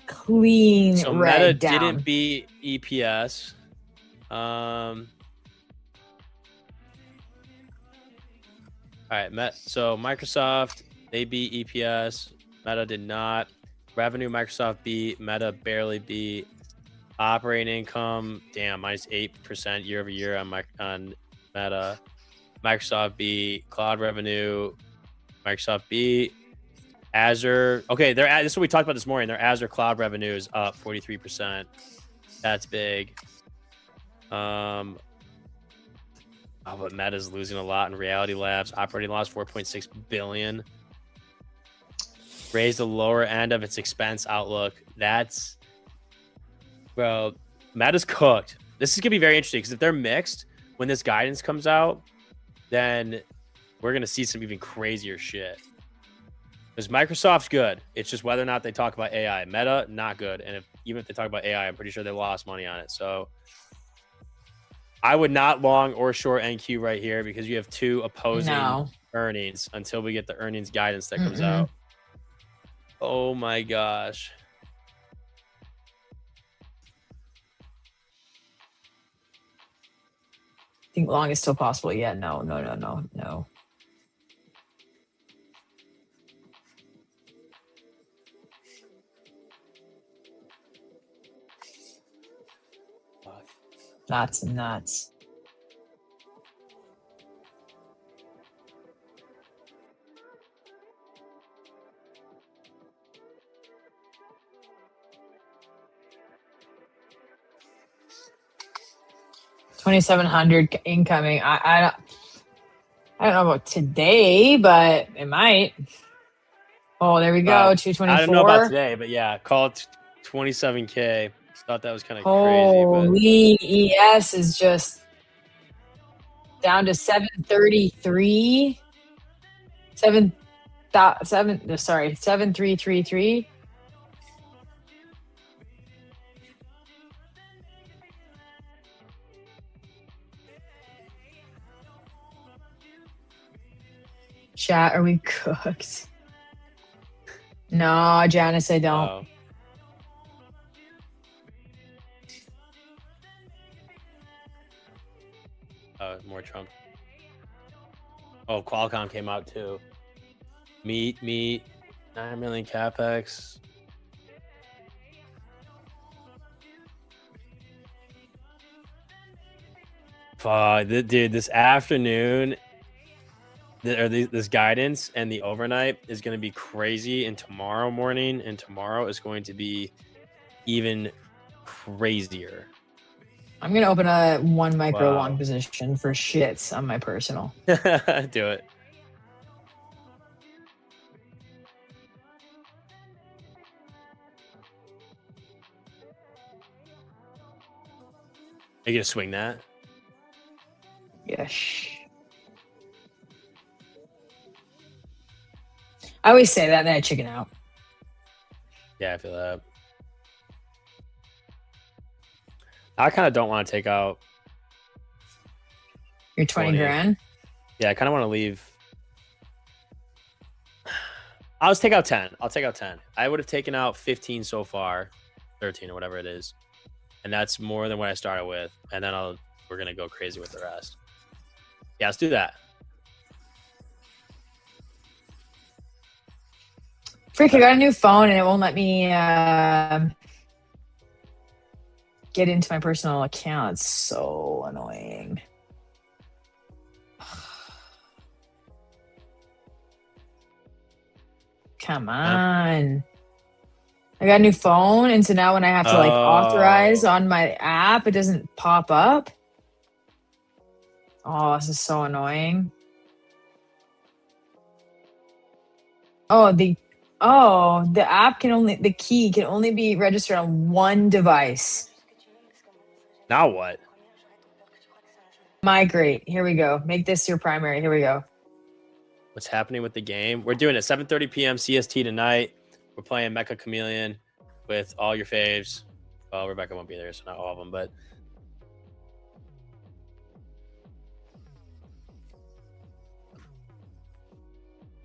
So red Meta down. didn't beat EPS. All right, so Microsoft, they beat EPS. Meta did not. Revenue, Microsoft beat. Meta barely beat. Operating income, damn, minus 8% year over year on Meta. Microsoft beat. Cloud revenue, Microsoft beat. Azure, okay, this is what we talked about this morning. Their Azure cloud revenue is up 43%. That's big. Oh, but Meta's losing a lot in Reality Labs. Operating loss 4.6 billion. Raised the lower end of its expense outlook. That's, bro, Meta's cooked. This is gonna be very interesting because if they're mixed when this guidance comes out, then we're gonna see some even crazier shit. Because Microsoft's good. It's just whether or not they talk about AI. Meta, not good. And even if they talk about AI, I'm pretty sure they lost money on it. So I would not long or short NQ right here because you have two opposing earnings until we get the earnings guidance that comes out. Oh my gosh. I think long is still possible. Yeah, no. That's nuts. $2,700 incoming. I don't know about today, but it might. Oh, there we go. I 224. don't know about today, but yeah, call it 27K. Thought that was kind of crazy, but Holy ES is just down to 733. 7333. Chat, are we cooked? No, Janice, I don't. More Trump. Oh, Qualcomm came out too. Meet 9 million capex. Fuck, dude, this afternoon, this guidance and the overnight is going to be crazy, and tomorrow morning and tomorrow is going to be even crazier. I'm gonna open a 1 micro long position for shits on my personal. Do it. Are you gonna swing that? Yes. I always say that, then I chicken out. Yeah, I feel that. I kind of don't want to take out your 20 grand. Yeah, I kind of want to leave. I'll just take out 10. I'll take out 10. I would have taken out 15 so far, 13 or whatever it is, and that's more than what I started with. And then we're gonna go crazy with the rest. Yeah, let's do that. Freak! I got a new phone and it won't let me get into my personal account. It's so annoying. Come on. I got a new phone, and so now when I have to like authorize on my app, it doesn't pop up. Oh, this is so annoying. The app can only, the key can only be registered on one device. Now what? Migrate. Here we go. Make this your primary. Here we go. What's happening with the game? We're doing it 7:30 p.m. CST tonight. We're playing Mecha Chameleon with all your faves. Well, Rebecca won't be there, so not all of them, but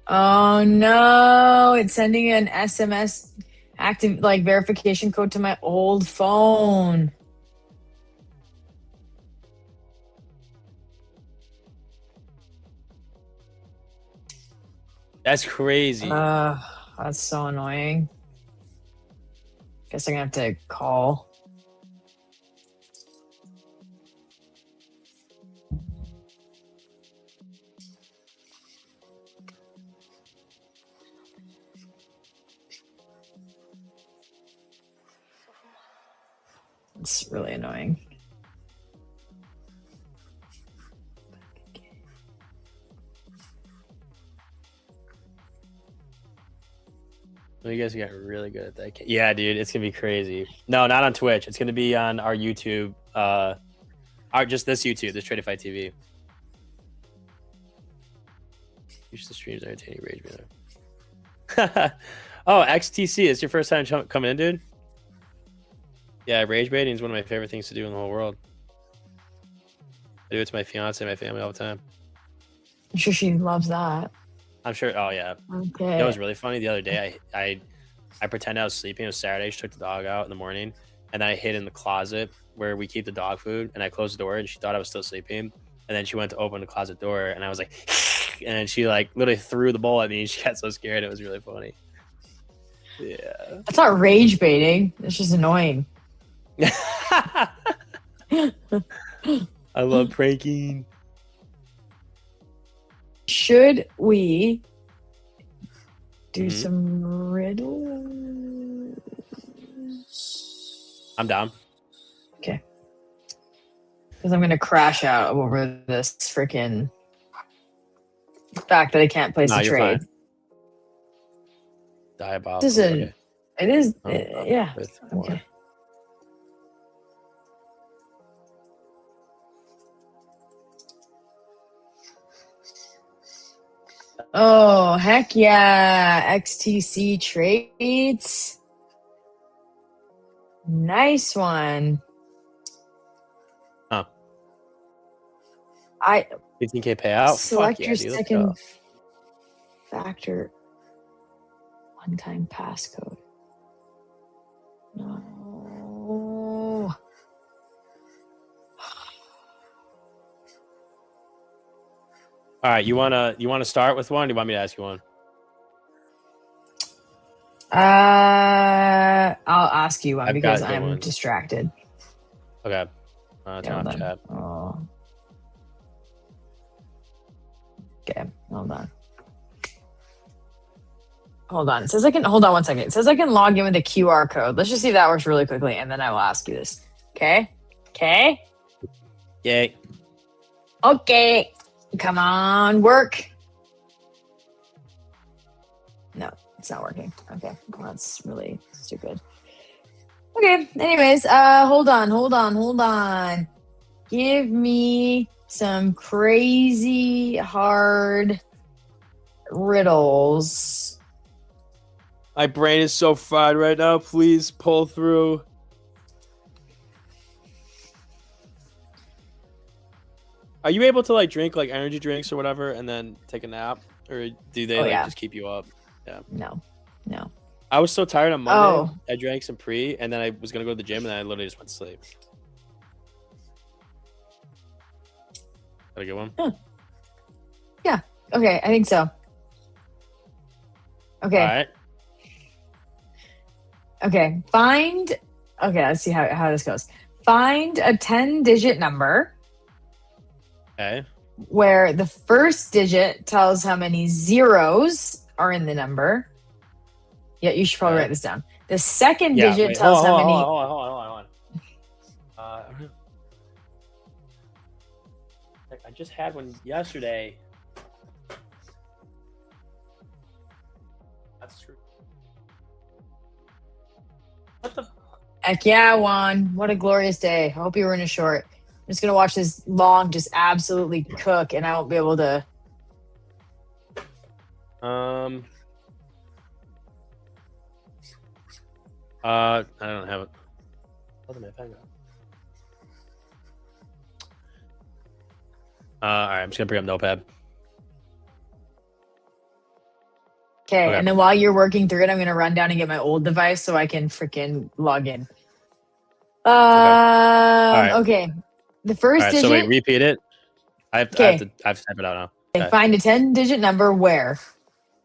oh no, it's sending an SMS active like verification code to my old phone. that's crazy. That's so annoying. Guess I'm gonna have to call. It's really annoying. Well, you guys got really good at that. Yeah, dude, it's gonna be crazy. No, not on Twitch. It's gonna be on our YouTube. Just this YouTube, this Tradeify TV. Use the streams entertaining rage me. Oh, XTC, it's your first time coming in, dude? Yeah, rage baiting is one of my favorite things to do in the whole world. I do it to my fiance and my family all the time. I'm sure she loves that. I'm sure. Oh yeah. Okay. It was really funny the other day. I pretended I was sleeping. It was Saturday. She took the dog out in the morning, and then I hid in the closet where we keep the dog food. And I closed the door, and she thought I was still sleeping. And then she went to open the closet door, and I was like, and then she like literally threw the bowl at me, and she got so scared. It was really funny. Yeah. That's not rage baiting. It's just annoying. I love pranking. Should we do some riddles? I'm down. Okay. Because I'm going to crash out over this freaking fact that I can't place a trade. Diabolical. This is It is. Oh, Yeah. with more. Okay. Oh, heck yeah. XTC trades. Nice one. Huh. I 15K payout? select Fuck yeah, your dude. Let's go. second factor one-time passcode. No. All right, you wanna start with one? Or do you want me to ask you one? I'll ask you one I've because got good I'm ones. distracted. Okay. Yeah, Turn hold off on. chat. Oh. Okay, hold on. Hold on. It says I can hold on one second. It says I can log in with a QR code. Let's just see if that works really quickly, and then I will ask you this. Okay? Okay? Yay. Okay. Come on, work. No, it's not working. Okay. Well, that's really stupid. Okay. Anyways, hold on. Give me some crazy hard riddles. My brain is so fried right now. Please pull through. Are you able to like drink like energy drinks or whatever and then take a nap? Or do they just keep you up? Yeah. No. I was so tired on Monday. Oh. I drank some pre and then I was gonna go to the gym and then I literally just went to sleep. Got a good one? Yeah. Okay, I think so. Okay. All right. Okay. Let's see how this goes. Find a 10-digit number Okay. where the first digit tells how many zeros are in the number. Yeah, you should probably write this down. The second digit tells how many. Hold on. I just had one yesterday. That's true. What the? Heck yeah, Juan. What a glorious day. I hope you were in a short. I'm just going to watch this long just absolutely cook, and I won't be able to. I don't have it. All right, I'm just gonna bring up Notepad. Okay, Okay. and then while you're working through it, I'm going to run down and get my old device so I can freaking log in. Okay. The first All right, digit. so wait, repeat it. I have to type it out now. Okay. Find a 10-digit number where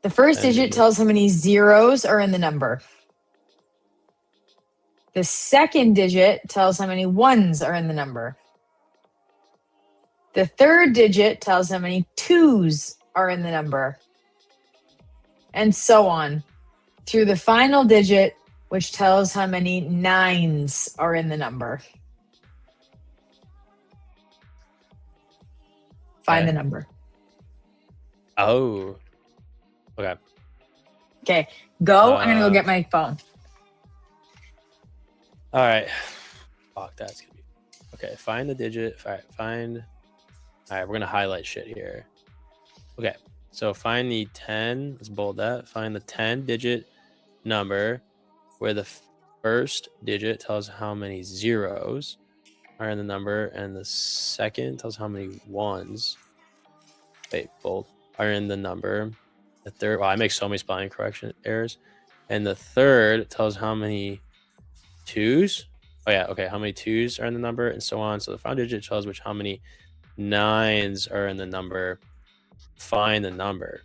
the first digit tells how many zeros are in the number. The second digit tells how many ones are in the number. The third digit tells how many twos are in the number. And so on through the final digit, which tells how many nines are in the number. Find the number. Oh. Okay. Okay, go. I'm gonna go get my phone. All right. Fuck, that's gonna be okay. Find the digit. All right, we're gonna highlight shit here. Okay, so find the 10. Let's bold that. Find the 10-digit number where the first digit tells how many zeros are in the number, and the second tells how many ones. Wait, bold are in the number. The third. Well, I make so many spelling correction errors, and the third tells how many twos. Oh yeah, okay. How many twos are in the number, and so on. So the final digit tells how many nines are in the number. Find the number.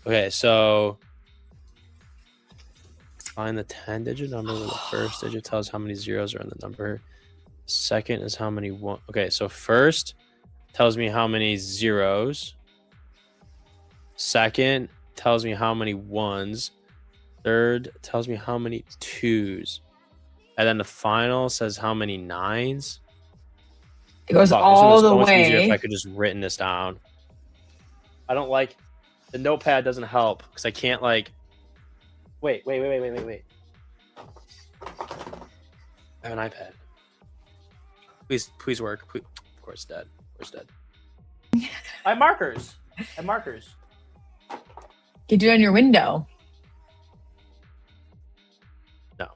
Okay, so find the 10-digit number where the first digit tells how many zeros are in the number. Second is how many one. Okay, so first tells me how many zeros. Second tells me how many ones. Third tells me how many twos. And then the final says how many nines. It goes all the so much easier way. if I could just written this down. I don't like the notepad doesn't help because I can't like Wait. I have an iPad. Please work. Please. Of course, dead. I have markers. You do it on your window. No.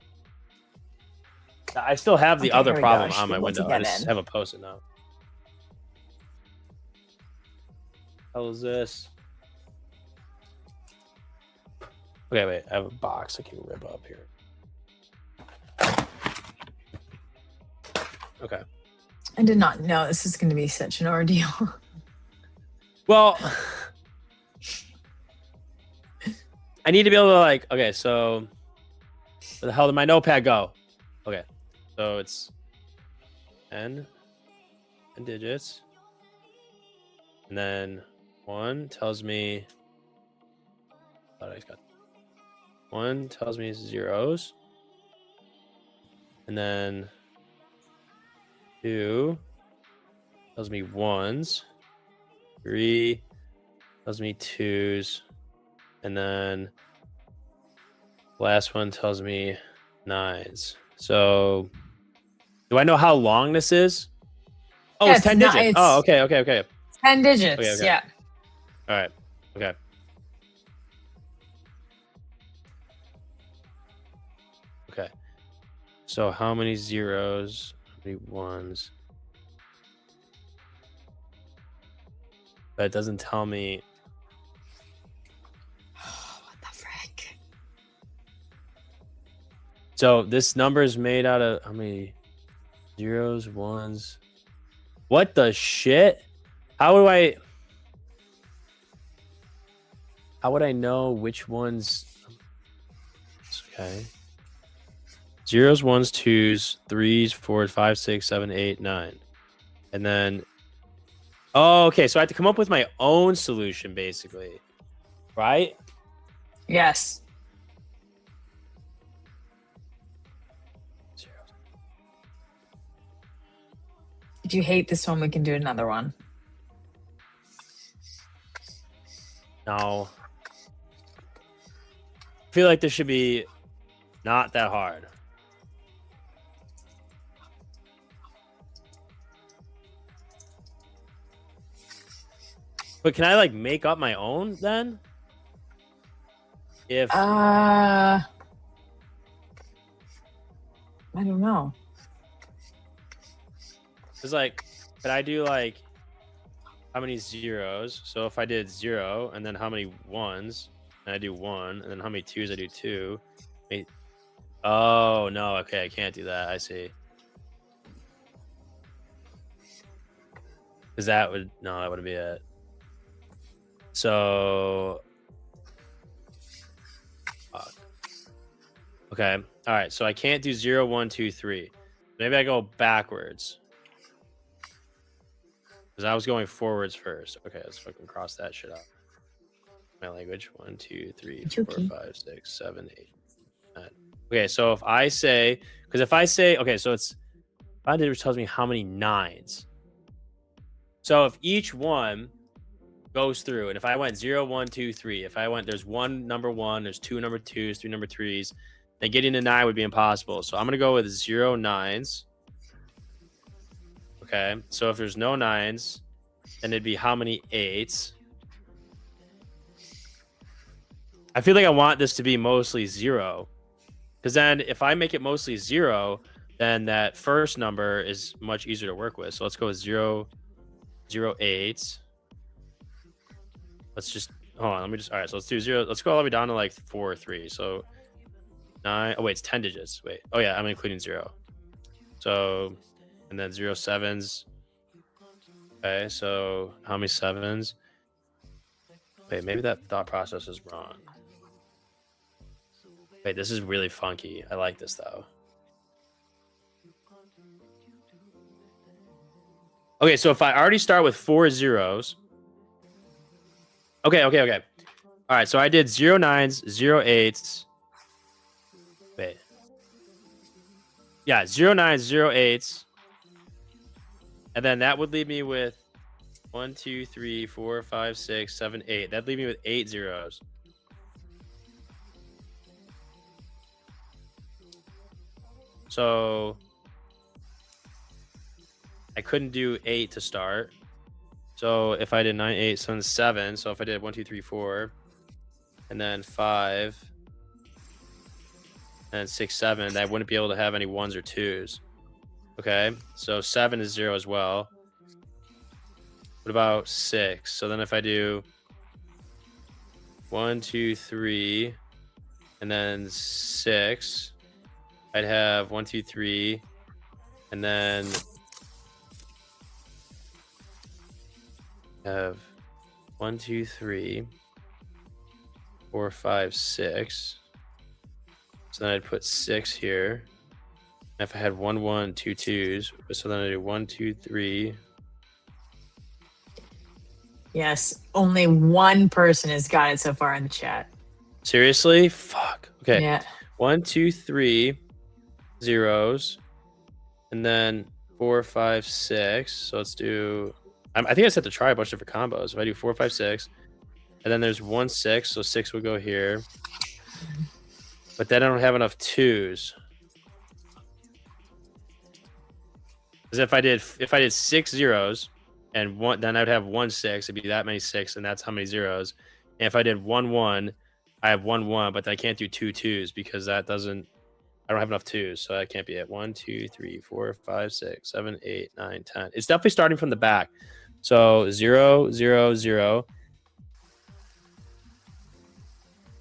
I still have the Okay, other here we go. problem I should on be my able to window. I get just in. have a post-it note. How is this? Okay, wait. I have a box I can rip up here. Okay. I did not know this is going to be such an ordeal. Well, I need to be able to like, okay, so where the hell did my notepad go? Okay, so it's 10 digits. And then 1 tells me, one tells me zeros. And then 2 tells me ones. 3 tells me twos. And then last one tells me nines. So do I know how long this is? Oh, Yeah, it's 10 digits. Oh, okay. 10 digits, Okay. yeah. All right. Okay. Okay. So how many zeros? How many ones? But it doesn't tell me. What the frick? So this number is made out of how many zeros, ones? What the shit? How would I know which ones? Okay. Zeros, ones, twos, threes, fours, 5, 6, 7, 8, 9. And then, oh, okay. So I have to come up with my own solution, basically. Right? Yes. If you hate this one, we can do another one. No. I feel like this should be not that hard. But can I like make up my own then? If I don't know. it's like, could I do like how many zeros? So if I did 0 and then how many ones, and I do 1, and then how many twos I do 2. Wait. Oh no, okay, I can't do that. I see. Because that wouldn't be it. So fuck. Okay. All right. So I can't do 0, 1, 2, 3. Maybe I go backwards. Because I was going forwards first. Okay, let's fucking cross that shit out. My language. 1, 2, 3, 4, 5, 6, 7, 8, 9. Okay, so if I say, okay, so it's 5 digits tells me how many nines. So if each one goes through, and if I went 0, 1, 2, 3, if I went, there's one number 1, there's 2 number 2s, 3 number 3s, then getting to 9 would be impossible. So I'm gonna go with 0 9s. Okay, so if there's no 9s, then it'd be how many 8s? I feel like I want this to be mostly 0, because then if I make it mostly 0, then that first number is much easier to work with. So let's go with 0, 0, 8. Let's just hold on. All right. So let's do 0. Let's go all the way down to like 4 or 3. So 9. Oh wait, it's 10 digits. Wait. Oh yeah, I'm including 0. So and then 0 7s. Okay. So how many 7s? Wait, maybe that thought process is wrong. Wait, this is really funky. I like this though. Okay, so if I already start with 4 zeros. Okay. All right, so I did 0 9s, 0 8s. Wait. Yeah, 0 9s, 0 8s. And then that would leave me with 1, 2, 3, 4, 5, 6, 7, 8. That'd leave me with 8 zeros. So I couldn't do 8 to start. So if I did 9, 8, so then 7. So if I did 1, 2, 3, 4, and then 5, and 6, 7, I wouldn't be able to have any 1s or 2s. Okay, so 7 is 0 as well. What about 6? So then if I do 1, 2, 3, and then 6, I'd have 1, 2, 3, and then have 1, 2, 3, 4, 5, 6. So then I'd put 6 here. If I had 1, 1, 2, 2s, so then I do 1, 2, 3. Yes, only one person has got it so far in the chat. Seriously? Fuck. Okay. Yeah. 1, 2, 3 zeros, and then 4, 5, 6. So let's do. I think I set to try a bunch of different combos. If I do 4, 5, 6, and then there's 1, 6, so 6 would go here. But then I don't have enough 2s. Because if I did 6 zeros and 1, then I'd have 1, 6. It'd be that many 6, and that's how many zeros. And if I did 1, 1, I have 1, 1, but I can't do 2 2s because that doesn't. I don't have enough 2s, so that can't be it. 1, 2, 3, 4, 5, 6, 7, 8, 9, 10. It's definitely starting from the back. So 0, 0, 0,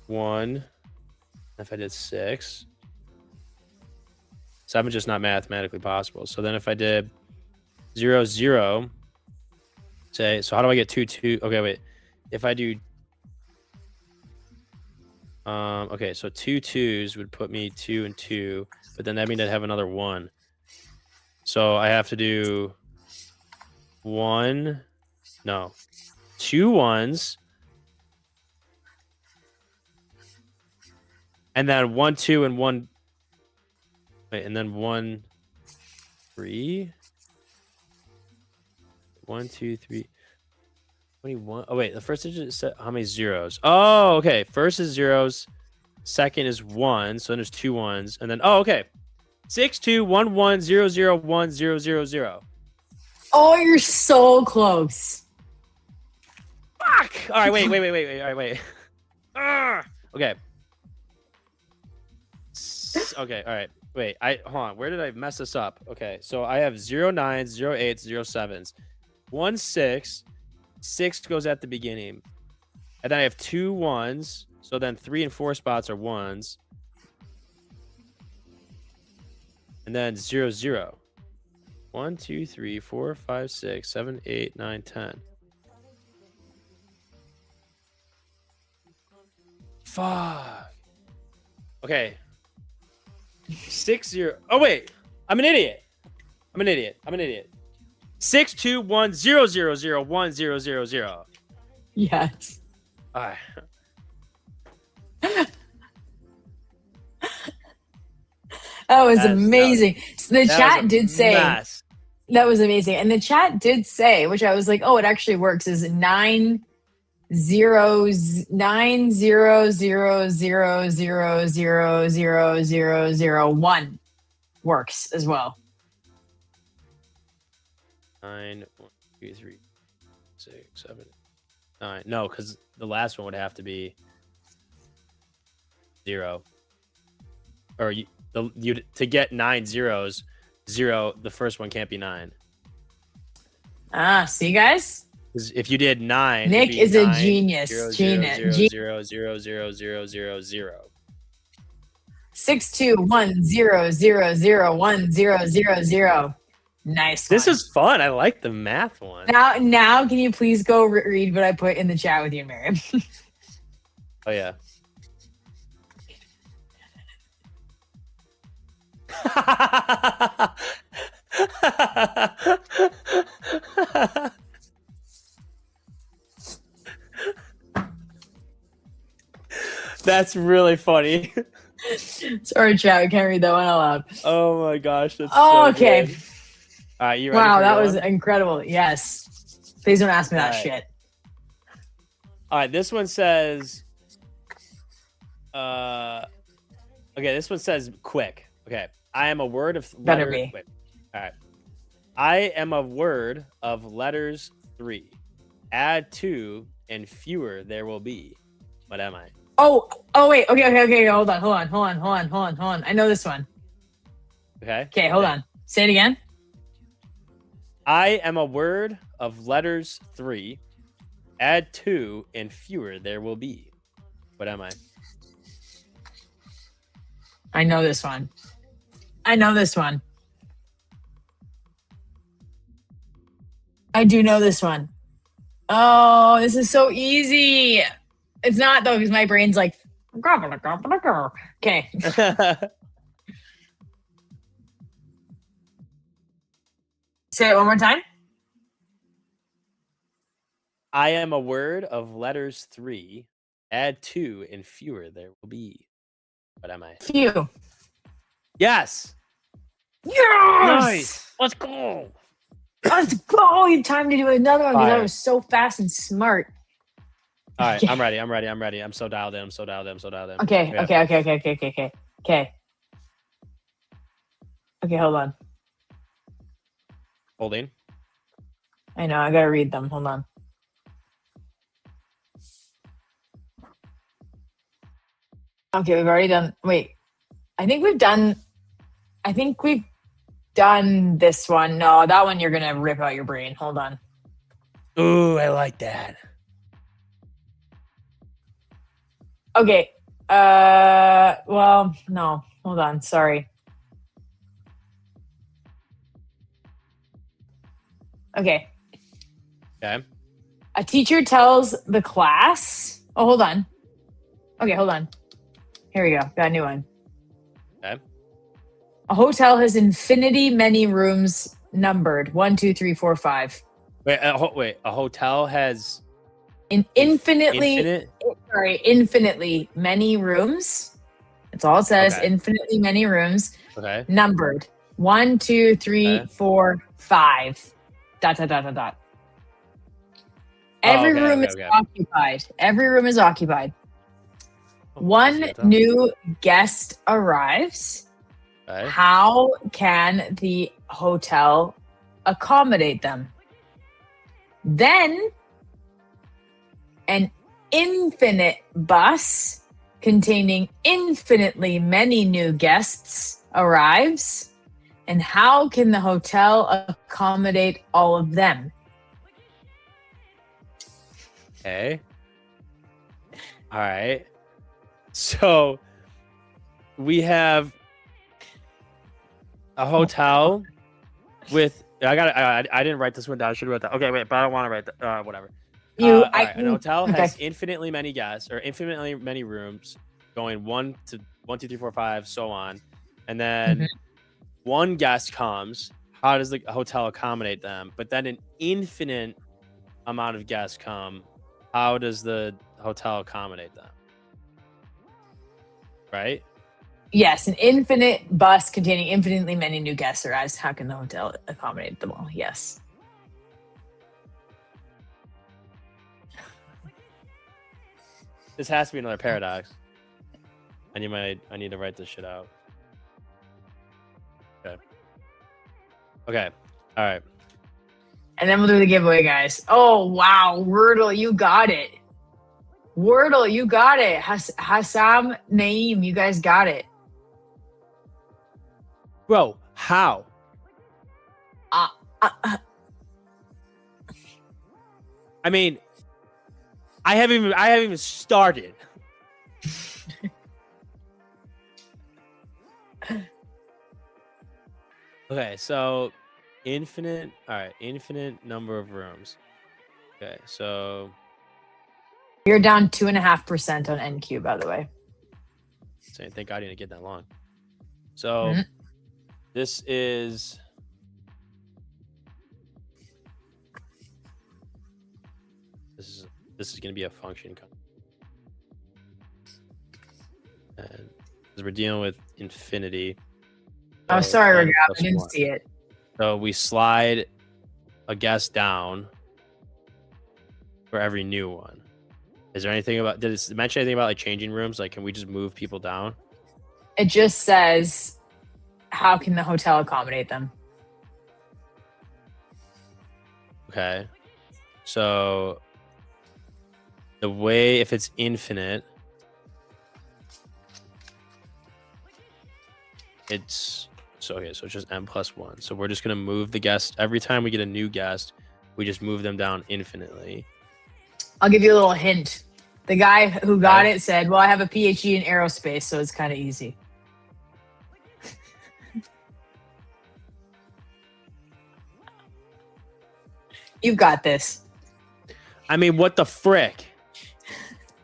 1. If I did 6. 7 just not mathematically possible. So then if I did 0, 0, say, so how do I get 2, 2? Okay, wait. If I do, okay, so 2 2s would put me 2 and 2, but then that means I'd have another 1. So I have to do 2 1s, and then 1, 2, and 1. Wait, and then 1, 3. 1, 2, 3. 21. Oh wait, the first digit is how many zeros? Oh, okay. First is zeros. Second is 1. So then there's 2 1s, and then okay. 6 2 1 1 0 0 1 0 0 0. Oh, you're so close. Fuck! All right, wait. All right, wait. Okay. Okay, all right. Wait, hold on. Where did I mess this up? Okay, so I have 0 9s, 0 8s, 0 7s. 1 6. 6 goes at the beginning. And then I have 2 1s. So then 3 and 4 spots are 1s. And then 0 0. 1 2 3 4 5 6 7 8 9 10. Fuck. Okay. 6 0. Oh wait, I'm an idiot. 6 2 1 0 0 0 1 0 0 0. Yes. All right. That was amazing. So the chat did say mess. that was amazing, and the chat did say, which I was like, oh, it actually works. Is 9 0 9 0 0 0 0 0 0 0 0 1 works as well. 9 1 2 3 6 7 9. No, because the last one would have to be 0. Or you to get 9 zeros, 0. The first one can't be 9. See, guys. If you did 9, Nick is 9, a genius. 0 Genius. 0 0 0 0 0 0. 6 2 1 0 0 0 1 0 0 0. Nice. This is fun. I like the math one. Now, can you please go read what I put in the chat with you, Miriam? Oh yeah. That's really funny. Sorry, chat. I can't read that one out loud. Oh my gosh. That's Oh, so okay. good. All right, you ready? Wow, for that your was one? incredible. Yes. Please don't ask me that All right. shit. All right, this one says okay, this one says quick. Okay. I am a word of Better letter. be. Wait. All right. I am a word of letters 3. Add 2 and fewer there will be. What am I? Oh, wait. Okay. Hold on. I know this one. Okay. Okay, hold on. Say it again. I am a word of letters 3. Add 2 and fewer there will be. What am I? I know this one. I do know this one. Oh, this is so easy. It's not though, because my brain's like, okay. Say it one more time. I am a word of letters 3. Add 2 and fewer there will be. What am I? Few. Yes. Yes. Nice. Let's go. Let's go. You have time to do another one because I Fire. was so fast and smart. All right, Okay. I'm ready. I'm so dialed in. Okay. Yeah. Okay. Okay, hold on. Holding. I know, I gotta read them. Hold on. Okay, we've already done. Wait, I think we've done this one. No, that one you're gonna rip out your brain. Hold on. Ooh, I like that. Okay. Well, no. Hold on. Sorry. Okay. Okay. A teacher tells the class. Oh, hold on. Okay, hold on. Here we go. Got a new one. Okay. A hotel has infinity many rooms numbered 1, 2, 3, 4, 5. Wait. A hotel has Infinitely many rooms. That's all it says. Okay. Infinitely many rooms. Okay. Numbered 1, 2, 3, Okay. 4, 5. ... Every okay, room okay, is okay. occupied. Every room is occupied. One hotel. new guest arrives. Okay. How can the hotel accommodate them? Then an infinite bus containing infinitely many new guests arrives. And how can the hotel accommodate all of them? Okay. All right. So we have a hotel with. I didn't write this one down. I should have wrote that. Okay, wait, but I don't want to write that. Whatever. All right. An hotel has infinitely many guests or infinitely many rooms, going 1, 2, 3, 4, 5, so on, and then one guest comes. How does the hotel accommodate them? But then an infinite amount of guests come. How does the hotel accommodate them? Right? Yes, an infinite bus containing infinitely many new guests arrives. How can the hotel accommodate them all? Yes. This has to be another paradox. I need to write this shit out. Okay. All right. And then we'll do the giveaway, guys. Oh, wow. Wordle, you got it. Wordle, you got it. Hassam, Naeem, you guys got it. Bro, how? I mean, I haven't even started. Okay, so infinite. All right, infinite number of rooms. Okay, so You're down 2.5% on NQ, by the way. thank God I didn't get that long. So this is this is going to be a function, and because we're dealing with infinity. Oh, so sorry, n Regab. plus I didn't 1. see it. So we slide a guest down for every new one. Is there anything about? Did it mention anything about like changing rooms? Like, can we just move people down? It just says, how can the hotel accommodate them? Okay. So the way, if it's infinite, it's so okay, so it's just n+1. So we're just gonna move the guest every time we get a new guest, we just move them down infinitely. I'll give you a little hint. The guy who got it said, well, I have a PhD in aerospace, so it's kind of easy. You've got this. I mean, what the frick?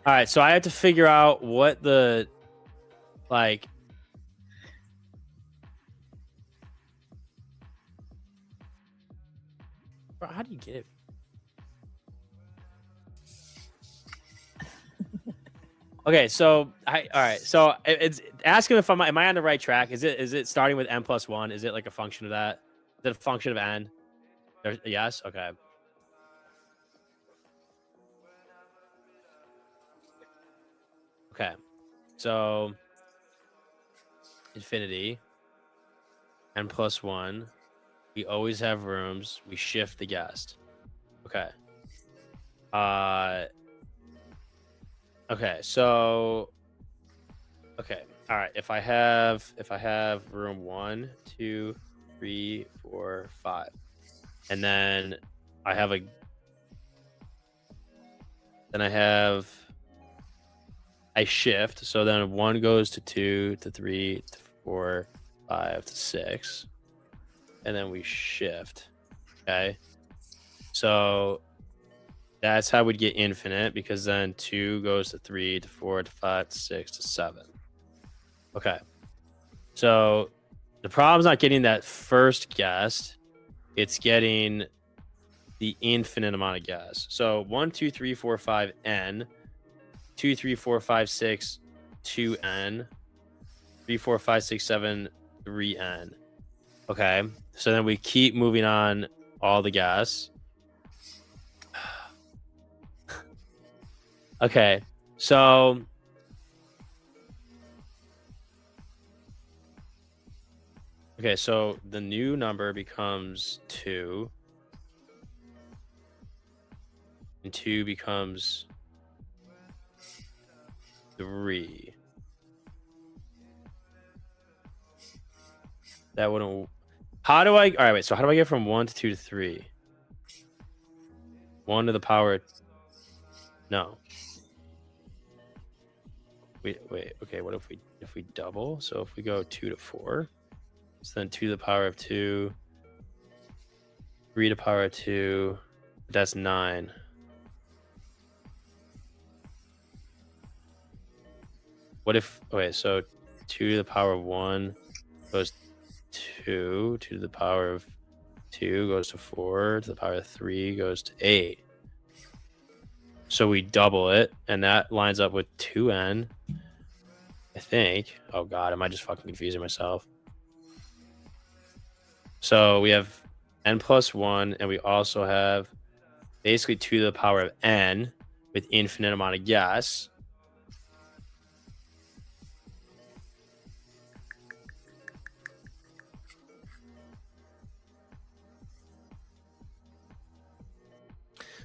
All right, so I have to figure out what the, like, bro, how do you get it? Okay, so all right, so it's asking if am I on the right track? Is it starting with n+1? Is it like a function of that? Is it a function of n? Yes. Okay. Okay, so infinity n+1. We always have rooms. We shift the guest. Okay. Okay, so okay, all right. If I have room 1, 2, 3, 4, 5, and then I have I shift. So then 1 goes to 2 to 3 to 4, 5 to 6, and then we shift. Okay, so that's how we'd get infinite, because then 2 goes to 3 to 4 to 5 to 6 to 7. Okay. So the problem's not getting that first guest. It's getting the infinite amount of guests. So 1, 2, 3, 4, 5, n. 2, 3, 4, 5, 6, 2n. 3, 4, 5, 6, 7, 3n. Okay. So then we keep moving on all the guests. Okay, so the new number becomes 2, and 2 becomes 3. That wouldn't. How do I? All right, wait. So how do I get from 1 to 2 to 3? 1 to the power. No. Wait. Okay, what if we double? So if we go 2 to 4, so then 2 to the power of 2, 3 to the power of 2, that's 9. What if? Okay, so 2 to the power of 1 goes 2. 2 to the power of 2 goes to 4. To the power of 3 goes to 8. So we double it, and that lines up with 2n, I think. Oh god, am I just fucking confusing myself? So we have n+1, and we also have basically 2 to the power of n with infinite amount of guests.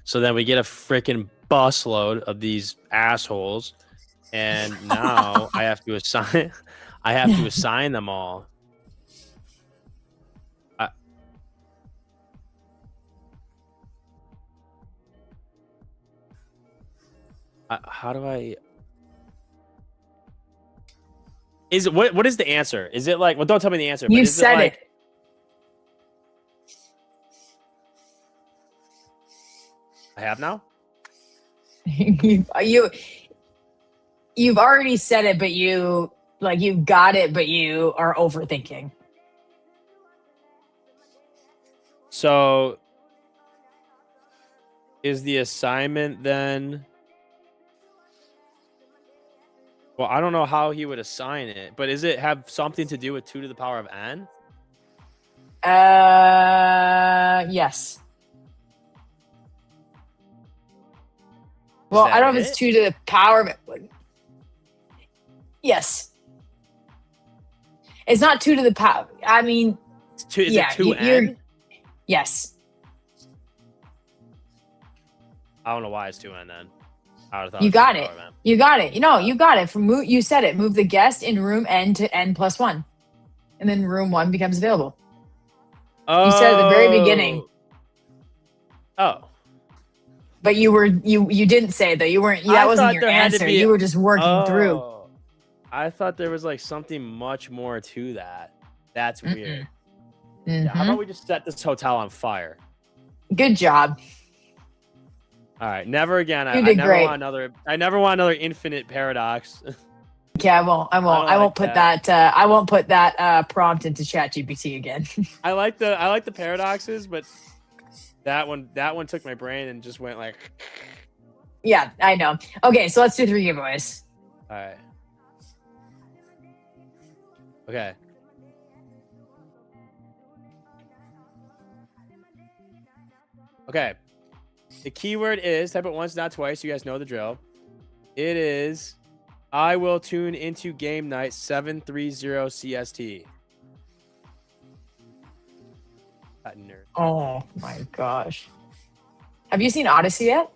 So then we get a freaking busload of these assholes, and now I have to assign them all. How do I? Is it what is the answer? Is it like, well, don't tell me the answer. You but is said it. Like, it. I have now? You've already said it, but you've got it, but you are overthinking. So is the assignment then? Well, I don't know how he would assign it, but is it have something to do with 2 to the power of n? Yes. Well, I don't know if it's 2 to the power of it. Yes. It's not 2 to the power. I mean, It's two, is yeah, it 2N? Yes. I don't know why it's 2N then. I would've thought You was got 2 it. power, man. You got it. You got it. You said it. Move the guest in room N to N+1. And then room 1 becomes available. You said at the very beginning. Oh. But you didn't say though. You weren't. That wasn't your answer. You were just working through. I thought there was like something much more to that. That's weird. Yeah, how Mhm. about we just set this hotel on fire? Good job. All right, never again. You did great. I never want another infinite paradox. Okay, I won't. I won't put that. I won't put that prompt into ChatGPT again. I like the paradoxes, but that one took my brain and just went like. Yeah, I know. Okay, so let's do 3 giveaways. All right. Okay. Okay. The keyword is, type it once, not twice. You guys know the drill. It is, I will tune into game night 730 CST. That nerd. Oh my gosh. Have you seen Odyssey yet?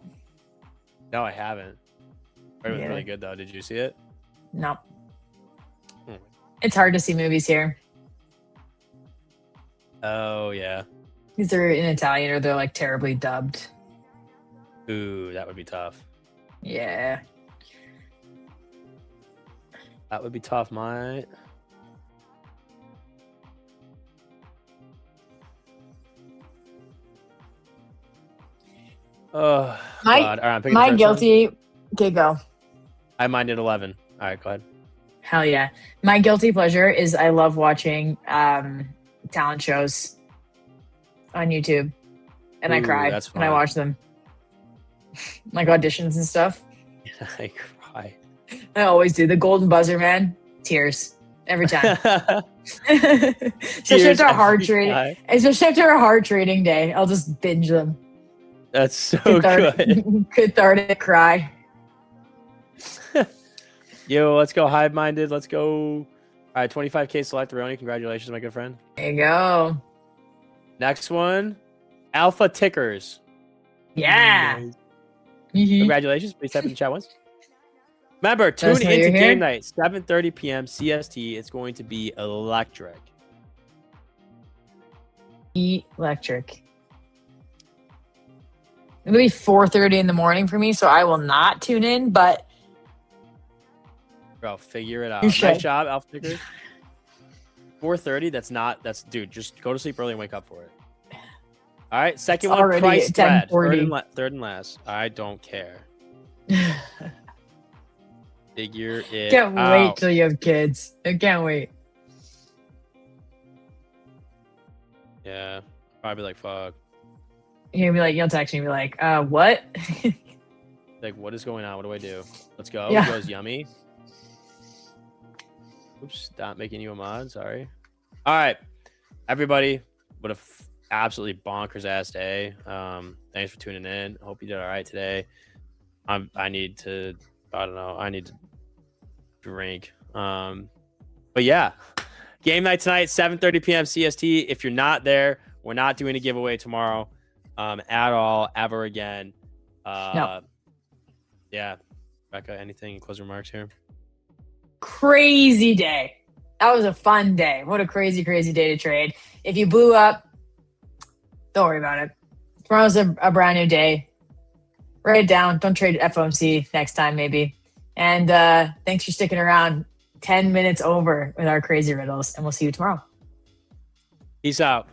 No, I haven't. It was Yeah. really good though. Did you see it? No. Hmm. It's hard to see movies here Oh yeah. because they're in Italian or they're like terribly dubbed. Ooh, that would be tough. Yeah. That would be tough, mate. Oh, My God. All right, I'm picking the my first one. guilty. Okay, go. I minded 11. All right, go ahead. Hell yeah. My guilty pleasure is I love watching talent shows on YouTube. And I Ooh, cry that's when I fun. watch them. Like auditions and stuff. I cry. I always do. The golden buzzer, man. Tears. Every time. Especially Tears after a hard every trading. time. Especially after a hard trading day. I'll just binge them. That's so good. Cathartic cry. Yo, let's go hive-minded. Let's go. All right, 25K select Roni. Congratulations, my good friend. There you go. Next one, Alpha Tickers. Yeah. Mhm. Congratulations. Please type in the chat once. Remember, Let tune us know into you're here. game night, 7:30 p.m. CST. It's going to be electric. Electric. It'll be 4:30 in the morning for me, so I will not tune in, but Bro, figure it out. You Nice should. job, Alpha Tickers. 4:30. That's dude. Just go to sleep early and wake up for it. All right, second It's one, already price spread. 10:40. Third and last. I don't care. Figure it can't out. wait till you have kids. I can't wait. Yeah, probably like fuck. You'll be like, you'll text me and be like, what? Like, what is going on? What do I do? Let's go. Yeah. He goes yummy. Oops, stop making you a mod. Sorry. All right, everybody. What a absolutely bonkers ass day. Thanks for tuning in. Hope you did all right today. I need to drink. But yeah, game night tonight, 7:30 p.m. CST. If you're not there, we're not doing a giveaway tomorrow, at all, ever again. No. Yeah, Becca, anything closing remarks here? Crazy day. That was a fun day. What a crazy, crazy day to trade. If you blew up, don't worry about it. Tomorrow's a brand new day. Write it down. Don't trade FOMC next time, maybe. And thanks for sticking around 10 minutes over with our crazy riddles, and we'll see you tomorrow. Peace out.